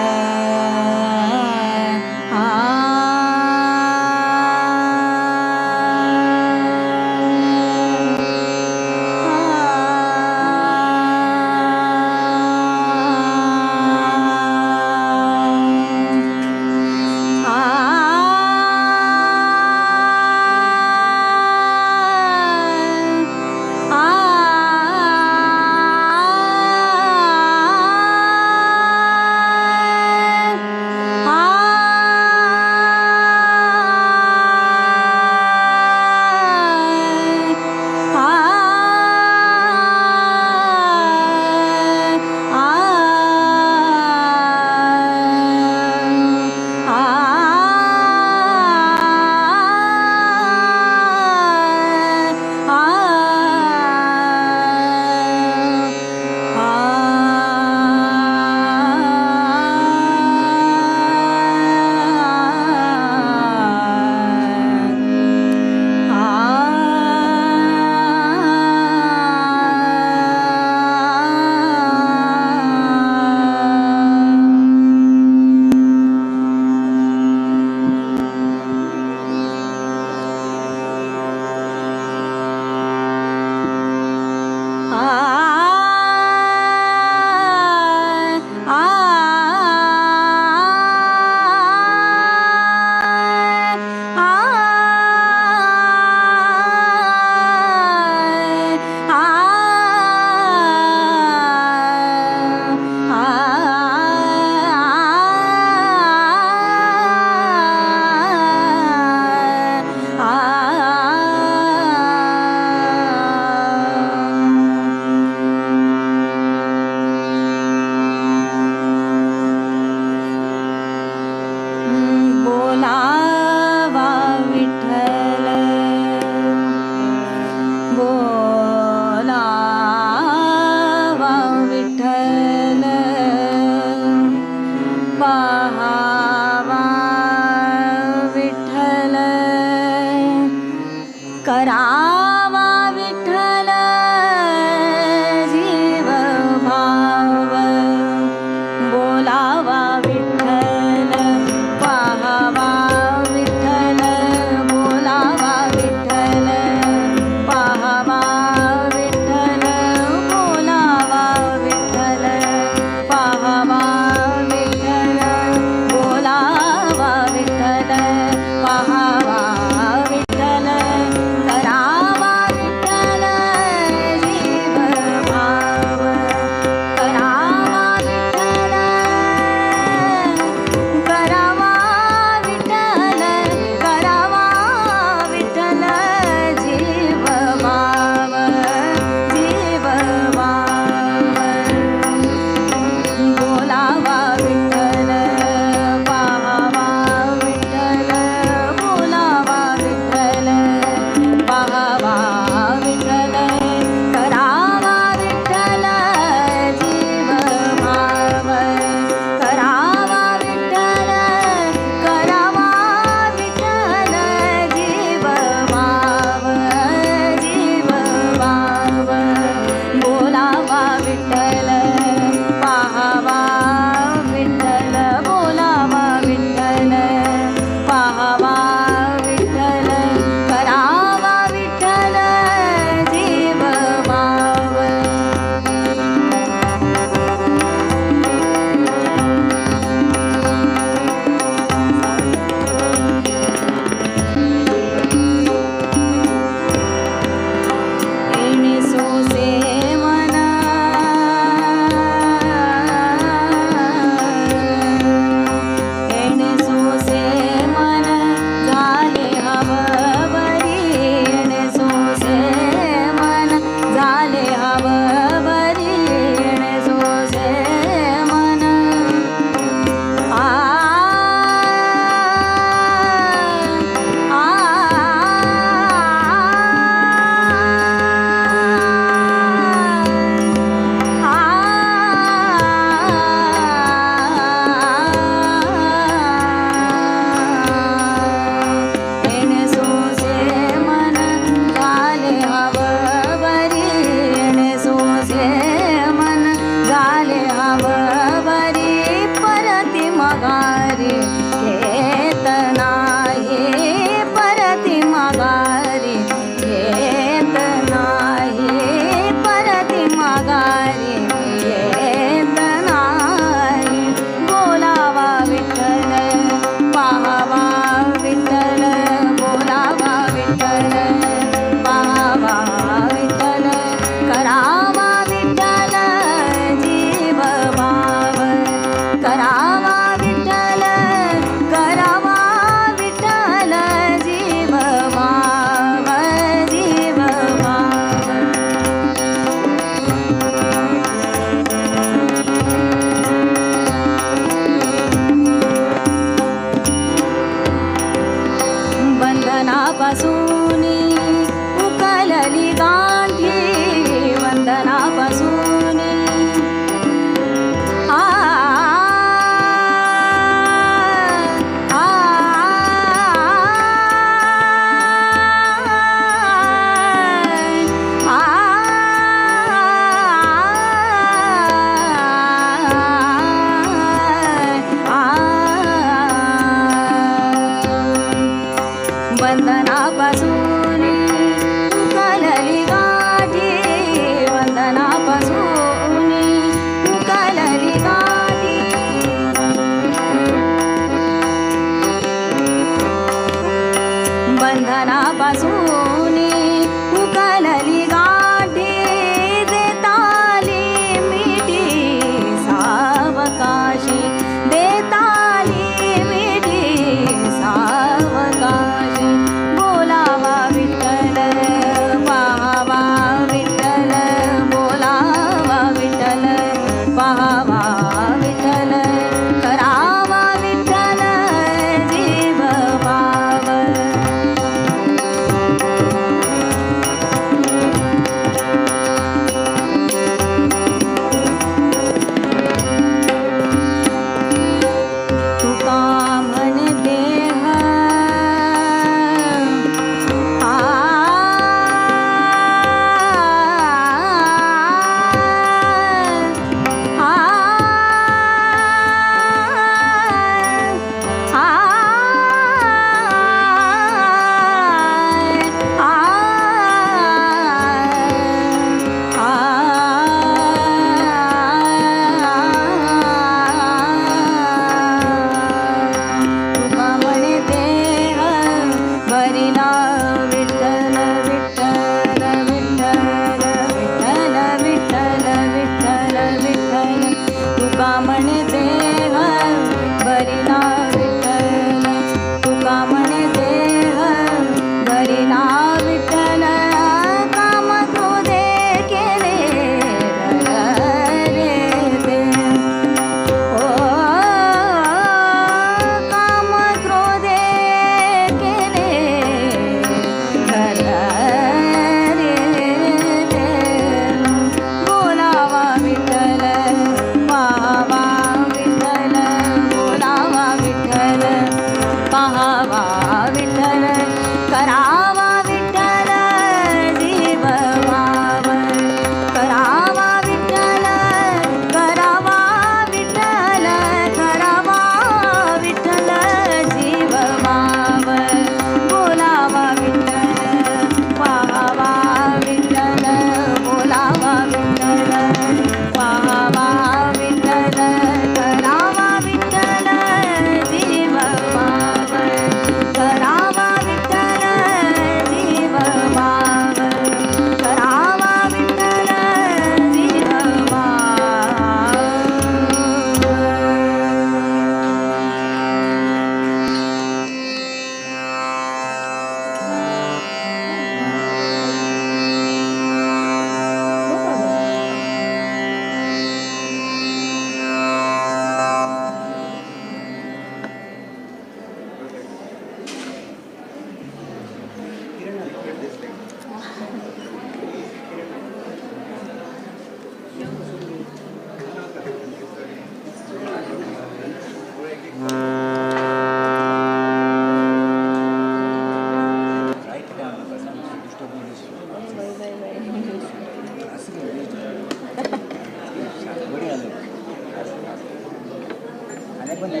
मणे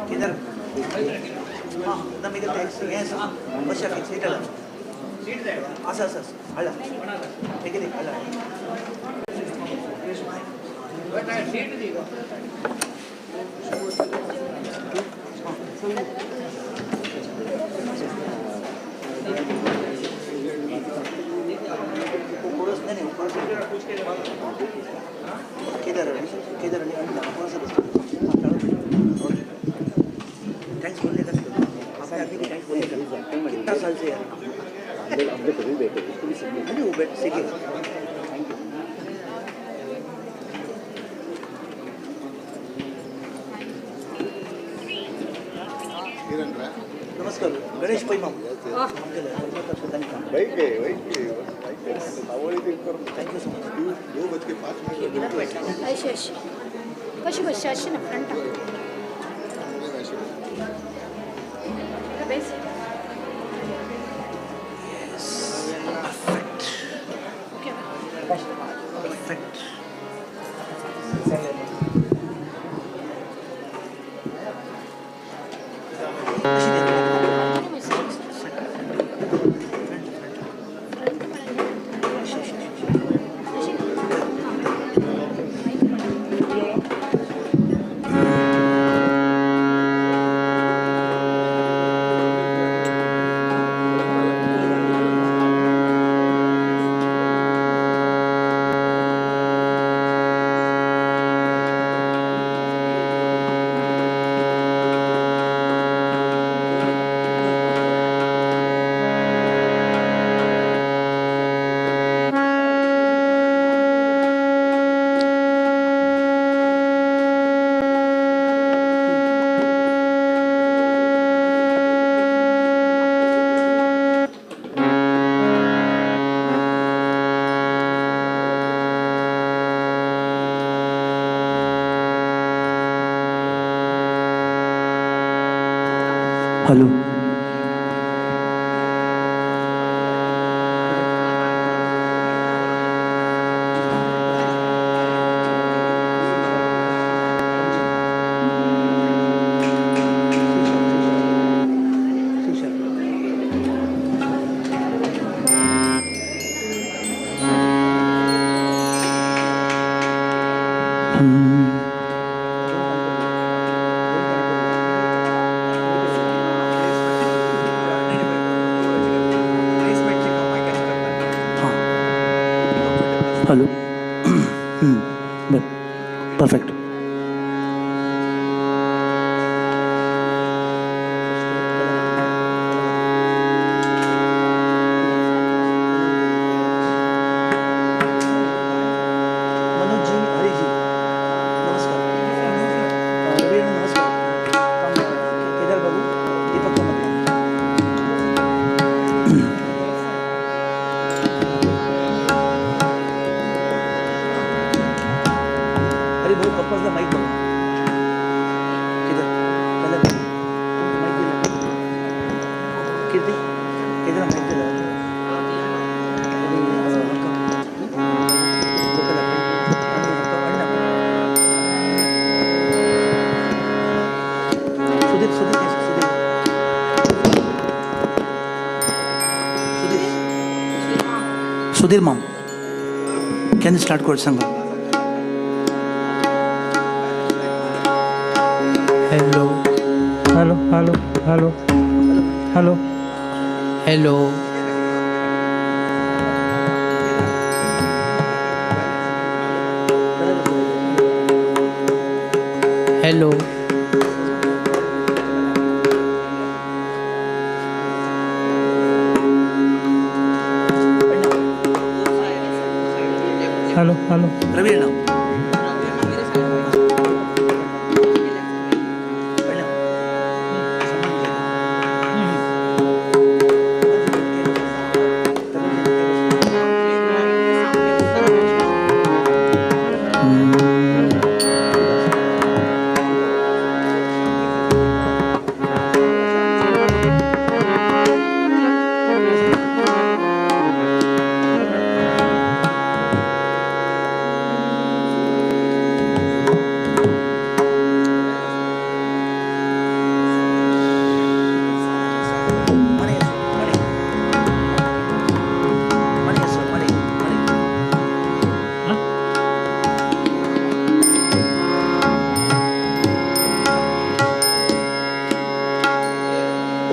किधर हां दम इधर टैक्सी है सब बस के सीट अला असं हला ठीक है हला किधर टैक्स बोलने का आपने अभी भी टैक्स बोलने का कितना साल से यार हमने कभी बैठे वो बैठ सीखे नमस्कार गणेश पै माम थैंक यू सो मच 2:05 कशी बसची अशी ना front hello hello perfect Manoj ji Hari ji नमस्कार नमस्कार केदार बाबू दीपक कामत अरे भाऊ पप्पाचा माईक बघा किधर पहले माईक दिला कीर्ती किधर माईक दिला Sudhir Sudhir Sudhir Sudhir ma'am can start course सांगा hello hello hello hello hello hello hello hello hello Ravi ना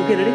ओके रेडी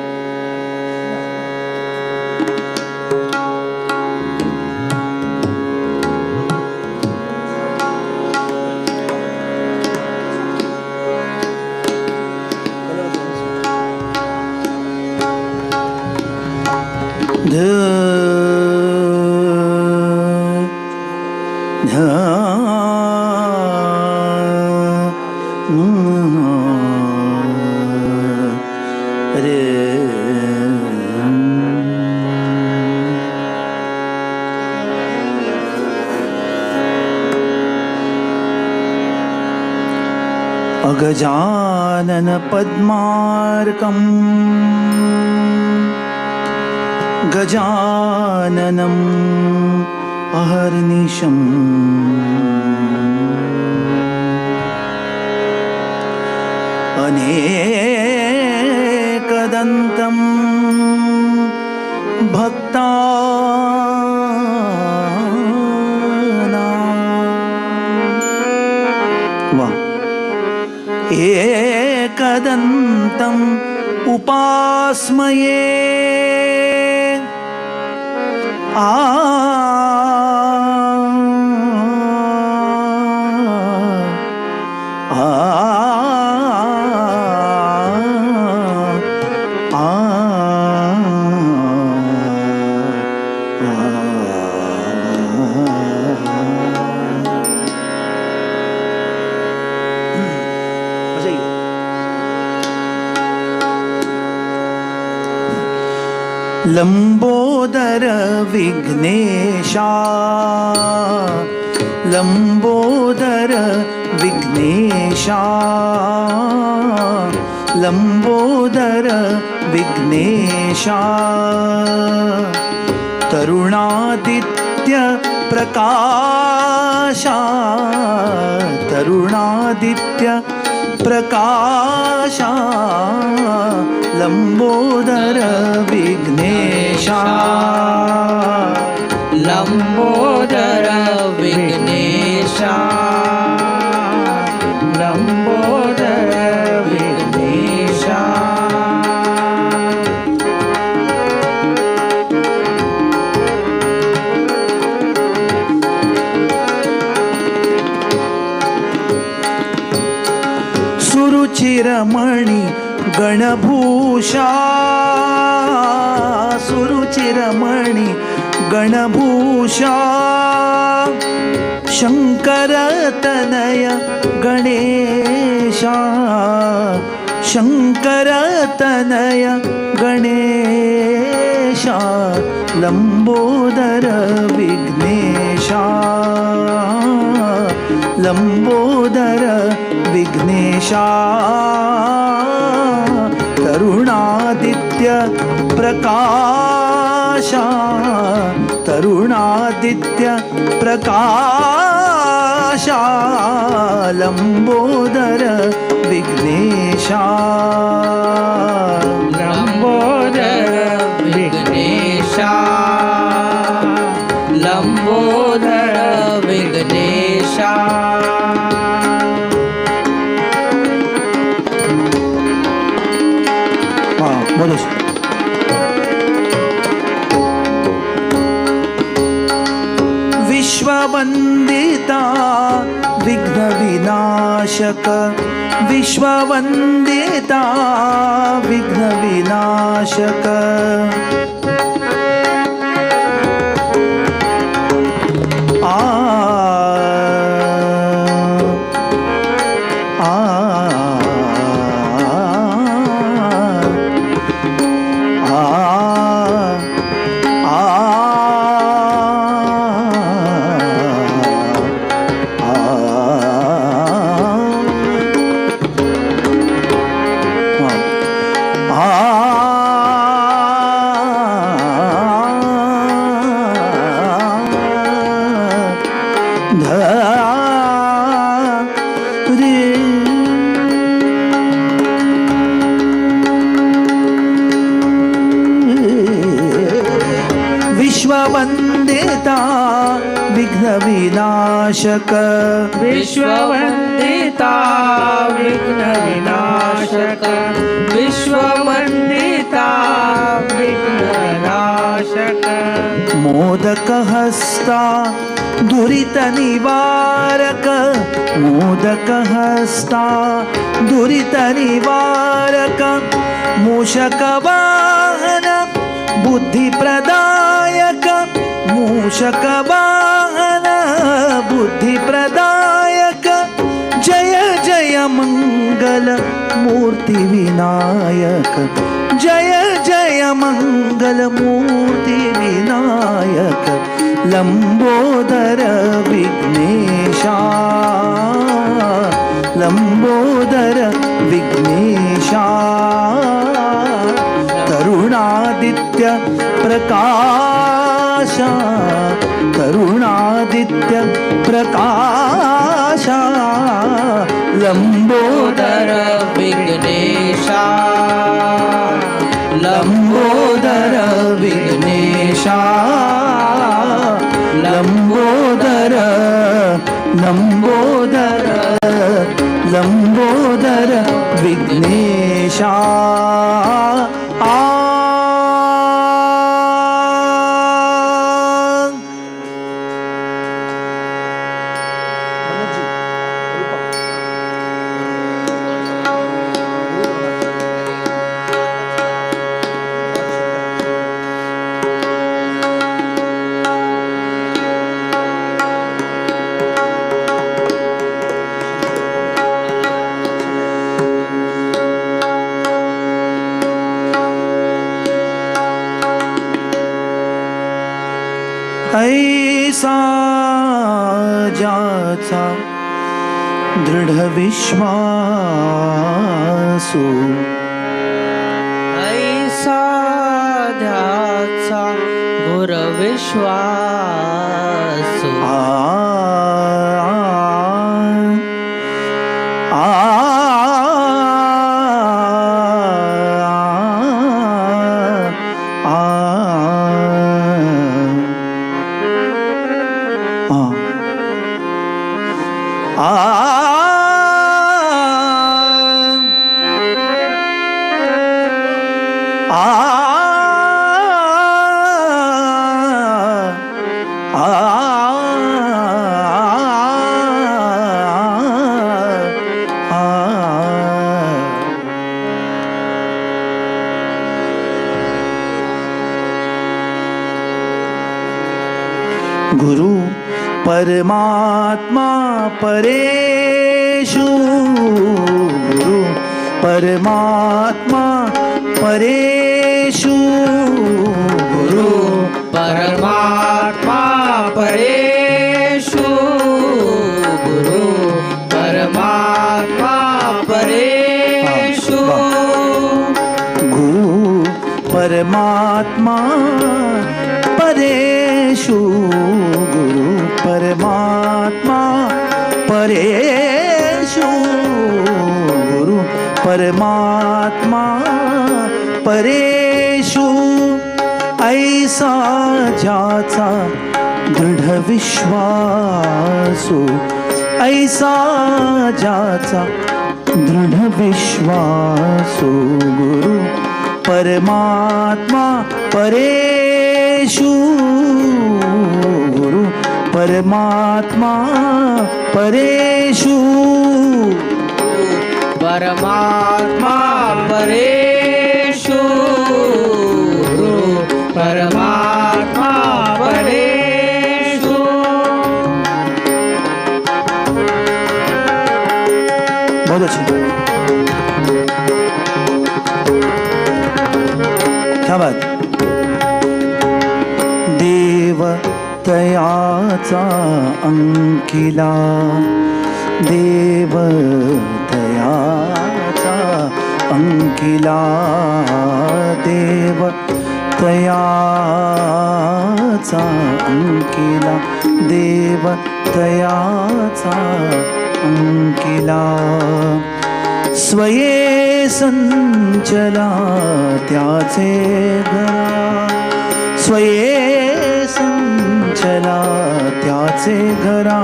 अगजानन पद्मार्कम् गजाननम् अहर्निशम् अनेकदन्तम् भक्तानां वा एकदन्तम् उपास्मये लंबोदर विघ्नेशा लंबोदर विघ्नेशा लंबोदर विघ्नेशा तरुणादित्य प्रकाशा तरुणादित्य प्रकाशा लंबोदर विघ्नेशा लंबोदर विघ्नेशा लंबोदर विघ्नेशा सुरुचिरमणि गणभूषा सुरुचिरमणि गणभूषा शंकरतनय गणेशा शंकरतनय गणेशा लंबोदर विघ्नेशा लंबोदर विघ्नेशा तरुणादित्य प्रकाशा तरुणादित्य प्रकाशा लंबोदर विघ्नेशा लंबोदर विघ्नेशा लंबोदर विघ्नेशा बोलो विश्ववंदिता विघ्न विनाशक विश्ववन्दिता विघ्नविनाशक विश्ववन्दिता विघ्नविनाशक विश्ववन्दिता विघ्नविनाशक विश्ववन्दिता विघ्नविनाशक मोदकहस्ता दुरितनिवारक मोदकहस्ता दुरितनिवारक मूषकवाहन बुद्धिप्रदायक मूषकवाहन बुद्धिप्रदायक जय जय मंगल मूर्ति विनायक जय जय मंगल मूर्ति विनायक लंबोदर विघ्नेशा लंबोदर विघ्नेशा तरुणादित्य प्रकाशा तरुणादित्य प्रकाशा लंबोदर विघ्नेशा लंबोदर विघ्नेशा लंबोदर लंबोदर लंबोदर विघ्नेशा ऐसा ज्याचा दृढ विश्वासू ऐसा ध्याचा गुर विश्वासू गुरु परमात्मा परेषु गुरु परमात्मा परेषु गुरु परमात्मा परेषु गुरु परमात्मा परेषु गुरु परमात्मा परेषु गुरु परमात्मा परेषु गुरु परमात्मा परेषु ऐसा ज्याचा दृढ विश्वासू ऐसा ज्याचा दृढ विश्वासू गुरु परमात्मा परेषु गुरु परमात्मा परेषु परमात्मा परेषु गुरु परमात्मा परेषु बहुत अच्छी, क्या बात. देव तयाचा अंकिला, देव तयाचा अंकिला, देव तयाचा अंकिला, देव तयाचा अंकिला. स्वये संचला त्याचे घरा, स्वये संचला त्याचे घरा,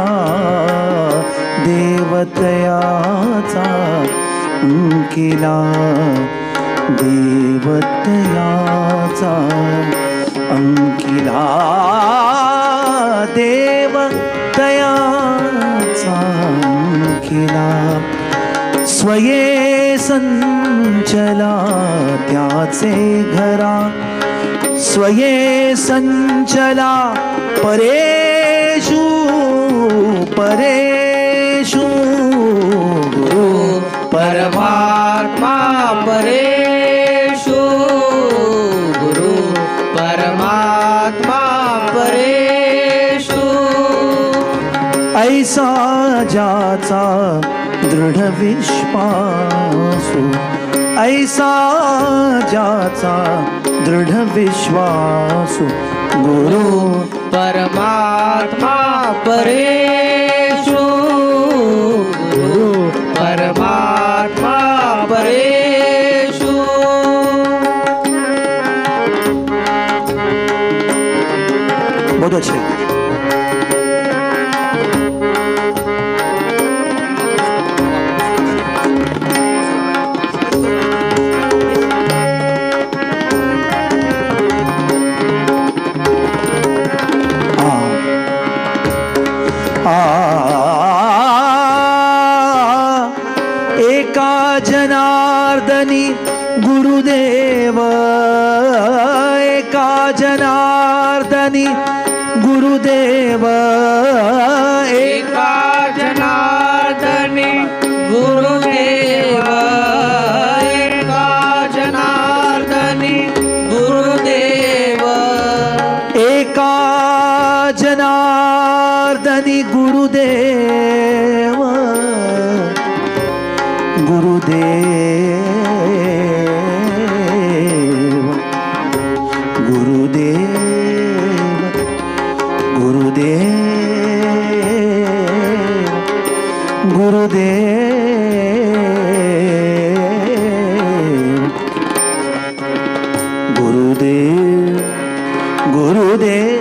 देवतयाचा अंकिला, देवतयाचा अंकिला, देवतयाचा अंकिला. स्वये संचला त्याचे घरा, स्वये संचला परेषु परेषु गुरु परमात्मा परेषु गुरु परमात्मा परेषु. ऐसा ज्याचा दृढ विश्वासु, ऐसा ज्याचा दृढ विश्वासु गुरु परमात्मा परेषु गुरु परमात्मा परेषु. बहुत अच्छे. एका जनार्दनी गुरुदेव, एका जनार्दनी गुरुदेव, एका जनार्दनी गुरुदेव, एका जनार्दनी गुरुदेव, एका जनार्दनी गुरुदेव, गुरुदेव गुरुदेव गुरुदेव गुरुदेव गुरुदेव गुरुदेव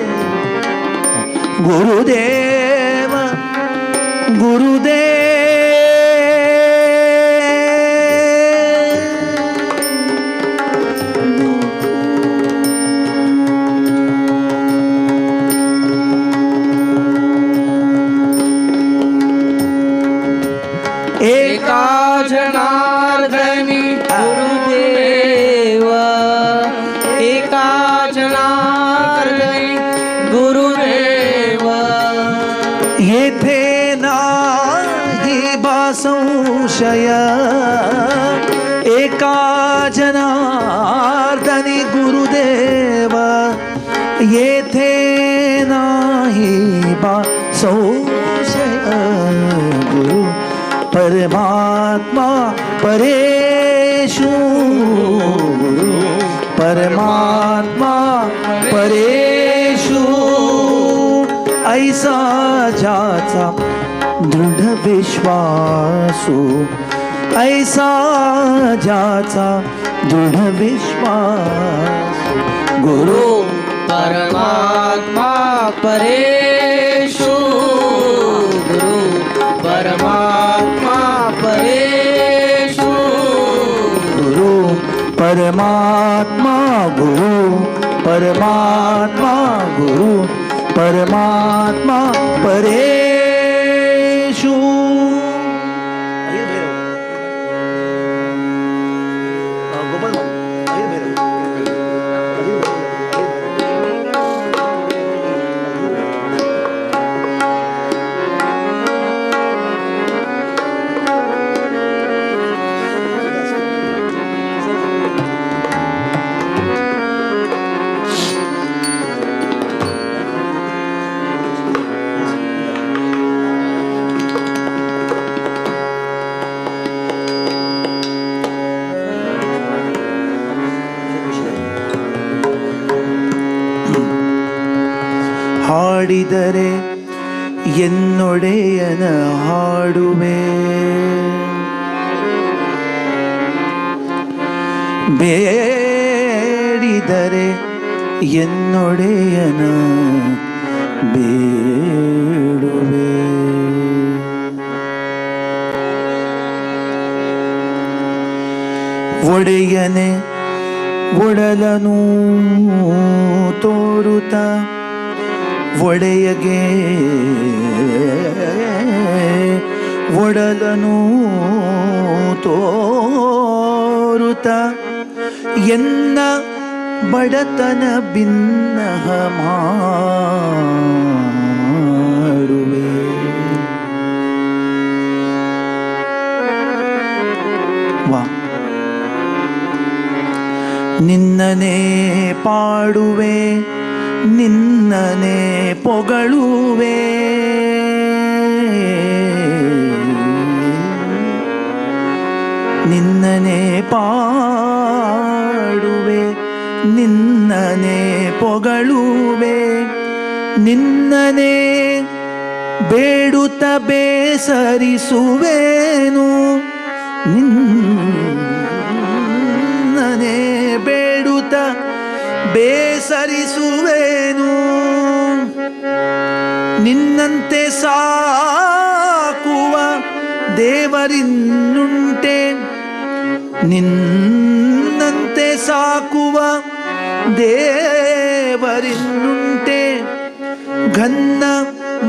गुरुदेव गुरुदेव. एका जनार्दनी गुरुदेव, एका जनार्दनी गुरुदेव, येथे नाही बा संशय, एका जनार्दनी गुरुदेव, येथे नाही बा संशय. गुरु परमात्मा परेषु गुरु परमात्मा परेषु. ऐसा ज्याचा दृढ विश्वासु, ऐसा ज्याचा दृढ विश्वास गुरु परमात्मा परेषु गुरु परमात्मा परेषु. गुरु परमात्मा गुरु परमात्मा गुरु परमात्मा परेषु. ಹಾಡಿದರೆ ಎನ್ನೊಡೆಯನ ಹಾಡುವೆ. ಬೇಡಿದರೆ ಎನ್ನೊಡೆಯನ ಬೇಡುವೆ. ಒಡೆಯನೆ ಒಡಲನು ತೋರುತ್ತ ಒಡೆಯಗೆ ಒಡಲನು ತೋರುತ್ತ ಎನ್ನ ಬಡತನ ಭಿನ್ನಹ ಮಾಡುವೆ. ವಾ ನಿನ್ನನೇ ಪಾಡುವೆ, ನಿನ್ನನೇ ಪೊಗಳುವೆ. ನಿನ್ನನೇ ಪಾಡುವೆ, ನಿನ್ನನೇ ಪೊಗಳುವೆ. ನಿನ್ನನೇ ಬೇಡುತ್ತ ಬೇಸರಿಸುವೆನು. ನಿನ್ನನೇ ಬೇಡುತ್ತ ಬೇಸರಿಸುವೆನು. ನಿನ್ನಂತೆ ಸಾಕುವ ದೇವರಿನ್ನುಂಟೆ. ನಿನ್ನಂತೆ ಸಾಕುವ ದೇವರಿನ್ನುಂಟೆ. ಘನ್ನ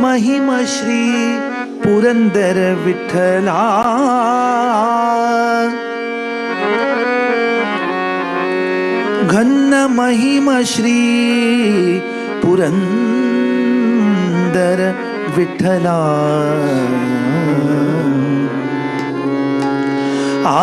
ಮಹಿಮ ಶ್ರೀ ಪುರಂದರ ವಿಠಲ. ಘನ್ನ ಮಹಿಮ ಶ್ರೀ ಪುರಂದರ ವಿಠಲ. ಆ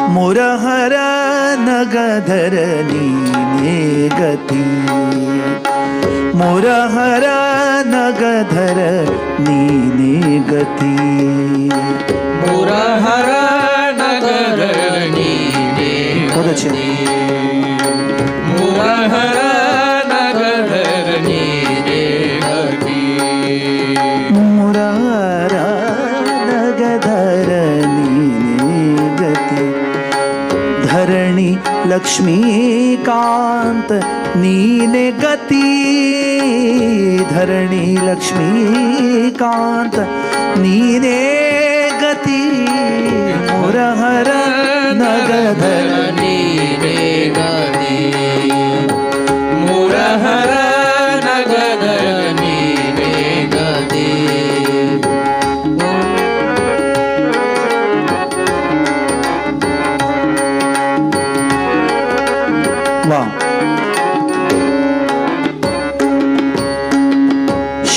ಮುರಹರ ನಗಧರ ನೀನೇ ಗತಿ. ಮುರಹರ ನಗಧರ ನೀನೇ ಗತಿ. ಮುರಹರ ನಗಧರ ನೀನೇ ಗತಿ. ಮುರಹರ ನಗಧರ ನೀನೇ ಗತಿ. ಮುರಹರ ನಗಧರ ನೀನೇ ಗತಿ. ಧರಣಿ ಲಕ್ಷ್ಮೀಕಾಂತ ನೀನೆ ಗತಿ. ಧರಣಿ ಲಕ್ಷ್ಮೀಕಾಂತ ನೀನೇ ಗತಿ. ಮುರಹರ ನಗಧರ ನೀನೇ ಗತಿ. ಮುರಹರ ನಗಧರ ನೀನೇ ಗತಿ.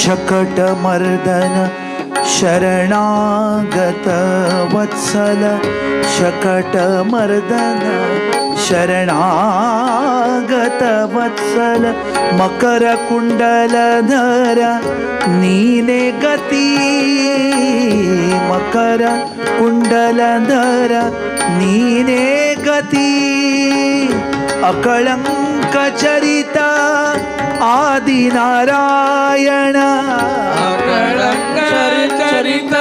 शकट मर्दन शरणागत वत्सल. शकट मर्दन शरणागत वत्सल. मकर कुंडलधर नीने गती. मकर कुंडलधर नीने गती. अकळंक चरित आदि नारायण. अकळंक चरित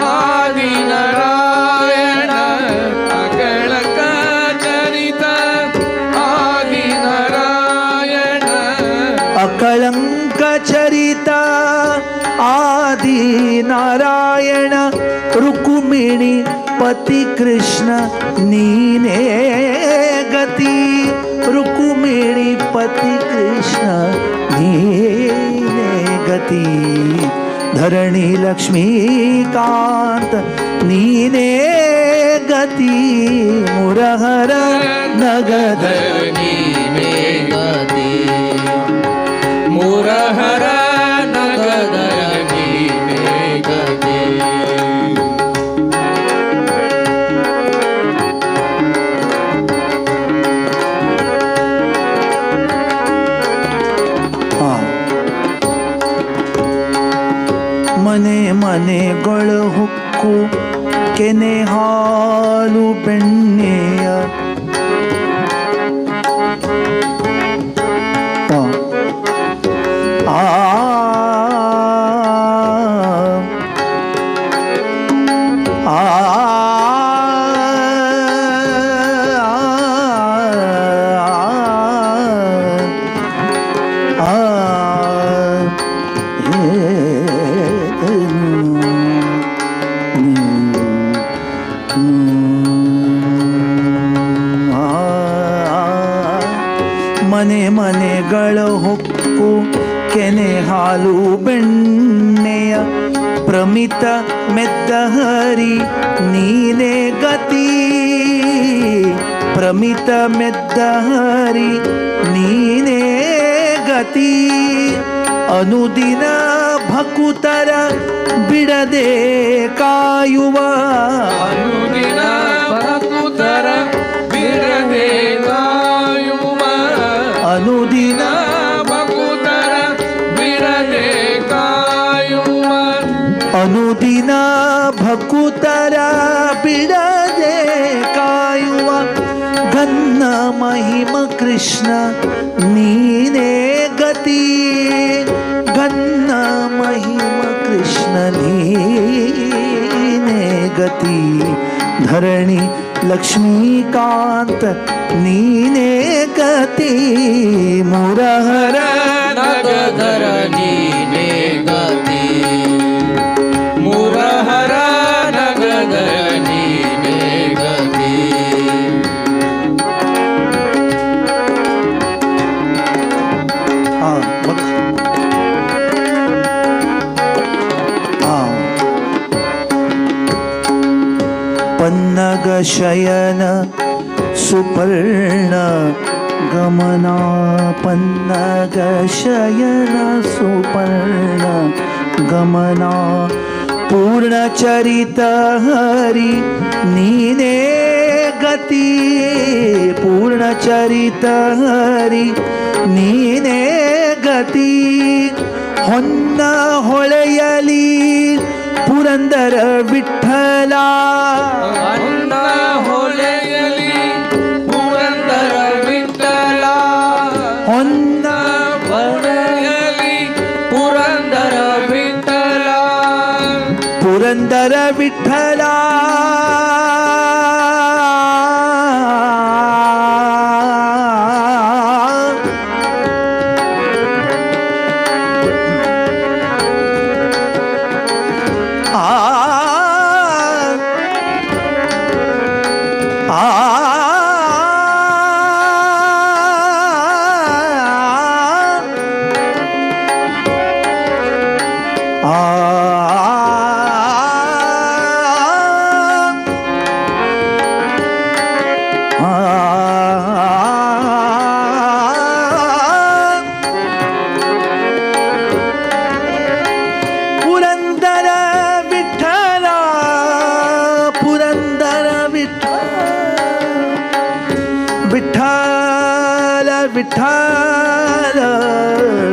आदि नारायण. अकळंक चरित आदि नारायण. अकळंक चरित आदि नारायण. रुक्मिणी पति कृष्ण नीने गती. रुक्मिणी पति कृष्ण नीने गती. धरणी लक्ष्मीकांत नीने गती. मुरहर नगधर नीने गती. मुरहर नगधर नीने गती. ಮನೆ ಮನೆಗಳು ಹುಕ್ಕು ಕೆನೆ ಹಾಲು ಬೆಣ್ಣೆಯ ಆ ಮನೆ ಮನೆಗಳ ಹೊಕ್ಕು ಕೆನೆ ಹಾಲು ಬೆಣ್ಣೆಯ ಪ್ರಮಿತ ಮೆದ್ದ ಹರಿ ನೀನೇ ಗತಿ ಪ್ರಮಿತ ಮೆದ್ದ ಹರಿ ನೀನೇ ಗತಿ ಅನುದಿನ ಭಕುತರ ಬಿಡದೆ ಕಾಯುವ ಅನುದಿನ ಭಕುತರ ಬಿಡದೆ ಕಾಯುವ ಅನುದಿನ ಭಕುತರ ಬಿಡದೆ ಕಾಯುವ ಅನುದಿನ ಭಕುತರ ಬಿಡದೆ ಕಾಯುವ ಘನ್ನ ಮಹಿಮ ಕೃಷ್ಣ ನೀನೇ ಗತಿ ಘನ್ನ ಮಹಿಮ ಕೃಷ್ಣ ನೀನೇ ಗತಿ ಧರಣಿ ಲಕ್ಷ್ಮೀಕಾಂತ ನೀನೇ ಗತಿ ಮುರಹರ ನಗಧರ ನೀನೇ ಗತಿ ಮುರಹರ ನಗಧರ ನೀನೇ ಗತಿ ಪನ್ನಗ ಶಯನ ಸುಪರ್ಣ ಗಮನ ಪನ್ನಗ ಶಯನ ಸುಪರ್ಣ ಗಮನ ಪೂರ್ಣಚರಿತ ಹರಿ ನೀನೇ ಗತಿ ಪೂರ್ಣಚರಿತ ಹರಿ ನೀನೇ ಗತಿ ಹೊನ್ನ ಹೊಳೆಯಲಿ ಪುರಂದರ ವಿಠಲ ಅನ್ನ ಹೊಳೆಯಲಿ ಪುರಂದರ ವಿಠಲ ಹೊನ್ನ ಹೊಳೆಯಲಿ ಪುರಂದರ ವಿಠಲ ಪುರಂದರ ವಿಠಲ ಪುರಂದರ ವಿಠಲ ಪುರಂದರ ವಿಠಲ ವಿಠಲ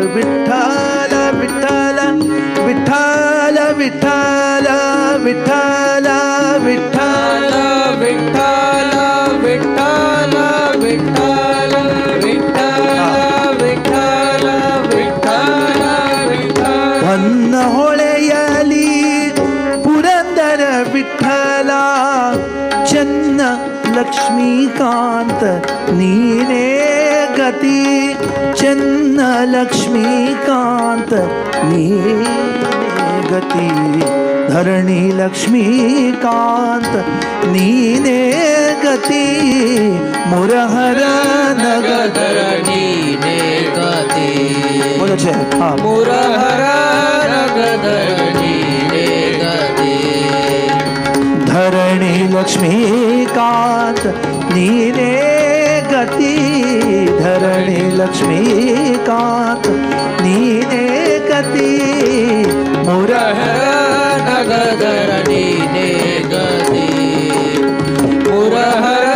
ವಿಠಲ ವಿಠಲ ವಿಠಲ ವಿಠಲ ವಿಠಲ ವಿಠಲ ವಿಠಲ ವಿಠಲ ವಿಠಲ ವಿಠಲ ವಿಠಲ ವಿಠಲ ವಿಠಲ ಹೊನ್ನ ಹೊಳೆಯಲಿ ಪುರಂದರ ವಿಠಲ ಚೆನ್ನ ಲಕ್ಷ್ಮೀಕಾಂತ ನೀನೇ ಗತಿ ಚೆನ್ನ ಲಕ್ಷ್ಮೀಕಾಂತ ನೀನೇ ಗತಿ ಧರಣಿ ಲಕ್ಷ್ಮೀಕಾಂತ ನೀನೇ ಗತಿ ಮುರಹರ ನಗಧರ ನೀನೇ ಗತಿ बोलो छे हाँ ಮುರಹರ ನಗಧರ ನೀನೇ ಗತಿ धरणी लक्ष्मीकांत नीने गति धरणी लक्ष्मीकांत नीने गति मुरहर ನಗಧರ ನೀನೇ ಗತಿ ಮುರಹರ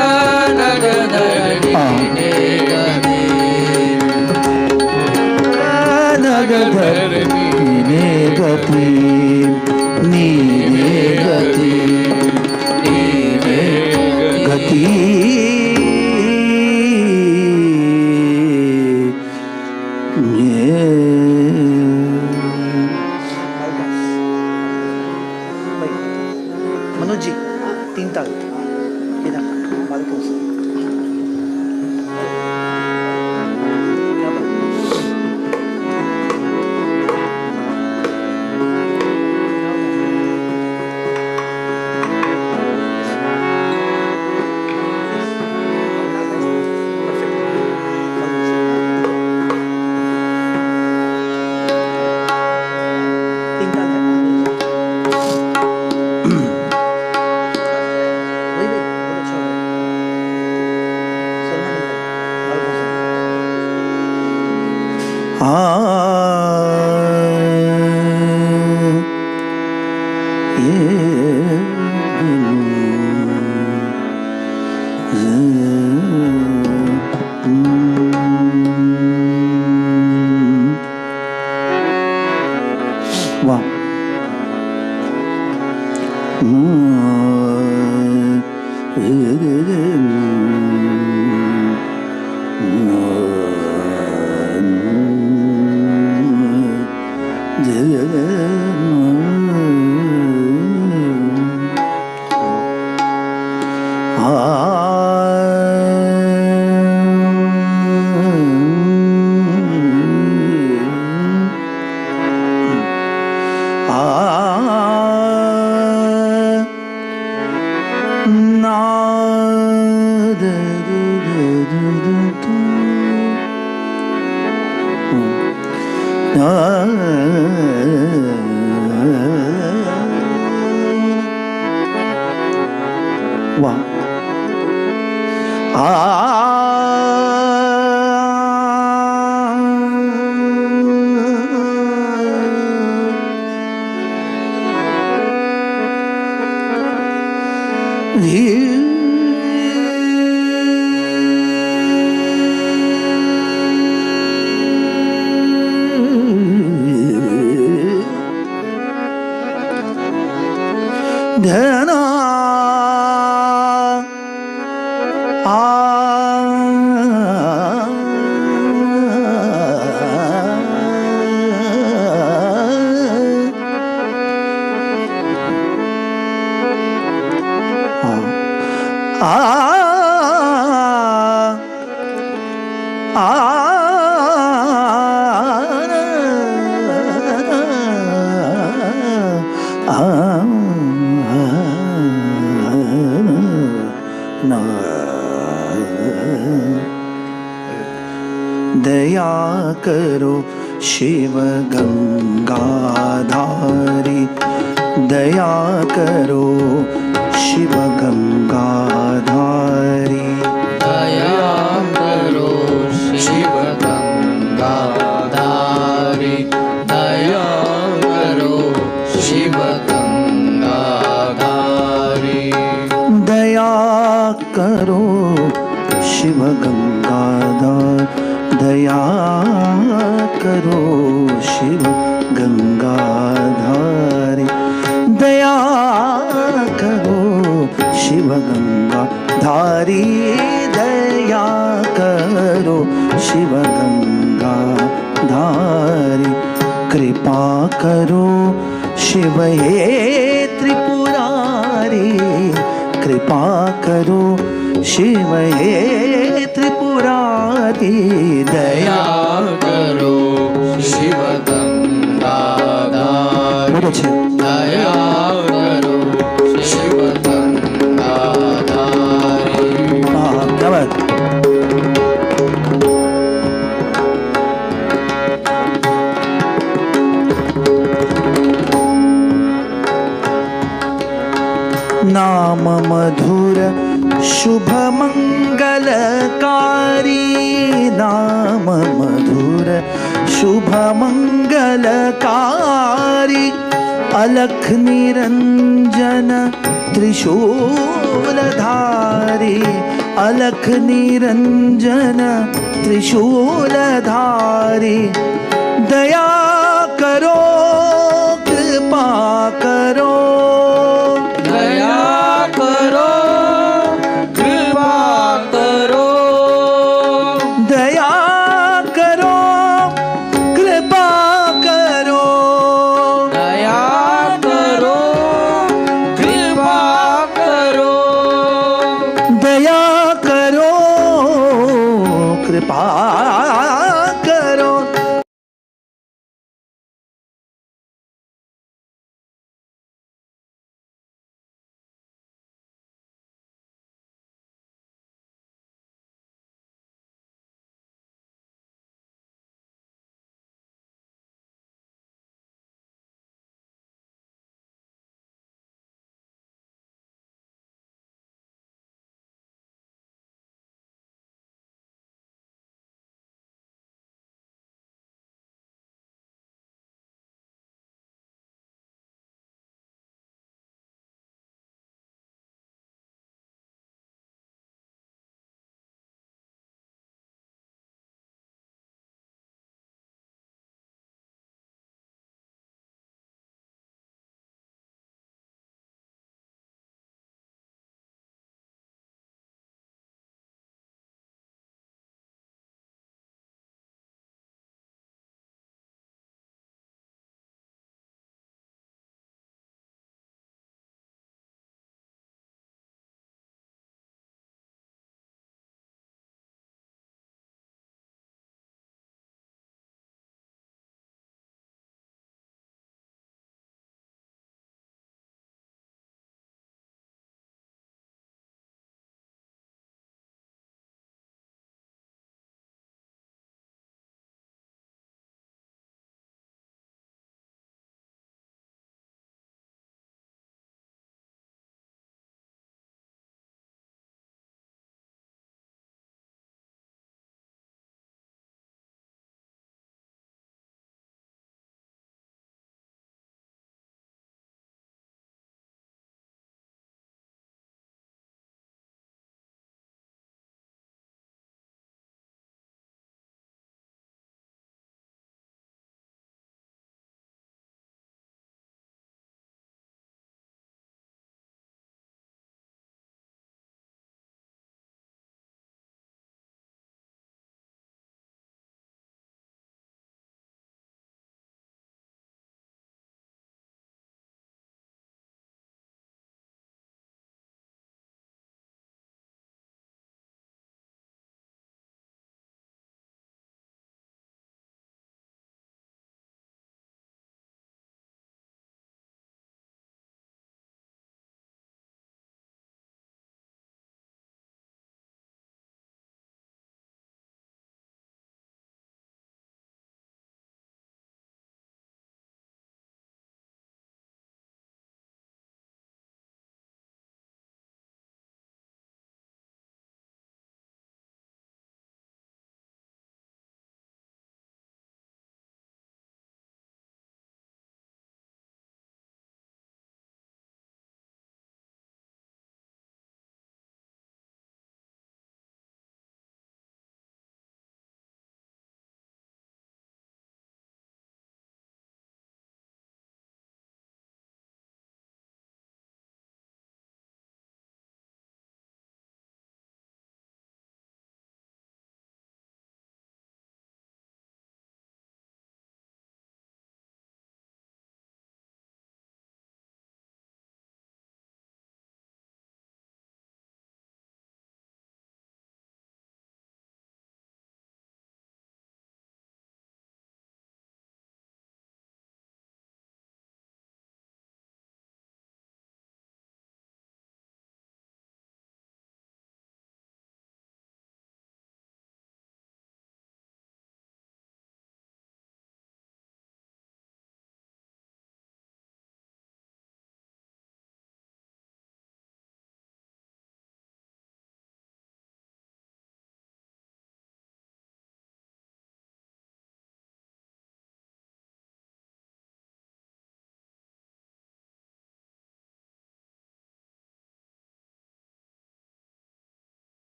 ನಗಧರ ನೀನೇ ಗತಿ ನಗಧರ नीने गती नीने गती नीने गती मनोज जी 3 ताल इधर बालकों से दया करो शिव गंगाधारी दया करो शिव गंगाधारी दया करो शिव गंगाधारी दया करो शिव गंगाधारी दया करो शिव गंगाधार दया करो शिव गंगाधारी दया करो शिव गंगाधारी दया करो शिव गंगाधारी कृपा करो शिव हे त्रिपुरारी कृपा करो शिव हे त्रिपुरारी दया करो शिव गंगाधारी दया करो शिव गंगाधारी नाम मधुर शुभ मंगलकारी नाम मधुर शुभ मंगलकारी अलख निरंजन त्रिशूलधारी अलख निरंजन त्रिशूलधारी दया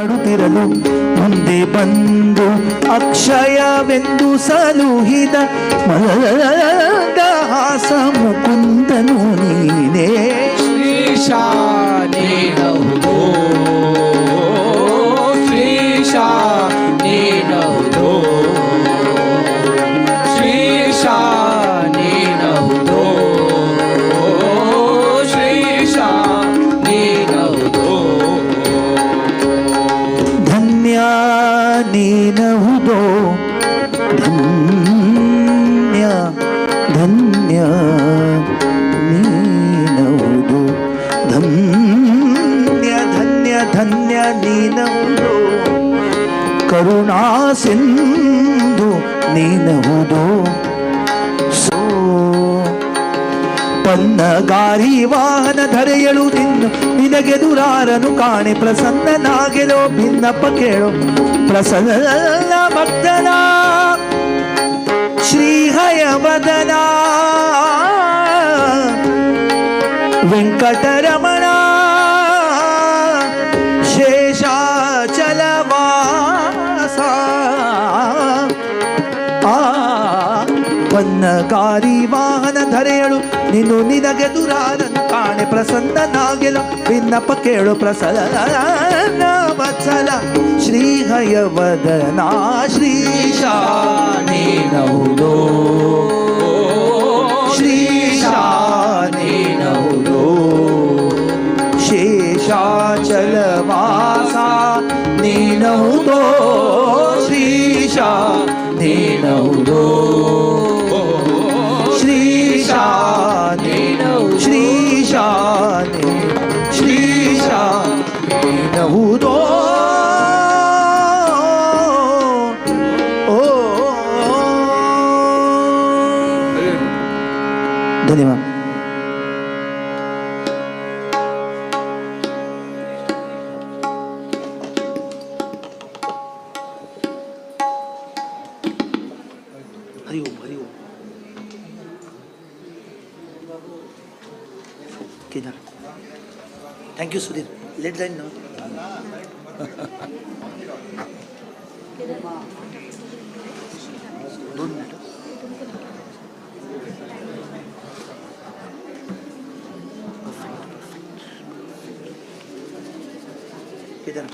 ಮಾಡುತ್ತಿರಲು ಮುಂದೆ ಬಂದು ಅಕ್ಷಯವೆಂದು ಸಲುಹಿದ ಮಂದಹಾಸ ಮುಕುಂದನು ನೀನೇ ಶ್ರೀಶಾ ನೀನಹುದೋ ಶ್ರೀಶಾ ನೀನಹುದೋ ಶ್ರೀಶಾ ನೀನಹುದೋ ಶ್ರೀಶಾ ನೀನಹುದೋ ಧನ್ಯ ನೀನಹುದೋ ಧನ್ಯ ಧನ್ಯ ನೀನಹುದೋ ಧನ್ಯ ಧನ್ಯ ಧನ್ಯ ನೀನಹುದೋ ಕರುಣಾ ಸಿಂಧು ನೀನಹುದೋ ಸೋ ಪನ್ನಗಾರಿ ವಾಹನ ಧರೆಯಳು ನಿನಗೆ ದುರಾರನು ಕಾಣೆ ಪ್ರಸನ್ನನಾಗೆಲೋ ಭಿನ್ನಪ್ಪ ಕೇಳು ಪ್ರಸನ್ನ ಭಕ್ತನ ಶ್ರೀಹಯವದನ ವೆಂಕಟರಮಣ ಶೇಷಾಚಲವಾಸ ಪನ್ನಗಾರಿ ವಾಹನ ಧರೆಯಳು ನಿನಗೆ ದುರಾರನು ಕಾಣೆ ಪ್ರಸನ್ನನಾಗೆಲು ಭಿನ್ನಪ್ಪ ಕೇಳು ಪ್ರಸನ್ನ ವತ್ಸಲ ಶ್ರೀಹಯವದನ ಶ್ರೀಶಾ ನೀನಹುದೋ ಶ್ರೀಶಾ ನೀನಹುದೋ ಶೇಷಾಚಲವಾಸ ನೀನಹುದೋ ಶ್ರೀಶಾ ನೀನಹುದೋ ಶ್ರೀಶಾ ನೀನಹುದೋ ಶ್ರೀಶಾ ಶ್ರೀಶಾ ನೀನಹುದೋ ಧನ್ಯವಾದ. Hari Om Hari Om Kedar thank you Sudhir late join ना दोन मिनट केदार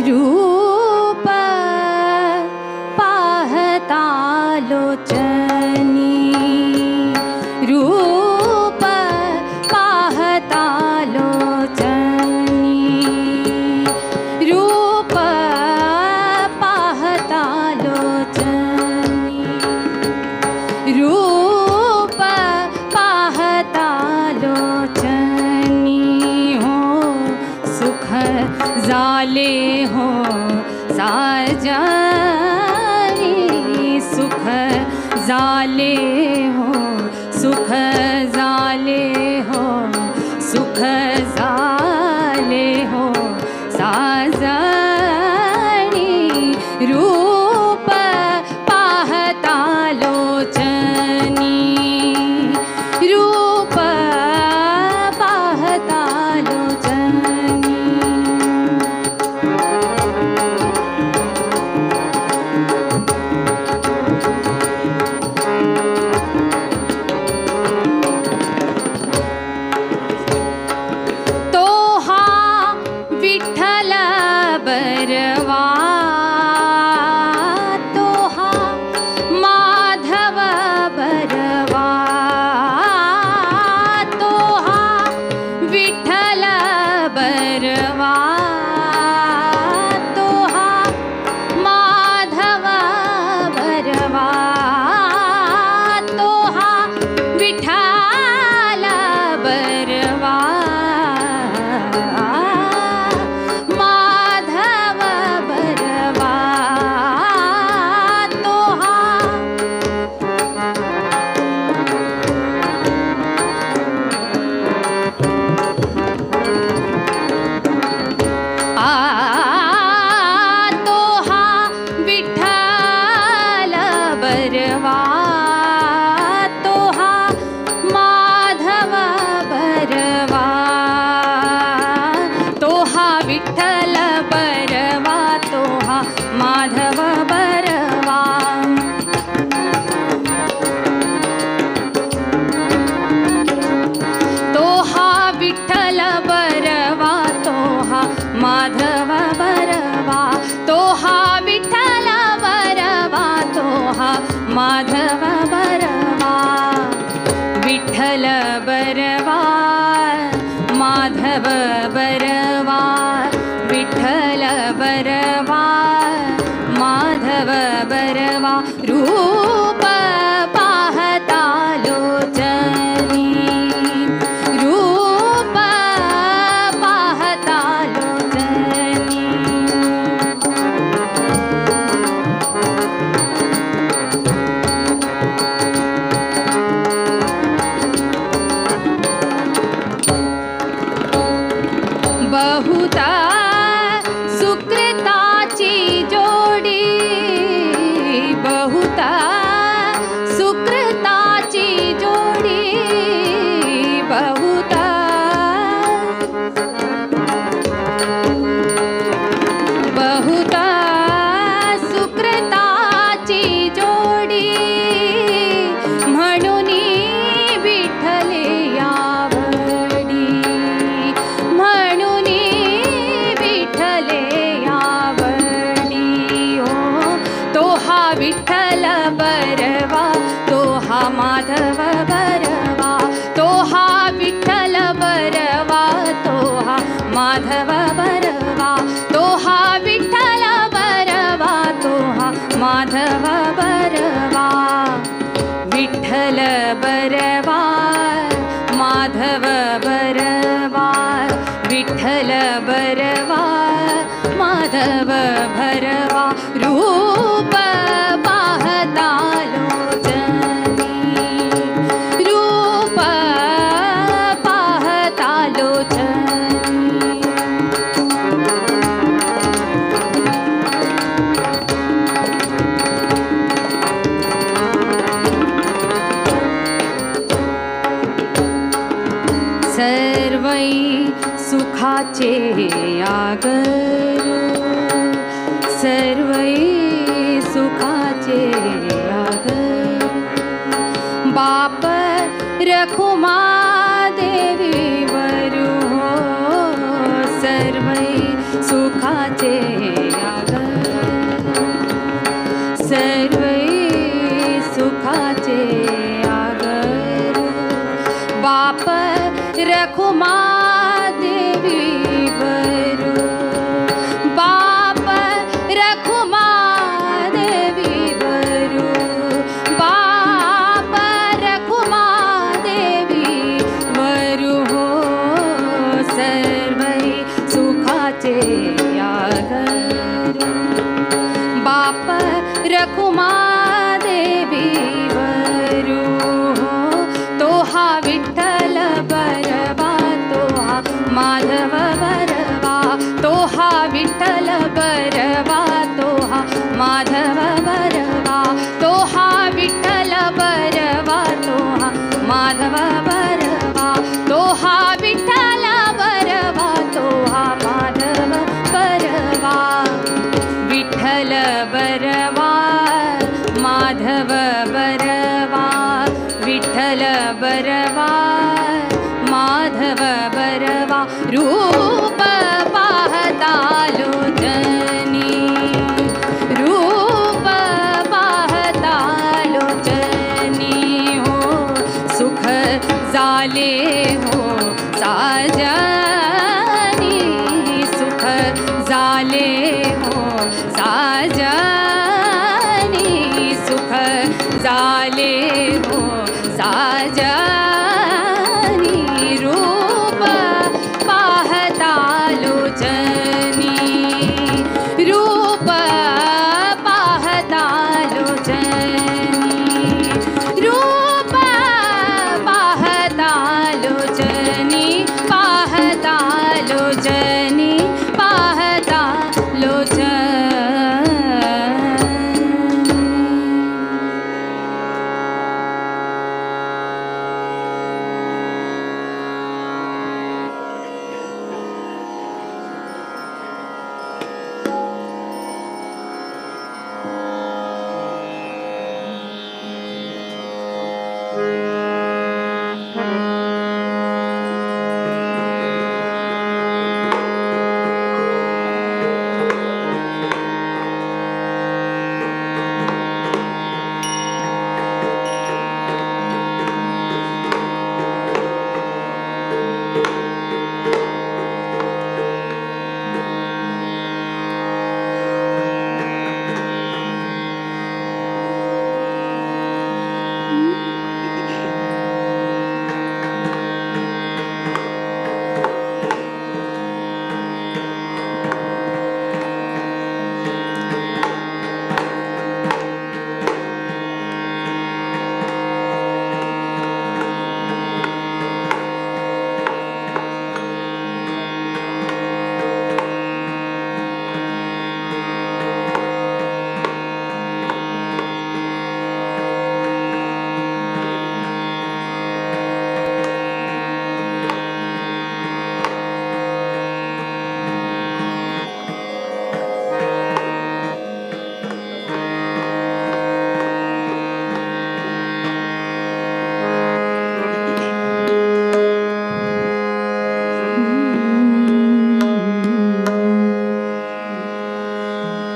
रूप पाहता लोचनी, रूप पाहता लोचनी, रूप पाहता लोचनी, रूप पाहता लोचनी हो सुख जाले हो साजनी, सुख जाले हो, सुख जाले हो, सुख जाले हो साजनी, रूप पाहता लोचनी, रूप पाहता लोचनी। बरवा रूप पाहता लोचनी रूप पाहता लोचनी बहुता सुकृताची जोडी बहुता सुकृताची जोडी बहुता बहुता सुकृताची जोडी म्हणून विठ्ठले यावडी म्हणून विठ्ठले यावडी हो तो हा विठ्ठल बरवा तो हा माधव बरवा तो हा विठ्ठल बरवा तो हा माधव बरवा तो हा विठ्ठल बरवा तो हा माधव बरवा विठ्ठल बरवा माधव बरवा विठ्ठल बरवा माधव भरवा रूप पाहता लोचनी रूप पाहता लोचनी सर्वै सुखाचे आगरो सर्वै सुखाचे आगरो बाप रखुमा देवी वरू हो सर्वै सुखाचे आगरो सर्वै सुखाचे आगरो बाप रखुमा देवी वरू बाप रखुमा देवी वरू बाप रखुमा देवी वरू हो सर्वै सुखाचे आगरू बाप रखुमा देवी वरू हो तो हा विठ्ठल बरवा तो हा माधव बरवा तो हा विठ्ठल बरवा तो हा माधव बरवा तो हा विठ्ठल बरवा तो हा माधव बरवा तो हा विठ्ठल बरवा तो हा माधव बरवा विठ्ठल बरवा माधव बरवा विठ्ठल बरवा माधव बरवा रूप पाहता लोचनी रूप पाहता लोचनी हो सुख झाले हो साजनी सुख झाले हो साजनी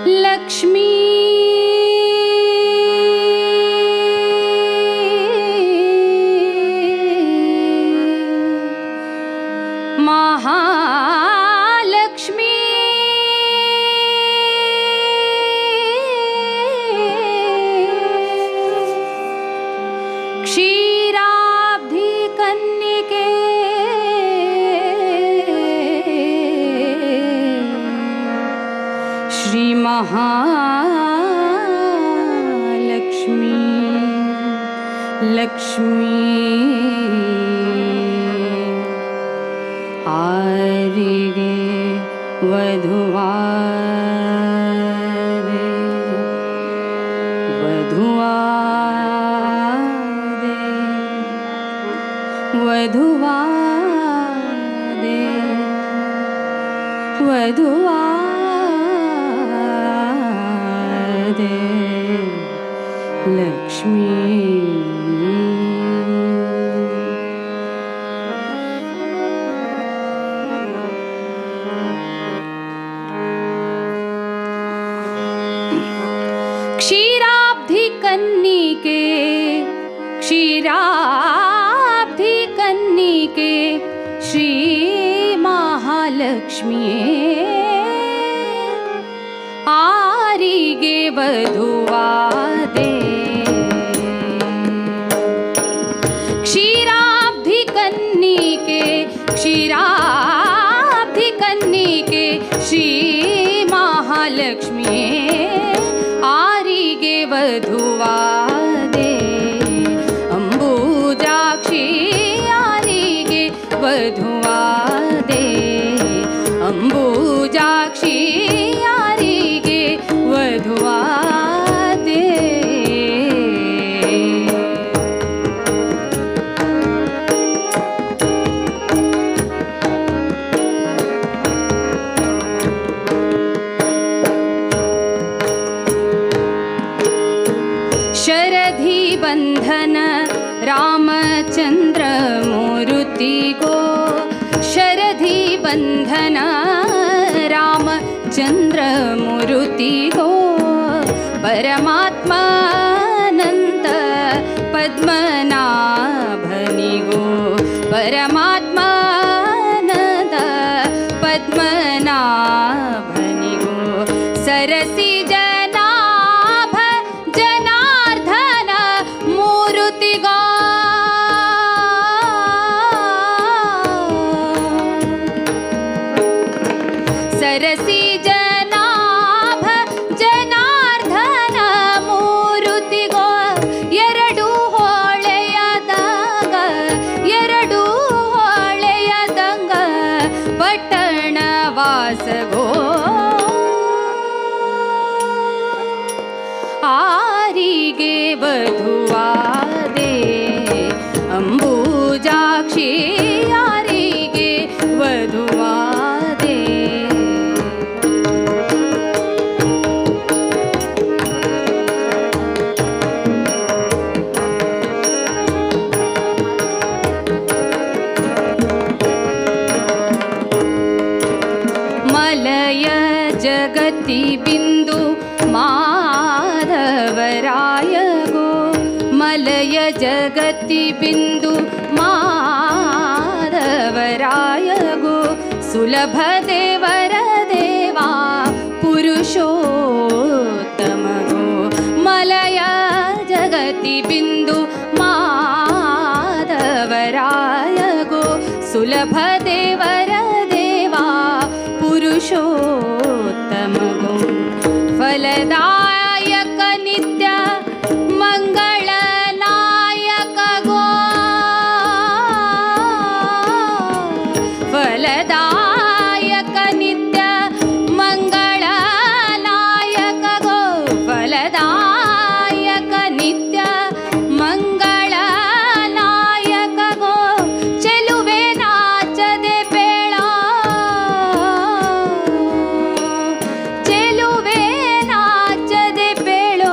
लक्ष्मी महालक्ष्मी क्षीराब्धि कन्निके श्री महालक्ष्मी लक्ष्मी आरिगे वधुवारे वधुवारे वधुवारे वधुवारे लक्ष्मी क्षीराब्धि कन्निके क्षीराब्धि कन्निके श्री महालक्ष्मी आरिगे वधुवादे क्षीराब्धि कन्निके क्षीराब्धि कन्निके श्री महालक्ष्मी आरिगे वधुवादे अंबुजाक्षी आरिगे वधुवादे अंबुजाक्षी आरिगे वधुवादे शरधि बंधन रामचंद्र मूर्ति को शरधि बंधन रामचंद्र मूर्ति को परमात्मानंद पद्मनाभनि गो परमात्मानंद पद्मनाभनि गो सरसी जनाभ जनार्दन मूर्ति गो सरसी जनाभ जनार्दन मूर्ति गो ಎರಡು ಹೊಳೆಯದಂಗ ಪಟ್ಟಣ ವಾಸಗೋ ಆರಿಗೆ ವಧುವಾದೆ ಅಂಬುಜಾಕ್ಷಿ ಯಾರಿಗೆ ವಧುವಾದೆ मलय जगति बिंदु माधवराय गो मलय जगति बिंदु माधवराय गो सुलभ देवर देवा पुरुषोत्तम गो मलय जगति बिंदु माधवराय गो सुलभ देवर देवा पुरुषोत्तम गो फलदायक नित्य मंगलनायक गो फलदायक नित्य मंगलनायक गो फलदायक नित्य मंगलनायक गो ಚೆಲುವೆ ನಾಚದೆ ಬೇಳ ಚೆಲುವೆ ನಾಚದೆ ಬೇಳೋ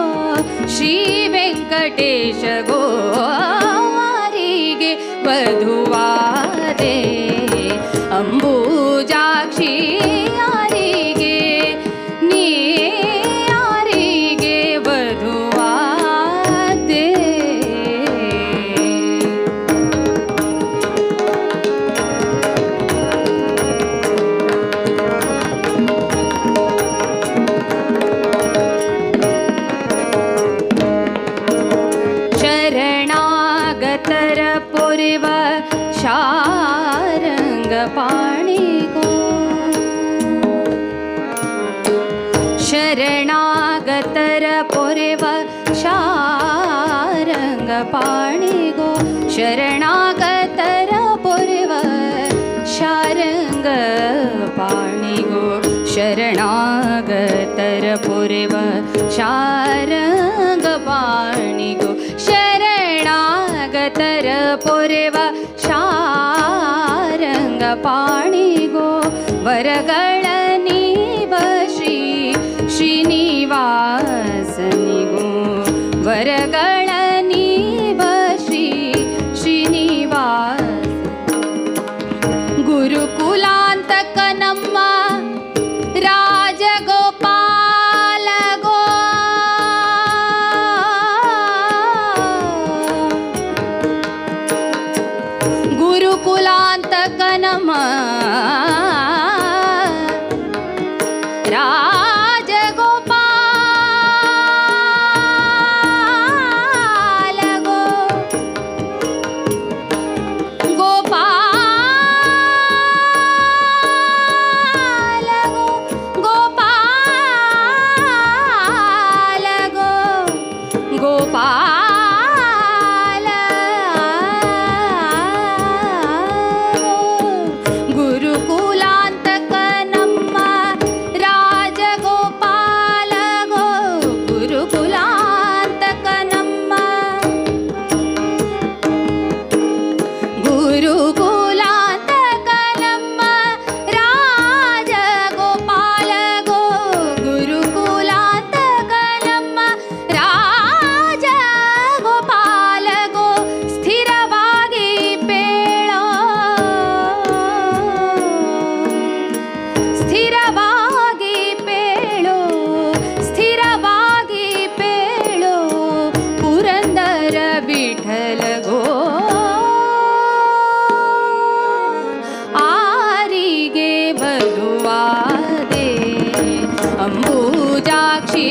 ಶ್ರೀ ವೆಂಕಟೇಶ ಗೋರಿಗೆ ವಧುವಾದೆ ಅಂಬುಜಾಕ್ಷಿ ಯಾರಿಗೆ ನೀ पोरेव शारंग पाणी गो शरणागतर पोरेव शारंग पाणी गो शरणागतर पोरेव शारंग पाणी गो शरणागतर पोरेव शारंग पाणी गो वरगळ नीव श्री श्रीनिवासनि गो वरगळ नीव श्री श्रीनिवास गुरुकुलांतक नम्म राजगोपाल गो गुरुकुलांतक नम्म राजगोपाल गो गोपाल गो गोपाल गो गोपाल गुरुकुलांतक नम्म राजगोपाल गो गुरुकुलांतक नम्म गुरुकुलांतक नम्म राजगोपाल गो गुरुकुलांतक नम्म राजगोपाल गो स्थिरವಾಗಿ ಪೇಳೋ ಸ್ಥಿರವಾಗಿ ಪೇಳೋ ಸ್ಥಿರವಾಗಿ ಪೇಳೋ ಪುರಂದರ ವಿಠಲ ಗೋ ಆರಿಗೆ ಬದುವಾದೆ ಅಂಬುಜಾಕ್ಷಿ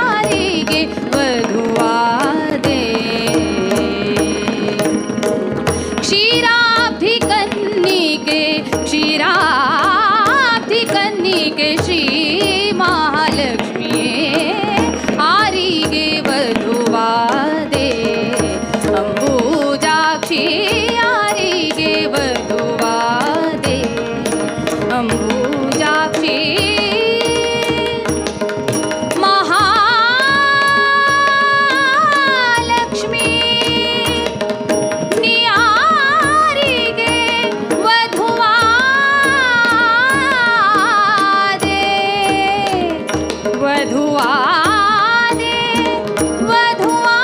ಆರಿಗೆ ಬದುವಾದೆ क्षीराब्धि कन्निके क्षीराब्धि कन्निके श्री महालक्ष्मी आरिगे वधुवादे अंबुजाक्षी आरिगे वधुवादे अंबुजाक्षी महालक्ष्मी नियारिगे वधुवादे वधुवादे वधुवा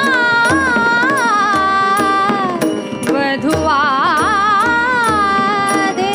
वधुवादे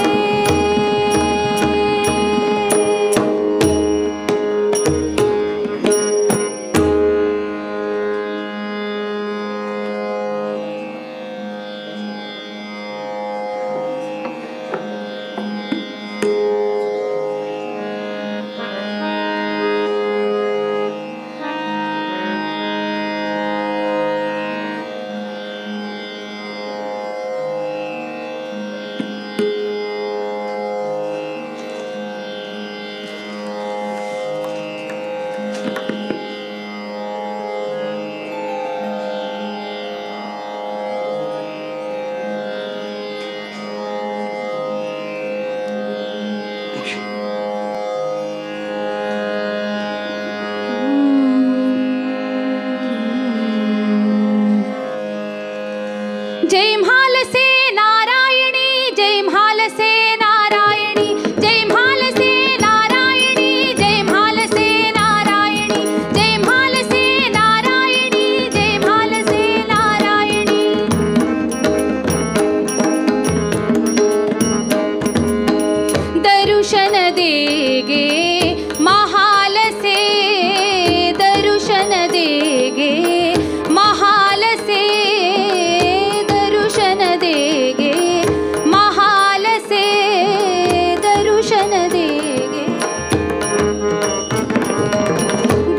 जय म्हाल से नारायणी जय म्हाल से नारायणी जय म्हाल से नारायणी जय म्हाल से नारायणी जय म्हाल से नारायणी जय म्हाल से नारायणी दर्शन देगे महाल से दर्शन देगे महाल से दर्शन देगे महाल से दर्शन देगे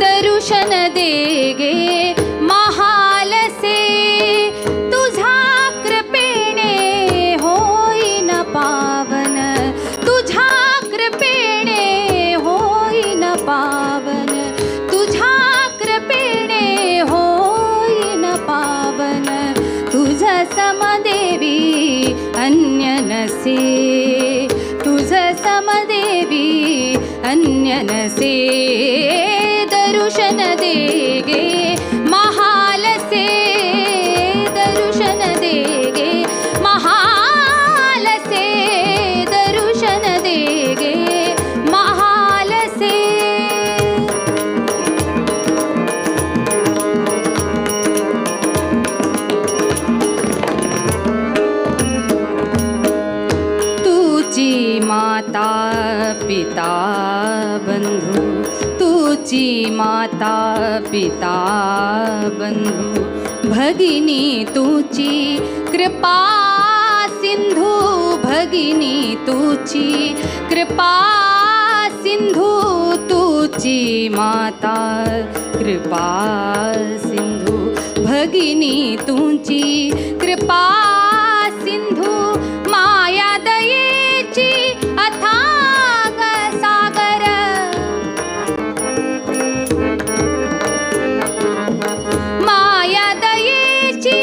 दर्शन देगे महाल से तुझा कृपेने होईन पावन तुझा कृपेने होईन पावन तुझा कृपे नसे तुझ समदेवी अन्य नसे दर्शन दे गे महालसे दर्शन दे गे महालसे दर्शन दे गे महालसे तुझी माता पिता बंधू तुझी माता पिता बंधू भगिनी तुझी कृपा सिंधू भगिनी तुझी कृपा सिंधू तुझी माता कृपा सिंधू भगिनी तुझी कृपा सिंधू माया दयेची अथांग सागर माया दयेची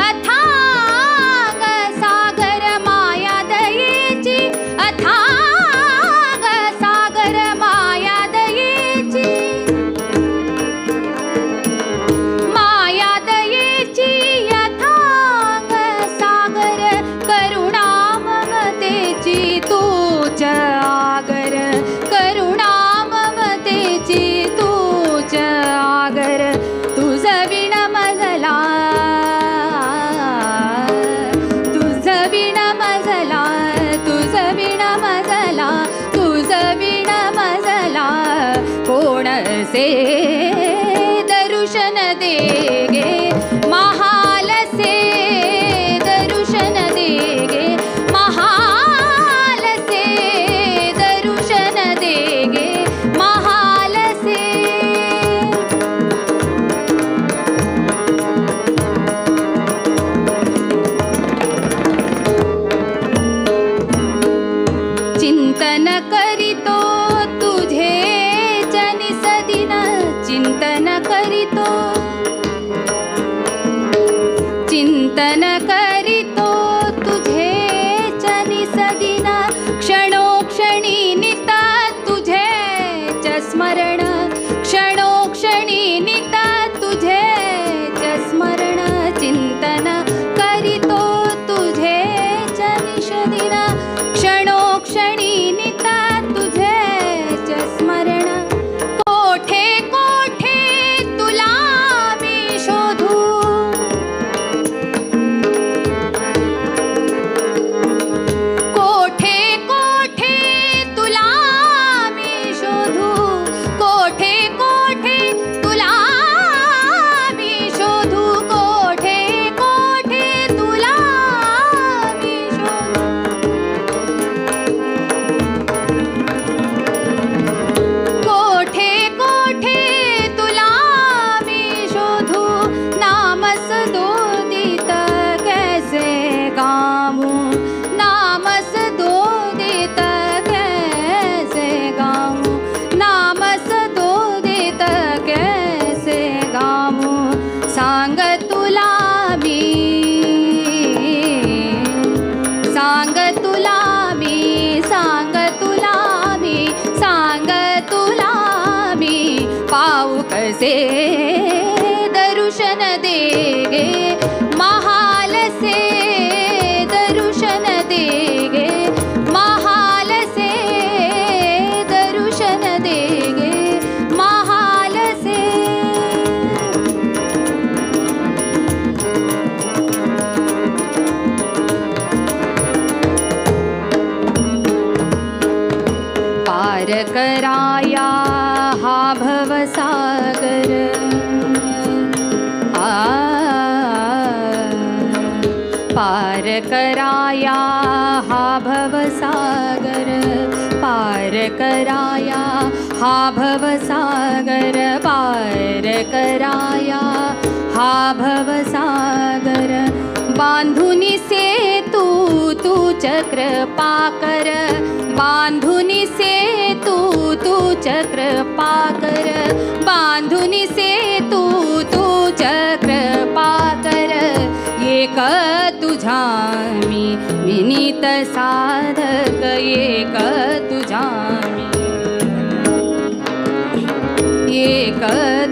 अथांग सागर माया दयेची अथांग सागर माया दयेची माया दयेची अथांग सागर करुणा ममतेची तूच आगर करुणा ममतेची तूच आगर तुझ विण मजला तुझ विण मजला तुझ विण मजला तुझ विण मजला कोणसे दर्शन दे गे महालसे दर्शन दे गे महालसे दर्शन दे गे महालसे चिंतन करीतो तुझे जनिस दिन चिंतन करीतो चिंतन करीतो तुझे जनिस दिन क्षणोक्षणी नित तुझे च स्मरण क्षणोक्षणी नित तुझे च स्मरण चिंतन करीतो तुझे जनिस दिन क्षणोक्षणी नित तुझे च स्मरण कोठे कोठे तुला मी शोधू कोठे कोठे तुला मी शोधू कोठे कोठे तुला मी शोधू कोठे कोठे तुला मी शोधू कोठे कोठे तुला मी शोधू नामस दोदित कैसे गाऊं नामस दोदित कैसे गाऊं नामस दोदित कैसे गाऊं सांग तुला मी सांग तुला मी सांग तुला मी सांग तुला मी पाऊ कसे दर्शन दे गे महालसे दर्शन दे गे महालसे दर्शन दे गे महालसे पार कराया हा भवसागर पार कराया हा भवसागर पार कराया हा भवसागर पार कराया हा भवसागर बांधुनी सेतू तू चक्र पाकर बांधुनी सेतू तू चक्र पाकर बांधुनी सेतू तू चक्र पाकर एक तुझा मी विनीत साधक एक तुझामी, एक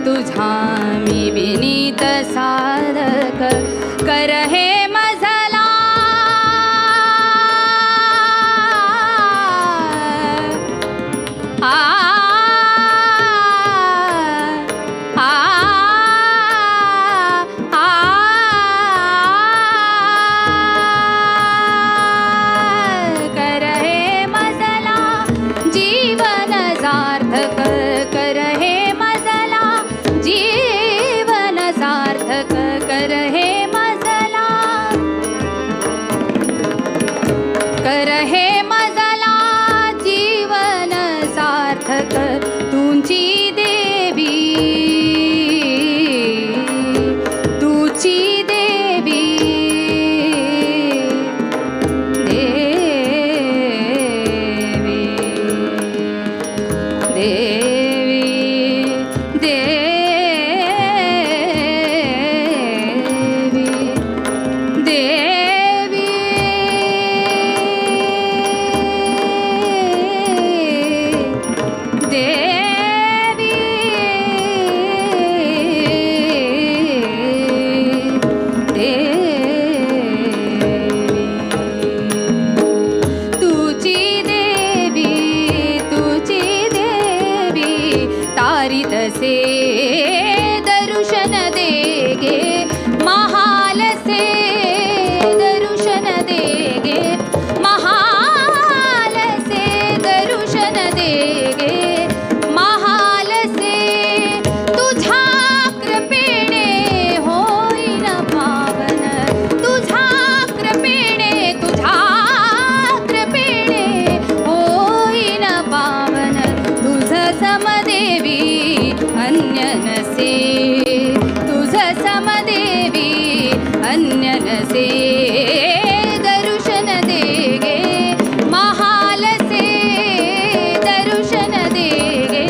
तुझामी विनीत साधक कर हे मजला, आ कर हे मजला जीवन सार्थक, कर हे मजला जीवन सार्थक, कर हे मजला, कर हे मजला जीवन सार्थक तुझी देवी, तुझी देवी, देवी, देवी, देवी, देवी, तुझी देवी, तुझी देवी तारित से दर्शन देगे, महाल से दर्शन देगे, महाल से दर्शन देगे, महाल से तुझा कृपेने होईन पावन, तुझा कृपेने, तुझा कृपेने होईन पावन, तुझ समदेवी अन्य नसे, तुझ समदेवी अन्य नसे दर्शन देगे, महाल से दर्शन देगे,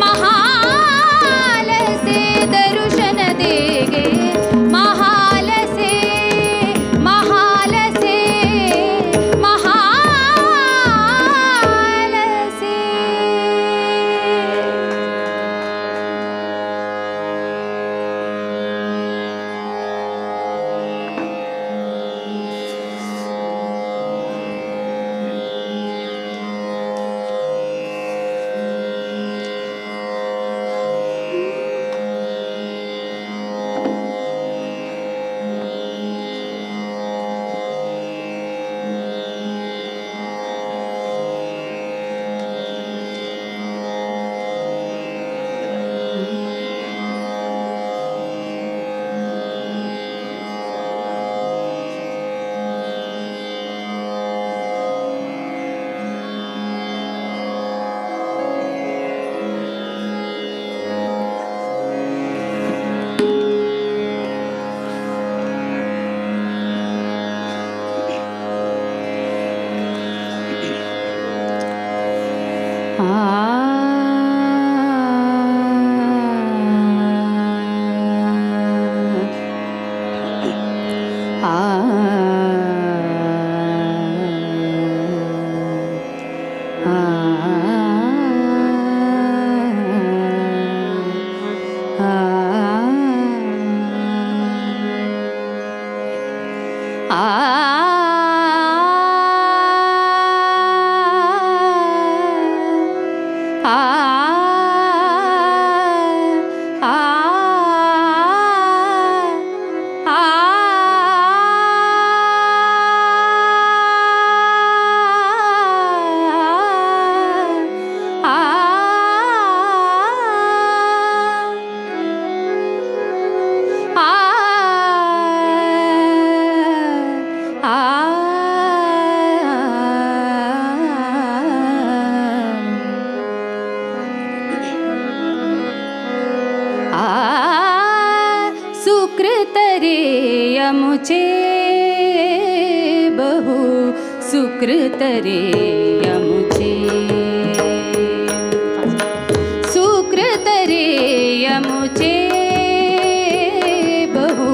महाल से दर्शन देगे, महाल से, महाल से, महाल से। मुझे बहु सुकृत रे मुझे सुकृत रे मुझे बहु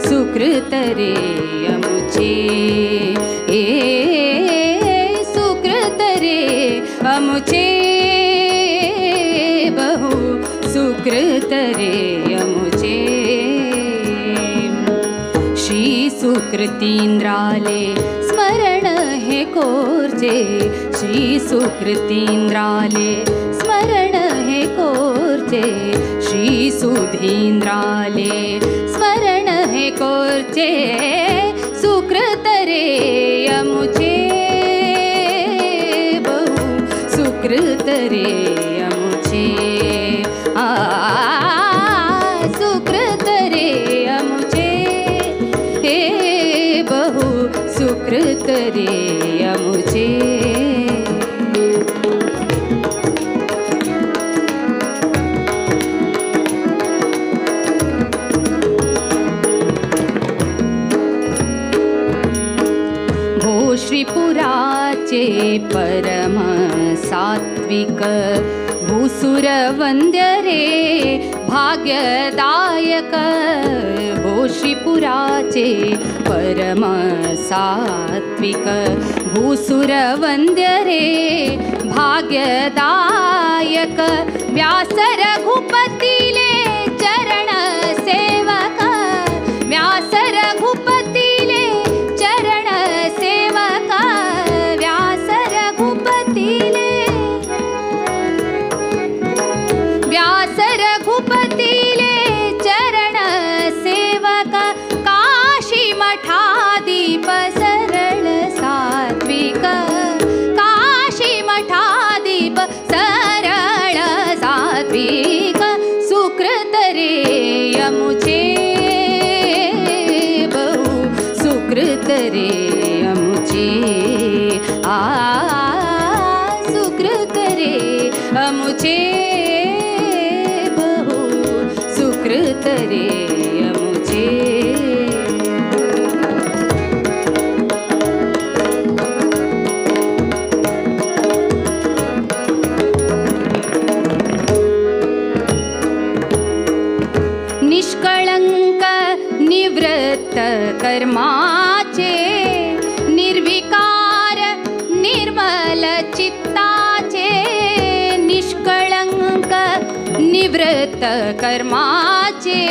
सुकृत रे मुझे अमुचे बहु सुकृत रे अमुचे श्री सुकृतींद्राले स्मरण हे कोरचे श्री सुकृतींद्राले स्मरण हे कोरचे श्री सुधींद्राले स्मरण हे कोरचे सुकृत रे अमुचे बहु सुकृत रे अमुचे सुकृत रे अमुचे हे बहु सुकृत रे अमुचे श्रीपुराचे परम सात्विक भूसुर वंद्य रे भाग्यदायक भो श्रीपुराचे परम सात्विक भूसुर वंद्य रे भाग्यदायक व्यास रघुपतीले चरण सेवक व्यास रघुपतीले चरण सेवक व्यास रघुपतीले व्यास रघुपतीले चरण सेवक काशी मठादीप सरळ सात्विक काशी मठादीप सरळ सात्विक सुकृत रे अमुचे बहु सुकृत रे अमुचे सुकृत रे अमुचे बहु सुकृत रे अमुचे निष्कळंक निवृत्त कर्माचे निर्विकार निर्मल चित्ताचे निष्कळंक निवृत्त कर्माचे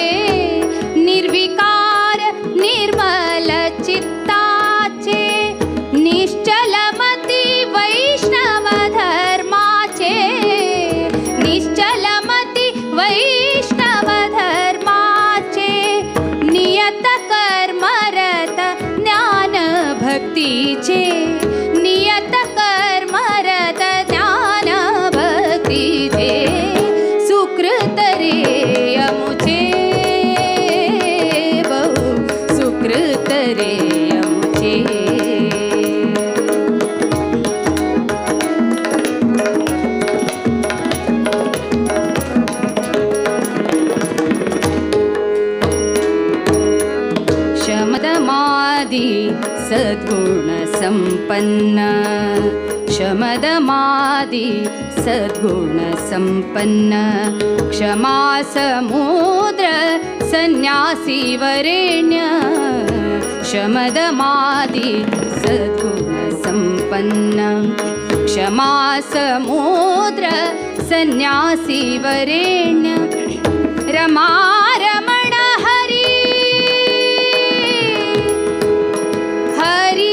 निर्विकार निर्मल चित्ताचे निश्चलमती वैष्णव धर्माचे निश्चलमती वैष्णव धर्माचे नियत कर्मरत ज्ञान भक्तीचे नियत कर्मरत ज्ञान भक्तीचे सुकृत रे अमुचे बहु सुकृत रे अमुचे शमदमादि सद्गुण संपन्न शमदमादि सद्गुण संपन्न क्षमा समुद्र सन्यासी वरेण्य शमदमादि सद्गुण संपन्न क्षमा समुद्र सन्यासी वरेण्य रमा रमण हरि हरि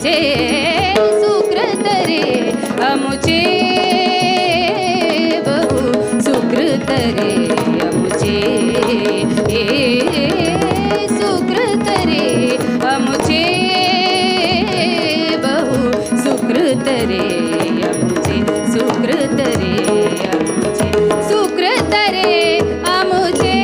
अमुचे सुकृत रे अमुचे बहु सुकृत रे अमुचे सुकृत रे अमुचे बहु सुकृत रे अमुचे सुकृत रे अमुचे सुकृत रे अमुचे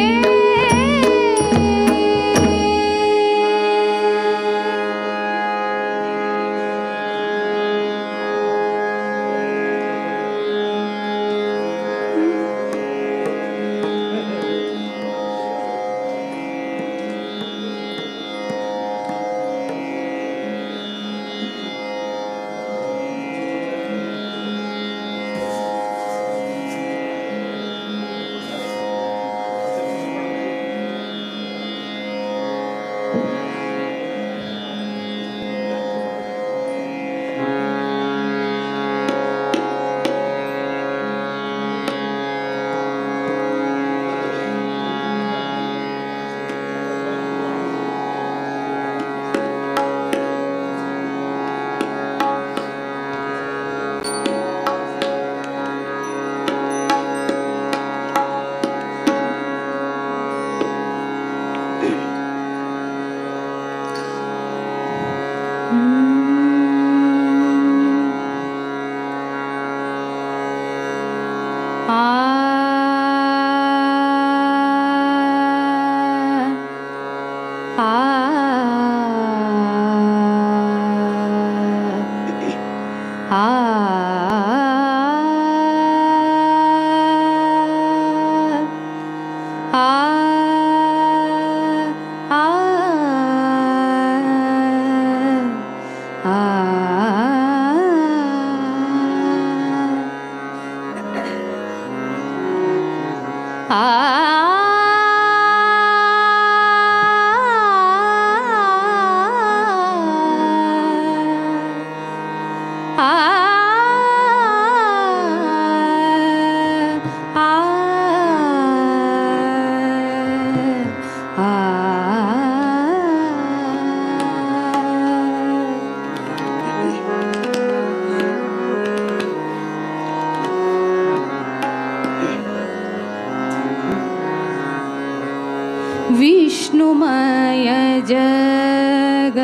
विष्णुमय जग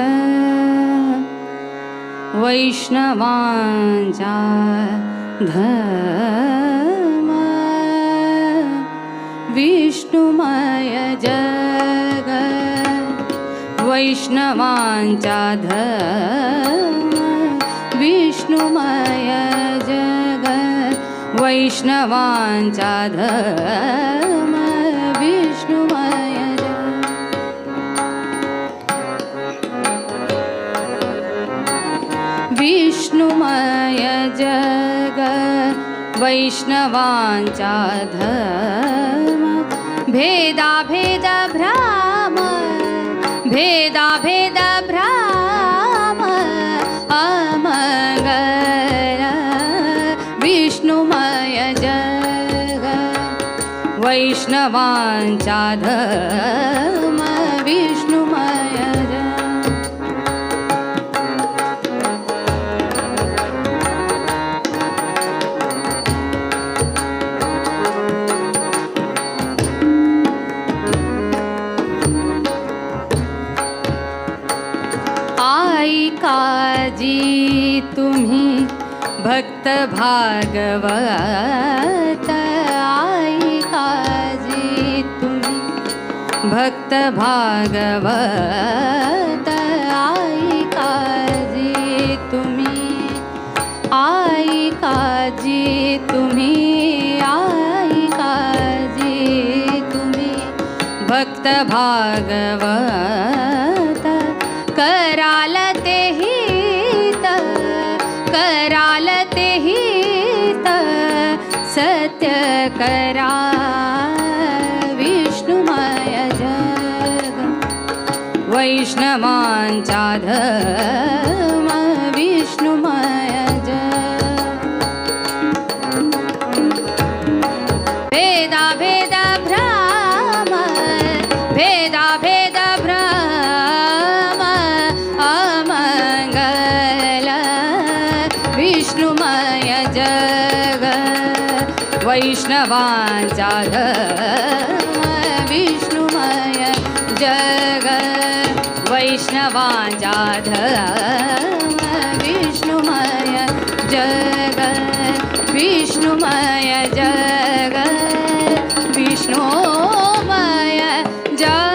वैष्णवांचा धर्म विष्णुमय जग वैष्णवांचा धर्म विष्णुमय जग वैष्णवांचा धर्म विष्णुमय विष्णुमय जग वैष्णवांचा धर्म भेदा भेद भ्राम भेदा भेद भ्राम अमंगल विष्णुमय जग वैष्णवांचा धर्म विष्णुमय काजी तुम्ही भक्त भागवत आई काजी तुम्ही भक्त भागवत आई काजी तुम्ही आई काजी तुम्ही आई काजी तुम्ही भक्त भागवत कराल ते हित कराल ते हित सत्य करा विष्णुमय जग वैष्णवांचा धर्म विष्णुमय जग भेदा भेद भ्रम भेदा भेद भ्रम अमंगल विष्णुमय जग वैष्णवांचा धर्म विष्णुमय जग वैष्णवांचा धर्म विष्णुमय जग विष्णुमय जग विष्णुमय जग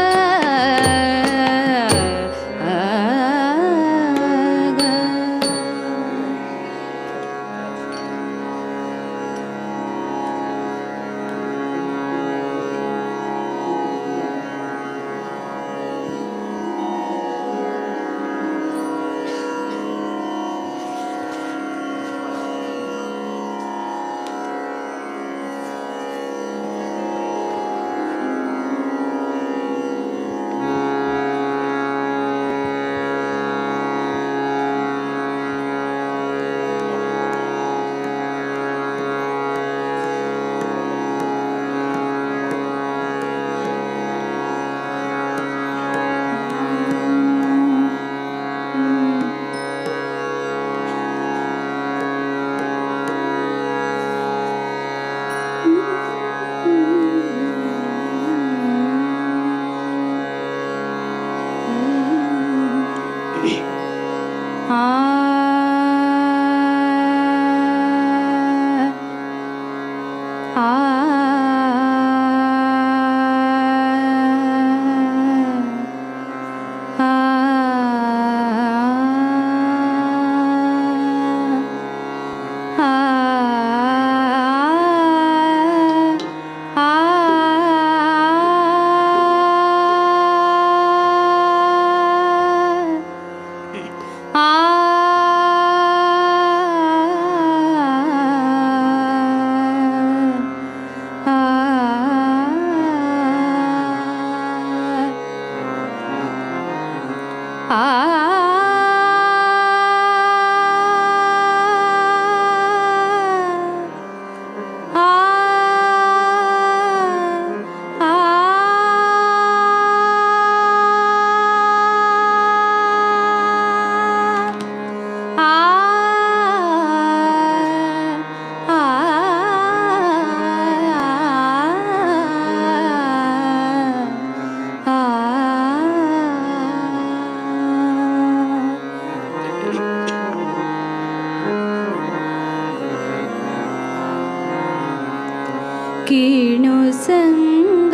कीणु संग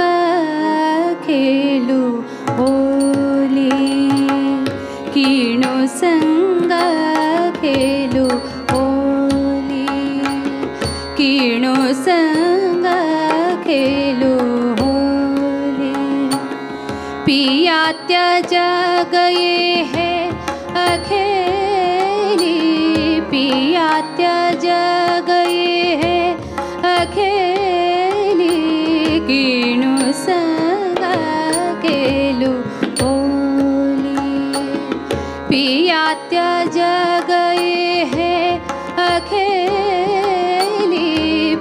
खेलु होली कीणु संग खेलु होली कीणु संग खेलु होली पिया त्यज गए है अखेली पिया त्यज गए है अखेली कीणु संग खेलु होली पिया त्यज गए है अखेली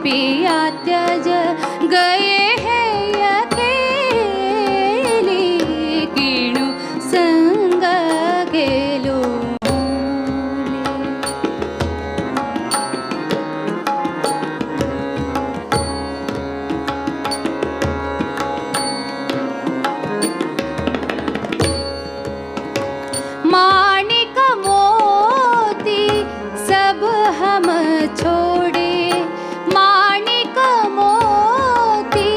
पिया त्यज गए है अखेली कीणु संग खेलु माणिक मोती सब हम छोड़े माणिक मोती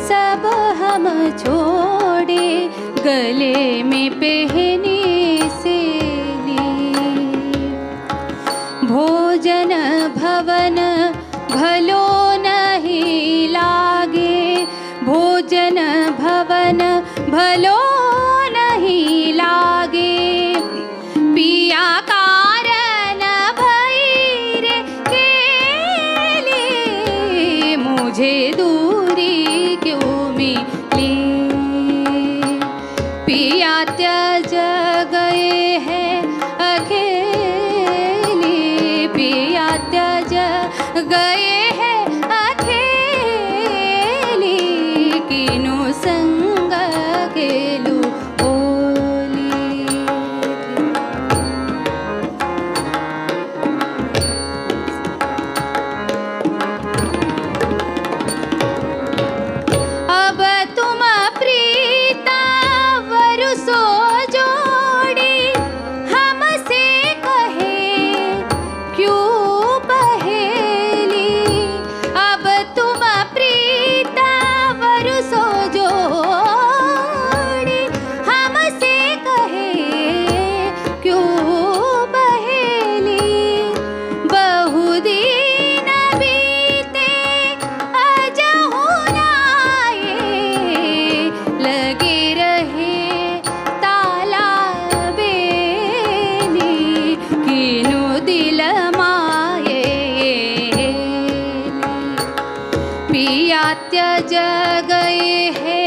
सब हम छोड़े गले में पहने से ली भोजन भवन भलो नहीं लागे भोजन भवन भलो नहीं लागे पिया कारण भैरे के लिए मुझे दूरी क्यों मिली पिया त्यज गए हैं अकेले पिया त्यज गए हैं त्यज गए है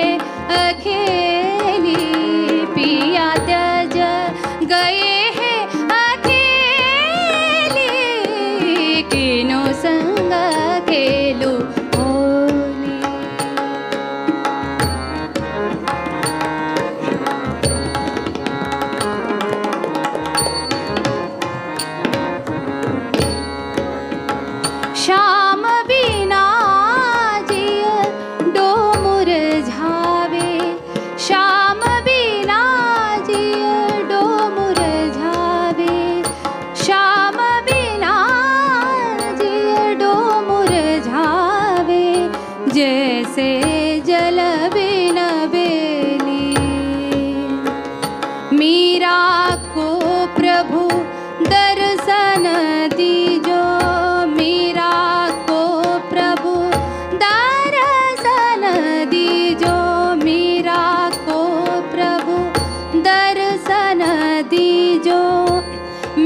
अकेली, पिया त्यज गए है अकेली, किनो संग खेलू होली। श्याम बिना जिय डोमुर झावे, श्याम बिना जिय डोमुर झावे, श्याम बिना जिय डोमुर झावे, जैसे जल बिन बेली। मीरा को प्रभु दर्शन दीजो, मीरा को प्रभु दर्शन दीजो, मीरा को प्रभु दर्शन दीजो।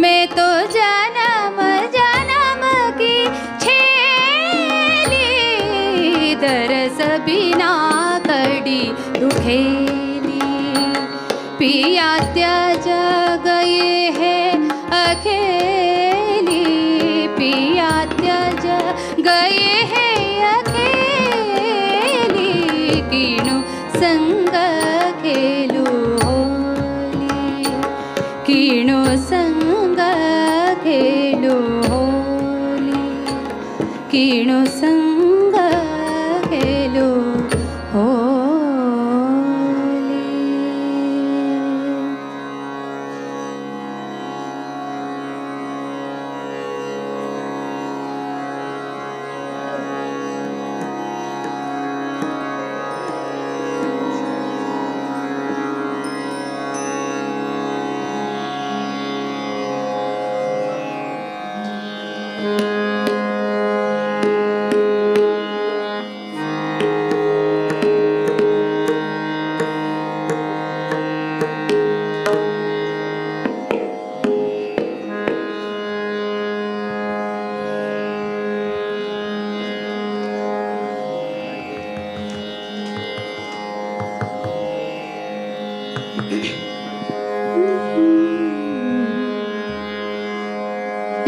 मैं तो जन्म जन्म की छेली, दरस बिना कड़ी दुखेली, पिया त्यज गए है अकेली, पिया त्यज गए है अकेली, किनु संग खेलू होली, किनु संग खेलू होली, किनु संग खेलू होली।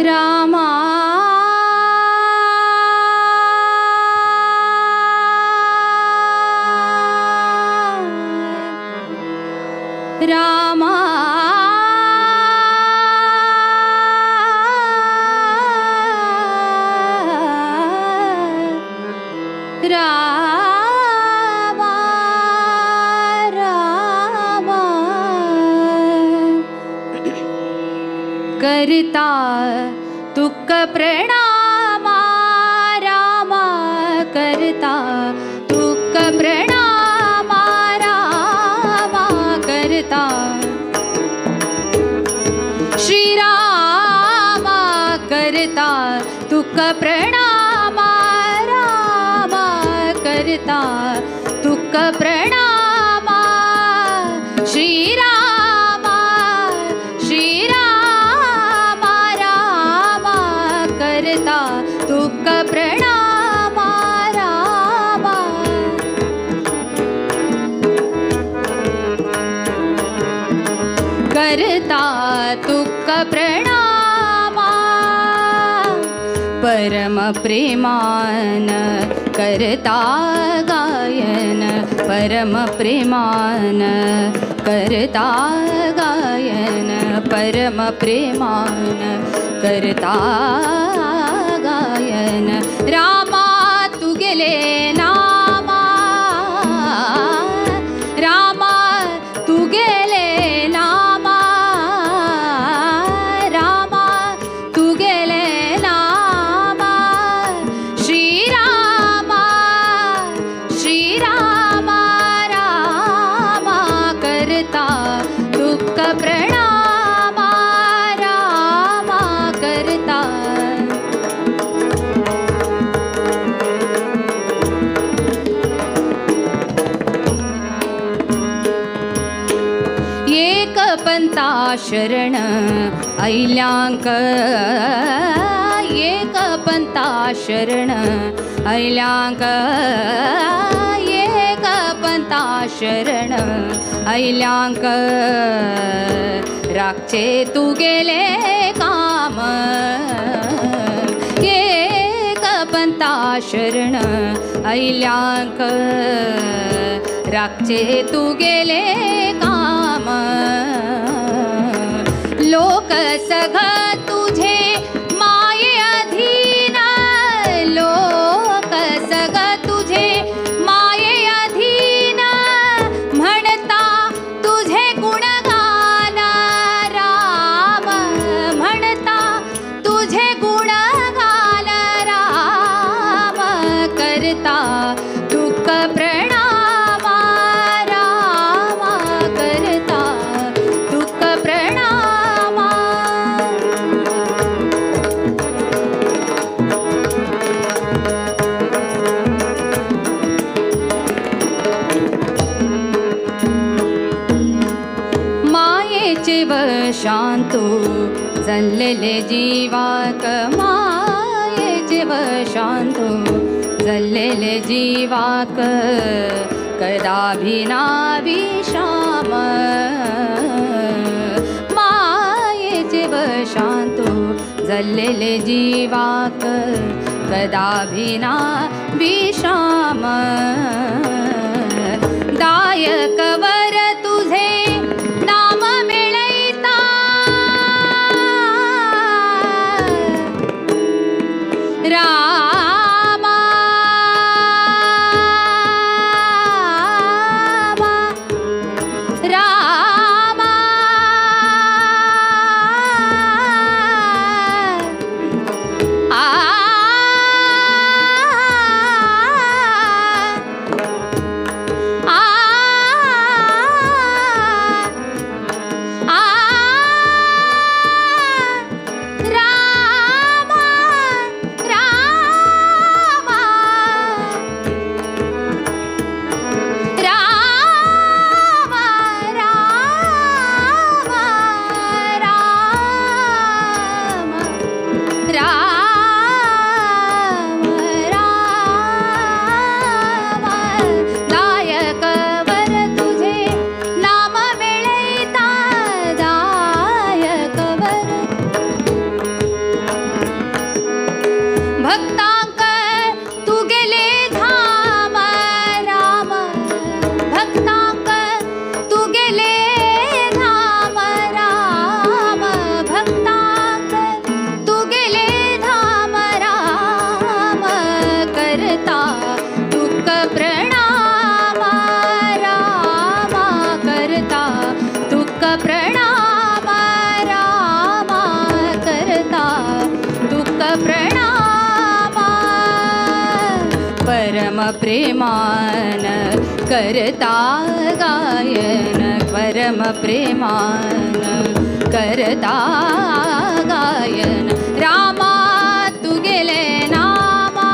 रामा रामा रामा रामा करता तुक प्रणामा, रामा करता तुक प्रणामा, रामा करता। श्री रामा करता तुक प्रणामा, रामा करता तुक प्रणामा। श्री रामा श्री रामा रामा करता तुक प्रणामा, रामा। करता तुक प्रणामा, परम प्रेमान करता गायन, परम प्रेमान करता गायन, परम प्रेमान करता गायन। रामा तू गेले नामा, रामा तू गेले नामा, रामा तू गेले नामा। श्री रामा रामा करता तुक प्रणामा, रामा करता। एक पंथा शरण ऐल्यांक, एक ऐल्यांक पंता शरण ऐल्यांक एक पंता शरण ऐल्यांक राखचे तू गेले काम एक पंता शरण ऐल्यांक राखचे तू गेले काम लोक सग तुझे माये अधीन लोक सग तुझे माये अधीन म्हणता तुझे गुणगान राम म्हणता तुझे गुणगान राम करता दुःख प्रणाम राम करता दुःख प्रणाम मायेचे वशांतू जल्लेले जीवाक मायेचे वशांतू जल्लेले जीवाक कदा भिना विश्राम मायेचे वशांतू जल्लेले जीवाक कदा भिना विश्राम दायक वर तुझे नाम मिळैता रामा रामा दायक वर तुझे नाम मिळैता दायक वर भक्तांक तू गेले धाम राम भक्तांक तू गेले धाम राम भक्तांक तू गेले धाम राम करता दुःख प्रणाम राम करता दुःख प्रणाम राम करता दुःख प्रणाम परम प्रेमान करता गायन परम प्रेमान करता गायन रामा तू गेले नामा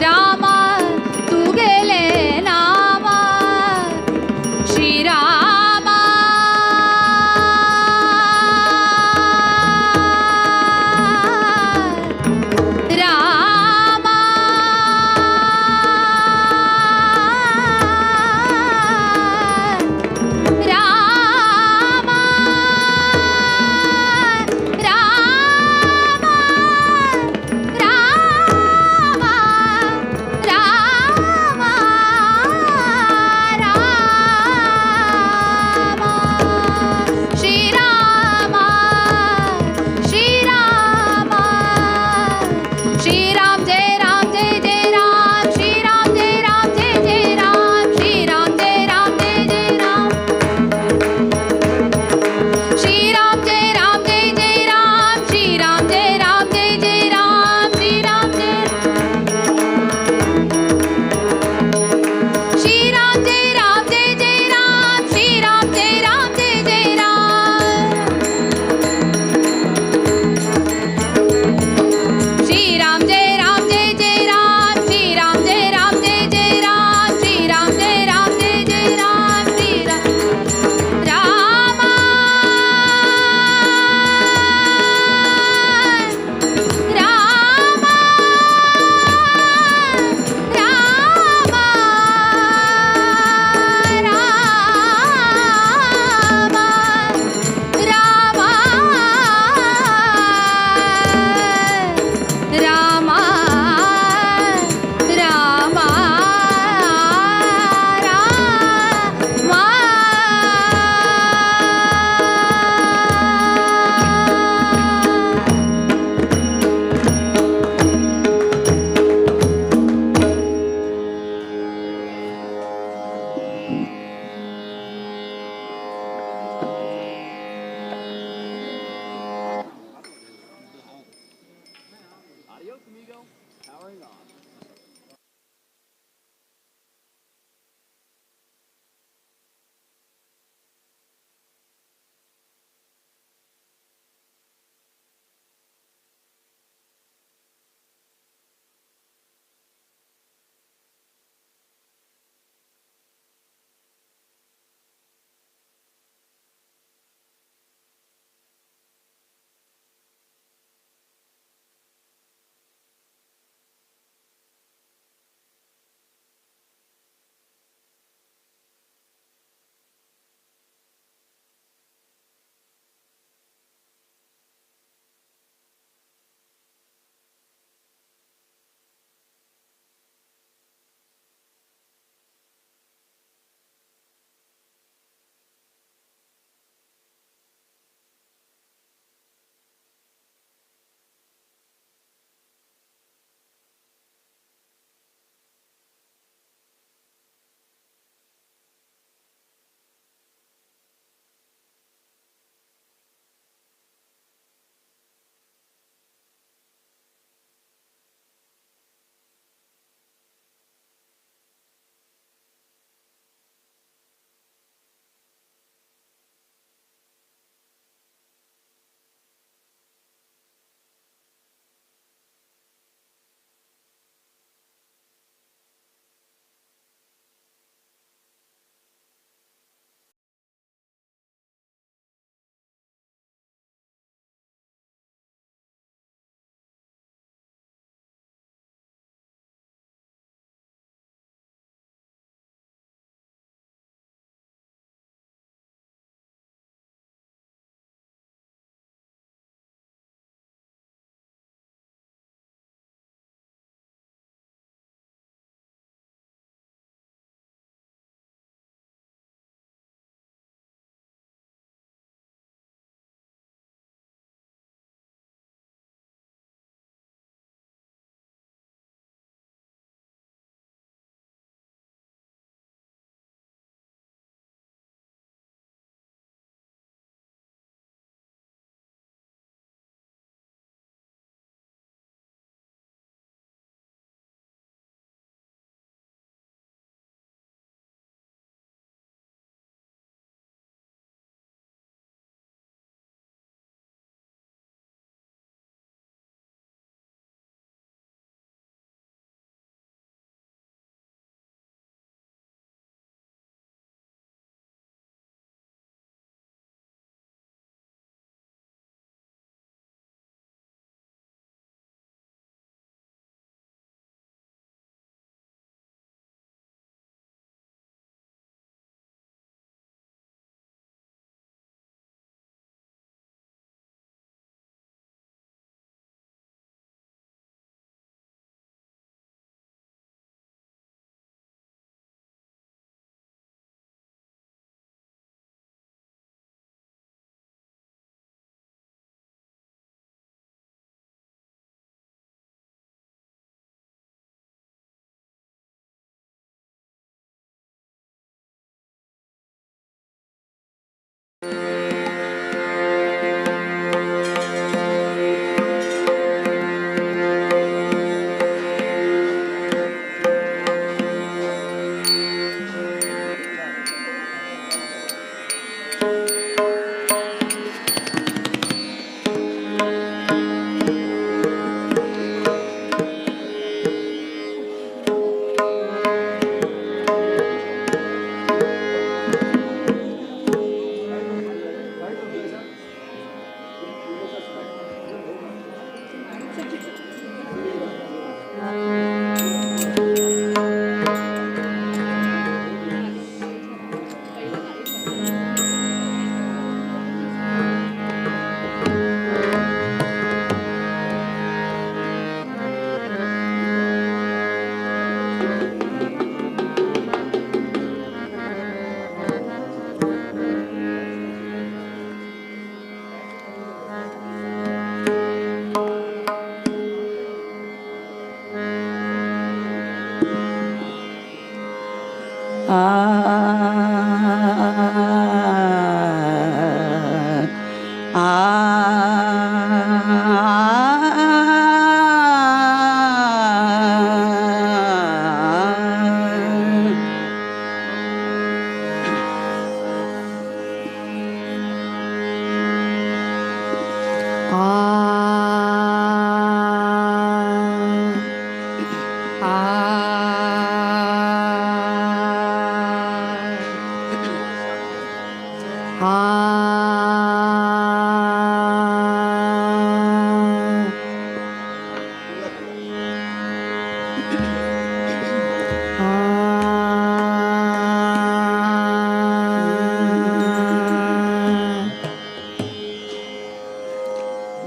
रामा तू गेले नामा श्रीरामा रामा रामा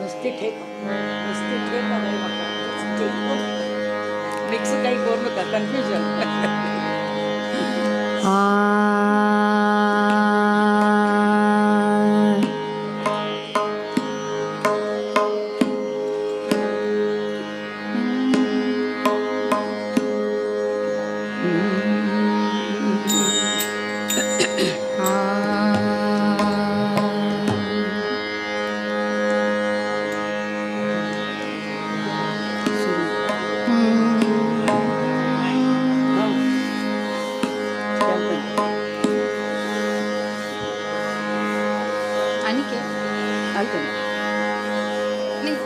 नुसती ठेका नाही बघा मिक्स काही करू नका कन्फ्युजन आणि काय नाही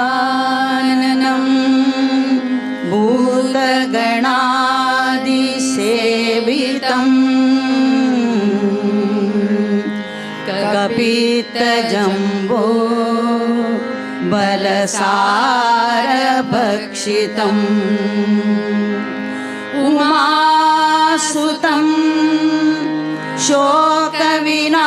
गजाननं भूतगणादिसेवितं कपितजम्बो बलसारभक्षितम् उमासुतं शोकविनाशकारणम्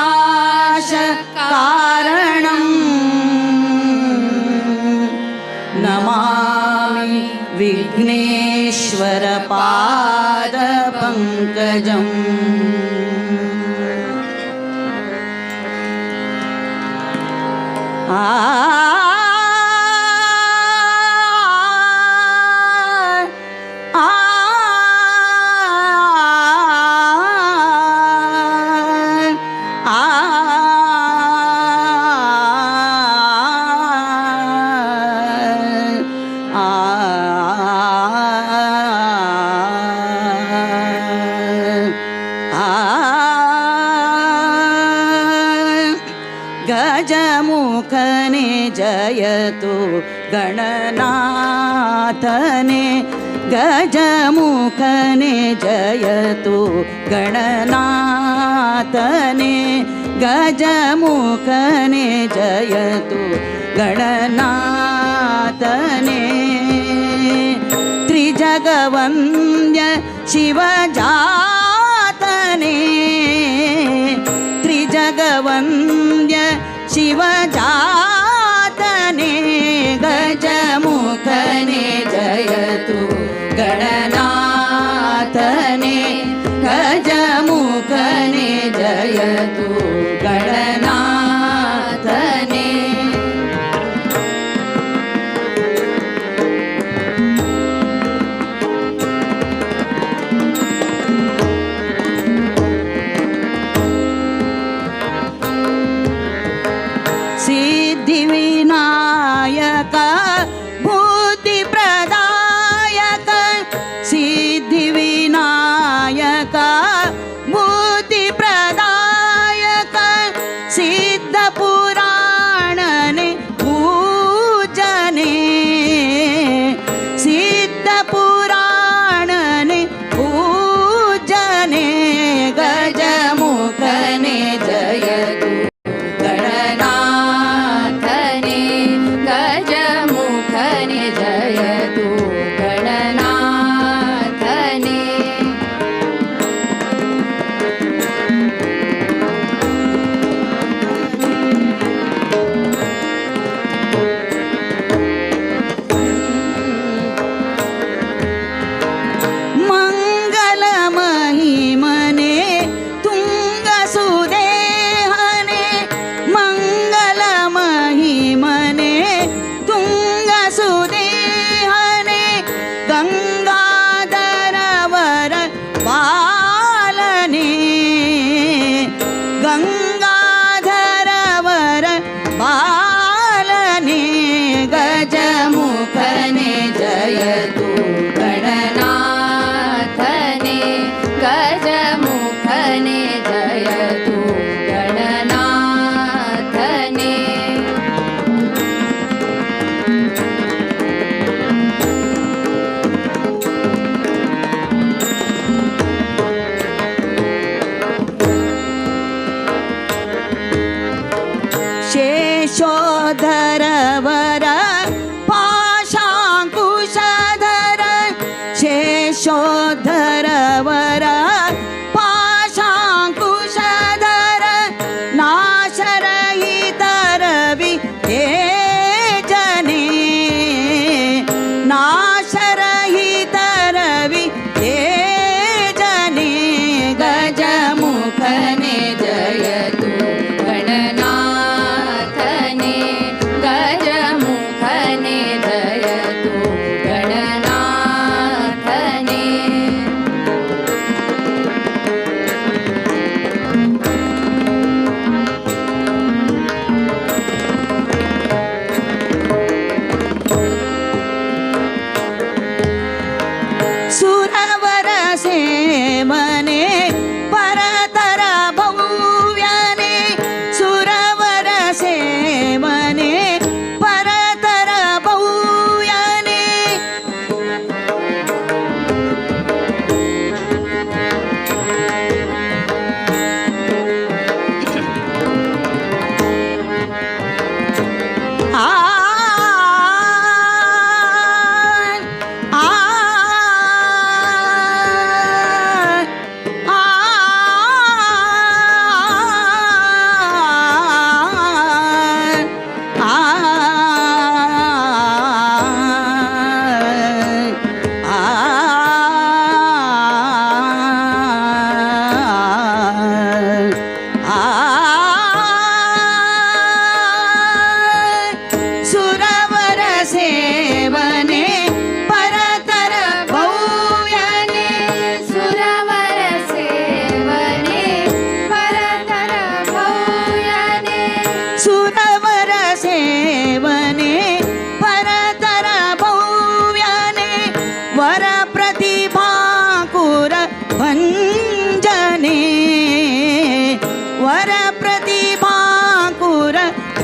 नमामि विघ्नेश्वरपादपङ्कजम् गजमुखने जयतु गणनाथने गजमुखने जयतु गणनाथने गजमुखने जयतु गणनाथने त्रिजगवन्द्य शिवजातने त्रिजगवन्द्य शिवजातने गजमुखने जयतु गणनाथने गजमुखने जयतु गणनाथने श्री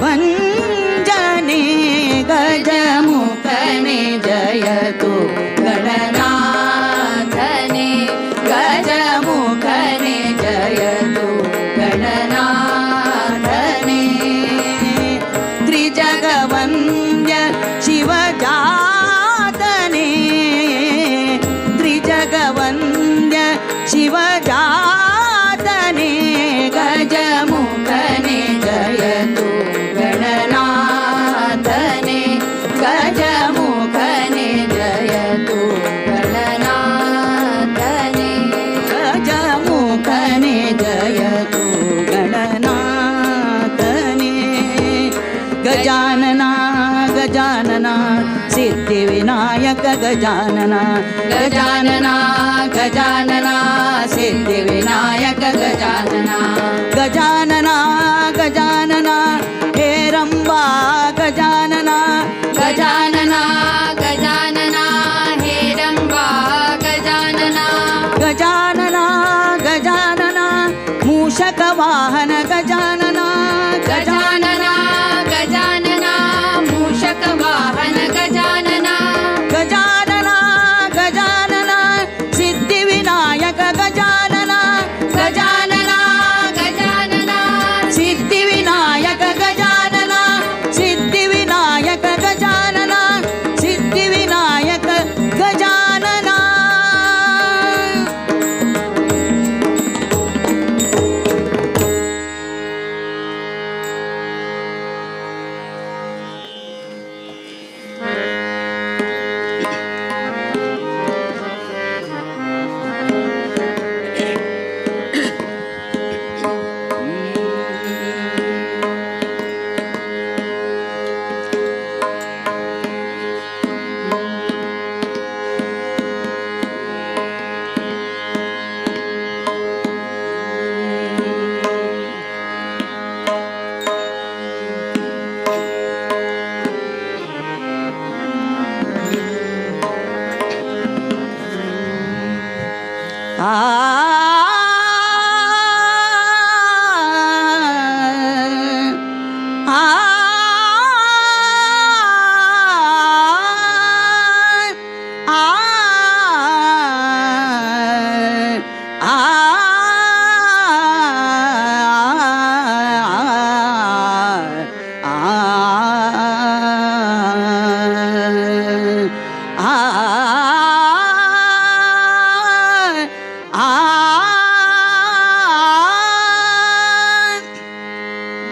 भञ्जने गजमुखने जयतु गणनाथने गजमुखने जयतु गणनाथने त्रिजगवन्द्य शिवजातने त्रिजगवन्द्य शिवजातने गजमुखने जयतु गणनाथने गजमुखने जयतु गणनाथने गजमुखने जयतु गणनाथने गजानना गजानना सिद्धिविनायक गजानना गजानना गजानना सिद्धिविनायक गजानना गजानना गजानना हेरंबा गजानना गजानना गजानना हेरंबा गजानना गजानना गजानना मूषक वाहन गजानना गजानना गजानना मूषक वाहन गजानना गजानना गजानना सिद्धिविनायक गजानना गजानना गजानना सिद्धिविनायक गजानना सिद्धिविनायक गजानना सिद्धिविनायक गजानना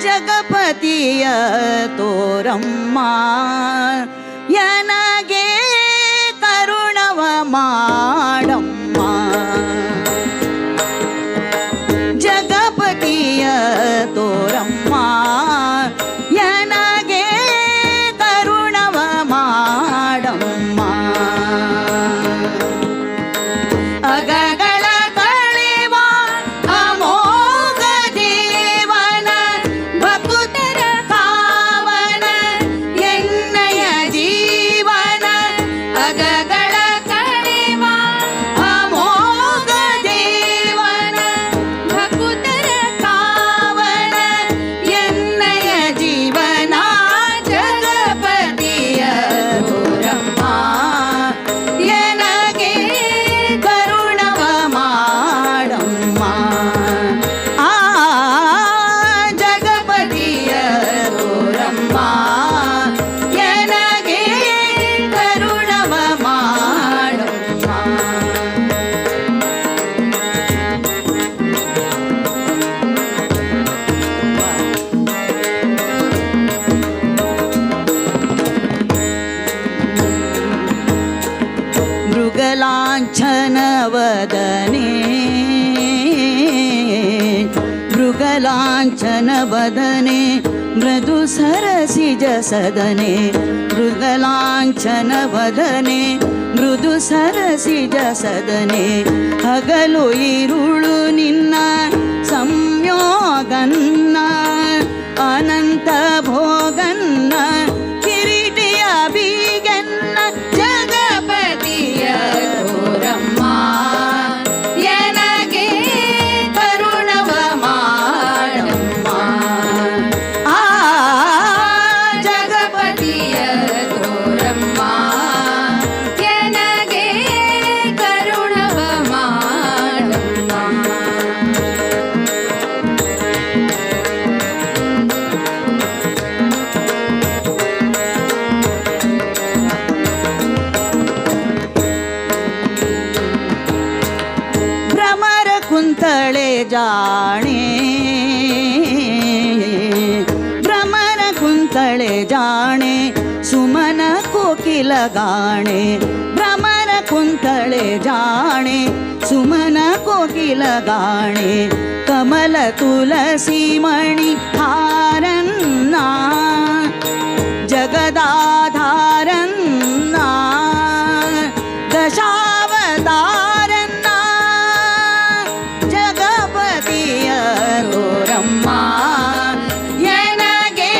ಜಗಪತಿಯ ತೋರಮ್ಮ ಯನಗೆ ಕರುಣವ ಮಾಡಮ್ಮ ಜಗಪತಿಯ ತೋರಮ್ಮ ಯನಗೆ ಕರುಣವ ಮಾಡಮ್ಮ ಅಗಗಳ ಕಳೆವ ಅಮೋಘ ದೇವನ ಭಕುತರ ಕಾವನ ಎನ್ನಯ ಜೀವನ ಅಗಗಳ ಕಳೆವ ಅಮೋಘ ದೇವನ ಭಕುತರ ಕಾವನ ಎನ್ನಯ ಜೀವನ ಜಗಪತಿಯ ತೋರಮ್ಮ ಎನಗೆ ಕರುಣವ ಮಾಡಮ್ಮ ಆ ಜಗಪತಿಯ ತೋರಮ್ಮ ಎನಗೆ ಕರುಣವ ಮಾಡಮ್ಮ ಮೃಗಲಾಂಛನವದನೆ ಮೃಗಲಾಂಛನವದನೆ ಮೃದು ಸರಸಿಜ ಸದನೆ ಮೃಗಲಾಂಛನವದನೆ ಮೃದು ಸರಸಿಜ ಸದನೆ ಹಗಲು ಇರುಳು ನಿನ್ನ ಸಂಯೋಗನ್ನ ಅನಂತ ಭೋಗನ್ನ ಕಿರೀಟಿಯ ಬೀಗನ್ನ ಜಗಪತಿಯ ತೋರಮ್ಮ ಎನಗೆ ಕರುಣವ ಮಾಡಮ್ಮ ಆ जाणे भ्रमर कुंतळे जाणे सुमन कोकिल गाणे भ्रमर कुंतळे जाणे सुमन कोकिल गाणे कमल तुलसी मणि हारन्ना जगदाधारन्ना दशावतारन्ना जगपतिय तोरम्मा ಎನಗೆ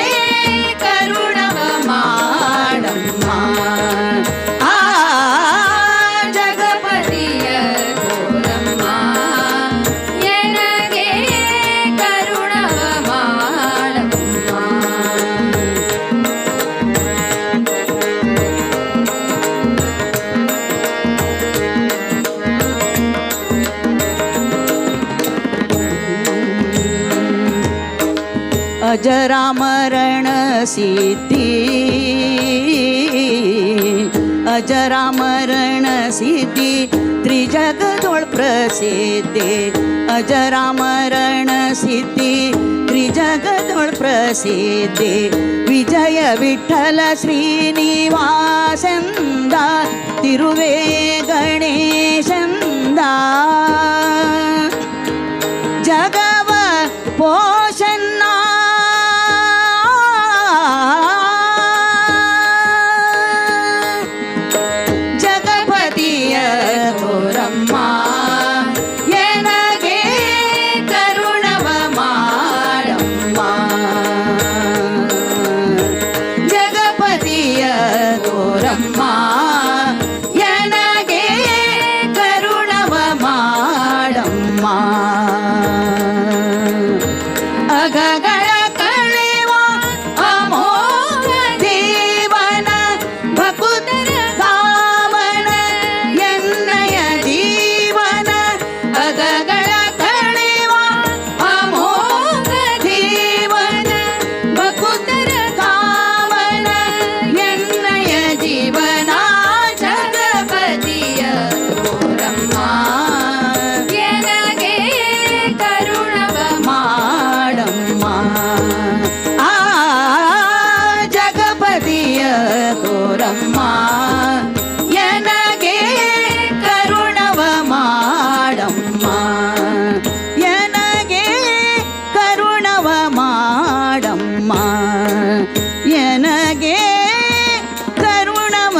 ಕರುಣವ ಮಾಡಮ್ಮ ಆ ಜಗಪತಿಯ ತೋರಮ್ಮ ಎನಗೆ ಕರುಣವ ಮಾಡಮ್ಮ अजरामरण सिद्धि अजरामरण सिद्धि त्रिजगदोळ प्रसिद्धि अजरामरण सिद्धि त्रिजगदोळ प्रसिद्धि विजय विठ्ठल श्रीनिवासंद तिरुवे गणेशंद जगव पोषन्ना ಜಗಪತಿಯ ತೋರಮ್ಮ ಎನಗೆ ಕರುಣವ ಮಾಡಮ್ಮ ಜಗಪತಿಯ ತೋರಮ್ಮ ಎನಗೆ ಕರುಣವ ಮಾಡಮ್ಮ ಅಗಗಳ ಕಳೆವ ಅಮೋಘ ದೇವನ ಭಕುತರ ಕಾವನ ಎನ್ನಯ ಜೀವನ ಅಗಗಳ ಕಳೆವ ಅಮೋಘ ದೇವನ ಭಕುತರ ಕಾವನ ಎನ್ನಯ ಜೀವನ ಜಗಪತಿಯ ತೋರಮ್ಮ ಎನಗೆ ಕರುಣವ ಮಾಡಮ್ಮ ಆ ಜಗಪತಿಯ ತೋರಮ್ಮ ಎನಗೆ ಕರುಣವ ಮಾಡಮ್ಮ ಎನಗೆ ಕರುಣವ ಮಾಡಮ್ಮ ಎನಗೆ ಕರುಣವ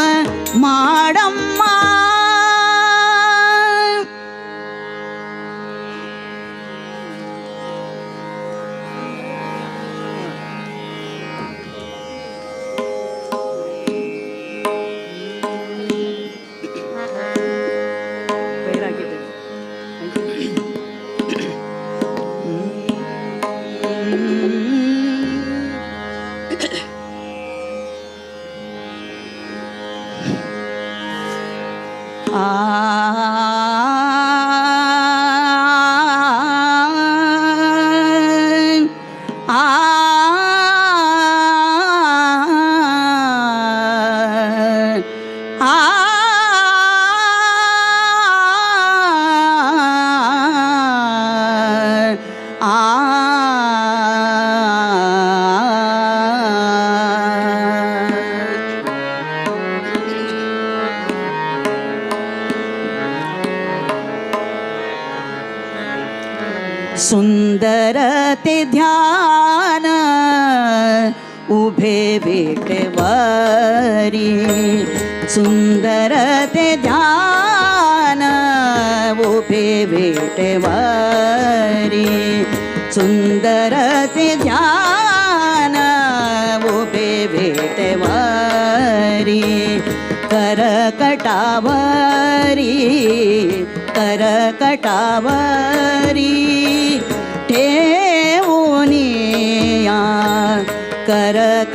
ಮಾಡಮ್ಮ सुंदरते ध्यान उभे विटेवारी सुंदरते ध्यान उभे विटेवारी सुंदरते ध्यान उभे विटेवारी करकटावरी करकटावरी ठेवूनिया करकटावरी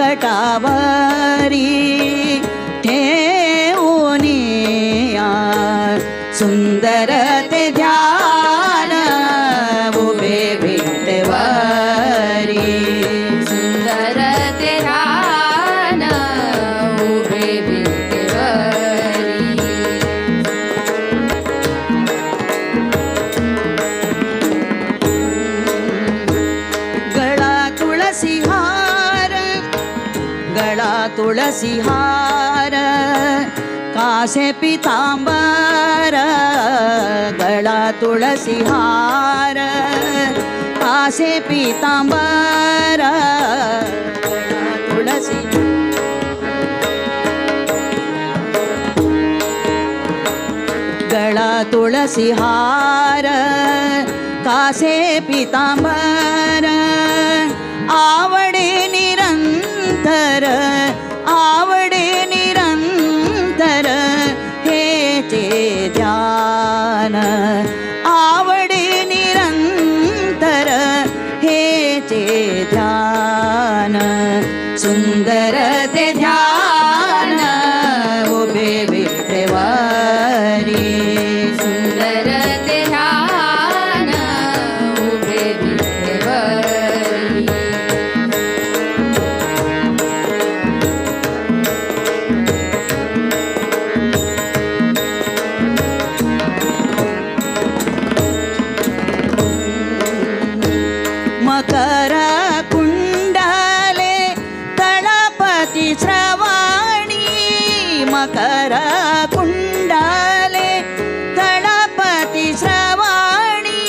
ठेवूनिया सुंदरते ध्यान उभे विटेवारी सुंदरते ध्यान उभे विटेवारी गळा तुळसी हार कासे पितांबर गळा तुळसी हार कासे पितांबर गळा तुळसी गळा तुळसी हार कासे पितांबर आवडे निरंतर आवडे निरंतर हेचे ध्यान आवडे निरंतर हेचे ध्यान सुंदर ते ध्यान उभे विटेवारी सुंदर ते ध्यान उभे विटेवारी मकर कुंडले तळपती श्रवाणी मकर कुंडले तळपती श्रवाणी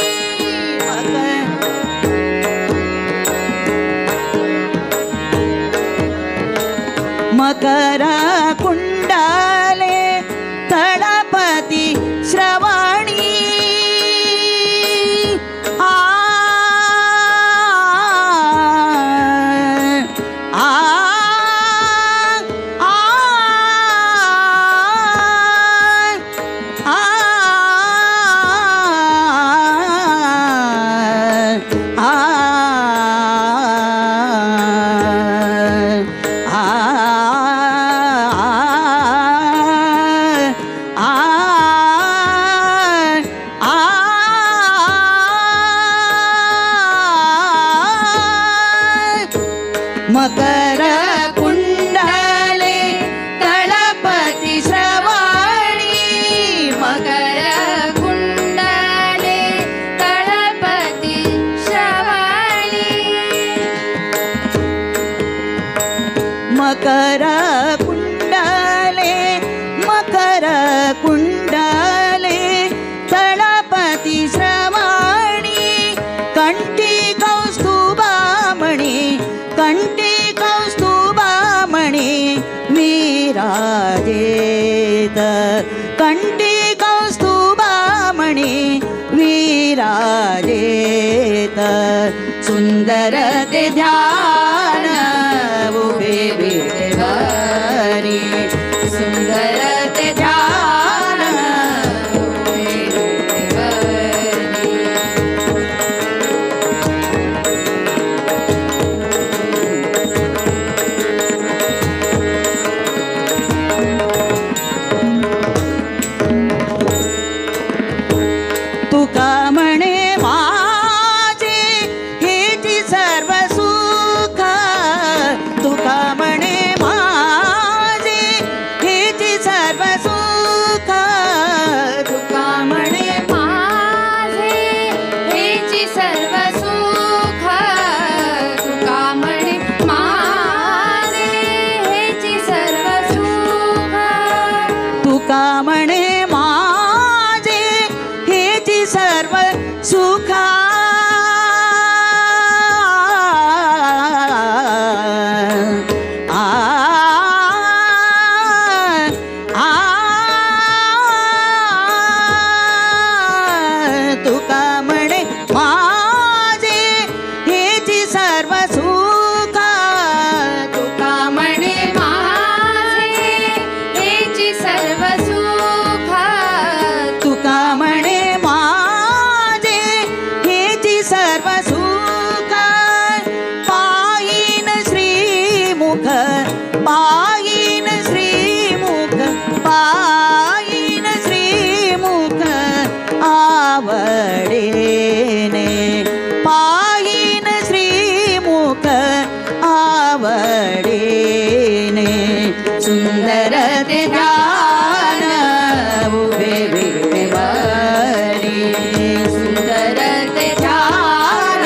मकर कुंडले तळपती श्रवाणी मकर कुंडले तळपती श्रवाणी मकर कुंडले तळपती श्रवाणी मकर कुंडले तळपती श्रवाणी कंठी कौस्तुभामणी कंठी कौस्तुभामणी विराजेत कंठी कौस्तुभामणी विराजेत सुंदर ते ध्यान उभे विटेवारी सुंदर ते ध्यान उभे विटेवारी तुका म्हणे माझे हेची सर्व सुख तुका म्हणे माझे हेची सर्व सुख तुका म्हणे माझे हेची सर्व सुख तुका म्हणे माझे हेची सर्व सुख तुका म्हणे माझे हेची सर्व सुखा तुका म्हणे माझे हेची सर्व सुख तुका म्हणे माझे हेची सर्व सुख तुका म्हणे माझे हेची सर्व सुख पायीन श्रीमुख पायीन श्रीमुख पायीन श्रीमुख आवडेने पायीन श्रीमुख आवडेने सुंदर ते ध्यान उभे विटेवारी सुंदर ते ध्यान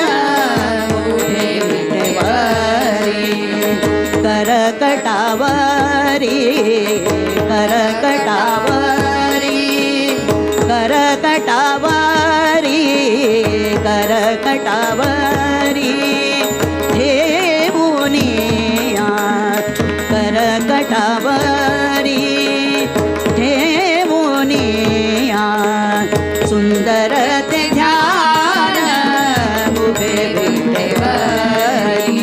करकटावरी ठेवूनिया करकटावरी ठेवूनिया सुंदर ते ध्यान उभे विठेवरी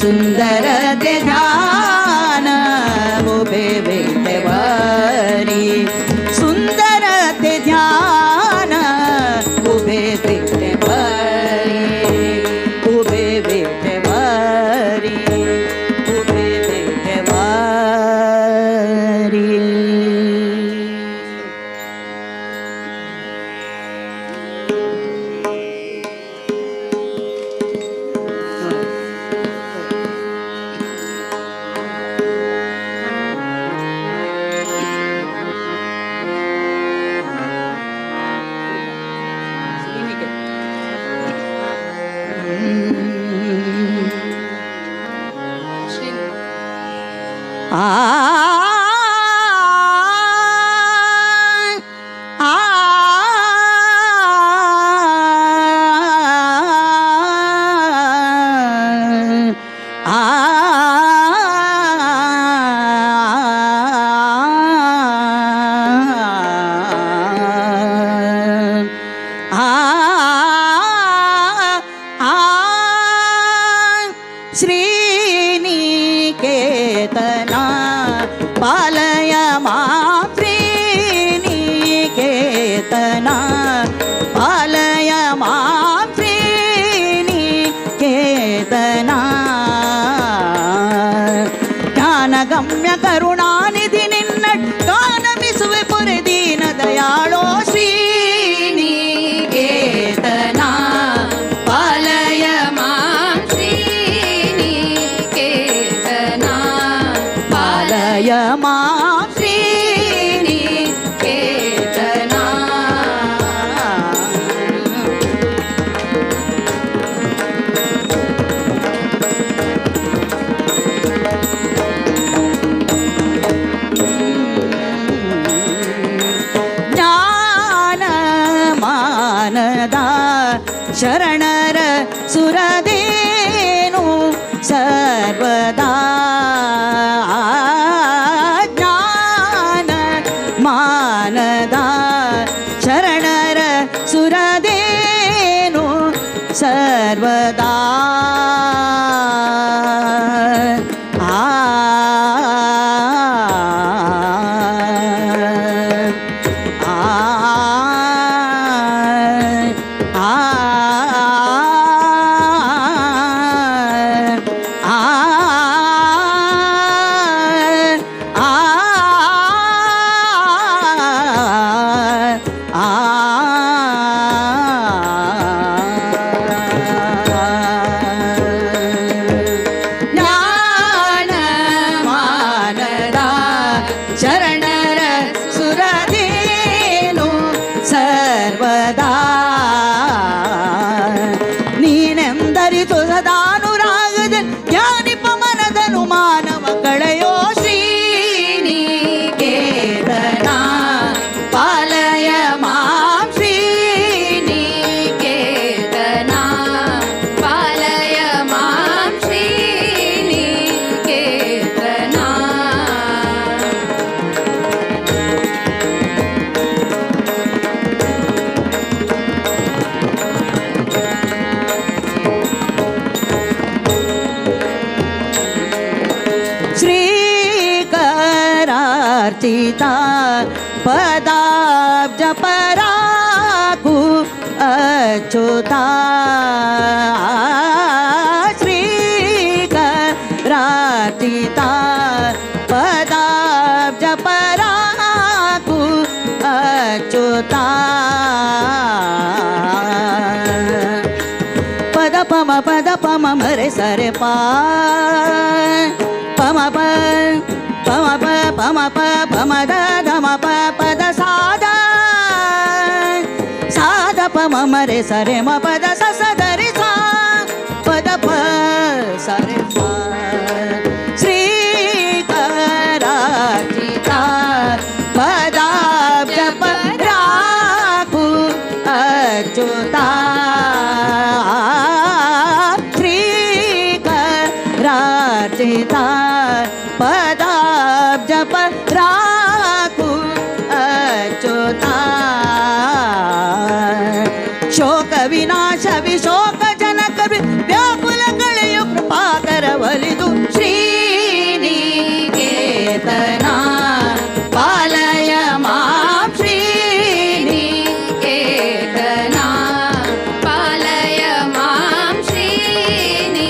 सुंदर ते ध्यान उभे विठेवरी सुंदर ते ध्यान उभे विठेवरी उभे विठेवरी उभे विठेवरी श्रीनिकेतना पालय मां श्रीनिकेतना पालय मां श्रीनिकेतना ज्ञानगम्य करुणानिधि निन्न गानमिಸುವೆ ಪುರಿ ದೀನ ದಯಾಳೋ ಶ್ರೀನಿಕೇತನ ಪಾಲಯ ಮಾಂ ಶ್ರೀನಿಕೇತನ ಪಾಲಯ ಮಾಂ ಶ್ರೀನಿಕೇತನ ಜ್ಞಾನಮಾನದ ಶರಣರ ಸುರದೇನು ಸರ್ವದಾ ಜ್ಞಾನ ಮಾನದ ಶರಣರ ಸುರದೇನು ಸರ್ವದಾ ಶರಣರ ಸುರದೇನು ಸರ್ವದಾ ನೀನೆಂದರಿತು ಸದಾನುರಾಗದ ಜ್ಞಾನಿಪ ಮನದನು ಮಾನವ ಕಳೆಯೋ ಶ್ರೀನಿಕೇತನ ಪಾಲಯ ಮಾಂ ಶ್ರೀನಿಕೇತನ ಪಾಲಯ ಮಾಂ ಶ್ರೀನಿಕೇತನ श्रीकरार्चिता पदाब्ज पराकु अच्युता श्रीकरार्चिता पदाब्ज पराकु अच्युता पद पम मरे सरे पा पम प पम द धम प पद सादा सादा पम मरे सरे म पद स स द रे सा पद प सरे सा श्रीकरार्चिता पदाब्ज पराकु अच्युता सीता पदाब्ज पर राखू अच्युता शोक विनाश विशोक जनक व्याकुल कळयु कृपा करवलिदु श्रीनिकेतना पालय मां श्रीनिकेतना पालय मां श्रीनिकेतना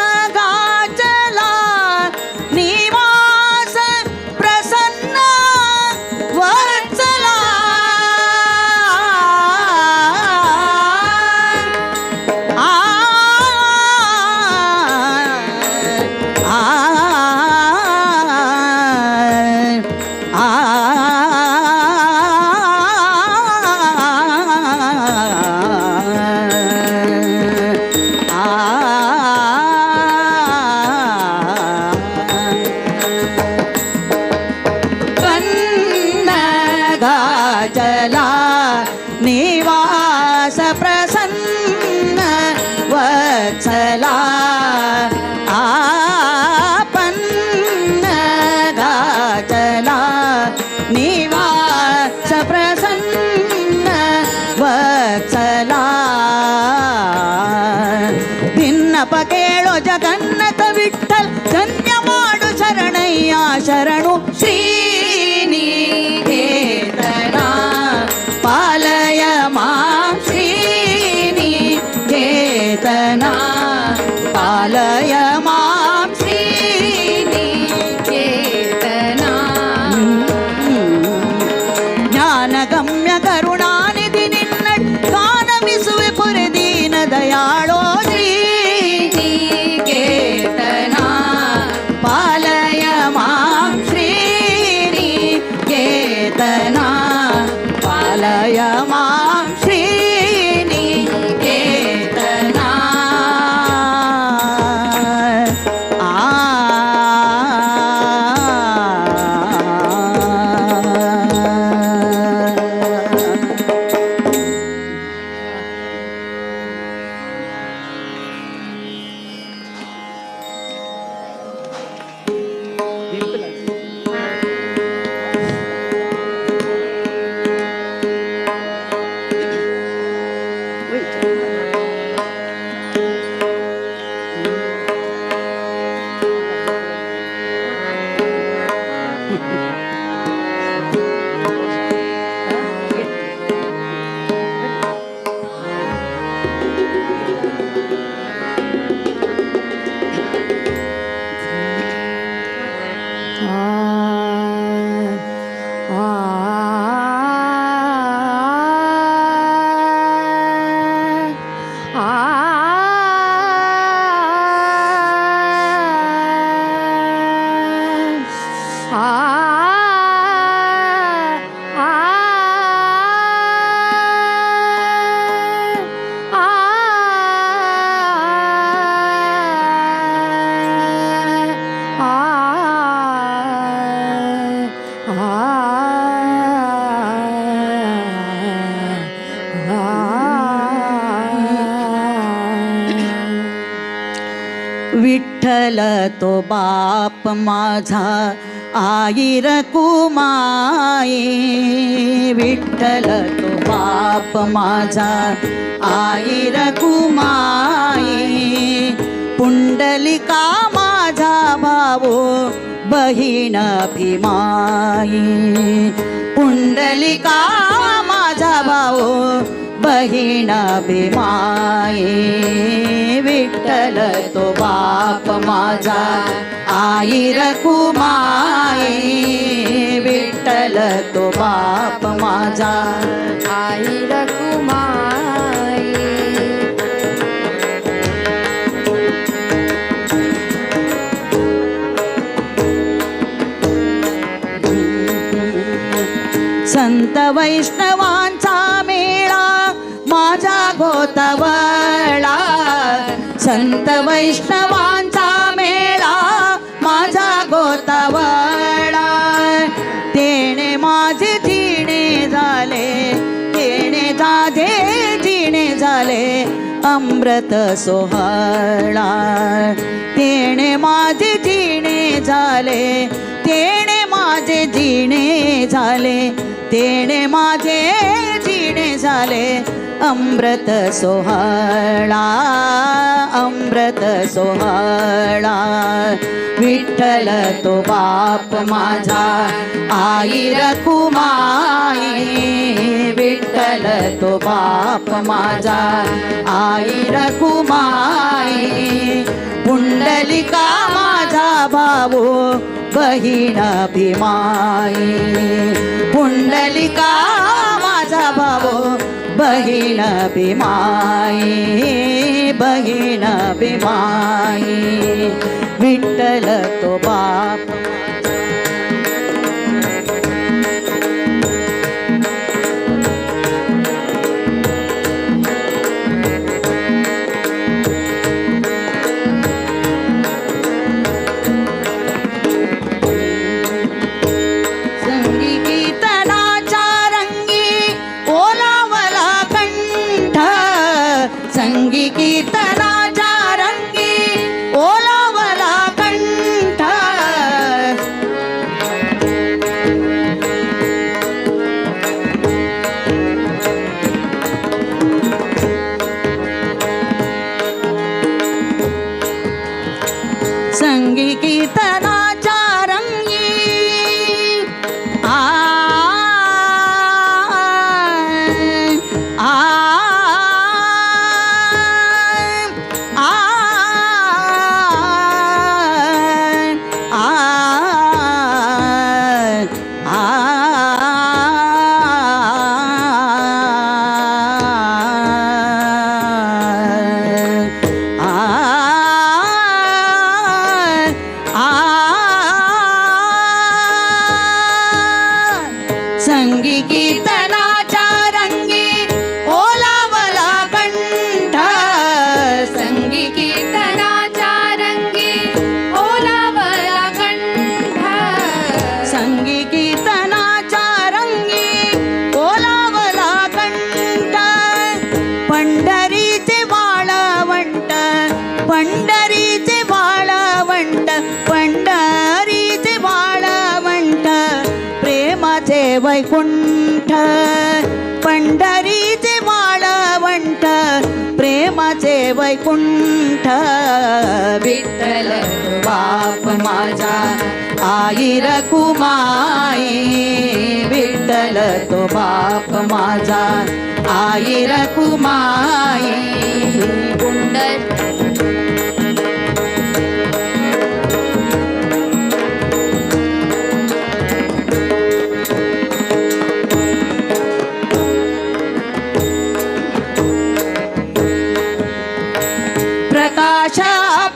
पन्नगाचला निवास प्रसन्न वत्सला पन्नगाचला निवास प्रसन्न वत्सला पन्नगाचला निवास प्रसन्न वत्सला भिन्नप केळो जगन्नथ विठ्ठल धन्य माडु शरणಯ್ಯ शरणु श्रीनिकेतना पालय मां श्रीनिकेतना पालय मां श्रीनिकेतना ज्ञानगम्य करुणानिधि निन्न गानमिಸುವೆ ಪುರಿ ದೀನ ದಯಾಳೋ श्रीनिकेतना पालय मां श्रीनिकेतना पालय मां श्रीनिकेतना विठ्ठल तो बाप माझा आईर कुमाई विठ्ठल तो बाप माझा आईर कुमाई पुंडलिका माझा भाऊ बहीण भीमाई पुंडलिका माझा भाऊ बहीण भीमाई विठ्ठल तो बाप माझा आईर कुमाई विठ्ठल तो बाप माझा आईर कुमाई संत वैष्णवांचा मेळा माझा गोतवळा संत वैष्णवांचा मेळा माझा गोतावळा तेणे माझे जिणे झाले तेणे माझे जिणे झाले अमृत सोहळा तेणे माझे जिणे झाले तेणे माझे जिणे झाले तेणे माझे जिणे झाले अमृत सोहळा अमृत सोहळा विठ्ठल तो बाप माझा आई रखुमाई विठ्ठल तो बाप माझा आई रखुमाई पुंडलिका माझा भाऊ बहीण भीमाई पुंडलिका माझा भाऊ बहीण भीमाई बहीण भीमाई विठ्ठल तो बाप संगी कीर्तनाच्या रंगी ओलावला कंठ संगी कीर्तनाच्या रंगी संगी कीर्तनाच्या रंगी ओलावला कंठ संगी कीर्तनाच्या रंगी ओलावला कंठ संगी कीर्तनाच्या रंगी ओलावला कंठ पंढरीचे वाळवंट पंढरीचे वाळवंट पंढरीचे वाळवंट प्रेमाचे वैकुंठ पंढरीचे वाळवंट प्रेमाचे वैकुंठ विठ्ठल बाप माझा आई रखुमाई विठ्ठल तो बाप माझा आई रखुमाई प्रकाश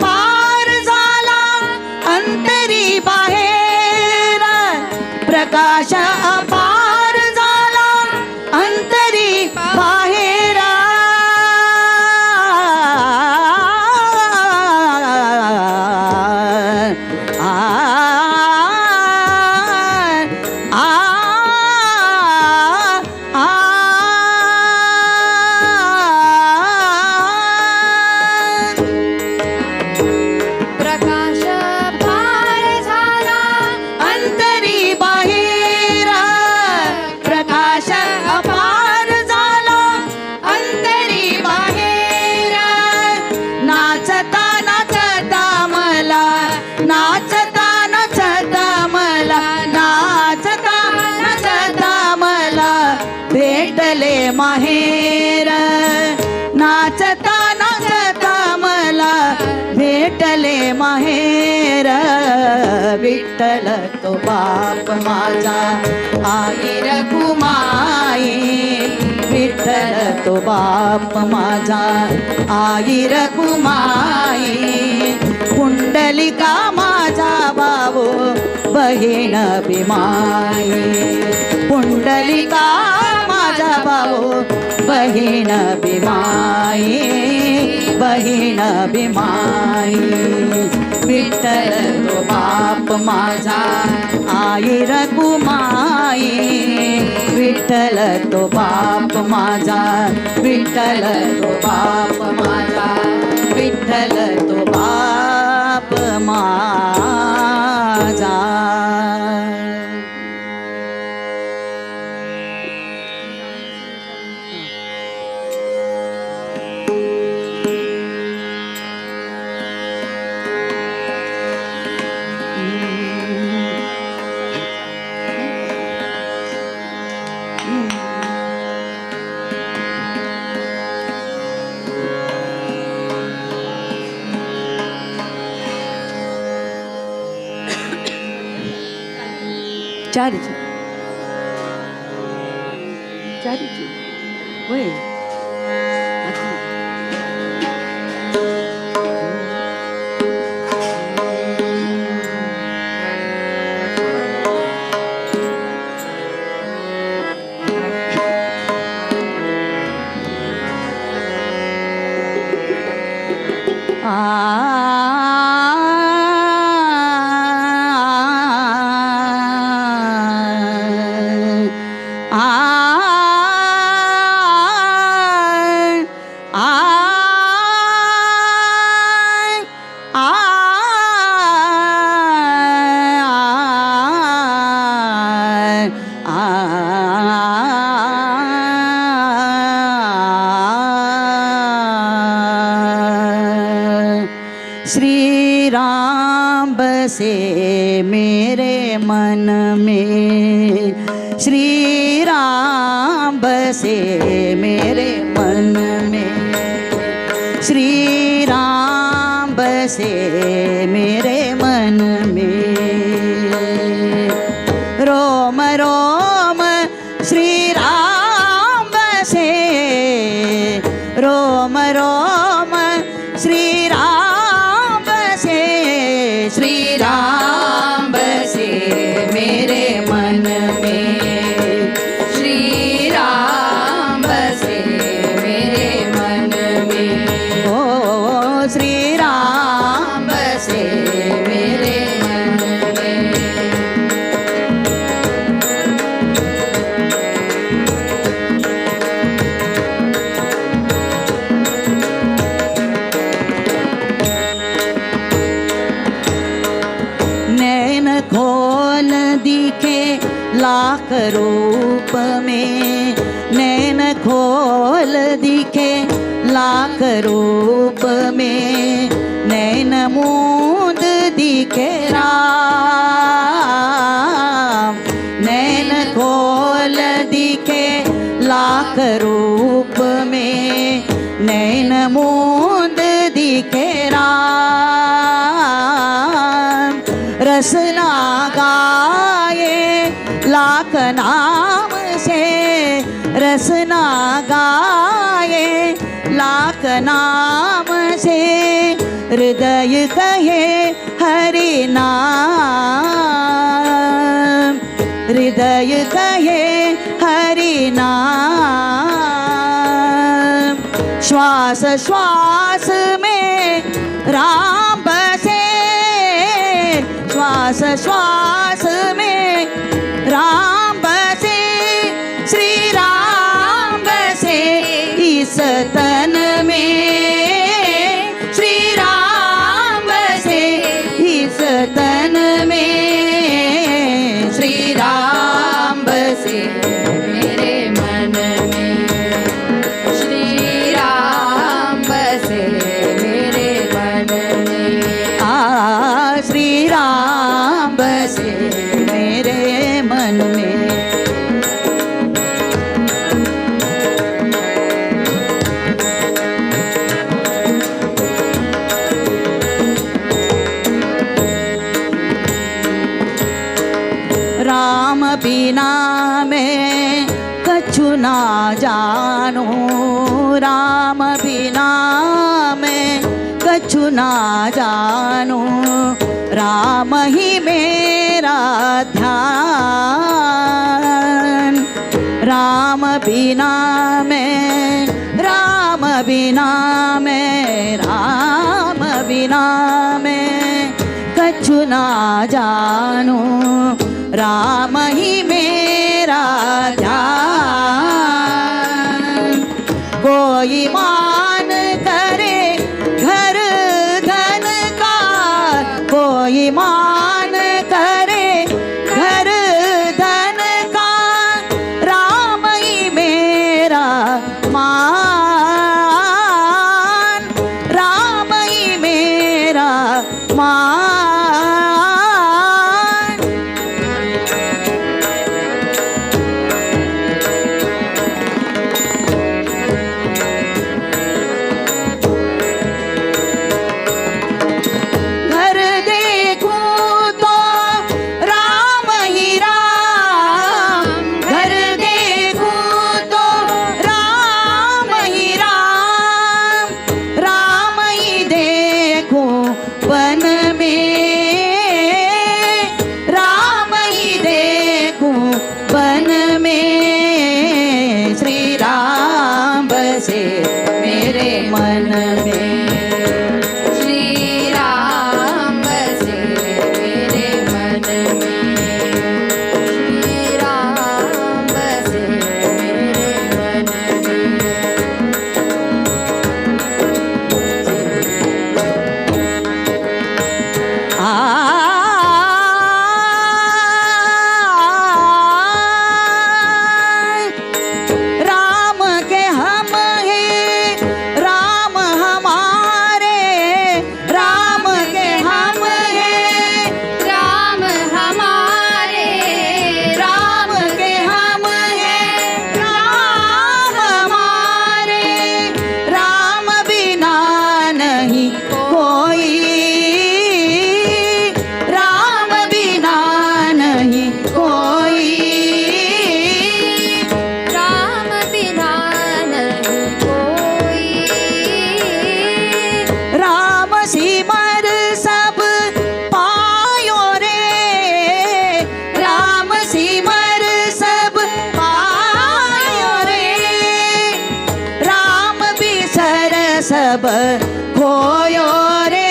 पार झाला अंतरी बाहेर प्रकाश पार झाला अंतरी बाहेर प्रकाश पार झाला अंतरी बाहेर प्रकाश अपार झाला अंतरी बाहेर नाचता नाचता मला नाचता नाचता मला नाचता नाचता मला भेटले माहेर नाचता नाचता मला भेटले माहेर विठ्ठल तो बाप माझा आई रखुमाई विठ्ठल तो बाप माझा आई रखुमाई पुंडलिका माझा भाऊ बहीण भीमाई पुंडलिका माझा भाऊ बहीण भीमाई बहीण भीमाई. विठ्ठल तो बाप माझा आई रघुमाई. विठ्ठल तो बाप माझा, विठ्ठल तो बाप माझा, विठ्ठल तो बाप माझा. चारची होय. श्री राम बसे मेरे मन में. श्री राम बसे मेरे मन में. श्री राम बसे मेरे मन में. रोम रोम श्री राम बसे. रोम रोम श्री राम बसे. श्री राम बसे मेरे मन में. श्री राम बसे मेरे मन में. ओ श्री राम बसे मेरे मन में. नैन खोल दिखे लाख रूप में. नैन खोल दिखे लाख रूप में. नैन मूंद दिखे राम. नैन खोल दिखे लाख रूप में. नैन मूंद दिखे राम. रसना गाए लाख नाम से. रसना गाए लाख नाम से. हृदय कहे हरि नाम. हृदय कहे हरि नाम. श्वास श्वास में राम बसे. श्वास श्वास में राम बसे. श्री राम बसे इस तन में. श्री राम बसे इस तन में. श्री राम बसे मेरे मन में. श्री राम बसे मेरे मन में. श्री राम बसे मेरे मन में. राम बिना मैं कछु ना जानू. राम बिना मैं कछु ना जानू. राम ही मेरा ध्यान. राम बिना मैं, राम बिना मैं, जानू राम ही मेरा ध्यान कोई मान करे घर धन का कोई मान करे घर धन का राम ही मेरा मान राम ही मेरा मान घर देखूं तो राम ही राम घर देखूं तो राम ही राम ही देखूं वन में राम ही देखूं वन में श्री राम बसे मेरे मन में श्री राम बसे मेरे मन में श्री राम बसे मेरे मन में राम के हम हैं राम हमारे राम के हम हैं राम हमारे राम के हम हैं राम हमारे राम बिना नहीं कोई राम बिना नहीं कोई राम बिना नहीं कोई राम सिमर सब पायो रे राम सिमर सब पायो रे राम बिसर सब खोयो रे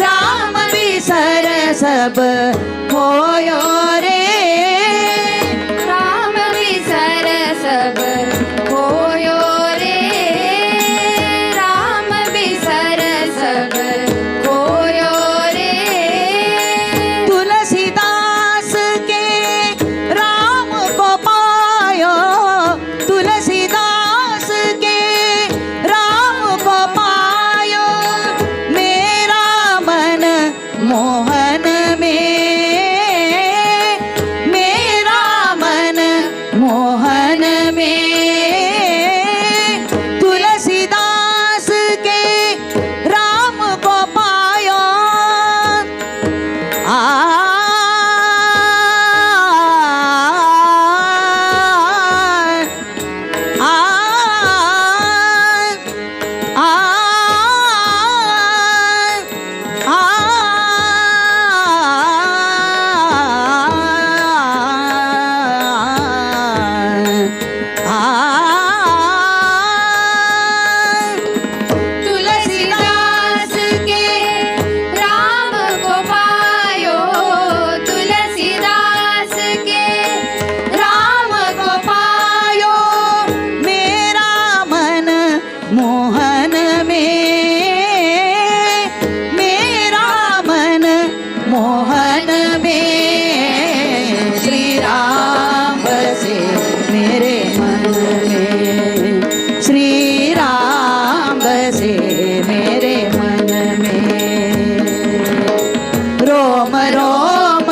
राम बिसर सब खोयो रे राम बिसर सब खोयो रे राम बिसर सब खोयो रे तुलसीदास के राम को पायो तुलसीदास के राम को पायो मेरा मन मोहन में मेरा मन मोहन में तुलसीदास के राम को पायो आ तुलसीदास के राम को पायो तुलसीदास के राम को पायो मेरा मन मोहन में मेरा मन मोहन में श्री राम बसे मेरे मन में श्री राम बसे मेरे मन में रोम रोम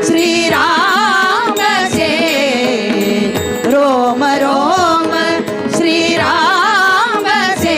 श्री राम बसे रोम रोम श्री राम बसे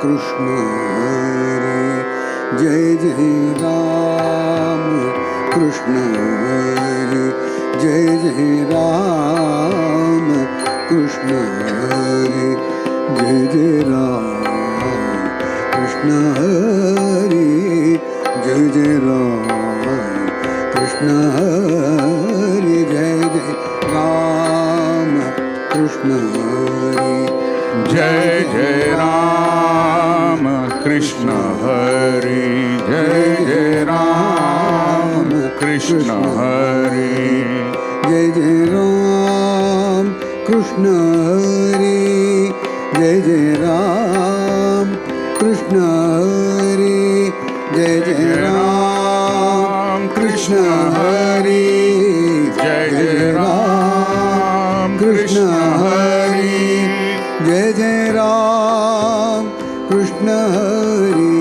कृष्ण हरे जय जय राम कृष्ण हरे जय जय राम कृष्ण हरे जय जय राम कृष्ण हरे जय जय राम कृष्ण हरे जय जय राम कृष्ण हरे जय जय राम कृष्ण हरे जय जय राम कृष्ण हरे जय जय राम कृष्ण हरे जय जय राम कृष्ण हरे जय जय राम कृष्ण हरे जय जय राम कृष्ण हरे जय जय राम कृष्ण हरे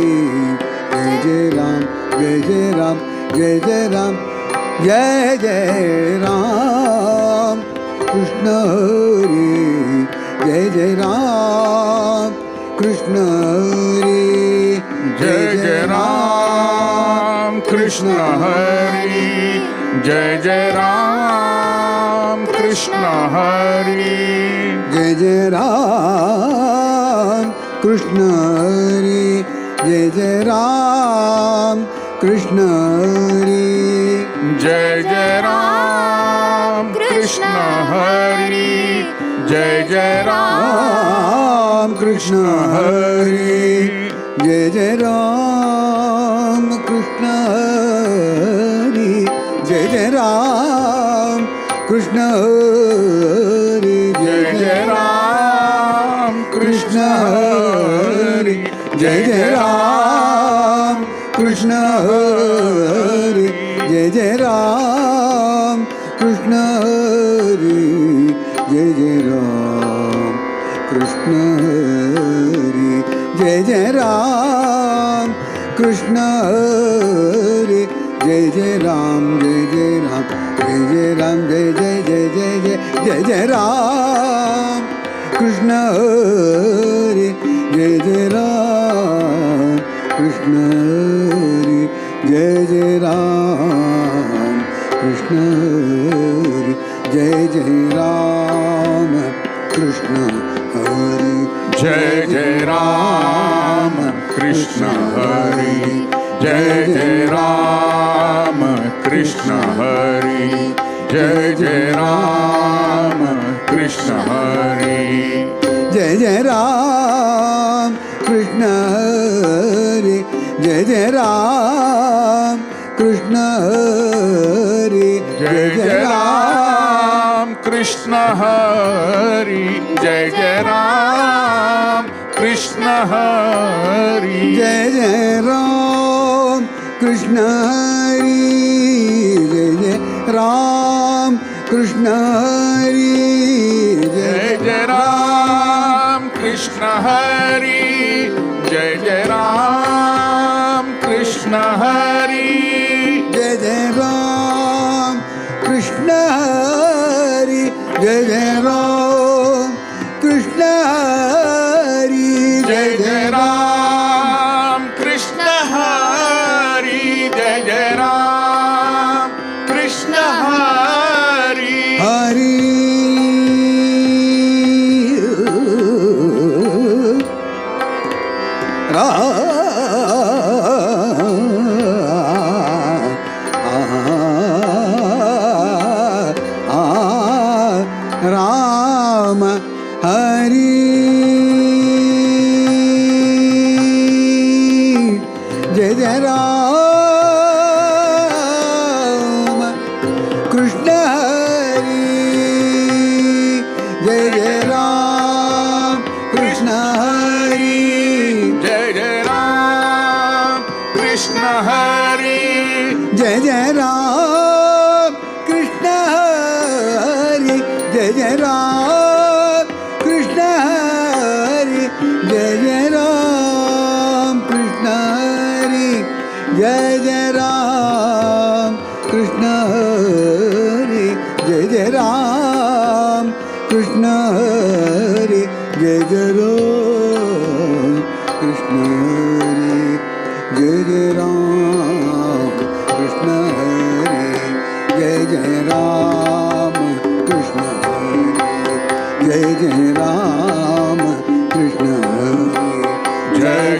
जय जय राम जय जय राम जय जय राम जय जय राम कृष्ण हरे जय जय राम कृष्ण हरे जय जय राम कृष्ण हरे जय जय राम कृष्ण हरे जय जय राम कृष्ण हरे जय जय राम कृष्ण हरे जय जय राम कृष्ण हरे जय जय राम कृष्ण हरे जय जय राम कृष्ण हरे जय जय राम कृष्ण हरे जय जय राम कृष्ण हरे जय जय राम कृष्ण हरे जय जय राम कृष्ण हरे जय जय राम कृष्ण हरे जय जय राम कृष्ण हरे जय जय राम जय जय राम जय जय राम जय जय जय जय जय जय जय राम कृष्ण हरे जय जय राम कृष्ण हरे जय जय राम कृष्ण हरे जय जय राम कृष्ण हरे जय जय राम कृष्ण हरे जय जय राम कृष्ण हरे जय जय राम कृष्ण हरे जय जय राम कृष्ण हरे जय जय राम कृष्ण हरे जय जय राम कृष्ण हरे जय जय राम कृष्ण हरे जय जय राम कृष्ण हरे जय जय राम कृष्ण हरे जय जय राम कृष्ण हरे जय जय राम कृष्ण हरे जय जय राम कृष्ण हरे जय जय राम कृष्ण हरे जय जय राम कृष्ण हरे जय जय राम कृष्ण हरे हरि राम हरि जय जय राम कृष्ण हरि जय जय राम कृष्ण हरि जय जय राम कृष्ण हरे जय जय राम कृष्ण हरि जय जय राम कृष्ण हरि जय जय राम कृष्ण हरि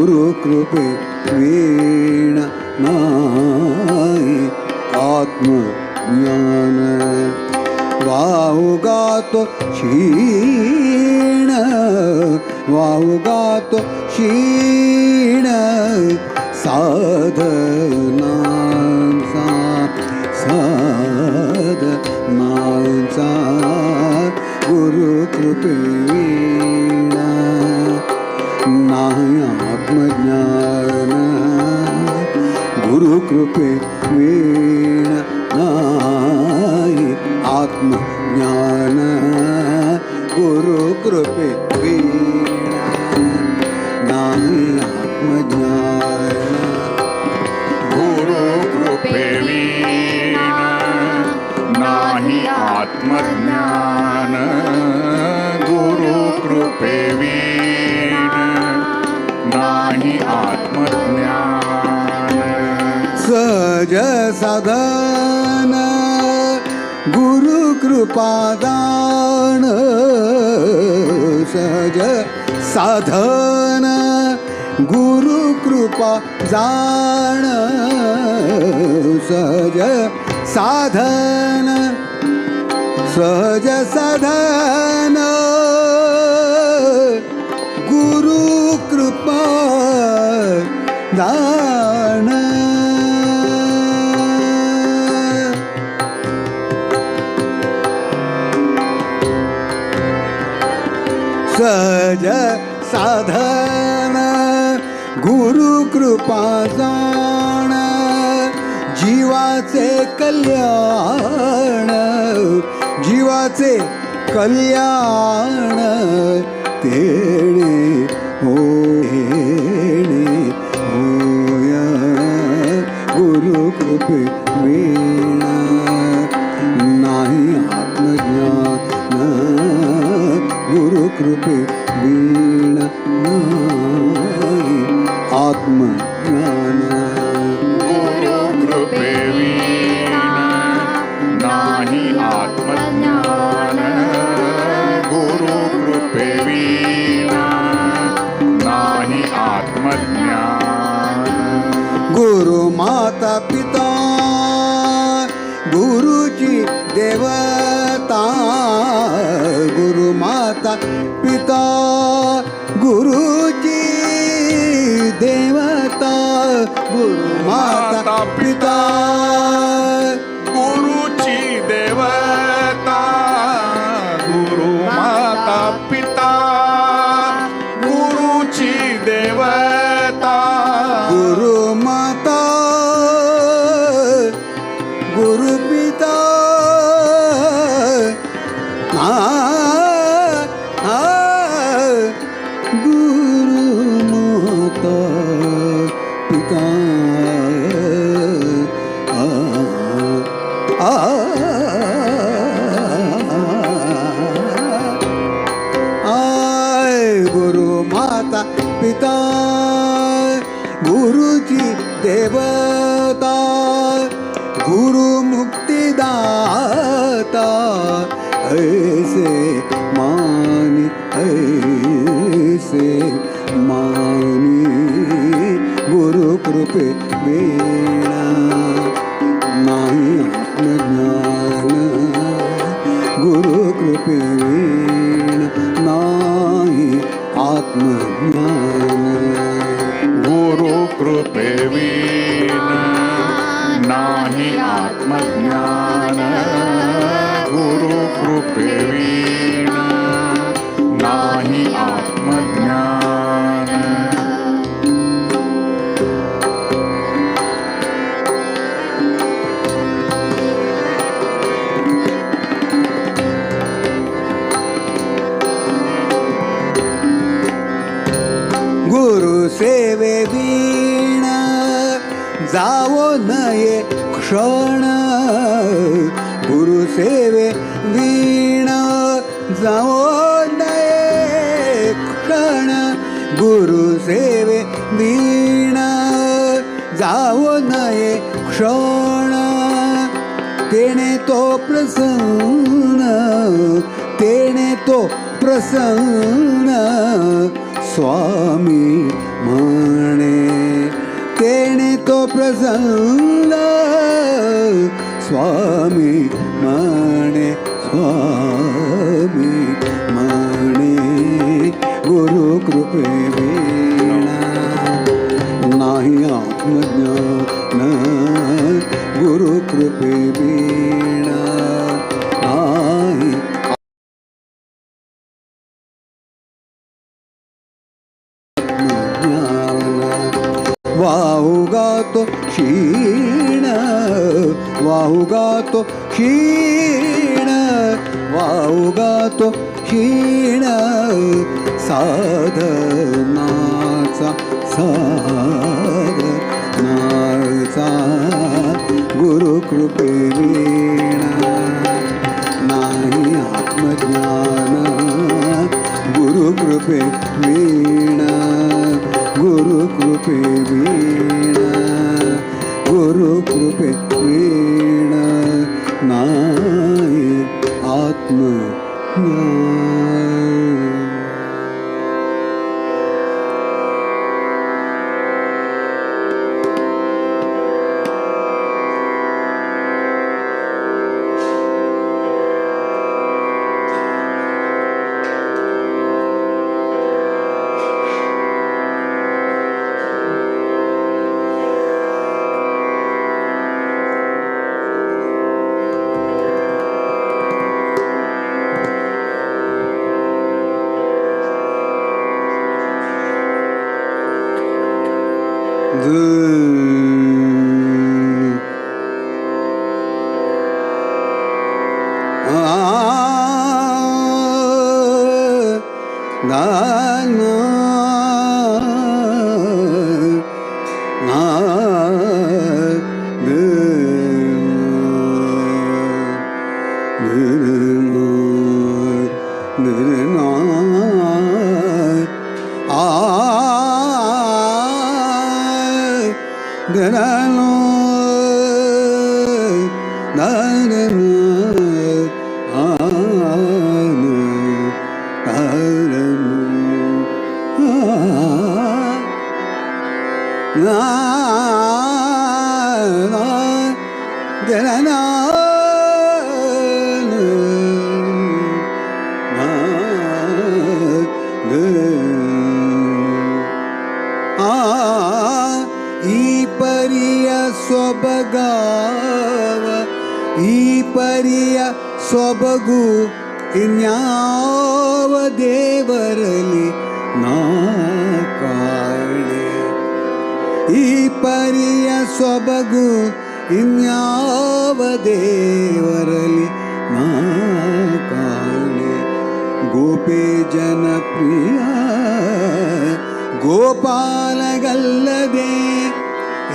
गुरुकृपे वीण नाही आत्मज्ञान वाहुगातो क्षीण वाहुगातो क्षीण साधनांचा साधनांचा गुरुकृपे वीण नाही आत्मज्ञान गुरुकृपे वीण नाही आत्मज्ञान गुरुकृपे वीण नाही आत्मज्ञान गुरुकृपे वीण नाही आत्मज्ञान गुरुकृपे वीण नाही आत्मज्ञान सहज साधन गुरुकृपादान सहज साधन गुरुकृपा जाण सहज साधन सहज साधन गुरुकृपा दान सहज साधन गुरुकृपा जाण जीवाचे कल्याण जीवाचे कल्याण तेणे होय गुरुकृपे वीण नाही आत्मज्ञान गुरुकृपे वीण नाही आत्मज्ञान गुरुकृपे वीण नाही आत्मज्ञान गुरुकृपे वीण नाही आत्मज्ञान गुरु माता पिता गुरुची देवता गुरु माता पिता गुरुची देवता गुरु माता पिता गुरुची देवता गुरु माता पिता गुरुची देवता गुरु माता गुरु पिता गुरु माता पिता गुरु माता पिता गुरुची देवता गुरु मुक्तिदाता ऐसे मानी गुरुकृपे वीण नाही आत्मज्ञान गुरुकृपे वीण नाही आत्मज्ञान गुरुकृपे वीण नाही आत्मज्ञान गुरुकृपे वीण नाही आत्मज्ञान गुरु सेवे वीण जावो नये क्षण गुरु सेवे वीण जावो नये क्षण गुरु सेवे वीण जावो नये क्षण तेणे तो प्रसन्न तेणे तो प्रसन्न स्वामी मन तो प्रसन्न स्वामी माने स्वामी माने गुरु कृपे वीणा नाही आत्मज्ञान गुरु कृपे वीणा नाही वाहुगा तो क्षीण वाहुगा तो क्षीण वाहुगा तो क्षीण साधनाचा साधनाचा गुरु कृपे वीणा नाही आत्मज्ञान गुरु कृपे वीणा गुरु कृपे वीणा गुरु कृपे वीणा नाही आत्मज्ञान ಸ್ವಬಗು ಇನ್ಯಾವ ದೇವರಲಿ ನಾ ಕಾಣೆ ಈ ಪರಿಯ ಸ್ವಬಗು ಇನ್ಯಾವ ದೇವರಲಿ ನಾ ಕಾಣೆ ಗೋಪಿ ಜನಪ್ರಿಯ ಗೋಪಾಲಗಲ್ಲದೆ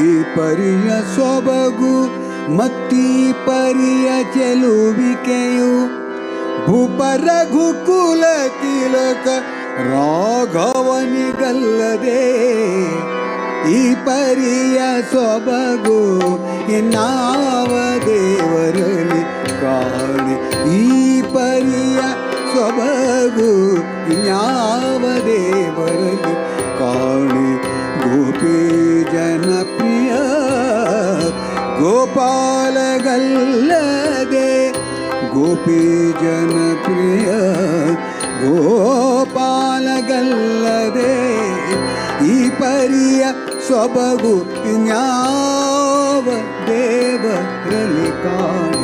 ಈ ಪರಿಯ ಸೊಬಗು ಮತ್ತೀ ಪರಿಯ ಚೆಲುವಿಕೆಯು ಭೂಪ ರಘುಕುಲ ತಿಲಕ ರಾಘವನಿಗಲ್ಲದೆ ಈ ಪರಿಯ ಸೊಬಗು ಇನ್ನಾವ ದೇವರಲಿ ಕಾಣೆ ಈ ಪರಿಯ ಸೊಬಗು ಇನ್ಯಾವ ದೇವರಲಿ ಕಾಣೆ ಗೋಪಿ ಜನಪ್ರಿಯ ಗೋಪಾಲಗಲ್ಲದೆ ಗೋಪಿ ಜನಪ್ರಿಯ ಗೋಪಾಲಗಲ್ಲದೆ ಈ ಪರಿಯ ಸೊಬಗು ಇನ್ಯಾವ ದೇವರಲ್ಲಿ ಕಾಣೆ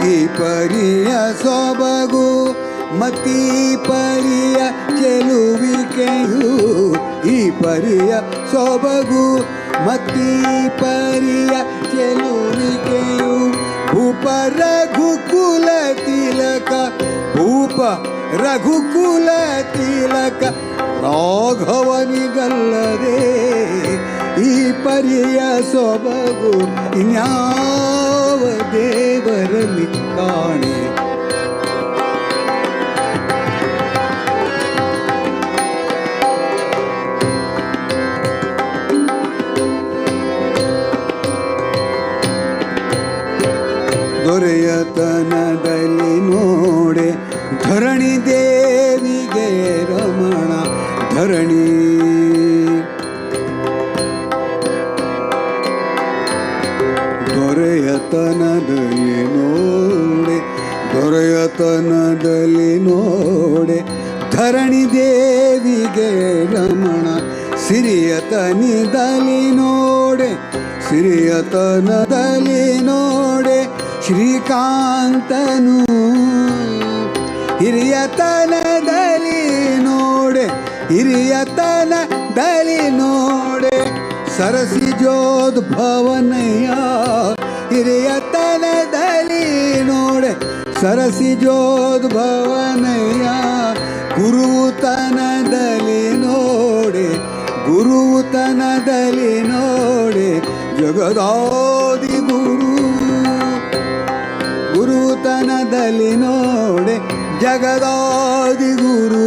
ಈ ಪರಿಯ ಸೊಬಗು ಮತ್ತೀ ಪರಿಯ ಚೆಲುವಿಕೆಯು ಈ ಪರಿಯ ಸೊಬಗು ಮತ್ತೀ ಪರಿಯ ಚೆಲುವಿಕೆಯು ಭೂಪ ರಘುಕುಲ ತಿಲಕ ಭೂಪ ರಘುಕುಲ ತಿಲಕ ರಾಘವನಿಗಲ್ಲದೆ ಈ ಪರಿಯ ಸೊಬಗು ಇನ್ಯಾವ ದೇವರಲ್ಲಿ ಕಾಣೆ ದೊರೆಯತನದಲ್ಲಿ ನೋಡೆ ಧರಣಿ ದೇವಿಗೆ ತನದಲ್ಲಿ ನೋಡೆ ಧರಣಿ ದೇವಿಗೆ ರಮಣ ಸಿರಿಯತನದಲ್ಲಿ ನೋಡೆ ಸಿರಿಯತನದಲ್ಲಿ ನೋಡೆ ಶ್ರೀಕಾಂತನು ಹಿರಿಯತನದಲ್ಲಿ ನೋಡೆ ಹಿರಿಯತನದಲ್ಲಿ ನೋಡೆ ಸರಸಿ ಜೋದ್ಭವನಯ್ಯ ಹಿರಿಯತನದಲ್ಲಿ ನೋಡೆ ಸರಸಿ ಜೋದ್ಭವನಯ್ಯ ಗುರುತನದಲ್ಲಿ ನೋಡೆ ಗುರುತನದಲ್ಲಿ ನೋಡೆ ಜಗದಾದಿ ಗುರುತನದಲ್ಲಿ ನೋಡೆ ಜಗದಾದಿ ಗುರು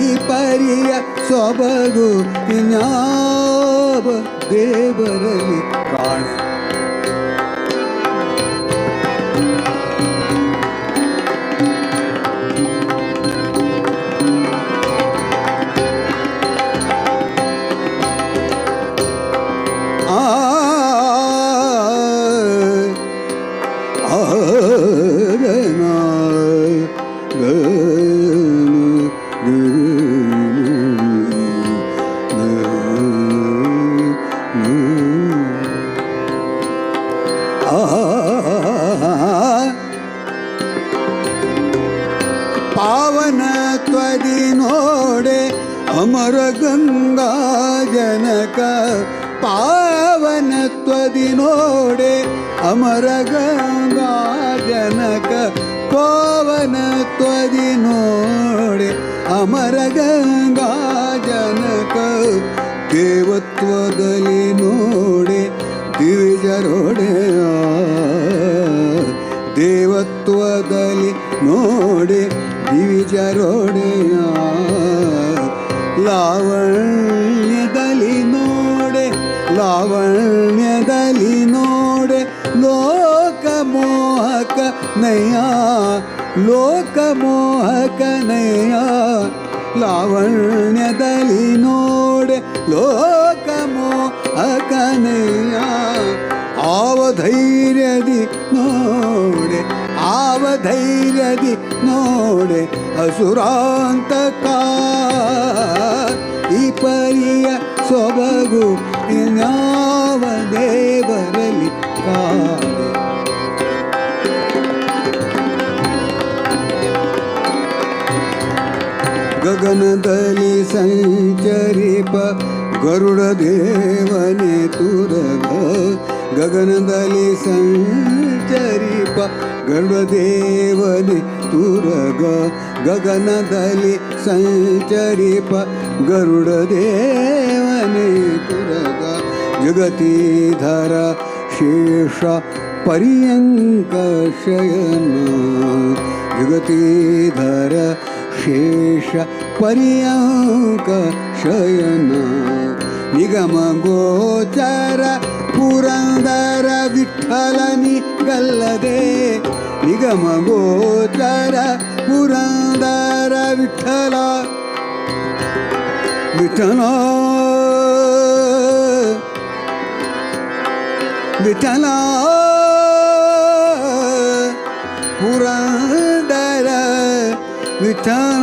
ಈ ಪರಿಯ ಸೊಬಗು ಇನ್ಯಾವ ದೇವರಲ್ಲಿ ಕಾಣೆ. ಪಾವನತ್ವದಿ ನೋಡೆ ಅಮರ ಗಂಗಾ ಜನಕ ಪಾವನತ್ವದಿ ನೋಡೆ ಅಮರ ಗಂಗಾ ಜನಕ ಪಾವನತ್ವದಿ ನೋಡೆ ಅಮರ ಗಂಗಾ ಜನಕ ದೇವತ್ವದಲ್ಲಿ ನೋಡೆ ದಿವಿಜರೊಡೆಯ ದೇವತ್ವದಲ್ಲಿ ನೋಡೆ ದಿವಿಜರೊಡೆಯ ಲಾವಣ್ಯದಲ್ಲಿ ನೋಡೆ ಲಾವಣ್ಯದಲ್ಲಿ ನೋಡೆ ಲೋಕಮೋಹಕ ನಯ ಲೋಕಮೋಹಕ ನಯ ಲಾವಣ್ಯದಲ್ಲಿ ನೋಡೆ ಲೋಕಮೋಹಕ ನಯ ಆವಧೈರ್ಯದಿ ನೋಡೆ ಆವಧೈರ್ಯದಿ ನೋಡೆ ಅಸುರಾಂತಕ ಈ ಪರಿಯ ಸೊಬಗು ಇನ್ಯಾವ ದೇವರಲ್ಲಿ ಕಾಣೆ. ಗಗನದಲ್ಲಿ ಸಂಚರಿಪ ಗರುಡ ದೇವನೇ ತುರಗ ಗಗನದಲ್ಲಿ ಸಂಚರಿಪ ಗರುಡ ದೇವನೇ ತುರಗ ಗಗನದಲ್ಲಿ ಸಂಚರಿಪ ಗರುಡ ದೇವನೇ ತುರಗ ಜಗತೀಧರ ಶೇಷ ಪರ್ಯಂಕ ಶಯನ ಜಗತೀಧರ ಶೇಷ ಪರ್ಯಂಕ ಶಯನ ನಿಗಮ ಗೋಚರ ಪುರಂದರ ವಿಠಲನಿ ಗಲ್ಲದೆ ನಿಗಮ ಗೋಚರ ಪುರಂದರ ವಿಠಲ ವಿಠಲ ವಿಠಲ ಪುರಂದರ ವಿಠಲ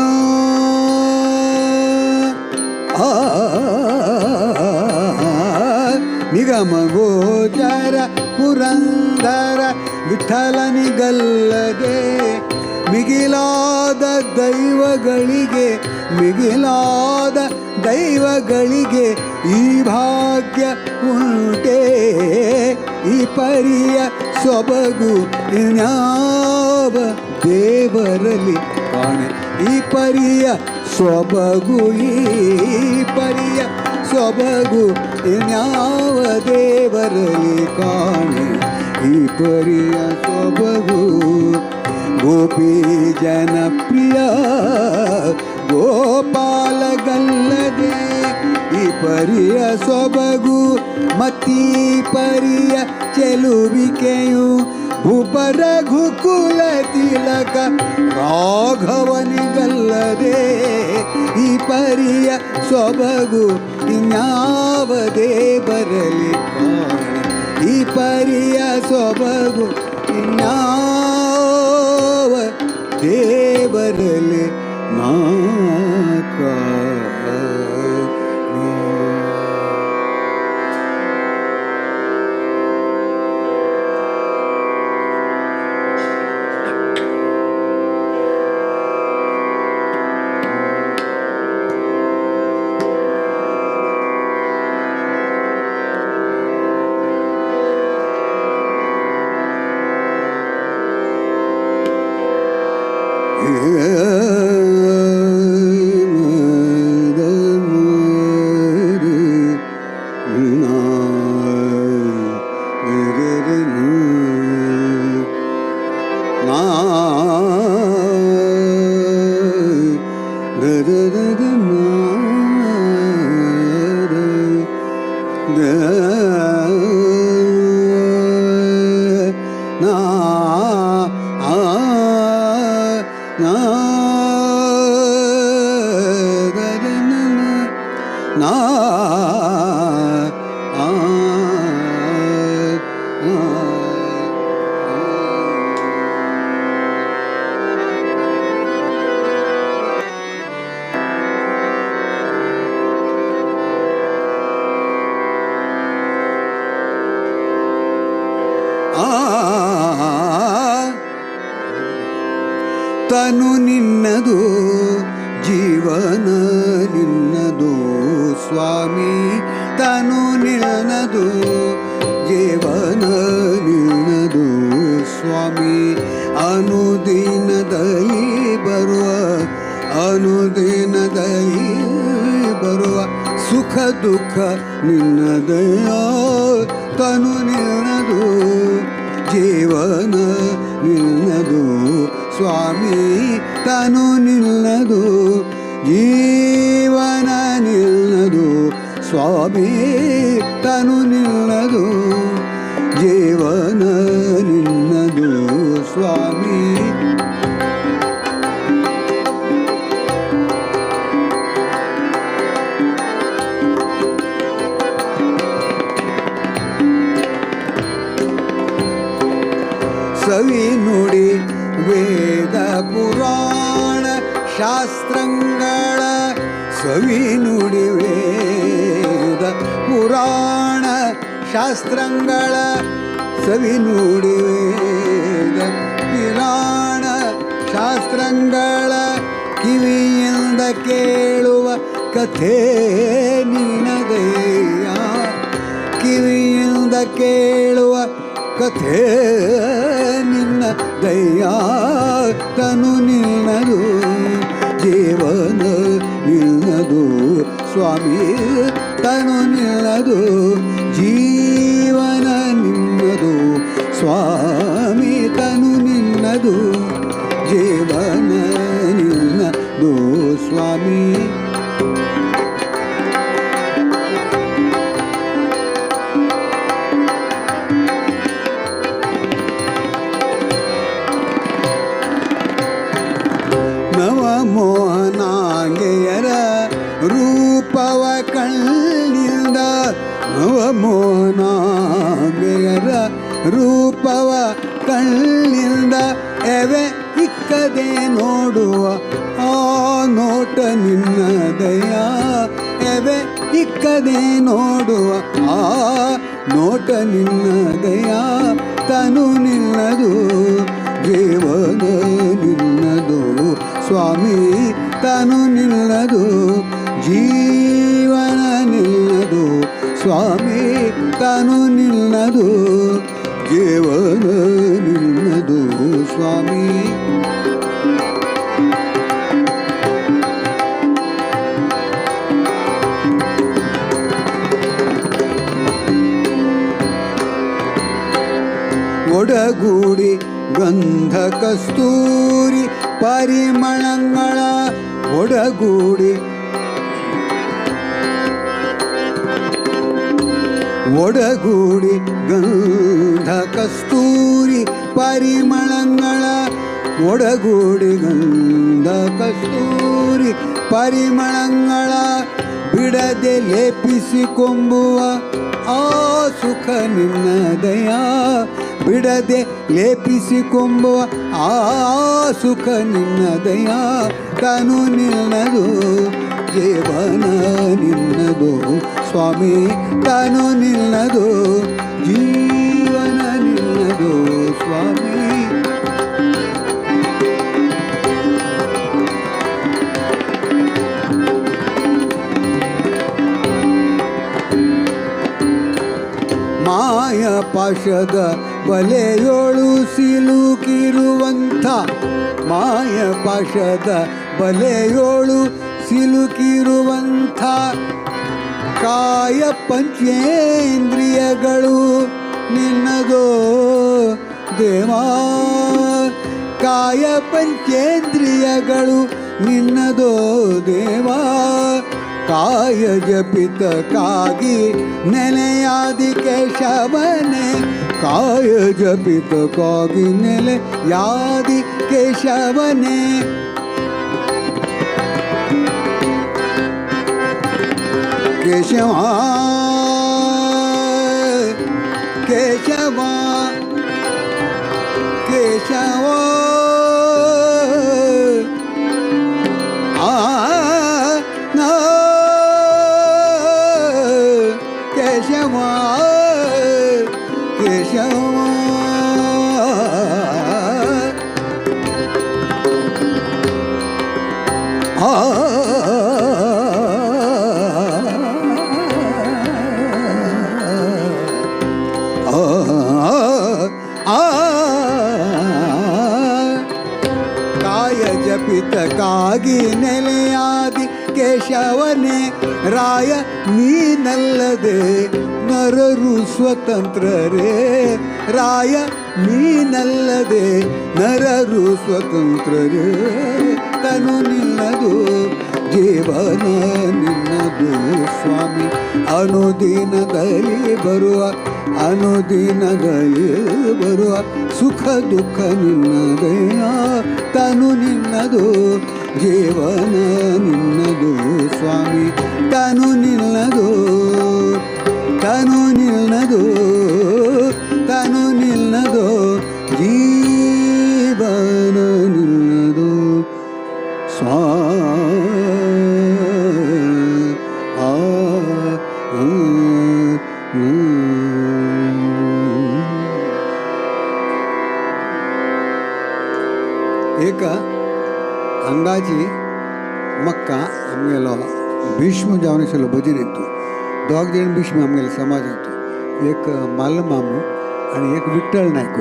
ನಿಗಮ ಗೋಚರ ಪುರಂದರ ವಿಠಲನಿಗಲ್ಲದೆ ಮಿಗಿಲಾದ ದೈವಗಳಿಗೆ ಮಿಗಿಲಾದ ದೈವಗಳಿಗೆ ಈ ಭಾಗ್ಯ ಉಂಟೆ ಈ ಪರಿಯ ಸೊಬಗು ಇನ್ಯಾವ ದೇವರಲ್ಲಿ ಕಾಣೆ ಈ ಪರಿಯ ಸೊಬಗು ಈ ಪರಿಯ ಸೊಬಗು ಇನ್ಯಾವ ದೇವರಲ್ಲಿ ಕಾಣೆ ಈ ಪರಿಯ ಸೊಬಗು ಗೋಪಿ ಜನಪ್ರಿಯ ಗೋಪಾಲಗಲ್ಲದೆ ಈ ಪರಿಯ ಸೊಬಗು ಮತ್ತೀ ಪರಿಯ ಚೆಲುವಿಕೆಯು ಭೂಪರಘುಕುಲ ತಿಲಕ ರಾಘವನಿಗಲ್ಲದೆ ಈ ಪರಿಯ ಸೊಬಗು ಇನ್ಯಾವ ದೇವರಲ್ಲಿ ಕಾಣೆ ಈ ಪರಿಯ ಸೊಬಗು ಇನ್ಯಾವ ದೇವರಲ್ಲಿ ನಾಕ ತನು ನಿನ್ನದು ಜೀವನ ನಿನ್ನದು ಸ್ವಾಮಿ ತನು ನಿನ್ನದು ಜೀವನ ನಿನ್ನದು ಸ್ವಾಮಿ ಅನುದಿನದಲ್ಲಿ ಬರುವ ಅನುದಿನದಲ್ಲಿ ಬರುವ ಸುಖ ದುಃಖ ನಿನ್ನದಯ ತನು ನಿನ್ನದು ಜೀವನ ನಿನ್ನದು ಸ್ವಾಮಿ ತನು ನಿನ್ನದು ಜೀವನ ನಿನ್ನದು ಸ್ವಾಮಿ ತನು ನಿನ್ನದು ಜೀವನ ನಿನ್ನದು ಸ್ವಾಮಿ ಸವಿ ನುಡಿ ವೇದ ಪುರಾಣ ಶಾಸ್ತ್ರಗಳ ಸವಿ ನುಡಿ ವೇದ ಪುರಾಣ ಶಾಸ್ತ್ರಗಳ ಸವಿ ನುಡಿ ವೇದ ಪುರಾಣ ಶಾಸ್ತ್ರಗಳ ಕಿವಿಯಿಂದ ಕೇಳುವ ಕಥೆ ನಿನ್ನದಯ್ಯ ಕಿವಿಯಿಂದ ಕೇಳುವ ಕಥೆ ನಿನ್ನ ದಯ್ಯ ತನು ನಿನ್ನದು ಜೀವನ ನಿನ್ನದು ಸ್ವಾಮಿ ತನು ನಿನ್ನದು ಜೀವನ ನಿನ್ನದು ಸ್ವಾಮಿ ತನು ನಿನ್ನದು ಜೀವನ ನಿನ್ನದು ಸ್ವಾಮಿ ನವಮೋಹನಾಂಗೆಯರ ರೂಪವ ಕಣ್ಣಿಂದ ನವಮೋಹನಾಂಗೆಯರ ರೂಪವ ಕಣ್ಣಿಂದ ಎವೆ ಇಕ್ಕದೆ ನೋಡುವ ಆ ನೋಟ ನಿನ್ನದಯ ಎವೆ ಇಕ್ಕದೆ ನೋಡುವ ಆ ನೋಟ ನಿನ್ನದಯ ತನು ನಿನ್ನದು ಜೀವನ ನಿನ್ನದು ಸ್ವಾಮಿ ತನು ನಿನ್ನದು ಜೀವನ ನಿನ್ನದು ಸ್ವಾಮಿ ತನು ನಿನ್ನದು ಜೀವನ ನಿನ್ನದು ಸ್ವಾಮಿ ಒಡಗೂಡಿ ಗಂಧ ಕಸ್ತೂರಿ ಪರಿಮಳಗಳ ಒಡಗೂಡಿ ಒಡಗೂಡಿ ಗಂಧ ಕಸ್ತೂರಿ ಪರಿಮಳಗಳ ಒಡಗೂಡಿ ಗಂಧ ಕಸ್ತೂರಿ ಪರಿಮಳಗಳ ಬಿಡದೆ ಲೇಪಿಸಿಕೊಂಬುವ ಆ ಸುಖ ನಿನ್ನದಯ ಬಿಡದೆ ಲೇಪಿಸಿಕೊಂಬುವ ಆ ಸುಖ ನಿನ್ನದಯ ತನು ನಿನ್ನದು ಜೀವನ ನಿನ್ನದು ಸ್ವಾಮಿ ತನು ನಿನ್ನದು ಜೀವನ ನಿನ್ನದು ಸ್ವಾಮಿ. ಮಾಯ ಪಾಶದ ಬಲೆಯೋಳು ಸಿಲುಕಿರುವಂಥ ಮಾಯ ಪಾಶದ ಬಲೆಯೋಳು ಸಿಲುಕಿರುವಂಥ ಕಾಯ ಪಂಚೇಂದ್ರಿಯಗಳು ನಿನ್ನದೋ ದೇವಾ ಕಾಯ ಪಂಚೇಂದ್ರಿಯಗಳು ನಿನ್ನದೋ ದೇವಾ ಕಾಯ ಜಪಿತಕ್ಕಾಗಿ ನೆಲೆಯಾದಿ ಕೇಶವನೇ ಕಾಯ ಜಪಿತಕ್ಕಾಗಿ ನೆಲೆಯಾದಿ ಕೇಶವನೇ ಕೇಶವ ಕೇಶವ ಕೇಶವ ಕೇಶವ ಕೇಶವ ಕಾಯ ಜಪಿತಕ್ಕಾಗಿ ನೆಲೆಯಾದಿ ಕೇಶವನೇ ರಾಯ ನೀನಲ್ಲದೆ ನರರು ಸ್ವತಂತ್ರರೇ ರಾಯ ನೀನಲ್ಲದೆ ನರರು ಸ್ವತಂತ್ರರೇ ತನು ನಿನ್ನದು ಜೀವನ ನಿನ್ನದು ಸ್ವಾಮಿ ಅನುದಿನದಲ್ಲಿ ಬರುವ ಸುಖ ದುಃಖ ನಿನ್ನದಯ ತನು ನಿನ್ನದು ಜೀವನ ನಿನ್ನದು ಸ್ವಾಮಿ ತನು ನಿನ್ನದು ತನು ನಿನ್ನದು ತನು ನಿನ್ನದು ಜೀವನ ನಿನ್ನದು एक अंगाची मक्का आमगेलो भीष्म जावनेसलो भजन येतो दोग जण भीष्म आमगेलो समाज येतो एक मालमामू आणि एक विठ्ठल नायक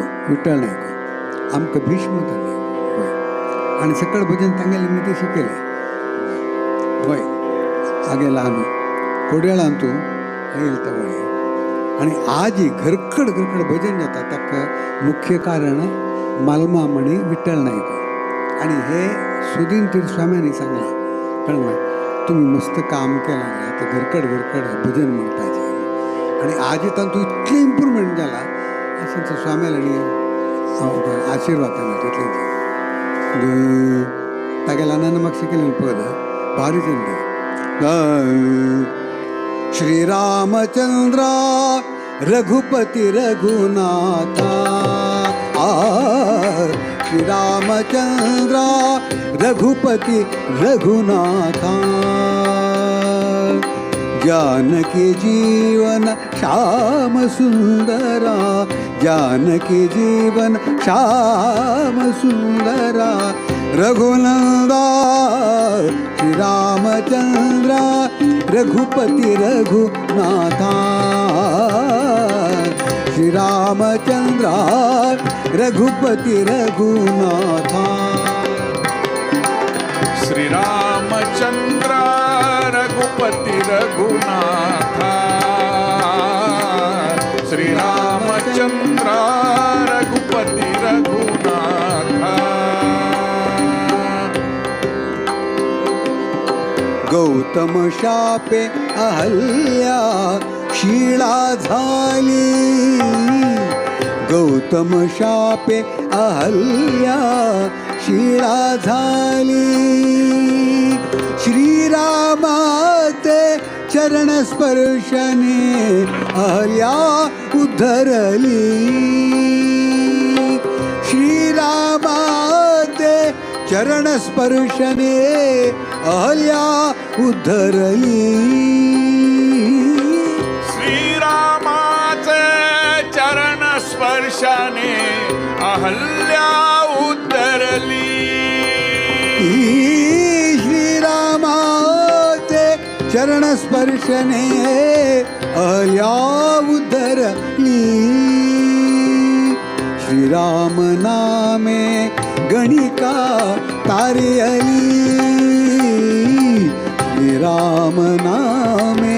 आमकां भीष्म जाले आणि सकळ भजन तांगेले मी ते शिकले वय आगेला आमी कोड्याळांतू येईल तवळे आणि आज ही घरकड भजन जाता ताका मुख्य कारण मालमाम आणि विठ्ठल नायक आणि हे सुदीन तीर्थस्वाम्यांनी सांगला कळलं तुम्ही मस्त काम केलं रे आता घरकड भजन म्हणपाचें आणि आज तातूंत इतलें इम्प्रूवमेंट जाला अशें स्वाम्याल आनी आशिर्वाद तितलें तागेला नाना म्हाका शिकयलें पद भारी चंद श्रीरामचंद्र रघुपति रघुनाथा श्रीरामचंद्र रघुपति रघुनाथा जानकी जीवन श्याम सुंदरा जानकी जीवन श्याम सुंदरा रघुनंदा श्रीरामचंद्र रघुपति रघुनाथा श्रीरामचंद्र रघुपति रघुनाथा श्रीरामचंद्र रघुपति रघुनाथा श्रीरामचंद्र रघुपति रघुनाथा गौतम शापे अहल्या शीला झाली गौतम शापे अहल्या शीला झाली श्रीरामाते चरण स्पर्शने अहल्या उद्धरली श्रीरामाचे चरण स्पर्शने अहल्या उद्धरली. श्रीरामाचे चरण स्पर्शाने अहल्या उद्धरली. श्रीरामाचे चरण स्पर्शने अहल्या उद्धरली. श्रीराम नामे गणिका तारयली. श्रीराम नामे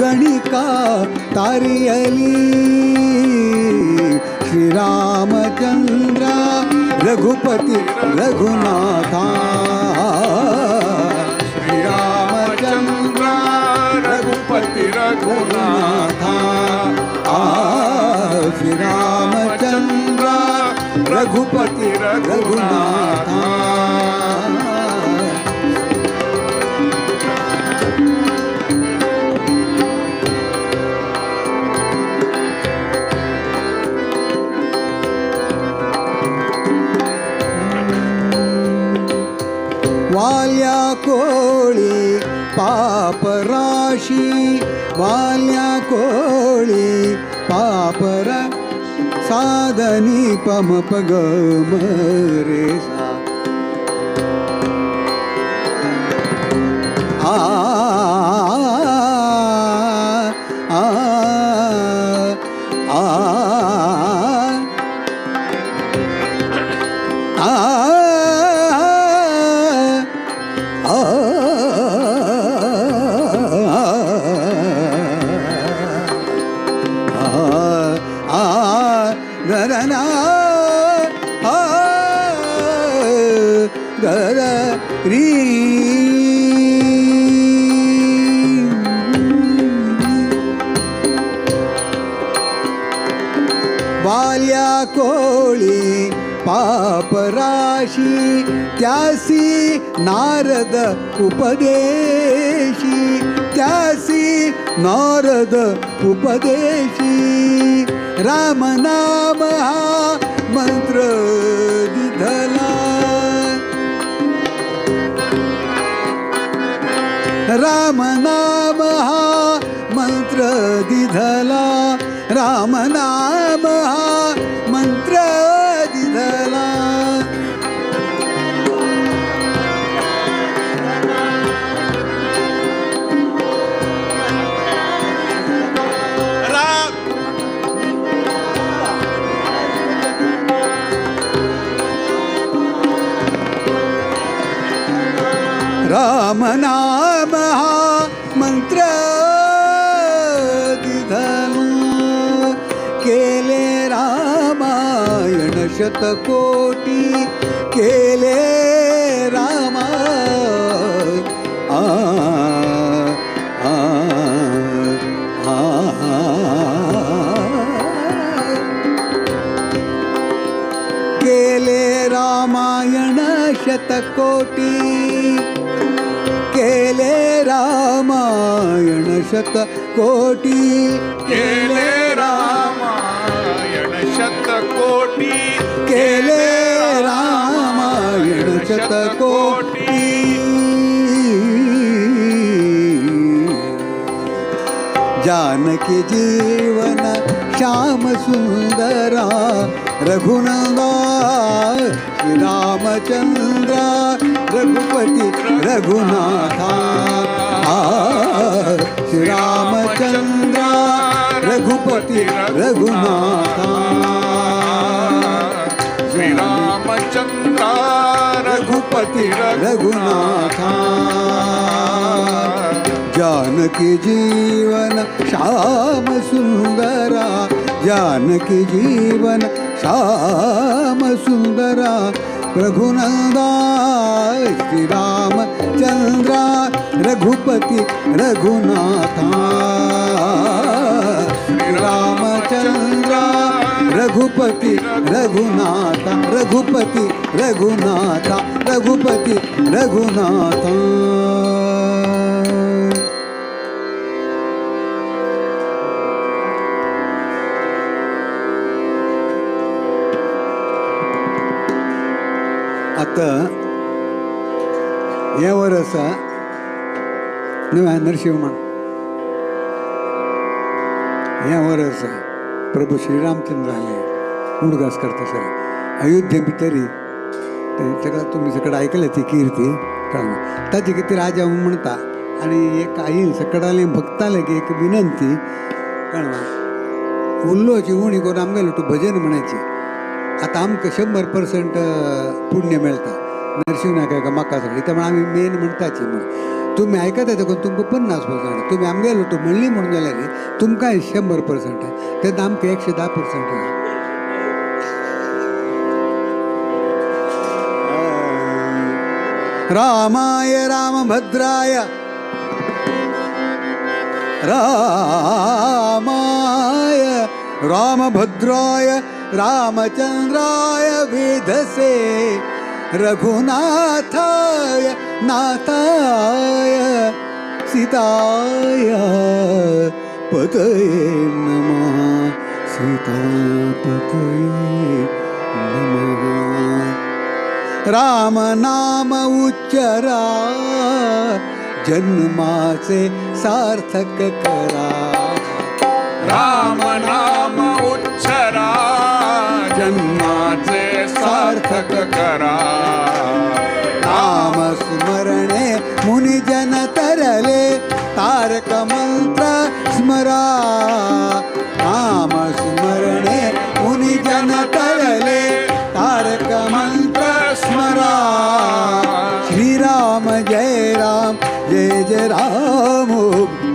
गणिका तारयली. श्रीरामचंद्र रघुपती रघुनाथा. श्रीरामचंद्र रघुपती रघुनाथा. श्रीरामचंद्र रघुपती रघुनाथा. वाल्या कोळी पापराशी. वाल्या कोळी पापरा साधनी पम पग मरे सा. आ आ आ आ वाल्या कोळी पापराशी त्यासी नारद उपदेशी. त्यासी नारद उपदेशी. राम नाम हा मंत्र दिधला. राम नाम हा मंत्र दिधला. राम नाम हा मंत्र दिधला. राम नाम हा मंत्र दिधला. केले रामायण शतकोटी. केले रामायण आ आ आ केले रामायण शतकोटी. केले रामायण शतकोटी. केले रामायण शतकोटी. केले रामायण शतकोटी. जानकी जीवन श्याम सुंदरा रघुनंदा. श्रीरामचंद्र रघुपती रघुनाथा. श्रीरामचंद्र रघुपती रघुनाथा. श्रीरामचंद्र रघुपती रघुनाथा. जानकी जीवन श्याम सुंदरा. जानकी जीवन श्याम सुंदरा रघुनंदा. श्रीरामचंद्र रघुपती रघुनाथा. श्रीरामचंद्र रघुपती रघुनाथा. रघुपती रघुनाथा. रघुपती रघुनाथा. आता हे वर्स नरशिंह म्हण हे वर्स प्रभू श्रीरामचंद्र आले उडगास करता सर अयोध्ये भितरी सगळं तुम्ही सगळं ऐकलं ती कीर्ती कळवा ताची किती राजा म्हणता आणि एक येईल सकडाले भक्ताले की एक विनंती कळवा उल्लोची उणी करून आमगेलो तू भजन म्हणायची आता आमकां 100% पुण्य मेळटा नरशिंवनाका का म्हाका सगळी त्यामुळे आम्ही मेन म्हणटाची म्हण तुम्ही आयकता देखून तुमकां 50% तुम्ही आमगेलो तू म्हणली म्हणून जाल्यार तुमकां 100% तेन्ना आमकां 110% रामाय रामभद्राय रामाय रामभद्राय रामचंद्राय वेधसे रघुनाथाय नाथाय सीताय पतये नमः सीतापतये नमः राम नाम उच्चरा जन्माचे सार्थक करा राम नाम उच्चरा जन्माचे सार्थक करा नाम स्मरणे मुनिजन तरले तारक मंत्र स्मरा नाम स्मरणे मुनिजन तरले तारक मंत्र स्मरा श्रीराम जय राम जय जय राम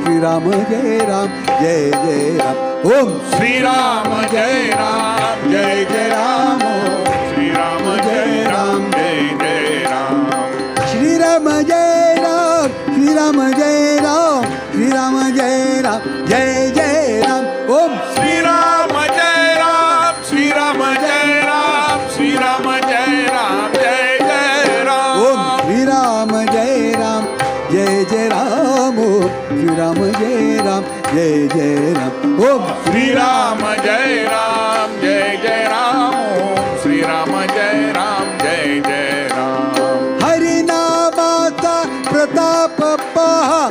श्रीराम जय राम जय जय राम ओम श्रीराम जय राम जय जय राम श्रीराम जय राम जय जय राम श्रीराम जय राम श्रीराम जय राम श्रीराम जय राम जय जय राम ओम श्रीराम जय राम श्रीराम जय राम श्रीराम जय राम जय जय राम ओम श्रीराम जय राम जय जय राम श्रीराम जय राम जय जय राम ओम श्रीराम जय राम जय जय राम श्रीराम जय राम जय जय राम हरिनामाचा प्रताप पहा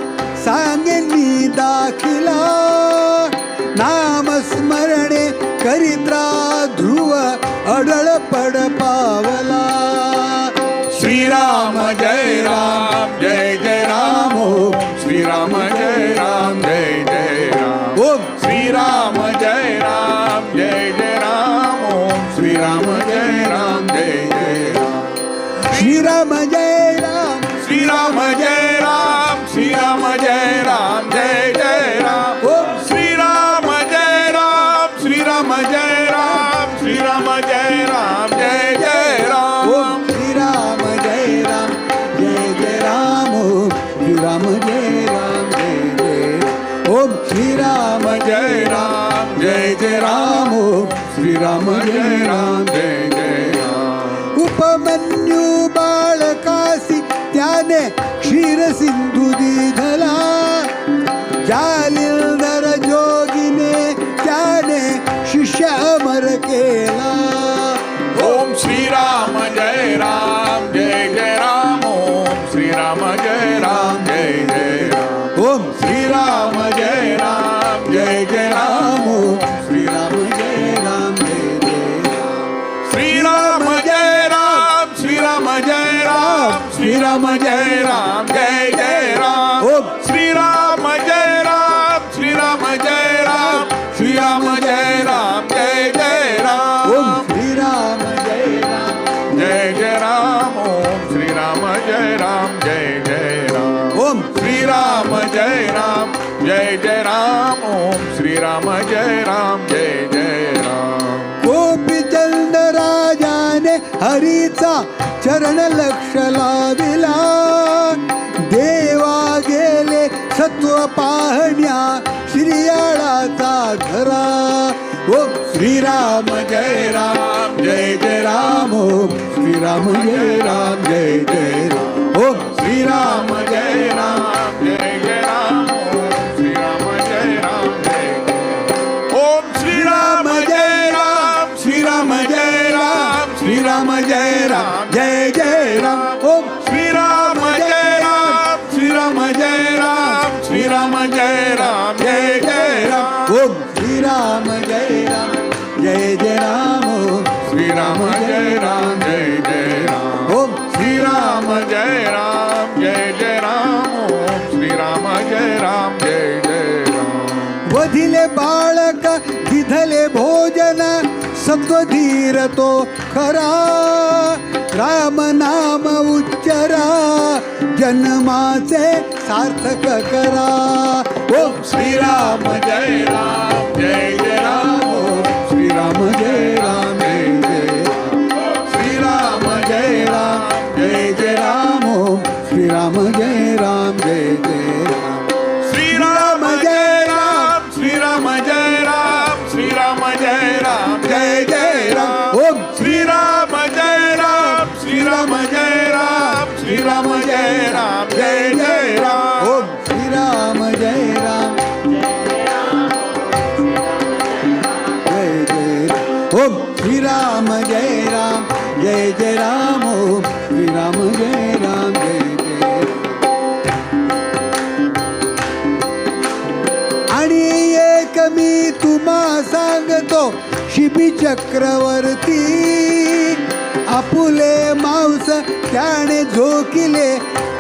सांगेन मी दाखिला नाम स्मरणे करित्रा ध्रुव अडळ पड पावला श्रीराम जय राम जय जय राम श्रीराम जय राम जय जय राम ओम श्रीराम जय राम जय जय राम श्रीराम जय राम जय जय राम श्रीराम जय राम श्रीराम जय राम श्रीराम जय राम जय जय राम ओम श्रीराम जय राम श्रीराम जय राम श्रीराम जय राम जय जय राम ओम श्रीराम जय राम जय जय राम श्रीराम जय राम जय जय ओम श्रीराम जय राम जय जय राम श्रीराम जय राम जय जय राम उपमन्यू बाळकासी त्याने क्षीर सिंधू दिधला जालिंदर जोगिने त्याने शिष्य अमर केला ओम श्रीराम जय राम जय जय राम ओम श्रीराम जय राम जय जय राम ओम श्रीराम जय राम जय जय राम श्रीराम जय राम जय जय राम श्रीराम जय राम श्रीराम जय राम श्रीराम जय राम जय जय राम ओम श्रीराम जय राम श्रीराम जय राम श्रीराम जय राम जय जय राम ओम श्रीराम जय राम जय जय राम ओम श्रीराम जय राम जय जय राम ओम श्रीराम जय राम जय जय राम ओम श्रीराम जय राम जय जय राम गोपीचंद राजाने हरीचा चरण लक्ष लाविला देवा गेले सत्व पाहण्या श्रीयाळाचा घरा ओम श्रीराम जय राम जय जय राम ओम श्रीराम जय राम जय जय राम ओम श्रीराम जय राम जय जय राम ओम श्रीराम जय राम जय जय ओम श्रीराम जय राम श्रीराम जय राम श्रीराम जय राम जय जय राम जय राम जय जय राम ओम श्री राम जय राम जय जय राम वधिले बाळक दिधले भोजन सत्वधीर तो खरा राम नाम उच्चरा जन्माचे सार्थक करा ओम श्री राम जय राम जय जय राम ओम श्री राम जय राम जय जय राम श्री राम जय राम जय जय राम ओम श्री राम जय राम जय जय राम श्री राम जय राम श्री राम जय राम श्री राम जय राम जय जय राम ओम श्री राम जय राम श्री राम जय राम श्री राम जय राम जय जय राम ओम श्री राम जय राम जय जय राम ओम श्री राम जय राम जय जय राम ओम श्री राम जय राम जय जय आणि एक मी तुम्हा सांगतो शिबी चक्रवर्ती आपुले मांस त्याने झोकिले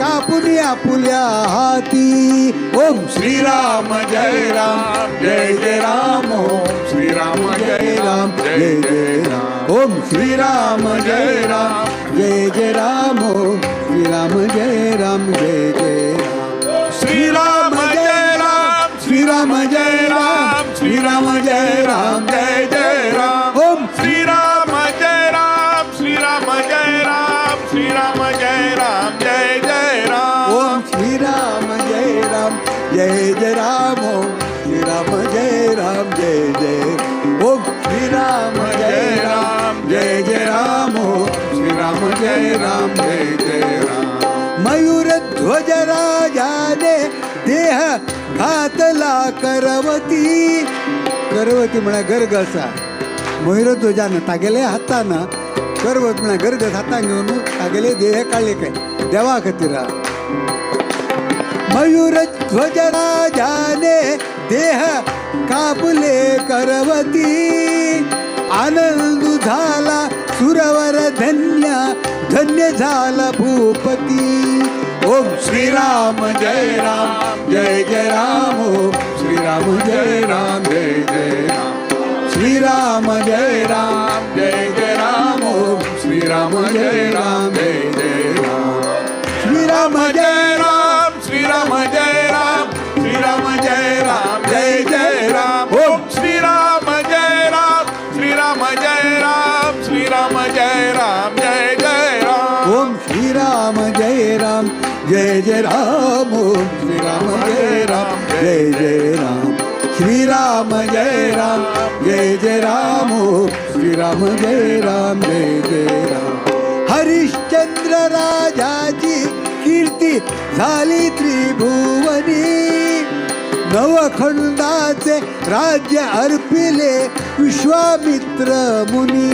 कापुनी आपुल्या हाती ओम श्री राम जय राम जय जय राम ओम श्री राम जय राम जय जय राम ओम श्री राम जय राम जय जय राम ओम श्री राम जय राम जय जय राम श्री राम जय राम श्री राम जय राम श्री राम जय राम जय जय राम ओम श्री राम जय राम श्री राम जय राम श्री राम जय राम जय जय राम ओम श्री राम जय राम जय जय राम ओम श्री राम जय राम जय जय ओम श्री राम जय राम जय जय राम ओम श्री राम जय राम जय जय राम मयूर ध्वज राजाने देह घातला करवती करवती म्हणा गरगसा मयूर ध्वजानं तागेले हातानं करवत म्हणा गरगस हातान घेऊन तागेले देह काढले काय देवा खातीर मयूर ध्वज राजाने देह कापले करवती आनंद झाला सुरवर धन्य धन्य झाला भूपती ओम श्री राम जय राम जय जय राम ओम श्री राम जय राम जय जय राम श्री राम जय राम जय जय राम ओम श्री राम जय राम जय जय राम श्री राम जय राम श्री राम जय राम श्री राम जय राम जय जय राम ओम श्री राम जय राम श्री राम जय राम श्री राम जय राम जय जय राम ओम श्री राम जय राम जय जय राम ओम श्री राम जय राम जय जय राम श्री राम जय राम जय जय राम ओम श्री राम जय राम जय जय राम हरिश्चंद्र राजाची कीर्ती झाली त्रिभुवनी नवखंडाचे राज्य अर्पिले विश्वामित्र मुनी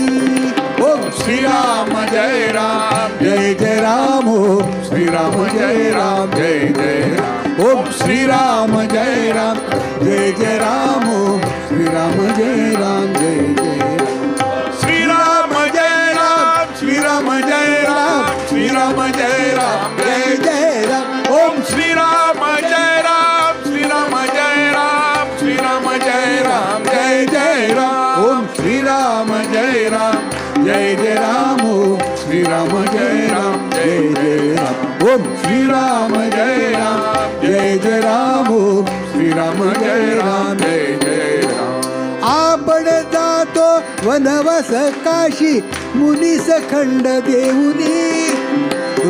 ओम श्री राम जय राम जय जय राम ओम श्री राम जय राम जय जय राम ओम श्री राम जय राम जय जय राम ओम श्री राम जय राम जय जय राम श्री राम जय राम श्री राम जय राम श्री राम जय राम जय जय राम ओम श्री राम जय राम श्री राम जय राम श्री राम जय राम जय जय राम ओम श्री राम जय राम जय जय राम ओम श्री राम जय राम जय जय राम ओम श्री राम जय राम जय जय राम ओम श्री राम जय राम जय जय राम आपण जातो वनवास काशी मुनीस खंड देऊनी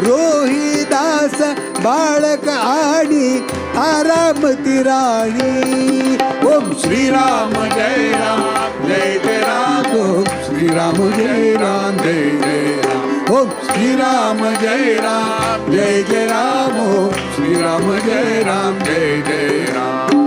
रोहिदास बाळक आणि तारामती राणी ओम श्री राम जय राम जय जय राम ओम श्री राम जय राम जय जय राम ओम श्री राम जय राम जय जय राम ओम श्री राम जय राम जय जय राम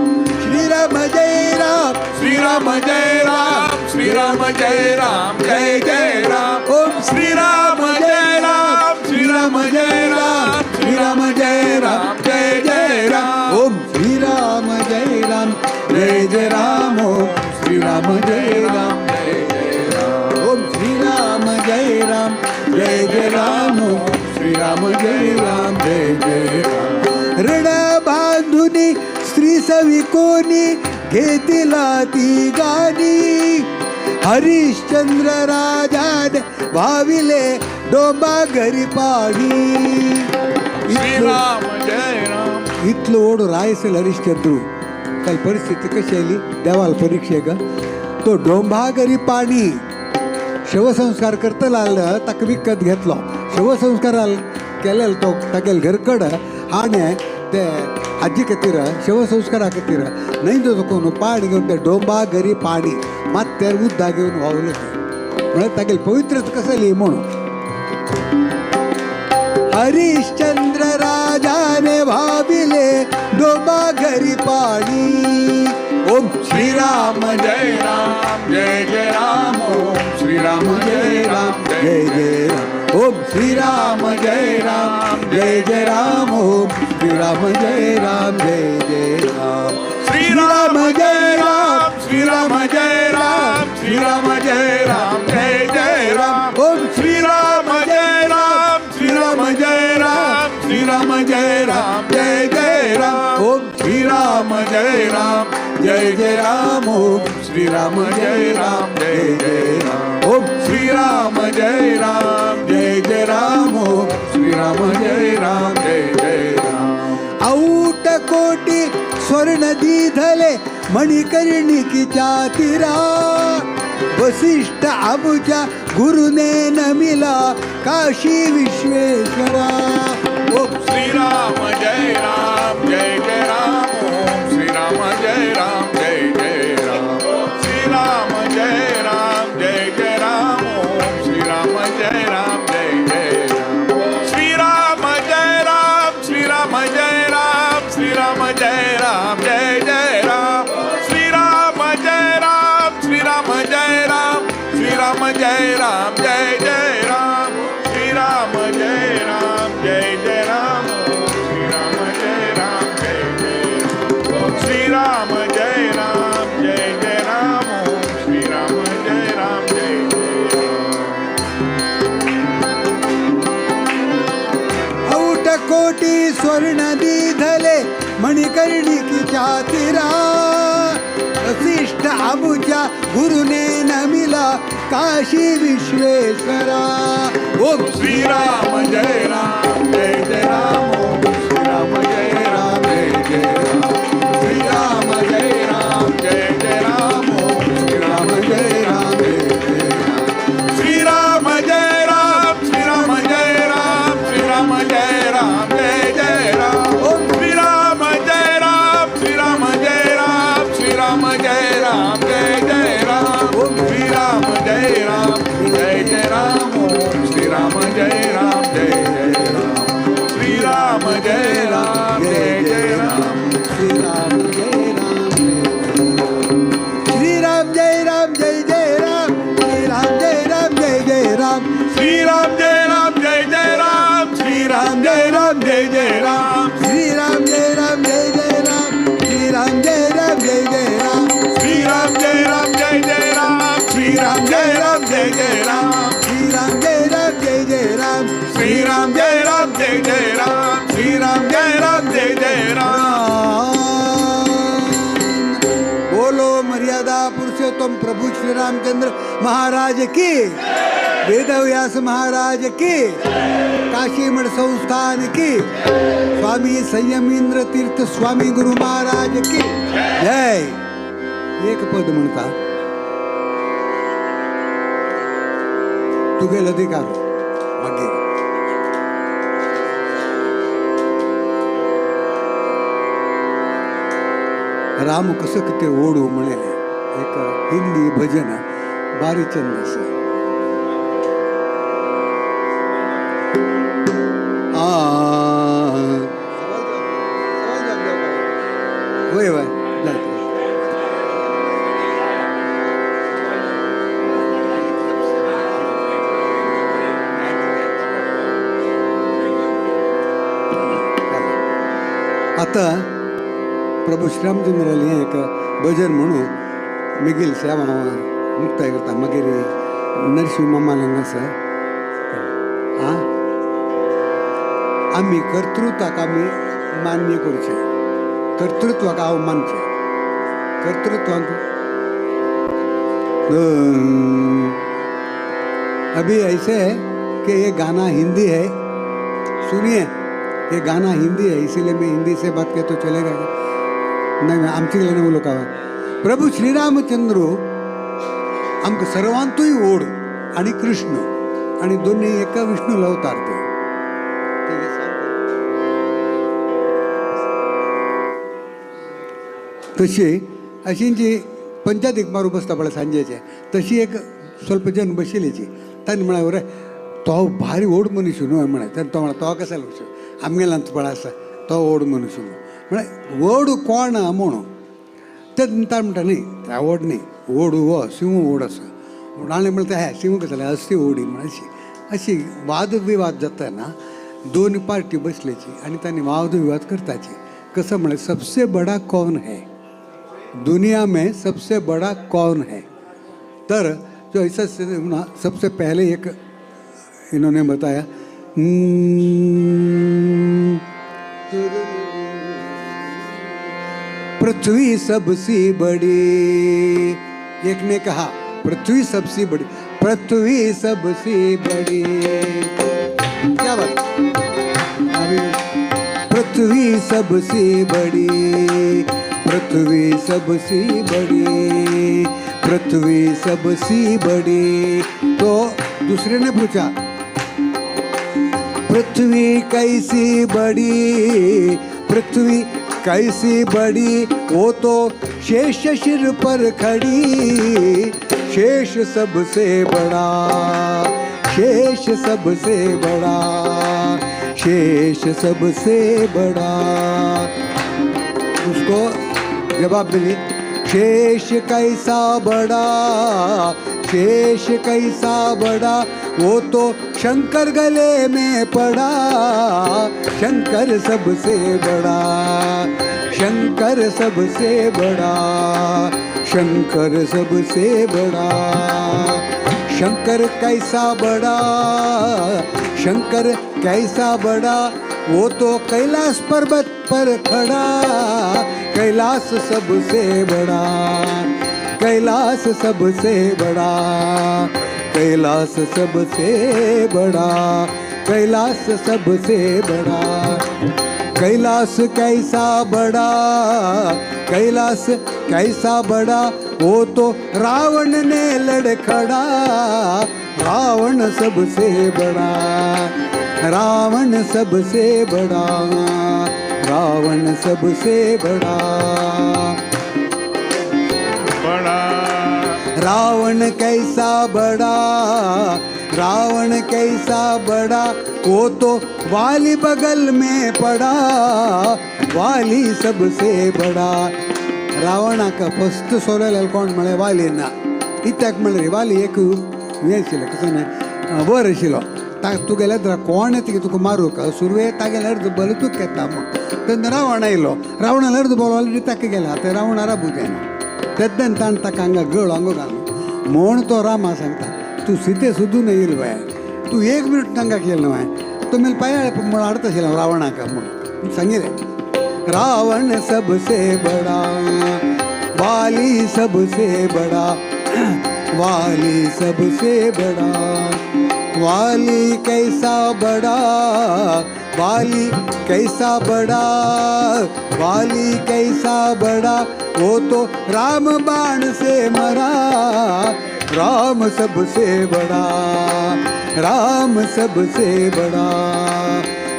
श्री राम जय राम श्री राम जय राम श्री राम जय राम जय जय राम ओम श्री राम जय राम श्री राम जय राम श्री राम जय राम जय जय राम ओम श्री राम जय राम जय जय राम ओम श्री राम जय राम जय जय राम ओम श्री राम जय राम जय जय राम ओम श्री राम श्रीराम जय राम जय जय राम रण बांधुनी स्त्री सविकोनी घेतिला ती गाणी हरिश्चंद्र राजाने भाविले डोंबा घरी पाणी श्रीराम जय राम इथलं ओढ रायसेल हरिश्चंद्रू काल परिस्थिती कशी आली देवाला परीक्षे का तो डोंबा घरी पाणी शवसंस्कार करता लागलं ताक विकत घेतलो शवसंस्कार केलेलो तो तागेल घरकड हाणे ते आजी खातीर शवसंस्कारा खातीर नाही जो कोण पाणी घेऊन ते डोंबा घरी पाणी मात त्या उद्दा घेऊन वावलं ते म्हणून तागेल पवित्रच कसली म्हणून हरिश्चंद्र राजाने भाविले डोंबा घरी पाणी ओम श्रीराम जय राम जय जय राम ओम श्रीराम जय राम जय जय राम ओम श्रीराम जय राम जय जय राम ओम श्रीराम जय राम जय जय राम श्रीराम जय राम श्रीराम जय राम श्रीराम जय राम जय जय राम ओम श्रीराम जय राम श्रीराम जय राम श्रीराम जय राम जय जय राम ओम श्रीराम जय राम जय जय राम ओम श्रीराम जय राम जय जय राम ओम श्रीराम जय राम जय जय राम ओम श्रीराम जय राम जय जय राम औट कोटी स्वर्ण दीधले मणिकर्णिकीच्या तिरा वसिष्ठ आमुच्या गुरुने नमिला काशी विश्वेश्वरा ओम श्रीराम जय राम जय जय राम ओम श्रीराम जय राम जय जय राम श्रीराम जय राम जय जय राम ओम श्रीराम जय राम जय जय राम श्रीराम जय राम श्रीराम जय राम श्रीराम जय राम जय जय राम श्रीराम जय राम श्रीराम जय राम श्रीराम जय राम जय जय राम श्रीराम जय राम जय जय राम श्रीराम जय राम जय जय राम श्रीराम जय राम जय जय राम श्रीराम जय राम जय जय राम औट कोटी स्वर्ण दीधले मणिकर्णिकीच्या तिरा वसिष्ठ आमुच्या गुरुने नमिला काशी विश्वेश्वरा ओम श्रीराम जय राम जय जय राम श्रीराम जय राम जय जय राम श्रीराम जय राम जय जय राम श्रीराम जय राम जय जय राम श्रीराम जय राम श्रीराम जय राम श्रीराम जय राम जय जय राम श्रीराम जय राम श्रीराम जय राम श्रीराम जय राम जय जय राम श्रीराम जय राम जय जय राम श्रीराम जय राम जय जय राम श्रीराम जय राम जय जय राम श्रीराम जय राम जय जय राम श्रीराम जय राम जय जय राम श्रीराम जय राम जय जय राम श्रीराम जय राम जय जय राम श्रीराम जय राम जय जय राम श्रीराम जय राम जय जय राम श्रीराम जय राम जय जय राम श्रीराम जय राम जय जय राम श्रीराम जय राम जय जय राम श्रीराम जय राम जय जय राम श्रीराम जय राम जय जय राम बोलो मर्यादा पुरुषोत्तम प्रभु श्री रामचंद्र महाराज की वेदव्यास महाराज की काशी मठ संस्थान की स्वामी संयमींद्र तीर्थ स्वामी गुरु महाराज की जय एक पद म्हणता तुगेल अधिकार मागे राम कसं किती ओढू म्हणेल एक हिंदी भजन बारी चंद असं वय वय आता प्रभू श्रीरामचंद्राली एक भजन म्हणून मिगील सेवा मुक्ताय करता मागीर नरसिंह मामालें आसा आम्ही कर्तृत्वाक आम्ही मान्य करचे, कर्तृत्वाक हांव मानचे, कर्तृत्वाक अभी ऐसे है कि ये गाना हिंदी है, सुनिए, ये गाना हिंदी है, इसीलिए मैं हिंदी से बात किया तो चलेगा नहीं, मैं आमची गेल्याने बोलो का प्रभू श्रीरामचंद्र आमकां सर्वांतूय ओढ आणि कृष्ण आणि दोन्ही एका विष्णूला अवतारते. तशी अशी जी पंचायतीक मारू बसता पळय सांजेचे तशी एक ಸ್ವಲ್ಪ जन बशिल्लीची तांणी म्हळें रे तो भारी ओढ मनीस न्हू म्हळें. तर तो म्हळ्यार तो कसा लक्ष आमगेल्यान पळय आसा तो ओढ मनीस न्हू म्हळ्यार ओढ कोण म्हणून ते ताण म्हणटा न्ही त्या ओढ न्ही ओढ हो शिव ओढ आसा आनी म्हणटा हे शिव कसं असती ओढी म्हण अशी वाद विवाद जाताना दोन पार्टी बसल्याची आणि त्यांनी वाद विवाद करताची. कसं म्हणे सबसे बड़ा कौन है, दुनिया में सबसे बड़ा कौन है. तर जो ऐसा सबसे पहले एक इन्होंने बताया पृथ्वी सबसे बड़ी, एक ने कहा पृथ्वी सबसे बड़ी, पृथ्वी सबसे बड़ी, क्या बात, अभी पृथ्वी सबसे बड़ी, पृथ्वी सबसे बड़ी, पृथ्वी सबसे बड़ी. तो दूसरे ने पूछा पृथ्वी कैसी बड़ी, पृथ्वी कैसी बड़ी, वो तो शेष सिर पर खड़ी, शेष सबसे बड़ा, शेष सबसे बड़ा, शेष सबसे बड़ा. उसको जवाब मिली शेष कैसा बड़ा, शेष कैसा बड़ा, वो तो शंकर गले में पड़ा, शंकर सबसे बड़ा, शंकर सबसे बड़ा, शंकर सबसे बड़ा. शंकर कैसा बड़ा, शंकर कैसा बड़ा, वो तो कैलाश पर्वत पर खड़ा, कैलाश सबसे बड़ा, कैलाश सबसे बड़ा, कैलाश सबसे बड़ा, कैलाश सबसे बड़ा. कैलाश कैसा बड़ा, कैलाश कैसा बड़ा, वो तो रावण ने लड़खड़ा, रावण सबसे बड़ा, रावण सबसे बड़ा, रावण सबसे बड़ा, बड़ा रावण कैसा बड़ा, रावण कैसा बड़ा, वो तो वाली बगल में पड़ा, वाली सबसे बड़ा. रावणाका फस्ट सोडलेलो कोण म्हळें वालीना. कित्याक म्हणलें वाली एक हें आशिल्लें कसं न्हय वर आशिल्लो ताका तूं गेल्यार तर कोण येता की तुका मारूंक सुरवे तागेले अर्द बल तूं घेता म्हूण. तेन्ना रावण आयलो, रावणान अर्द बोलवाली ताका गेला आतां रावणारा बुजायना. तेद्दान ताण ताका हांगा गळ हांगो घालून म्हूण तो रामा सांगता तूं सीते सुद्दां येयलो बाय, तूं एक मिनट तांकां केलें न्हय तो मेल पांय म्हूण हाडता आशिल्लो रावणाका म्हूण सांगिलें. रावण सबसे बड़ा, वाली सबसे बड़ा, वाली सबसे बड़ा, वाली कैसा बड़ा, वाली कैसा बड़ा, वाली कैसा बड़ा, वो तो राम बाण से मरा, राम सबसे बड़ा, राम सबसे बड़ा,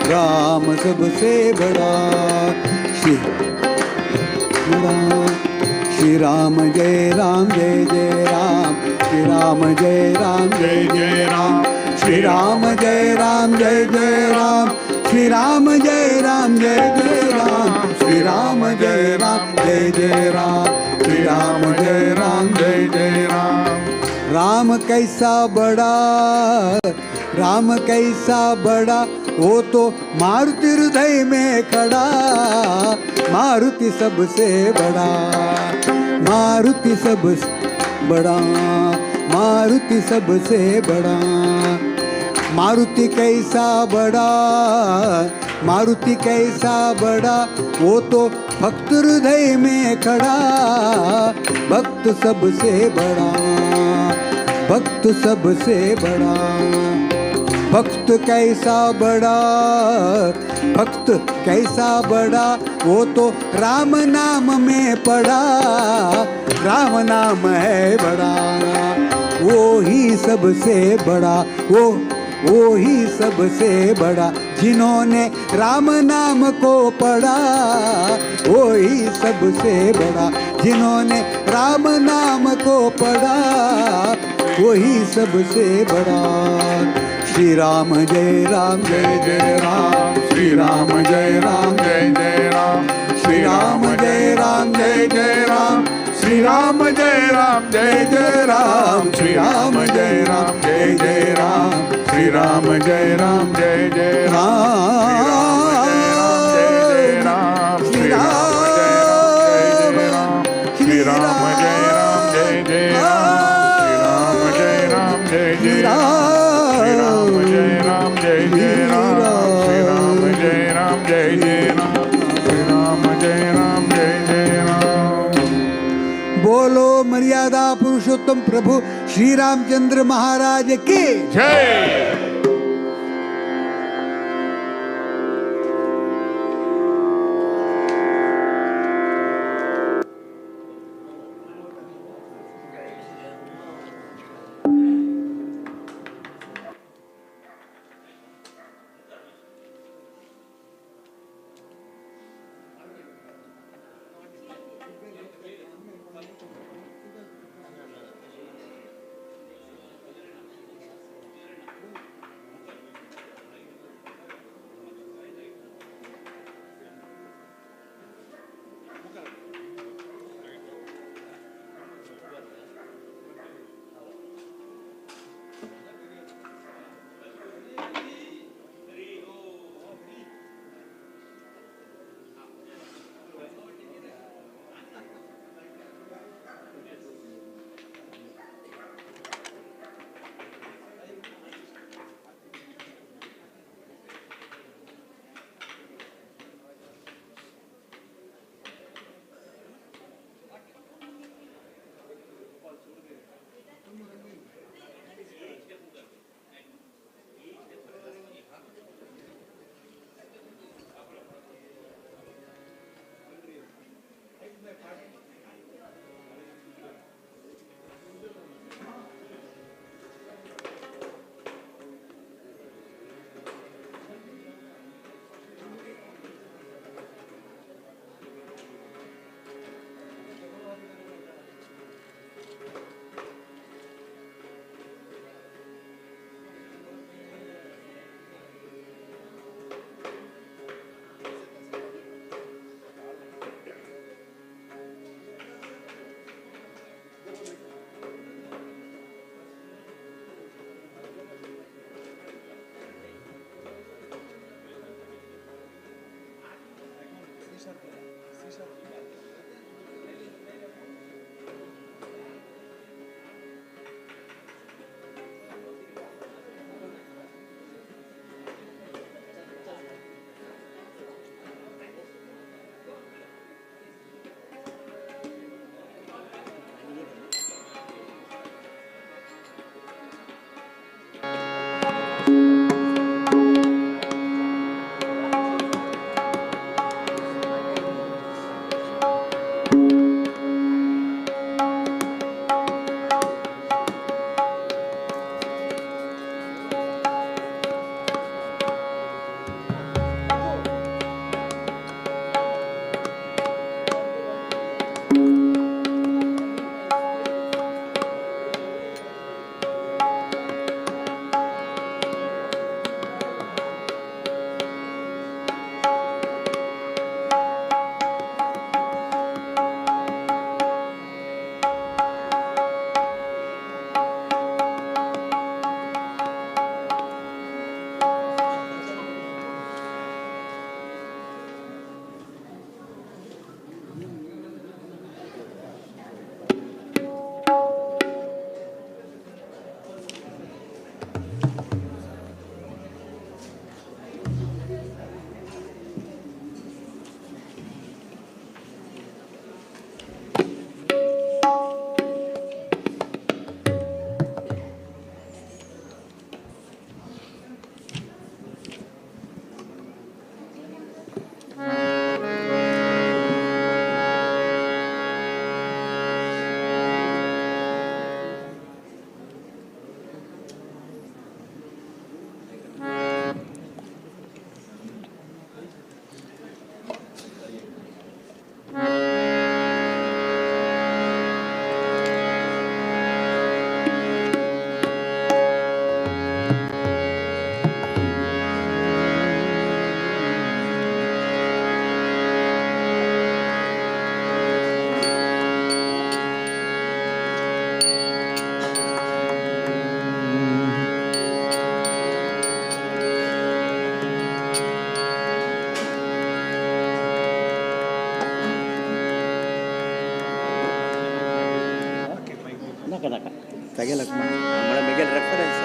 राम सबसे बड़ा. श्री राम जय राम जय जय राम, श्री राम जय राम जय जय राम, श्री राम जय राम जय जय राम, श्री राम जय राम जय जय राम, श्री राम जय राम जय जय राम, श्री राम जय राम जय जय राम. राम कैसा बड़ा, राम कैसा बड़ा, वो तो मारुति हृदय में खड़ा, मारुति सबसे बड़ा, मारुति सबसे बड़ा, मारुति सबसे बड़ा. मारुति कैसा बड़ा, मारुति कैसा बड़ा वो तो भक्त हृदय में खड़ा, भक्त सबसे बड़ा, भक्त सबसे बड़ा। भक्त कैसा बड़ा, भक्त कैसा बड़ा वो तो राम नाम में पड़ा, राम नाम है बड़ा, वो ही सबसे बड़ा, वो ही सबसे बड़ा। जिन्होंने राम नाम को पढ़ा वो ही सबसे बड़ा, जिन्होंने राम नाम को पढ़ा वो ही सबसे बड़ा। श्री राम जय राम जय जय राम, श्री राम जय राम जय जय राम, श्री राम जय राम जय जय राम, श्री राम जय राम जय जय राम, श्री राम जय राम जय जय राम, श्री राम जय राम जय जय राम, श्री राम श्री राम जय राम जय जय राम, श्री राम जय राम जय जय राम, श्री राम जय राम जय जय राम, श्री राम जय राम जय जय राम, श्री राम जय राम जय जय राम। बोलो मर्यादा पुरुषोत्तम प्रभु श्री रामचंद्र महाराज की जय। naka. Tagalog mo. Mga Miguel reference.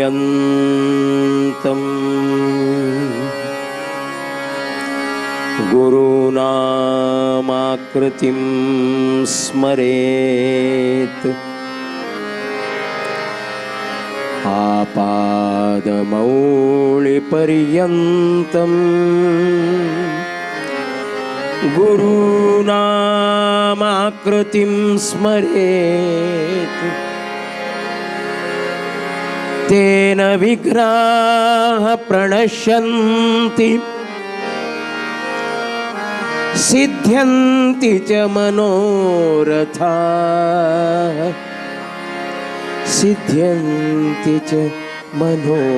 आपादमौलिपर्यन्तं गुरूणामाकृतिं स्मरेत् आपादमौलिपर्यन्तं गुरूणामाकृतिं स्मरेत् तेन विघ्नाः प्रणश्यन्ति सिद्ध्यन्ति च मनोरथाः सिद्ध्यन्ति च मनोरथाः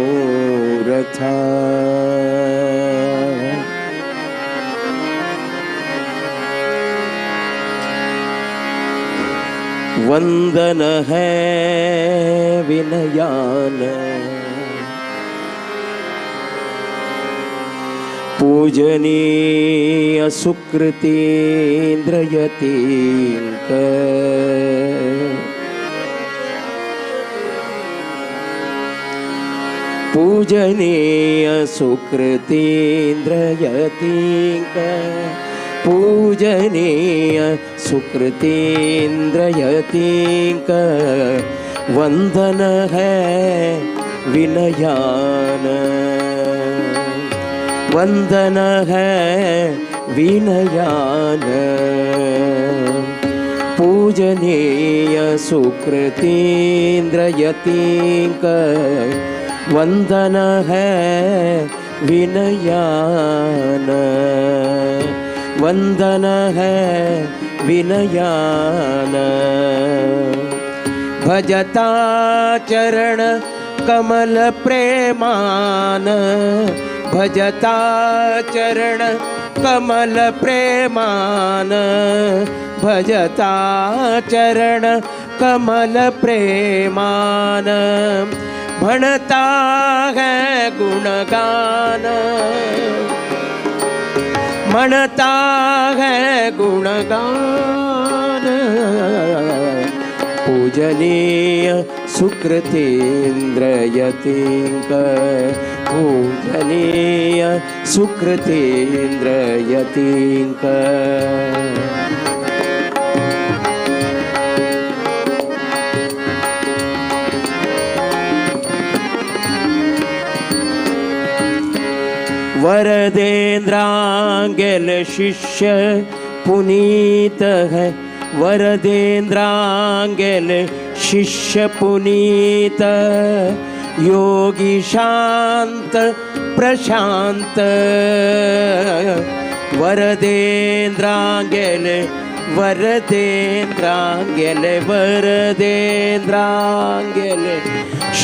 वंदन है विनयान पूजनीय सुकृतीन्द्रयतीन्द्र पूजनीय सुकृतीन्द्रयतीन्द्र पूजनीय सुकृतीन्द्रयतीक वंदन है विनयान वंदन है विनयान पूजनीय सुकृतीन्द्रयतीक वंदन है विनयान वंदन है विनयान भजता चरण कमल प्रेमान भजता चरण कमल प्रेमान भजता चरण कमल प्रेमान भणता है गुणगान मनता है गुणगान पूजनीय सुकृतीन्द्रयतीक पूजनीय सुकृतीन्द्रयतीक वरदेन्द्रांगल शिष्य पुनीत है वरदेन्द्रांगल शिष्य पुनीत योगी शांत प्रशांत वरदेन्द्रांगल वरदेन्द्रांगल वरदेन्द्रांगल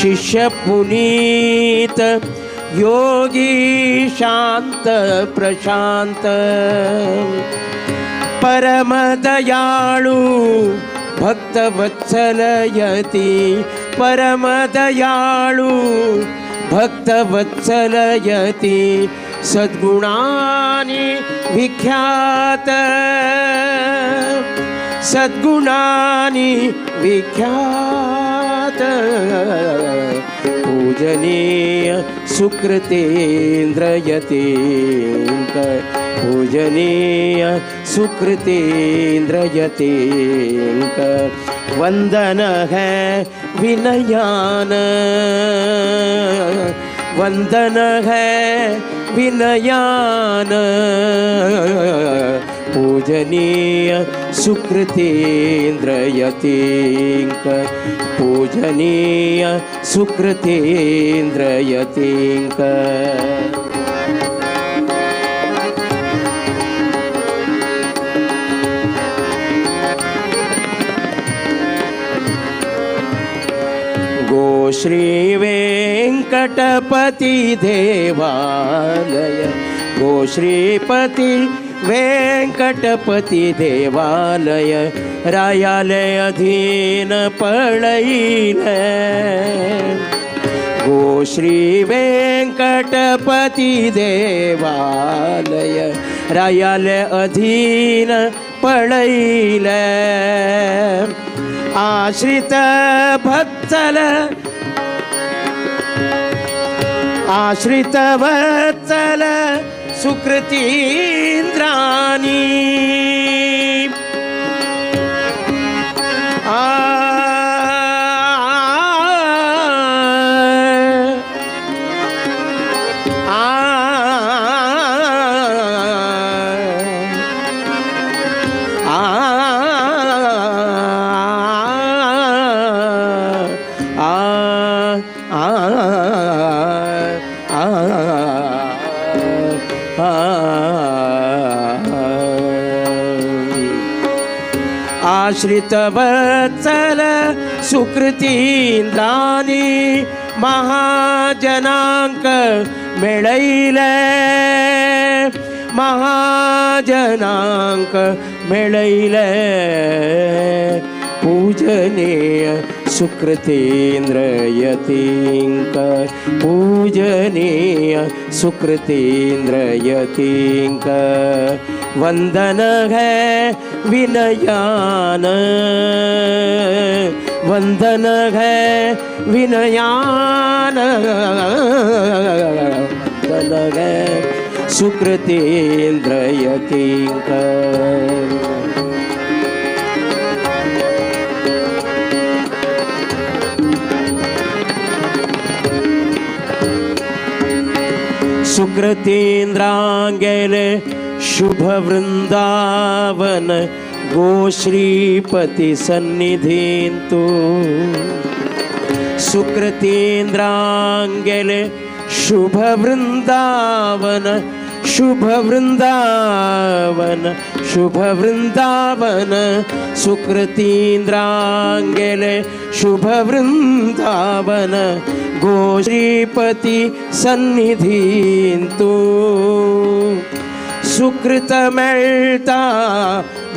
शिष्य पुनीत योगी शांत प्रशांत परम दयाळु भक्त वत्सलयति परम दयाळु भक्त वत्सलयति सद्गुणानि विख्यात सद्गुणानि विख्यात पूजनीय सुकृतेन्द्रयतीङ्कर पूजनीय सुकृतेन्द्रयतीङ्कर वंदन है विनयान वंदन है विनयान पूजनीय सुकृतेन्द्रयतीङ्कर पूजनीय सुकृतेन्द्रयतीङ्कर गो श्री वेंकटपति देवालय गो श्रीपति वेंकटपति देवालय रायालय अधीन पड़ैल गो श्री वेंकटपति देवालय रायालय अधीन पड़ैल आश्रित भक्तल आश्रित वत्सल सुकृतीन्द्राणी आश्रित वत्सल सुकृतीन्द्राणी महाजनांक मिळैल महाजनांक मिळैल पूजनीय सुकृतेन्द्रयतीङ्कर पूजनीय सुकृतेन्द्रयतीङ्कर वंदन है विनयान वंदन है विनयान वंदन है सुकृतेन्द्रयतीङ्कर सुकृतेन्द्रांगेले शुभ वृंदावन गो श्रीपति सन्निधिन्तु सुकृतेन्द्रांगेले शुभ वृंदावन शुभ वृंदावन शुभ वृंदावन सुकृतीन्द्रांगेले शुभ वृंदावन गो श्रीपति सन्निधिन्तु सुकृत मिळता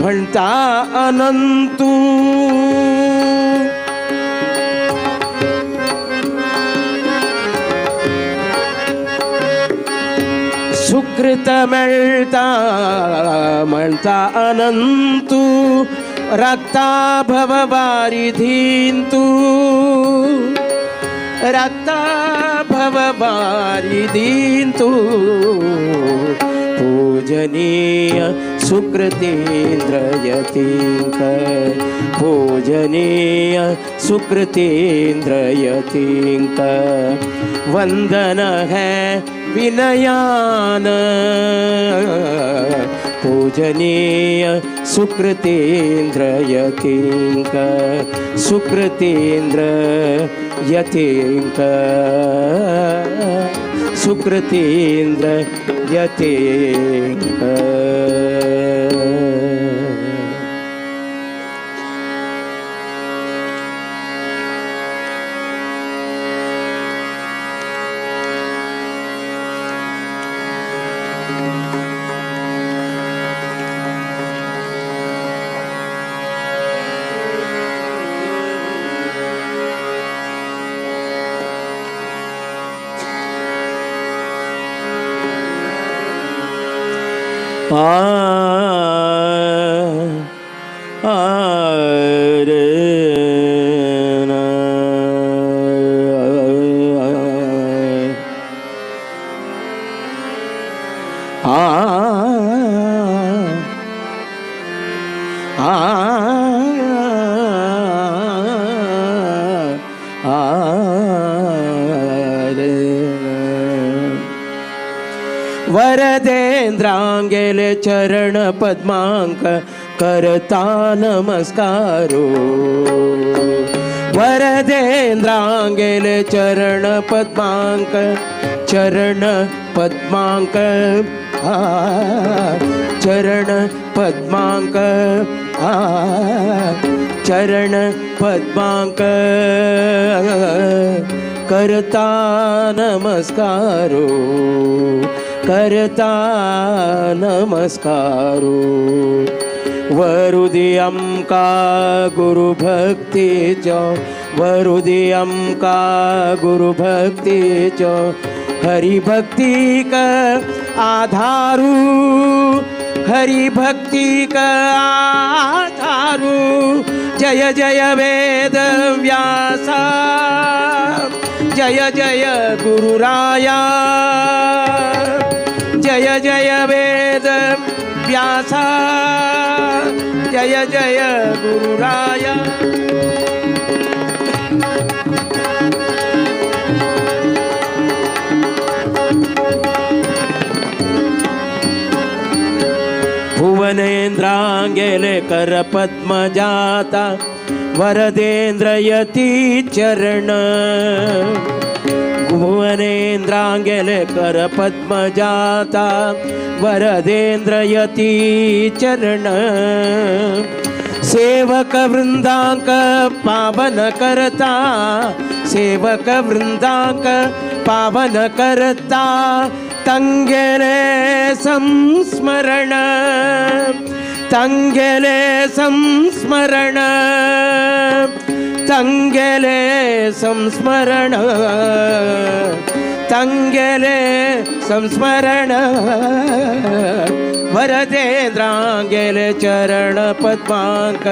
म्हणता अनंतू सुकृत मिळता म्हणता अनंतू रक्ता भववारिधीन्तु रक्ता भववारिधीन्तु पूजनीय सुकृतेन्द्रयतीङ्कर पूजनीय सुकृतेन्द्रयतीङ्कर वंदन है विनयान पूजनीय सुकृतेन्द्रयतीङ्कर सुकृतेन्द्रयतीङ्कर सुकृतेन्द्रयतीङ्कर रे वरदेंद्रांगेले चरण पद्मांक करता नमस्कारो वरदेंद्रांगेले चरण पद्मांक चरण पद्मांक चरण पद्मांक चरण पद्मांक करता नमस्कारो करता नमस्कारो वरुदियं का गुरुभक्तीच वरुदियं का गुरुभक्तीच हरिभक्तिक आधारू हरिभक्तिक आधारू जय जय वेद व्यासा जय जय गुरुराया जय जय वेद व्यासा जय जय गुरुराया भुवनेन्द्रांगेले कर पद्मजाता वरदेंद्रयती चरण भुवनेन्द्रांगेले कर पद्मजाता वरदेंद्रयती चरण सेवक वृंदांक पावन करता सेवक वृंदांक पावन करता तंगेले संस्मरण तंगेले संस्मरण तंगेले संस्मरण तंगेले संस्मरण वरदेंद्रांगेले चरण पद्मांक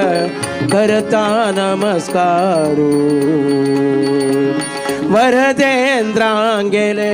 करता नमस्कारो वरदेंद्रांगेले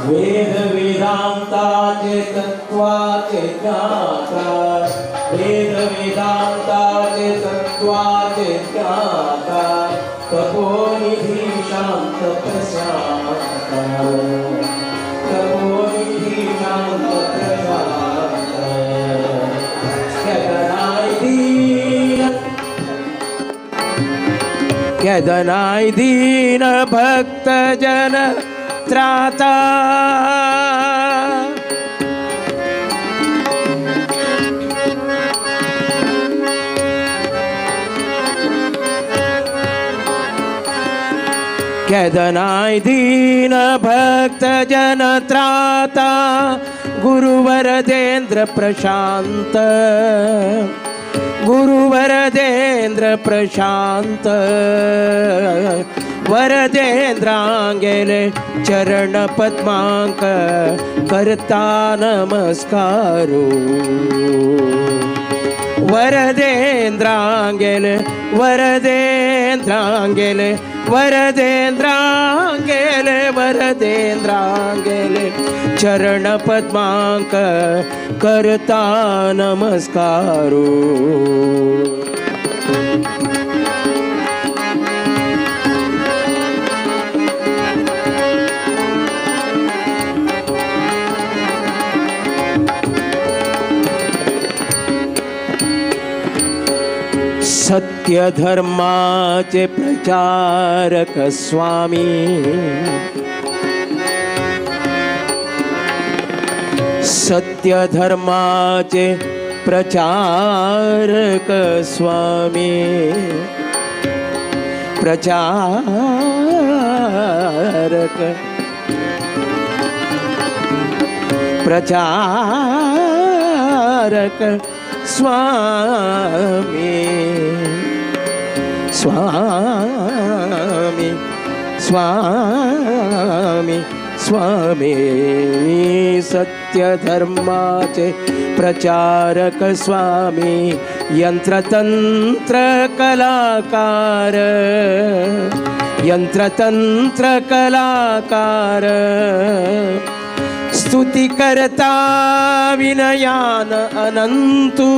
वेद वेदांताचे तत्वाचे ज्ञाता वेद वेदांताचे तत्वाचे ज्ञाता तपोनिधी शांत प्रशांत तपोनिधी शांत प्रशांत केदनाय दीन भक्त जन त्राता केदनाय दीन भक्त जन त्राता गुरुवरदेंद्र प्रशांत गुरुवरदेंद्र प्रशांत वरदेंद्रांगेले चरण पद्मांक करता नमस्कारो वरदेंद्रांगेले वरदेंद्रांगेले वरदेंद्रांगेले वरदेंद्रांगेले चरण पद्मांक करता नमस्कारो सत्य धर्माचे प्रचारक स्वामी सत्य धर्माचे प्रचारक स्वामी प्रचारक प्रचारक स्वामी स्वामी स्वामी स्वामी सत्य धर्माचे प्रचारक स्वामी यंत्रतंत्र कलाकार यंत्रतंत्र कलाकार स्तुति करता विनयान अनंतु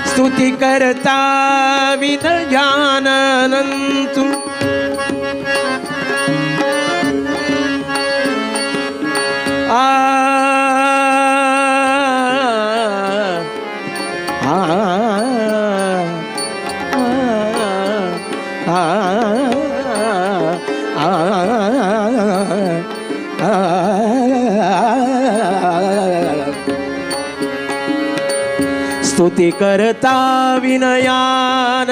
स्तुति स्तुति करता विनयानन्तु स्तुति करता विनयान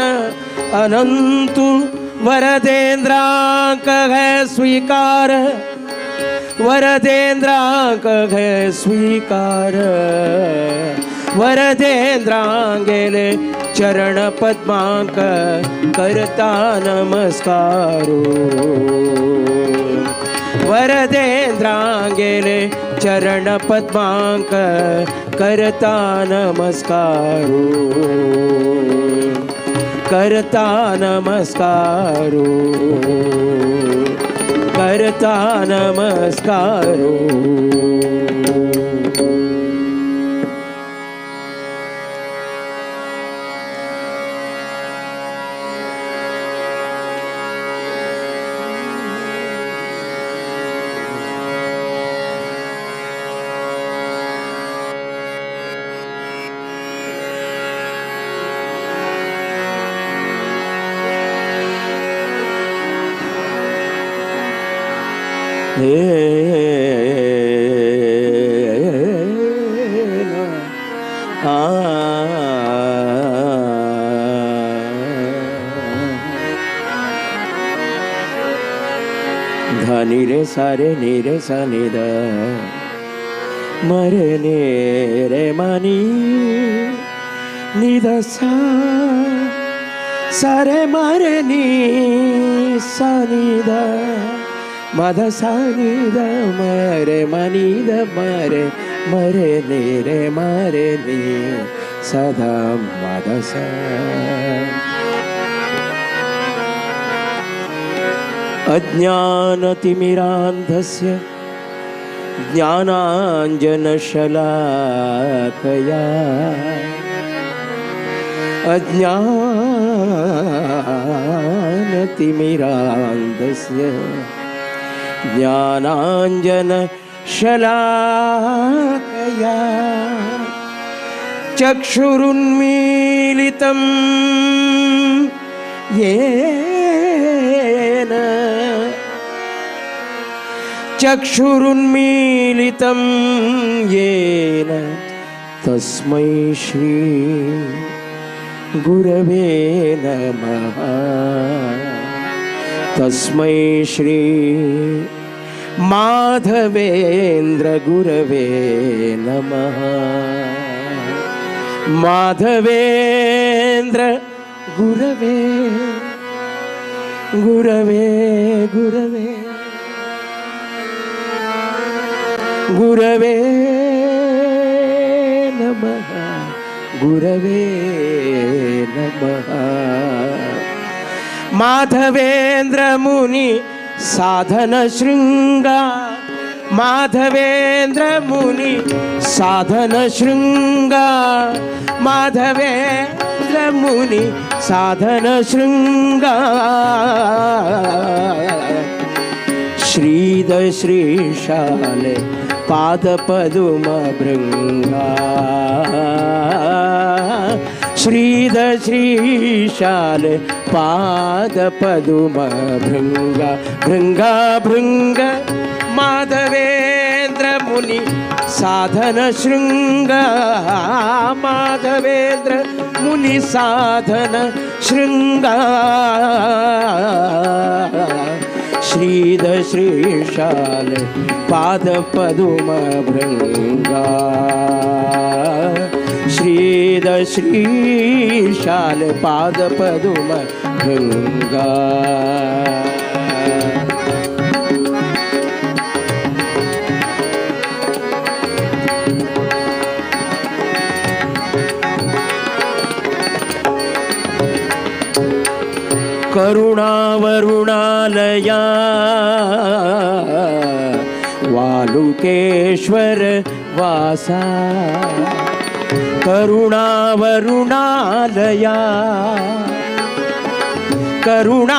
अनंतु वरदेन्द्रांक है स्वीकार वरदेन्द्रांक है स्वीकार वरदेन्द्रांगेले चरण पद्मांक करता नमस्कारो वरदेन्द्रांगेले चरण पद्मांक करता नमस्कारो करता नमस्कारो करता नमस्कारो धनी रे सारे नी रे सा नि द मरे ने रे मनी नि द सा सारे मरे नी सा नि द मद सा नि द मरे मनी द मरे मरे नी रे मरे नी सदा मद सा अज्ञानतिमिरान्धस्य ज्ञानाञ्जनशलाकया अज्ञानतिमिरान्धस्य ज्ञानाञ्जनशलाकया चक्षुरुन्मीलितं येन चक्षुरुन्मीलितं येन तस्मै श्री गुरवे नमः तस्मै श्री माधवेन्द्र गुरवे नमः माधवेन्द्र गुरवे गुरवे गुरवे गुरवे नमः गुरवे नमः माधवेन्द्र मुनि साधन शृंगा माधवेन्द्र मुनि साधन शृंगा माधवेन्द्र मुनि साधन शृंगा श्रीद श्रीशाले पादपदुम भृंगा श्रीद श्रीशाले पादपदुम भृंगा भृंगा भृंग माधवेन्द्र मुनि साधन शृंगा माधवेन्द्र मुनि साधन शृंगा श्रीद श्रीशाल पादपदुम भृंगा श्रीद श्रीशाल पादपदुम भृंगा करुणावरुणालया वालुकेश्वर वासा करुणावरुणालया करुणावरुणालया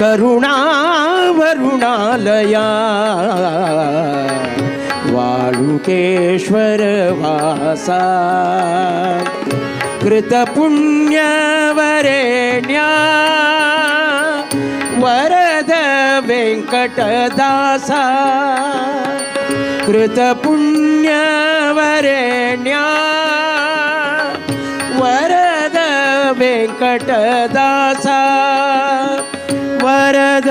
करुणावरुणालया वालुकेश्वर वासा कृतपुण्यवरेण्या वरद वेंकटदासा कृतपुण्यवरेण्या वरद वेंकटदासा वरद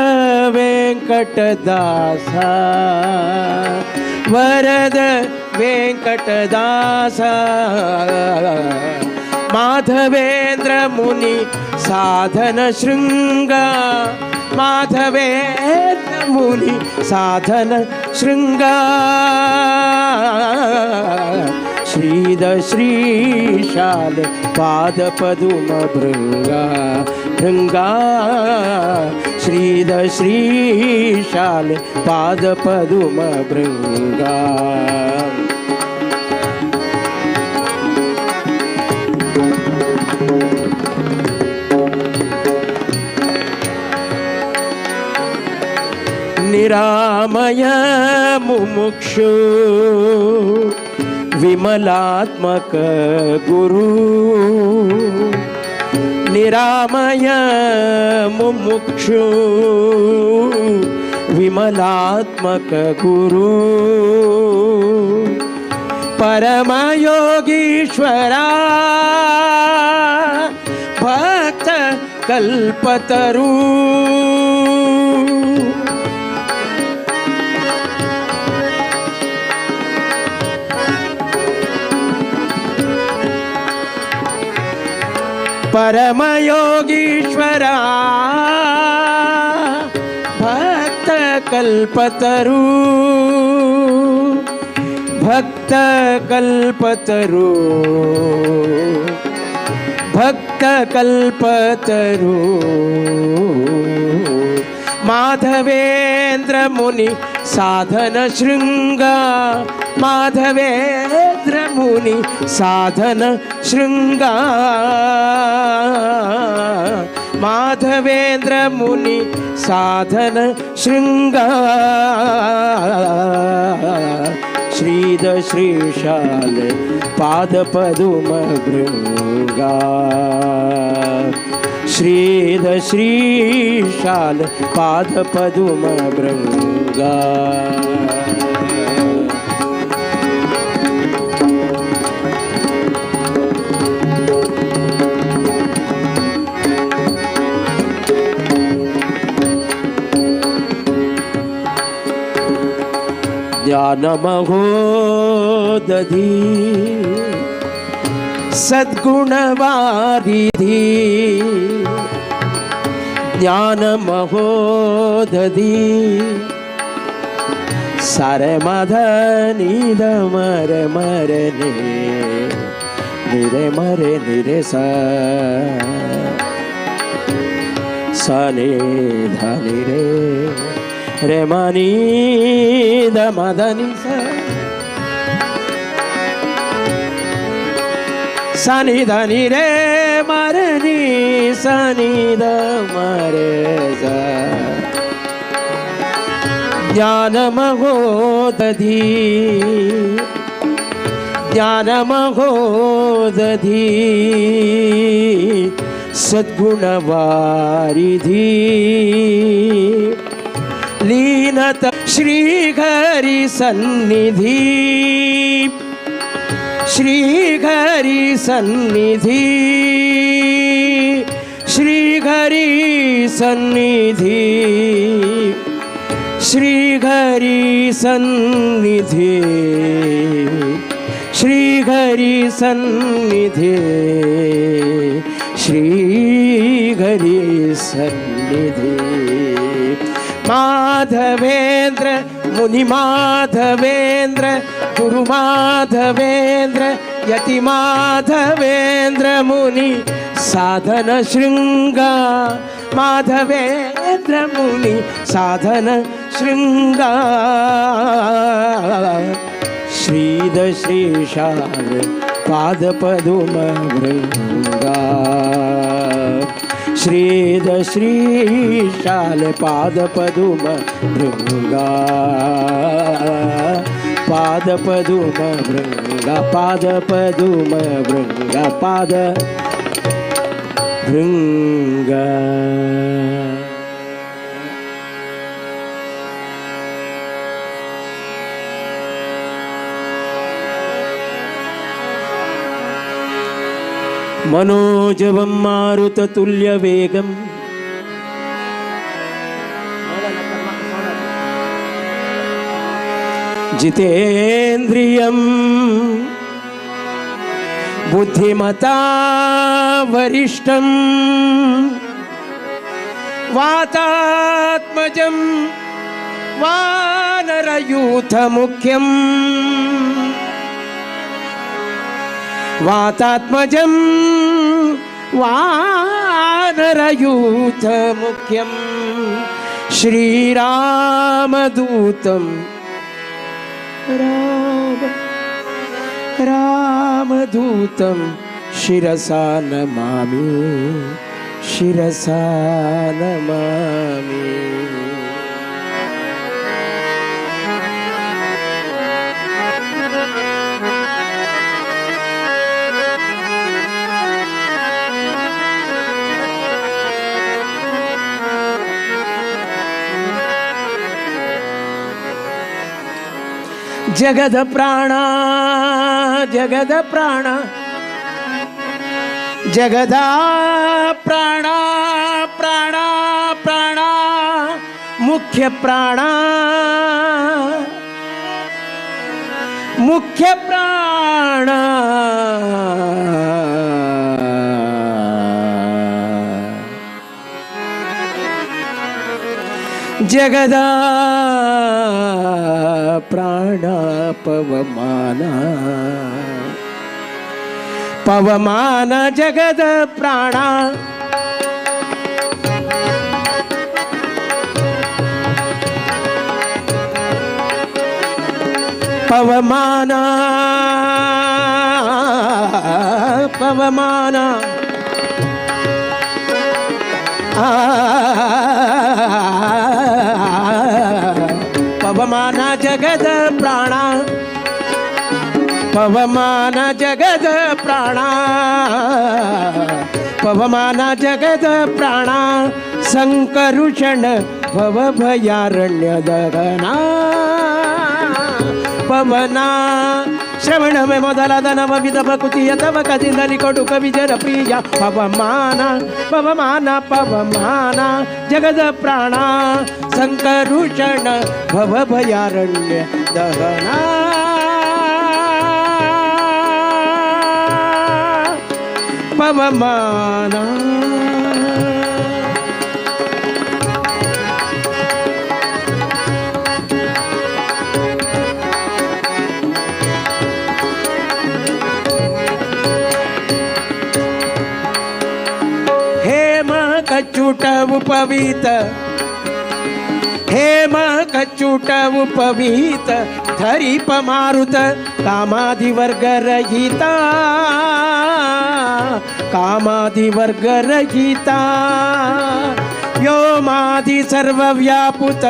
वेंकटदासा वरद वेंकटदासा माधवेंद्र मुनि साधन शृंगा माधवेंद्र मुनि साधन शृंगा श्रीद श्रीशाल पाद पदुम भृंगा भृंगा श्रीद श्रीशाल पाद पदुम भृंगा निरामय मुमुक्षु विमलात्मक गुरु निरामय मुमुक्षु विमलात्मक गुरु परमयोगीश्वरा भक्त कल्पतरु परमयोगीश्वरा भक्त कल्पतरु भक्त कल्पतरु भक्त कल्पतरु माधवेंद्र मुनि साधन शृंगा माधवेंद्र मुनि साधन शृंगा माधवेंद्र मुनि साधन शृंगा श्रीद श्रीशाल पाद पदुम भृंगा श्रीद श्रीशाल पाद पदुम भृंगा ज्ञानमहोदधि सद्गुणवारिधि ज्ञानमहोदधि सारे मधनिध मर मर निरे मरे निरे सने धनि रे रे मनी द मदनी सनी धनी रे मरनी सनी द मरे ज्ञानमहोदधि ज्ञानमहोदधि सद्गुणवारिधि लीनत श्रीहरि सन्निधि श्रीहरि सन्निधि श्रीहरि सन्निधि श्रीहरि सन्निधि श्रीहरि सन्निधि श्रीहरि सन्निधि माधवेंद्र मुनि माधवेंद्र गुरु माधवेंद्र यति माधवेंद्र मुनि साधन शृंगा माधवेंद्र मुनि साधन शृंगार श्रीद श्रीशाल पादपदुम भृंगार श्रीद श्रीशाल पादपदुम भृंगार पादपदुम भृंगा पादपदुम भृंगा पाद भृंगा मनोजवं मारुततुल्यवेगं जितेन्द्रियं बुद्धिमता वरिष्ठं वातात्मजं वानरयूथमुख्यं वातात्मजं वानरयूथमुख्यं श्रीरामदूतं रामदूतं शिरसा नमामि शिरसा नमामि जगद प्राण जगद प्राण जगदा प्राण प्राण प्राण मुख्य प्राण मुख्य प्राण जगदा प्राण पवमान पवमान जगद प्राण पवमान पवमान पवमान जगद प्राण पवमान जगद प्राण पवमान जगद प्राण संकरुषण भव भयारण्य दगना पवना श्रवण में मोदलाद नव विधव कुतिय तव कदिंदली कोटुक विजय प्रिय पवमान पवमान पवमान जगद प्राण संकरुषण भव भयारण्य दहना पवमान कच्चूट उपवीत हेम कच्चूट उपवीत धरीप मारुत कामादिवर्ग रहिता कामादिवर्ग रहिता व्योमादि सर्वव्यापुत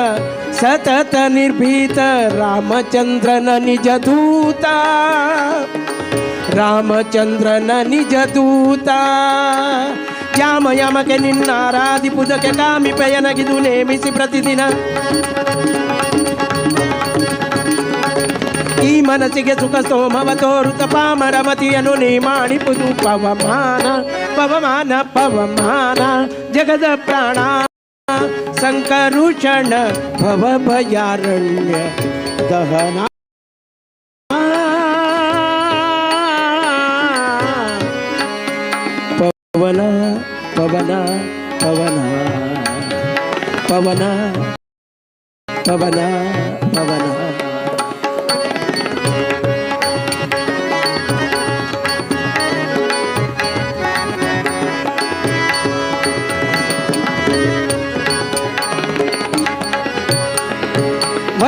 सतत निर्भीत रामचंद्रन निज दूता रामचंद्रन निज दूता ಯಾಮ ಯಮಗೆ ನಿನ್ನಾರಾಧಿ ಪುದಕ್ಕೆ ಕಾಮಿ ಪಯನಗಿದು ನೇಮಿಸಿ ಪ್ರತಿದಿನ ಈ ಮನಸ್ಸಿಗೆ ಸುಖ ಸೋಮವ ತೋರುತ್ತ ಪಾಮರಮತಿಯನ್ನು ನೀ ಮಾಡಿಪುದು ಪವಮಾನ ಪವಮಾನ ಪವಮಾನ ಜಗದ ಪ್ರಾಣ ಸಂಕರುಷಣ ಭವ ಭಯಾರಣ್ಯ ದಹನ ಪವನ ಪವನ ಪವನ ಪವನ ಪವನ ಪವನ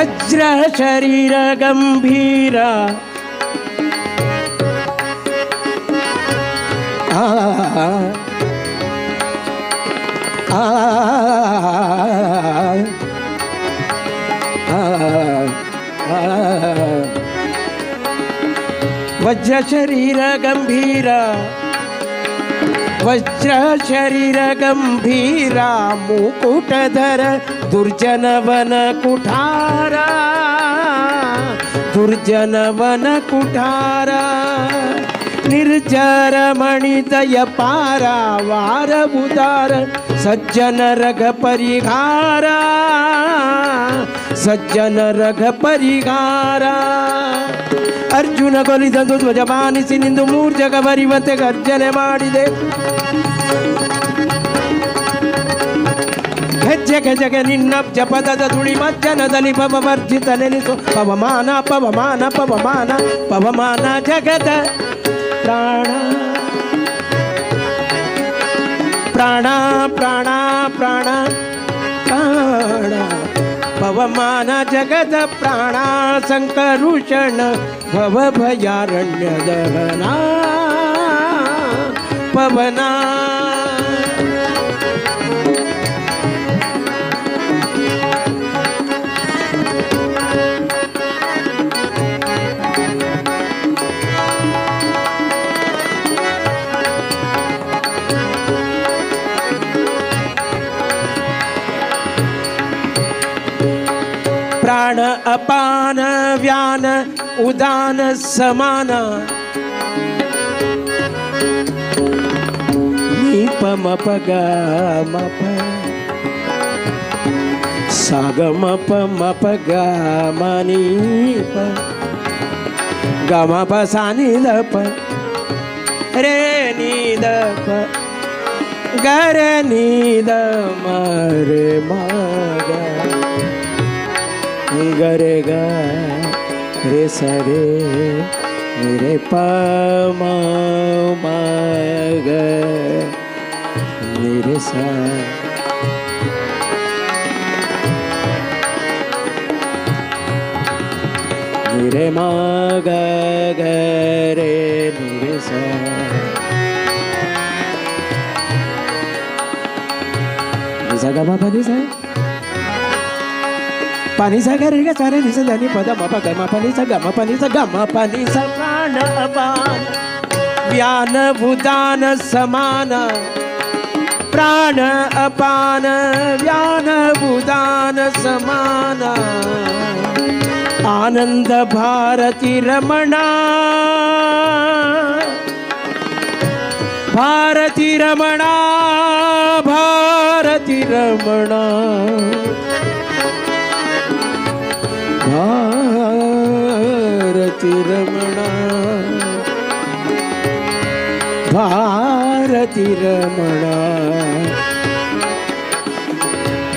ವಜ್ರ ಶರೀರ ಗಂಭೀರ ಆ ಆ ವಜ್ರ ಶರೀರ ಗಂಭೀರ ವಜ್ರ ಶರೀರ ಗಂಭೀರ ಮುಕುಟಧರ ದುರ್ಜನವನ ಕುಠಾರ ದುರ್ಜನವನ ಕುಠಾರ ನಿರ್ಜರ ಮಣಿದಯ ಪಾರ ವಾರ ಉದಾರ ಸಜ್ಜನ ರಘ ಪರಿಹಾರ ಸಜ್ಜನ ರಘ ಪರಿಹಾರ ಅರ್ಜುನ ಕೊಲಿದಂದು ಧ್ವಜ ಬಾನಿಸಿ ನಿಂದು ಮೂರ್ಜಗ ಬರಿವಂತೆ ಗರ್ಜನೆ ಮಾಡಿದೆ ಹೆಜ್ಜೆ ಗೆಜಗೆ ನಿನ್ನಬ್ಜ ಪದದ ತುಳಿ ಮಜ್ಜನದಲ್ಲಿ ಪವವರ್ಜಿತ ನೆನೆಸು ಪವಮಾನ ಪವಮಾನ ಪವಮಾನ ಪವಮಾನ ಜಗದ ಪ್ರಾಣ ಪ್ರಾಣ ಪ್ರಾಣ ಪ್ರಾಣ ಪ್ರಾಣ ಪವಮಾನ ಜಗದ ಪ್ರಾಣ ಸಂಕರುಷಣ ಭವ ಭಯಾರಣ್ಯ ದಹನ ಪವನ प्राण अपान व्यान उदान समान नीप मप ग मप साग मप मप ग मनीप ग मप सा नि द प रे नि द प ग रे नि द म रे म ग गरे ग रे सरे रे प म म ग नि रे सा नि रे म ग ग रे नि रे सा नि सा ग म प नि सा पानी सा ग रे ग सा रे नि सा ध नि प द म प ग म प नि सा ग म प नि सा ग म प नि सा प्राण अपान व्यान उदान समान प्राण अपान व्यान उदान समान आनंद भारती रमणा भारती रमणा भारती रमणा भारती रमणा भारती रमणा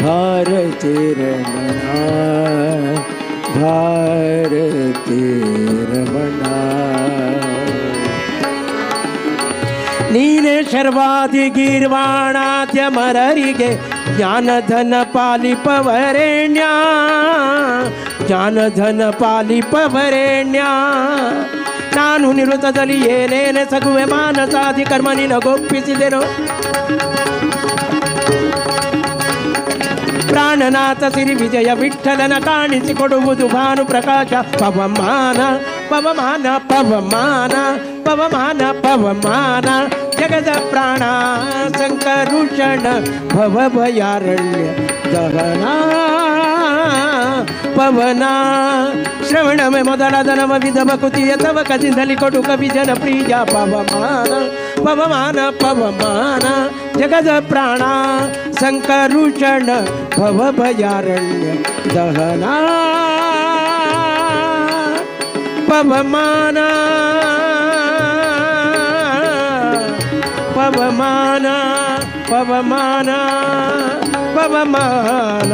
भारती रमणा भारती रमणा ನೀನೆ ಶರ್ವಾದಿ ಗೀರ್ವಾಣಾದ್ಯ ಮರರಿಗೆ ಜ್ಞಾನಧನ ಪಾಲಿಪವರೆಣ್ಯ ಜ್ಞಾನಧನ ಪಾಲಿಪವರೆಣ್ಯ ನಾನು ನಿವೃತ್ತದಲ್ಲಿ ಏನೇನೆ ಸಗುವೆ ಮಾನಸಾದಿ ಕರ್ಮ ನಿನಗೊಪ್ಪಿಸಿದೆನು ಪ್ರಾಣನಾಥ ಸಿರಿ ವಿಜಯ ವಿಠಲನ ಕಾಣಿಸಿಕೊಡುವುದು ಭಾನು ಪ್ರಕಾಶ ಪವಮಾನ ಪವಮಾನ ಪವಮಾನ ಪವಮಾನ ಪವಮಾನ ಜಗದ ಪ್ರಾಣ ಸಂಕರುಷಣ ಭವ ಭಯಾರಣ್ಯ ದಹನ ಪವನ ಶ್ರವಣಮೆ ಮೊದಲಾದ ನವ ವಿಧ ಭಕುತಿಯ ತವ ಕಸಿಂದಲಿ ಕೊಡು ಕವಿ ಜನ ಪ್ರಿಯ ಪವಮಾನ ಪವಮಾನ ಪವಮಾನ ಜಗದ ಪ್ರಾಣ ಸಂಕರುಷಣ ಭವ ಭಯಾರಣ್ಯ ದಹನ ಪವಮಾನ ಪವಮಾನ ಪವಮಾನ ಪವಮಾನ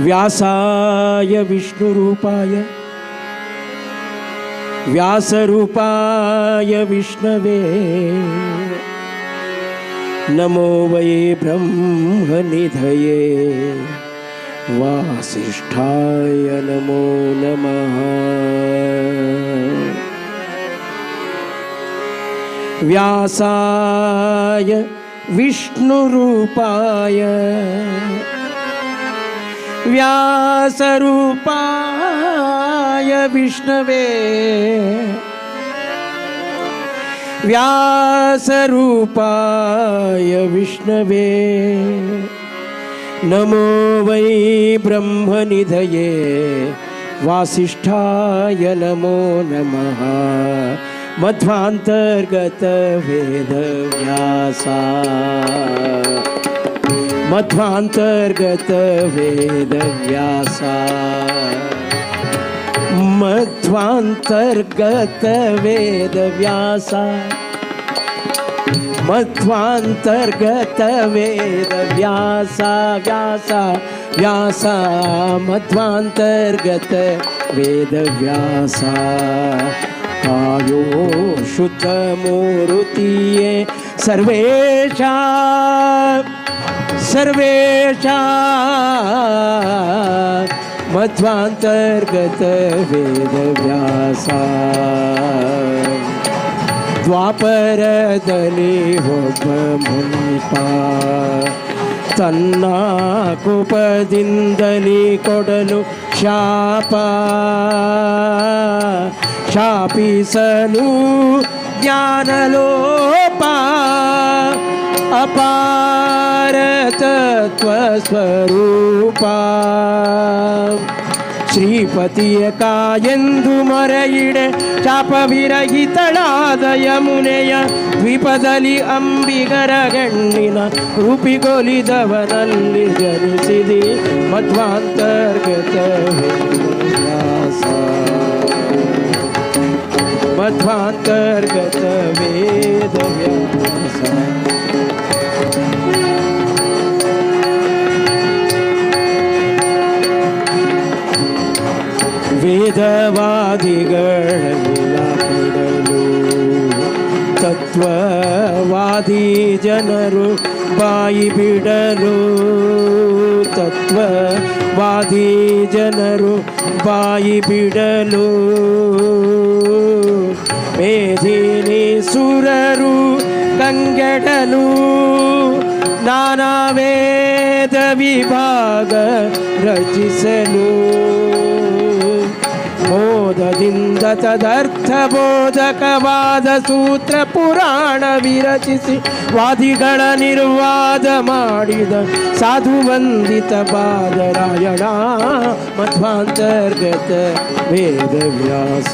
व्यासाय विष्णुरूपाय व्यासरूपाय विष्णवे नमो वै ब्रह्मनिधये वासिष्ठाय नमो नमः। व्यासाय विष्णुरूपाय व्यासरूपाय विष्णवे व्यासरूपाय विष्णवे नमो वै ब्रह्मनिधये वासिष्ठाय नमो नमः। मध्वान्तर्गत वेदव्यासा मध्वान्तर्गत वेदव्यासा मध्वान्तर्गत वेदव्यासा मध्वान्तर्गत वेदव्यासा व्यासा व्यासा मध्वान्तर्गत वेदव्यासा कायो शुद्धमूर्तिये सर्वेषा सर्वेषा मध्वान्तर्गत वेदव्यासा ದ್ವಾಪರದಲ್ಲಿ ಒಬ್ಬ ಮುನಿಪ ತನ್ನ ಕೋಪದಿಂದಲೇ ಕೊಡಲು ಶಾಪ ಶಾಪಿಸಲು ಜ್ಞಾನಲೋಪ ಅಪಾರ ತತ್ವ ಸ್ವರೂಪ ಶ್ರೀಪತಿಯ ಕಾಯೆಂದು ಮೊರೆಯಿಡೆ ಶಾಪವಿರಹಿತಳಾದ ಯಮುನೆಯ ದ್ವೀಪದಲ್ಲಿ ಅಂಬಿಗರ ಗಣ್ಣಿನ ರೂಪಿಗೊಲಿದವನಲ್ಲಿ ಜನಿಸಿದೆ ಮಧ್ವಾಂತರ್ಗತ ವೇದವ್ಯಾಸ ಮಧ್ವಾಂತರ್ಗತ ವೇದವ್ಯಾಸ ವೇದವಾದಿಗಳೆಲ್ಲ ಕೆಡಲು ತತ್ವವಾದಿ ಜನರು ಬಾಯಿ ಬಿಡಲು ತತ್ವವಾದಿ ಜನರು ಬಾಯಿ ಬಿಡಲು ಮೇದಿನಿ ಸುರರು ಕಂಗೆಡಲು ನಾನಾ ವೇದ ವಿಭಾಗ ರಚಿಸಲು ಮೋದದಿಂದ ತದರ್ಥ ಬೋಧಕವಾದ ಸೂತ್ರ ಪುರಾಣ ವಿರಚಿಸಿ ವಾದಿಗಳ ನಿರ್ವಾದ ಮಾಡಿದ ಸಾಧು ವಂದಿತ ಬಾದರಾಯಣ ಮಧ್ವಾಂತರ್ಗತ ವೇದವ್ಯಾಸ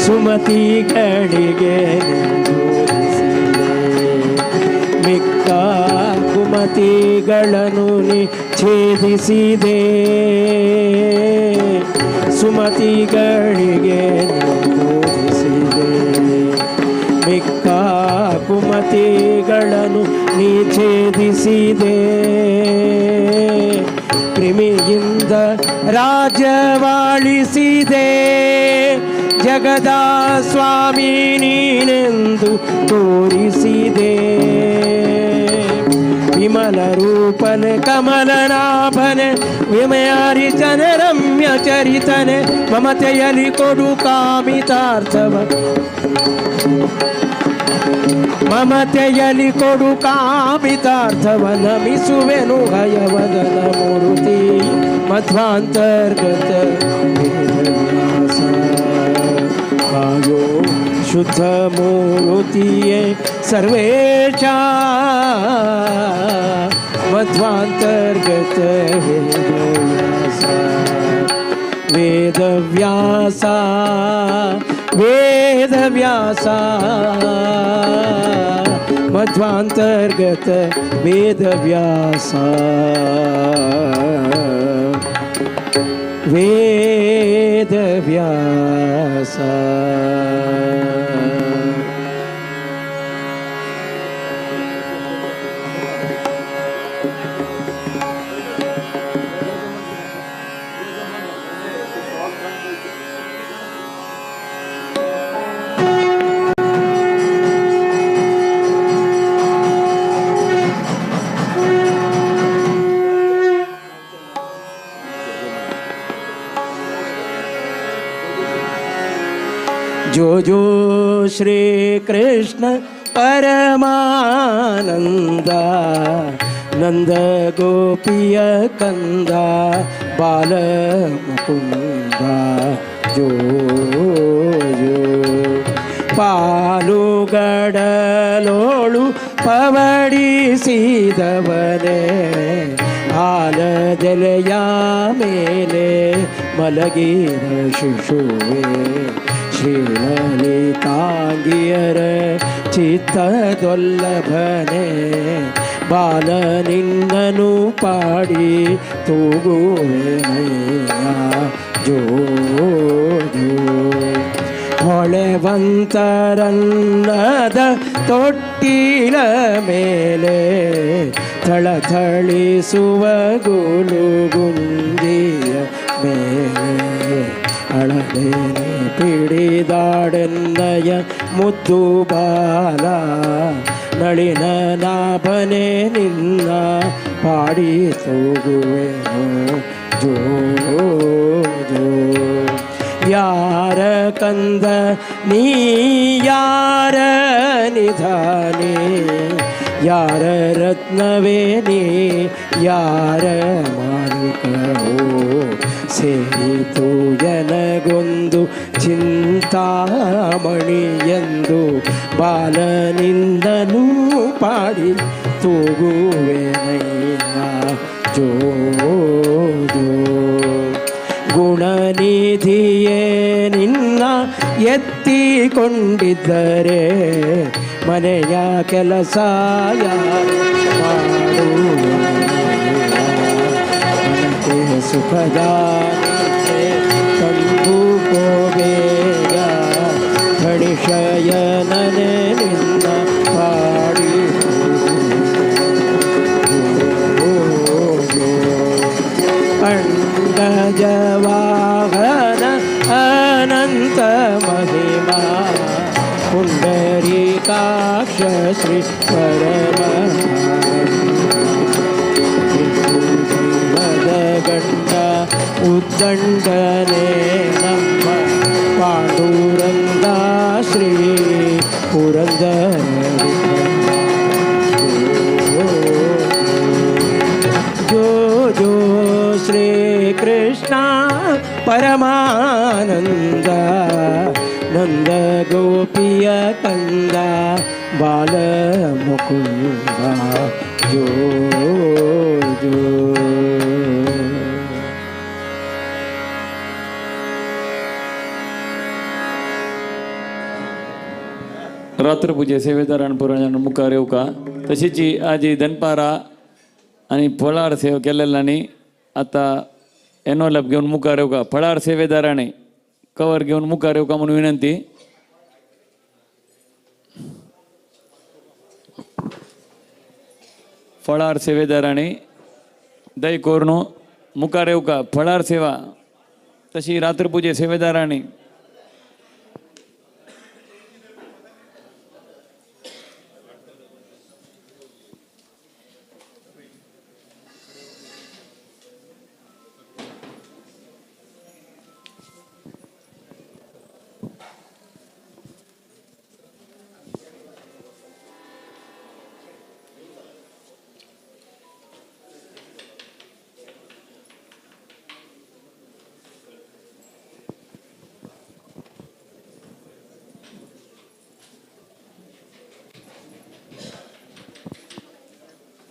ಸುಮತಿಗಳಿಗೆ ಮಿಕ್ಕ ಕುಮತಿಗಳನ್ನು ಛೇದಿಸಿದೆ ಸುಮತಿಗಳಿಗೆ ಬೋಧಿಸಿದೆ ಮಿಕ್ಕ ಕುಮತಿಗಳನ್ನು ಛೇದಿಸಿದೆ ಕ್ರಿಮಿಯಿಂದ ರಾಜವಾಳಿಸಿದೆ ಜಗದ ಸ್ವಾಮಿ ನೀನೆಂದು ತೋರಿಸಿದೆ ವಿಮಲ ರೂಪನೆ ಕಮಲನಾಭನೆ ವಿಮಯಾರಿಚನೆ ರಮ್ಯ ಚರಿತನೆ ಮಮತೆಯಲಿ ಕೊಡು ಕಾಮಿತಾರ್ಥವ ಮಮತೆಯಲಿ ಕೊಡು ಕಾಮಿತಾರ್ಥವ ನಮಿಸುವೆನು ಹಯವದನ ಮೂರ್ತಿ ಮಧ್ವಾಂತರ್ಗತ ವೇದವ್ಯಾಸ ಕಾಯೋ ಶುದ್ಧ ಮೂರ್ತಿಯೇ ಸರ್ವೇಷಾ ಮಧ್ವಾಂತರ್ಗತ ವೇದವ್ಯಾಸ ವೇದವ್ಯಾಸ ಮಧ್ವಾಂತರ್ಗತ ವೇದವ್ಯಾಸ ವೇದವ್ಯಾಸ जो जो श्री कृष्ण परमानंद नंद गोपिय कंद बाल मुकुंद जो जो ಪಾಲುಗಡಲೋಳು ಪವಡಿಸಿದವನೇ ಆಲದೆಲೆಯ ಮೇಲೆ ಮಲಗಿದ ಶಿಶುವೆ ಶ್ರೀಲಲಿತಾಂಗಿಯರ ಚಿತ್ತದೊಲ್ಲಭನೆ ಬಾಲ ನಿನ್ನನು ಪಾಡಿ ತೂಗುವೆನಯ್ಯ ಜೋ ಜೋ ಹೊಳೆವಂತರನ್ನದ ತೊಟ್ಟಿಲ ಮೇಲೆ ಥಳಥಳಿಸುವ ಗುಲುಗುಂದಿಯ ಮೇಲೆ ಅಳದೇನೆ ಪಿಡಿದಾಡೆನ್ನಯ ಮುದ್ದು ಬಾಲ ನಳಿನ ನಾಭನೆ ನಿನ್ನ ಪಾಡಿ ತೂಗುವೆನು ಜೋ ಜೋ ಯಾರ ಕಂದ ನೀ ಯಾರ ನಿಧಾನಿ ಯಾರ ರತ್ನವೇ ನೀ ಯಾರ ಮಾಲಿಕವೋ ಸೇರಿತು ಎನಗೊಂದು ಚಿಂತಾಮಣಿಯೆಂದು ಬಾಲನಿಂದನೂ ಪಾಡಿ ತೂಗುವೆನಯ್ಯ ಜೋ ಜೋ ಗುಣನಿಧಿಯೇ ನಿನ್ನ ಎತ್ತಿಕೊಂಡಿದ್ದರೆ ಮನೆಯ ಕೆಲಸ ಯಾರು ಮನಕ್ಕೆ ಸುಖದ ಕಂಡು ಹೋಬೇಗ ಗಣಿಶಯನನೆ ನಿನ್ನ ಪಾಡಿ ಅಂಡಜವಾಹನ ಅನಂತ ಮಹಿಮಾ ಪುಂಡರೀಕಾಕ್ಷ ಶ್ರೀ ಪರಮ ಗಂಡ ಉದ್ದಂಡನೆ ನಮ್ಮ ಪಾಂಡುರಂಗ ಶ್ರೀ ಪುರಂದರ ಜೋ ಜೋ ಶ್ರೀ ಕೃಷ್ಣ ಪರಮಾನಂದ ನಂದ ಗೋಪಿಯ ಕಂದ ಬಾಲ ಮುಕುಂದ ಜೋ ಜೋ रात्रपूजे सेवेदारान पुराण मुखार येऊ का तशीच आजी दनपारा आणि फळार सेवा केलेल्यानी आता एनोलप घेऊन मुखार येऊ का फळार सेवेदाराने कवर घेऊन मुखार येऊ का म्हणून विनंती फळार सेवेदाराने दय कोरण मुखार येऊ का फळार सेवा तशी रात्रपूजे सेवेदाराने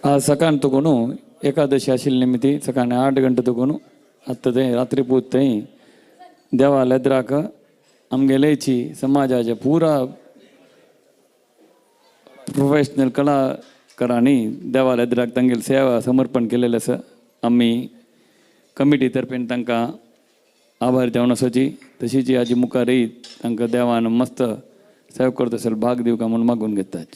आज सकाळ तगोनु एकादशी आशिल्ले निमित्ती सकाळी 8 गंटे तगोनु आत्ता रात्री पूजताय देवालयद्राक आमगेलेची समाजाच्या पुरा प्रोफेशनल कलाकारांनी देवालयद्राक तांगेल सेवा समर्पण केलेले आसा आम्ही कमिटी तर्फेन तांकां आभार देवून आसाची तशीच आजी मुखार येयत तांकां देवान मस्त सेवा करता आसतना भाग दिवका म्हणून मागून घेतात.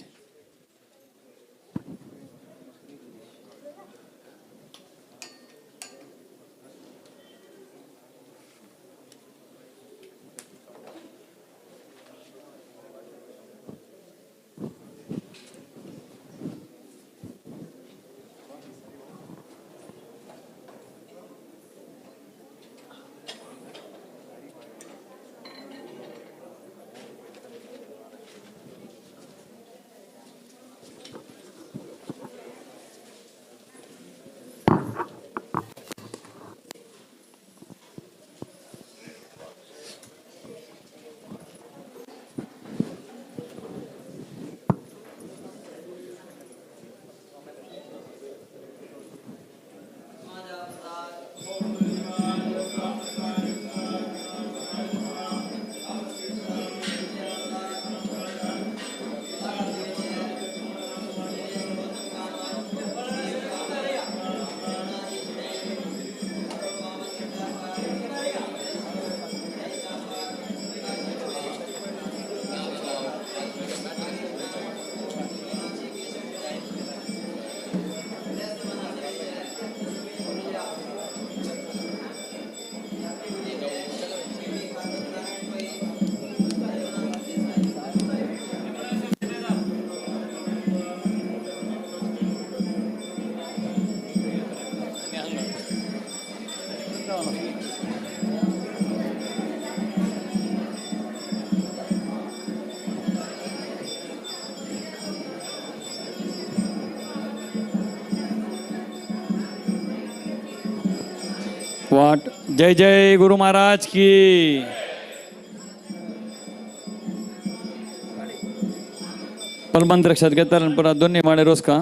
वाट जय जय गुरु महाराज की पलमंत्र लक्षात घेता परत दोन्ही माळे रोज का